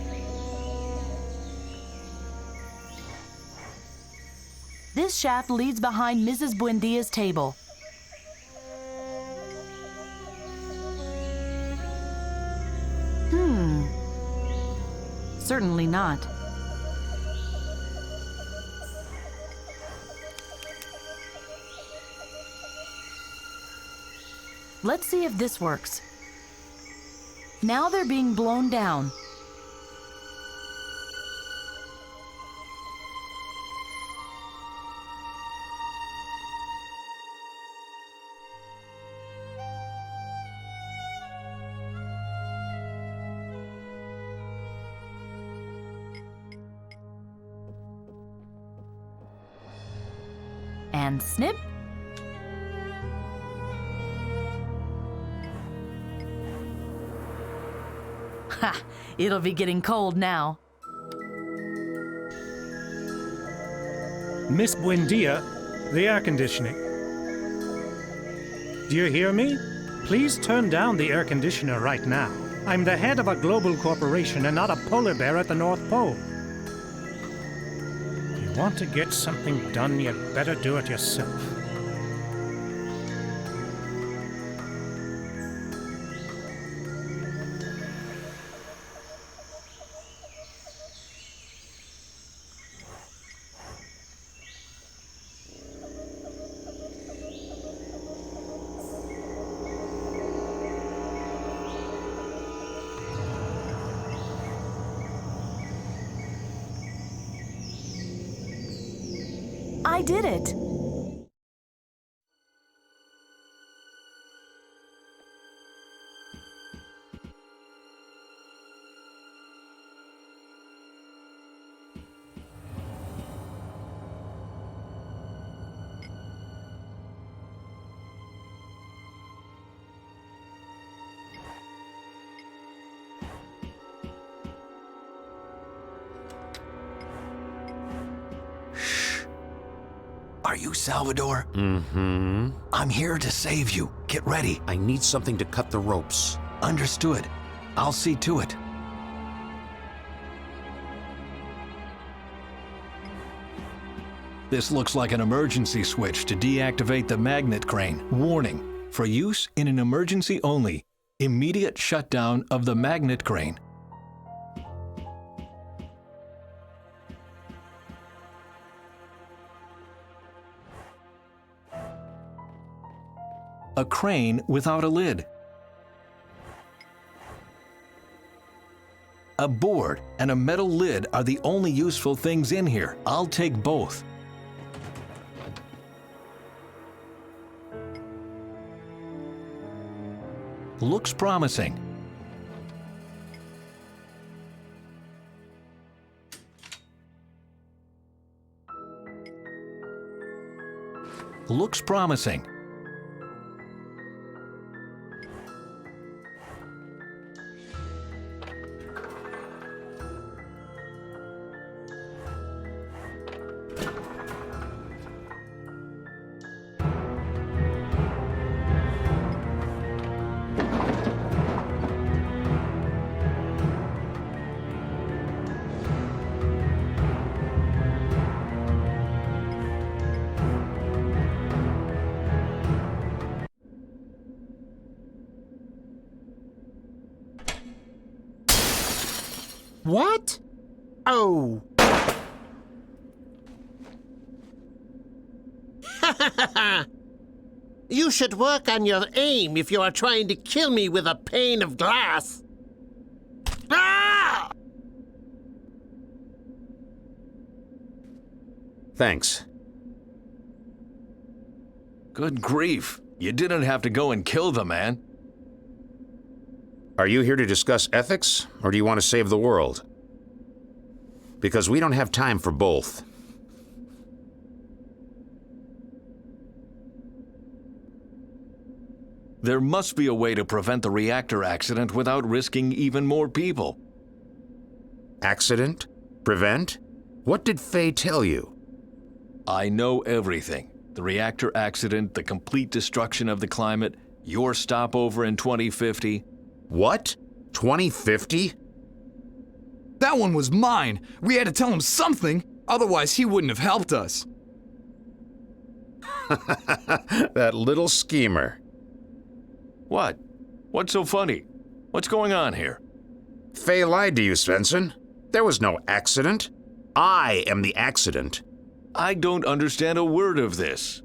This shaft leads behind Mrs. Buendia's table. Certainly not. Let's see if this works. Now they're being blown down. And snip. Ha! It'll be getting cold now. Miss Buendia, the air conditioning. Do you hear me? Please turn down the air conditioner right now. I'm the head of a global corporation and not a polar bear at the North Pole. If you want to get something done, you'd better do it yourself. I did it! Are you Salvador? Mm-hmm. I'm here to save you. Get ready. I need something to cut the ropes. Understood. I'll see to it. This looks like an emergency switch to deactivate the magnet crane. Warning, for use in an emergency only. Immediate shutdown of the magnet crane. A crane without a lid. A board and a metal lid are the only useful things in here. I'll take both. Looks promising. Looks promising. What? Oh. You should work on your aim if you are trying to kill me with a pane of glass. Ah! Thanks. Good grief. You didn't have to go and kill the man. Are you here to discuss ethics, or do you want to save the world? Because we don't have time for both. There must be a way to prevent the reactor accident without risking even more people. Accident? Prevent? What did Faye tell you? I know everything. The reactor accident, the complete destruction of the climate, your stopover in 2050. What? 2050? That one was mine. We had to tell him something, otherwise he wouldn't have helped us. That little schemer. What? What's so funny? What's going on here? Faye lied to you, Svensson. There was no accident. I am the accident. I don't understand a word of this.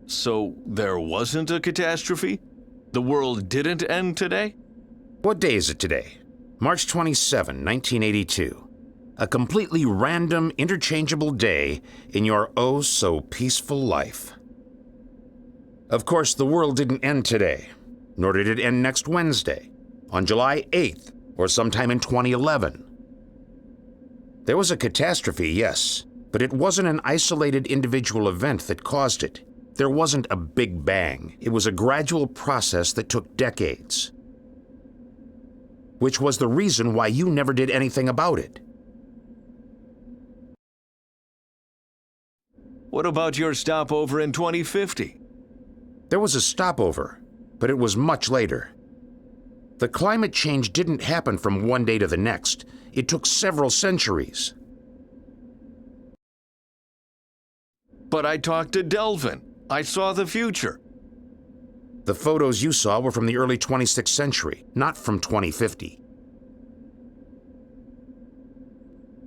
So there wasn't a catastrophe? The world didn't end today? What day is it today? March 27, 1982. A completely random, interchangeable day in your oh-so-peaceful life. Of course, the world didn't end today, nor did it end next Wednesday, on July 8th, or sometime in 2011. There was a catastrophe, yes, but it wasn't an isolated individual event that caused it. There wasn't a big bang. It was a gradual process that took decades. Which was the reason why you never did anything about it. What about your stopover in 2050? There was a stopover, but it was much later. The climate change didn't happen from one day to the next. It took several centuries. But I talked to Delvin. I saw the future. The photos you saw were from the early 26th century, not from 2050.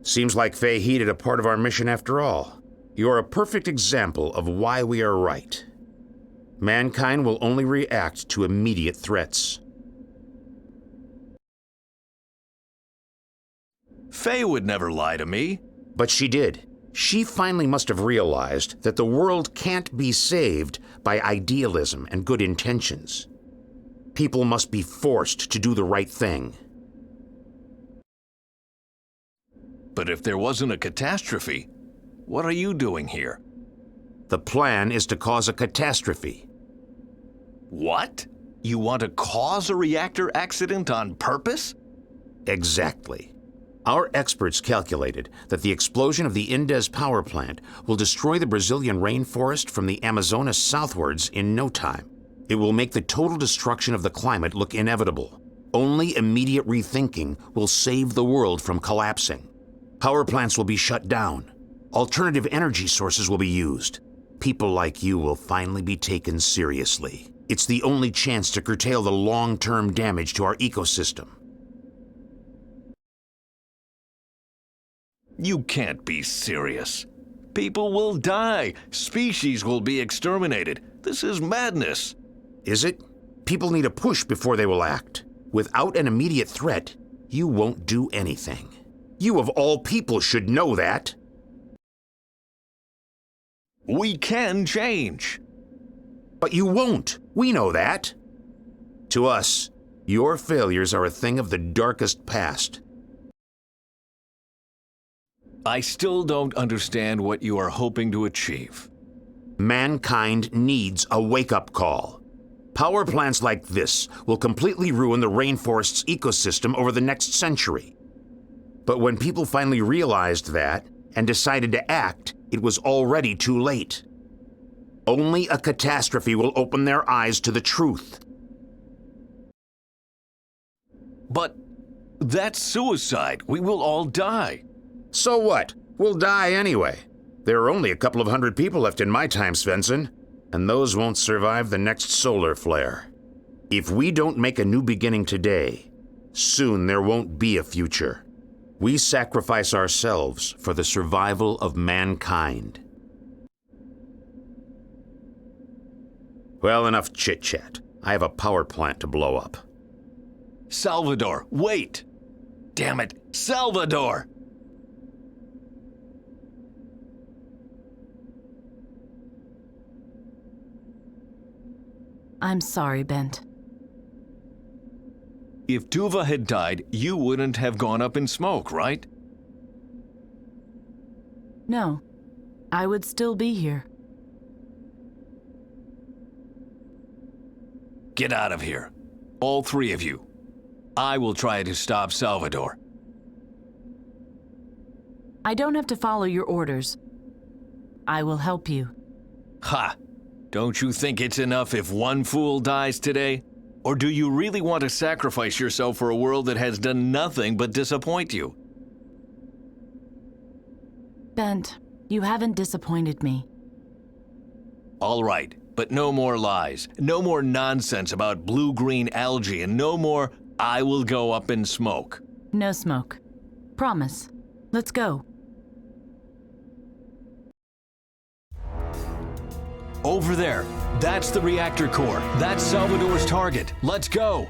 Seems like Faye heeded a part of our mission after all. You're a perfect example of why we are right. Mankind will only react to immediate threats. Faye would never lie to me. But she did. She finally must have realized that the world can't be saved by idealism and good intentions. People must be forced to do the right thing. But if there wasn't a catastrophe, what are you doing here? The plan is to cause a catastrophe. What? You want to cause a reactor accident on purpose? Exactly. Our experts calculated that the explosion of the Indes power plant will destroy the Brazilian rainforest from the Amazonas southwards in no time. It will make the total destruction of the climate look inevitable. Only immediate rethinking will save the world from collapsing. Power plants will be shut down. Alternative energy sources will be used. People like you will finally be taken seriously. It's the only chance to curtail the long-term damage to our ecosystem. You can't be serious. People will die. Species will be exterminated. This is madness. Is it? People need a push before they will act. Without an immediate threat, you won't do anything. You of all people should know that. We can change. But you won't. We know that. To us, your failures are a thing of the darkest past. I still don't understand what you are hoping to achieve. Mankind needs a wake-up call. Power plants like this will completely ruin the rainforest's ecosystem over the next century. But when people finally realized that and decided to act, it was already too late. Only a catastrophe will open their eyes to the truth. But that's suicide. We will all die. So what? We'll die anyway. There are only a couple of hundred people left in my time, Svensson, and those won't survive the next solar flare. If we don't make a new beginning today, Soon there won't be a future. We sacrifice ourselves for the survival of mankind. Well, enough chit-chat. I have a power plant to blow up. Salvador, wait! Damn it, Salvador! I'm sorry, Bent. If Duva had died, you wouldn't have gone up in smoke, right? No, I would still be here. Get out of here. All three of you. I will try to stop Salvador. I don't have to follow your orders. I will help you. Ha! Don't you think it's enough if one fool dies today? Or do you really want to sacrifice yourself for a world that has done nothing but disappoint you? Bent, you haven't disappointed me. All right, but no more lies, no more nonsense about blue-green algae, and no more "I will go up in smoke." No smoke. Promise. Let's go. Over there. That's the reactor core. That's Salvador's target. Let's go.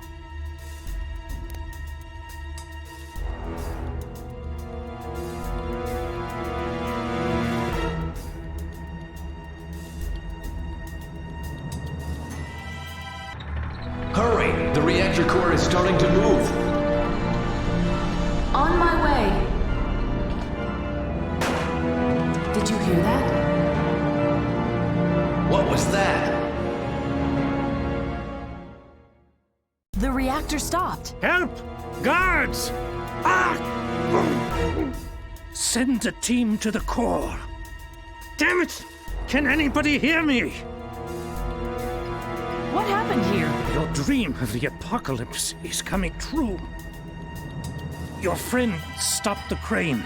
Hurry! The reactor core is starting to move. On my way. Did you hear that? What was that? The reactor stopped. Help! Guards! Ah! Send a team to the core. Damn it! Can anybody hear me? What happened here? Your dream of the apocalypse is coming true. Your friend stopped the crane.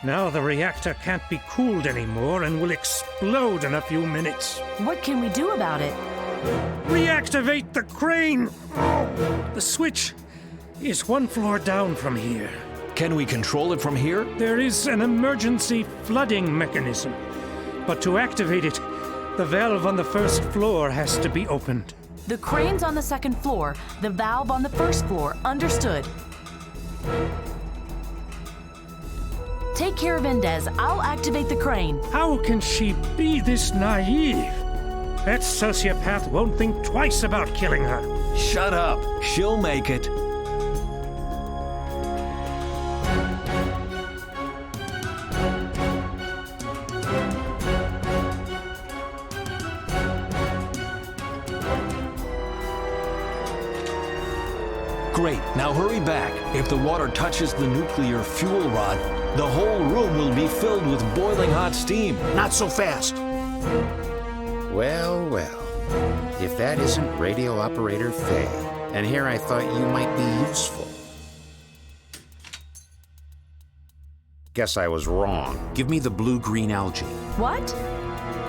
Now the reactor can't be cooled anymore and will explode in a few minutes. What can we do about it? Reactivate the crane! The switch is one floor down from here. Can we control it from here? There is an emergency flooding mechanism. But to activate it, the valve on the first floor has to be opened. The crane's on the second floor, the valve on the first floor. Understood. Take care of Endez. I'll activate the crane. How can she be this naive? That sociopath won't think twice about killing her. Shut up. She'll make it. Great. Now hurry back. If the water touches the nuclear fuel rod, the whole room will be filled with boiling hot steam. Not so fast. Well, well. If that isn't radio operator Faye, and here I thought you might be useful. Guess I was wrong. Give me the blue-green algae. What?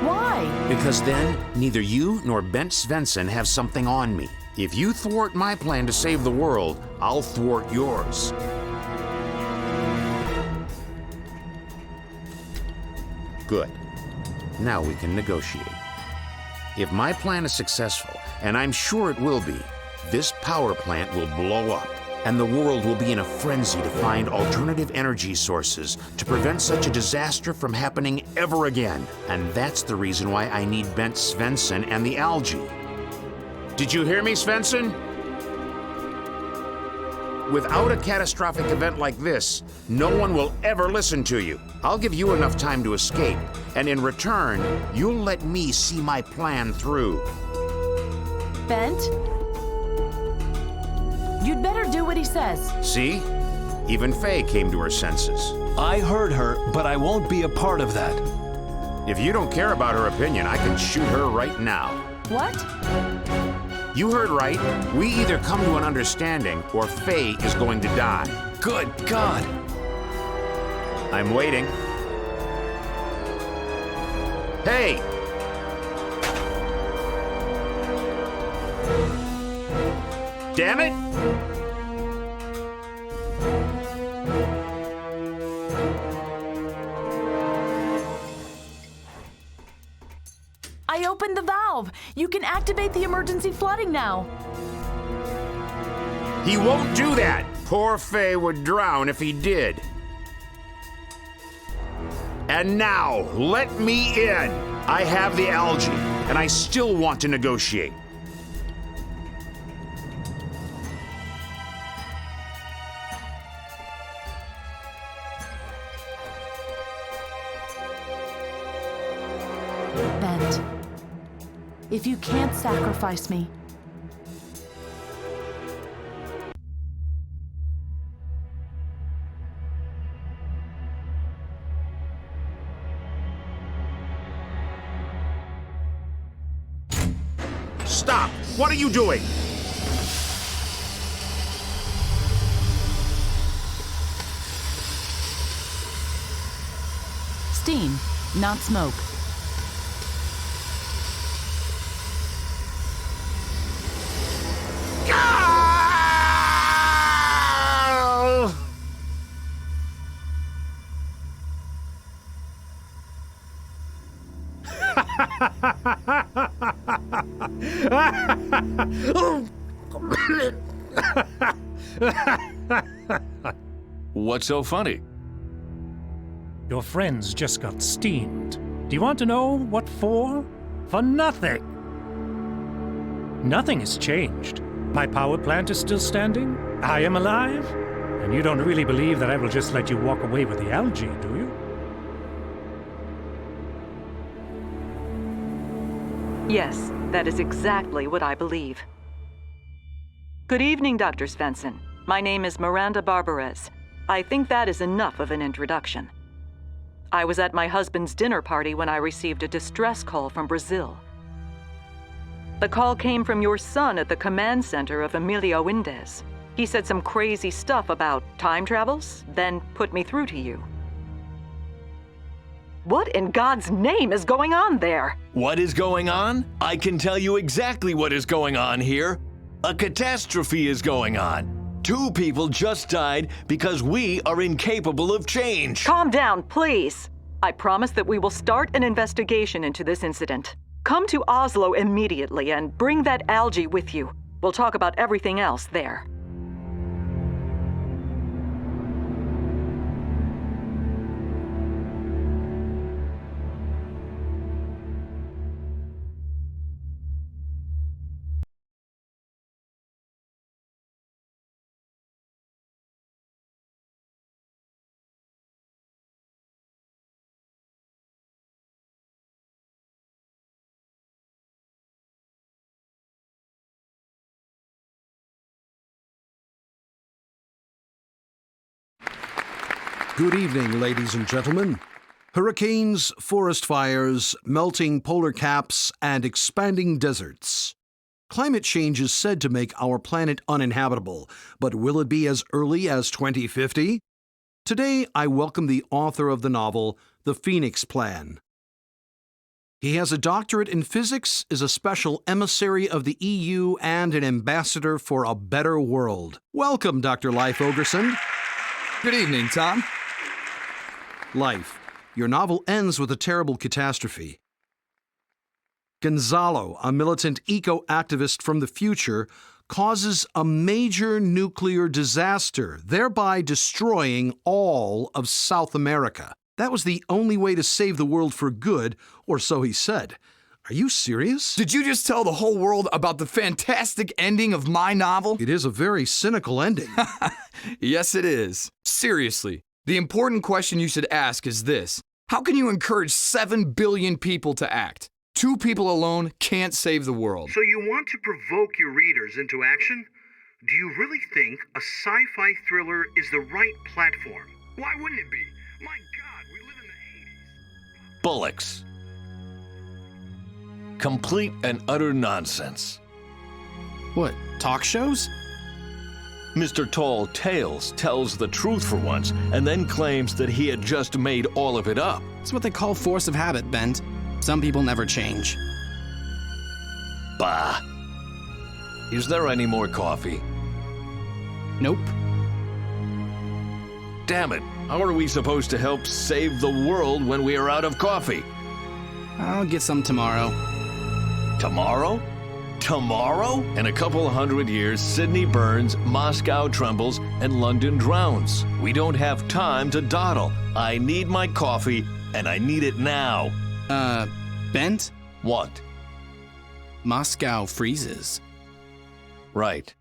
Why? Because then, neither you nor Bent Svensson have something on me. If you thwart my plan to save the world, I'll thwart yours. Good. Now we can negotiate. If my plan is successful, and I'm sure it will be, this power plant will blow up, and the world will be in a frenzy to find alternative energy sources to prevent such a disaster from happening ever again. And that's the reason why I need Bent Svensson and the algae. Did you hear me, Svensson? Without a catastrophic event like this, no one will ever listen to you. I'll give you enough time to escape, and in return, you'll let me see my plan through. Bent? You'd better do what he says. See? Even Faye came to her senses. I heard her, but I won't be a part of that. If you don't care about her opinion, I can shoot her right now. What? You heard right. We either come to an understanding, or Faye is going to die. Good God! I'm waiting. Hey! Damn it! I opened the valve. You can activate the emergency flooding now. He won't do that. Poor Faye would drown if he did. And now, let me in. I have the algae, and I still want to negotiate. Bent, if you can't sacrifice me, Stop! What are you doing? steam, not smoke. What's so funny? Your friends just got steamed. Do you want to know what for? For nothing. Nothing has changed. My power plant is still standing. I am alive. And you don't really believe that I will just let you walk away with the algae, do you? Yes, that is exactly what I believe. Good evening, Dr. Svensson. My name is Miranda Barbarez. I think that is enough of an introduction. I was at my husband's dinner party when I received a distress call from Brazil. The call came from your son at the command center of Emilio Indes. He said some crazy stuff about time travels, then put me through to you. What in God's name is going on there? What is going on? I can tell you exactly what is going on here. A catastrophe is going on. 2 people just died because we are incapable of change. Calm down, please. I promise that we will start an investigation into this incident. Come to Oslo immediately and bring that algae with you. We'll talk about everything else there. Good evening, ladies and gentlemen. Hurricanes, forest fires, melting polar caps, and expanding deserts. Climate change is said to make our planet uninhabitable, but will it be as early as 2050? Today, I welcome the author of the novel, The Phoenix Plan. He has a doctorate in physics, is a special emissary of the EU, and an ambassador for a better world. Welcome, Dr. Leif Ogerson. Good evening, Tom. Life, your novel ends with a terrible catastrophe. Gonzalo, a militant eco-activist from the future, causes a major nuclear disaster, thereby destroying all of South America. That was the only way to save the world for good, or so he said. Are you serious? Did you just tell the whole world about the fantastic ending of my novel? It is a very cynical ending. Yes, it is. Seriously, the important question you should ask is this. How can you encourage 7 billion people to act? 2 people alone can't save the world. So you want to provoke your readers into action? Do you really think a sci-fi thriller is the right platform? Why wouldn't it be? My God, we live in the 80s. Bullocks. Complete and utter nonsense. What, talk shows? Mr. Tall Tales tells the truth for once and then claims that he had just made all of it up. It's what they call force of habit, Bent. Some people never change. Bah. Is there any more coffee? Nope. Damn it. How are we supposed to help save the world when we are out of coffee? I'll get some tomorrow. Tomorrow? Tomorrow? In a couple hundred years, Sydney burns, Moscow trembles, and London drowns. We don't have time to dawdle. I need my coffee, and I need it now. Bent? What? Moscow freezes. Right.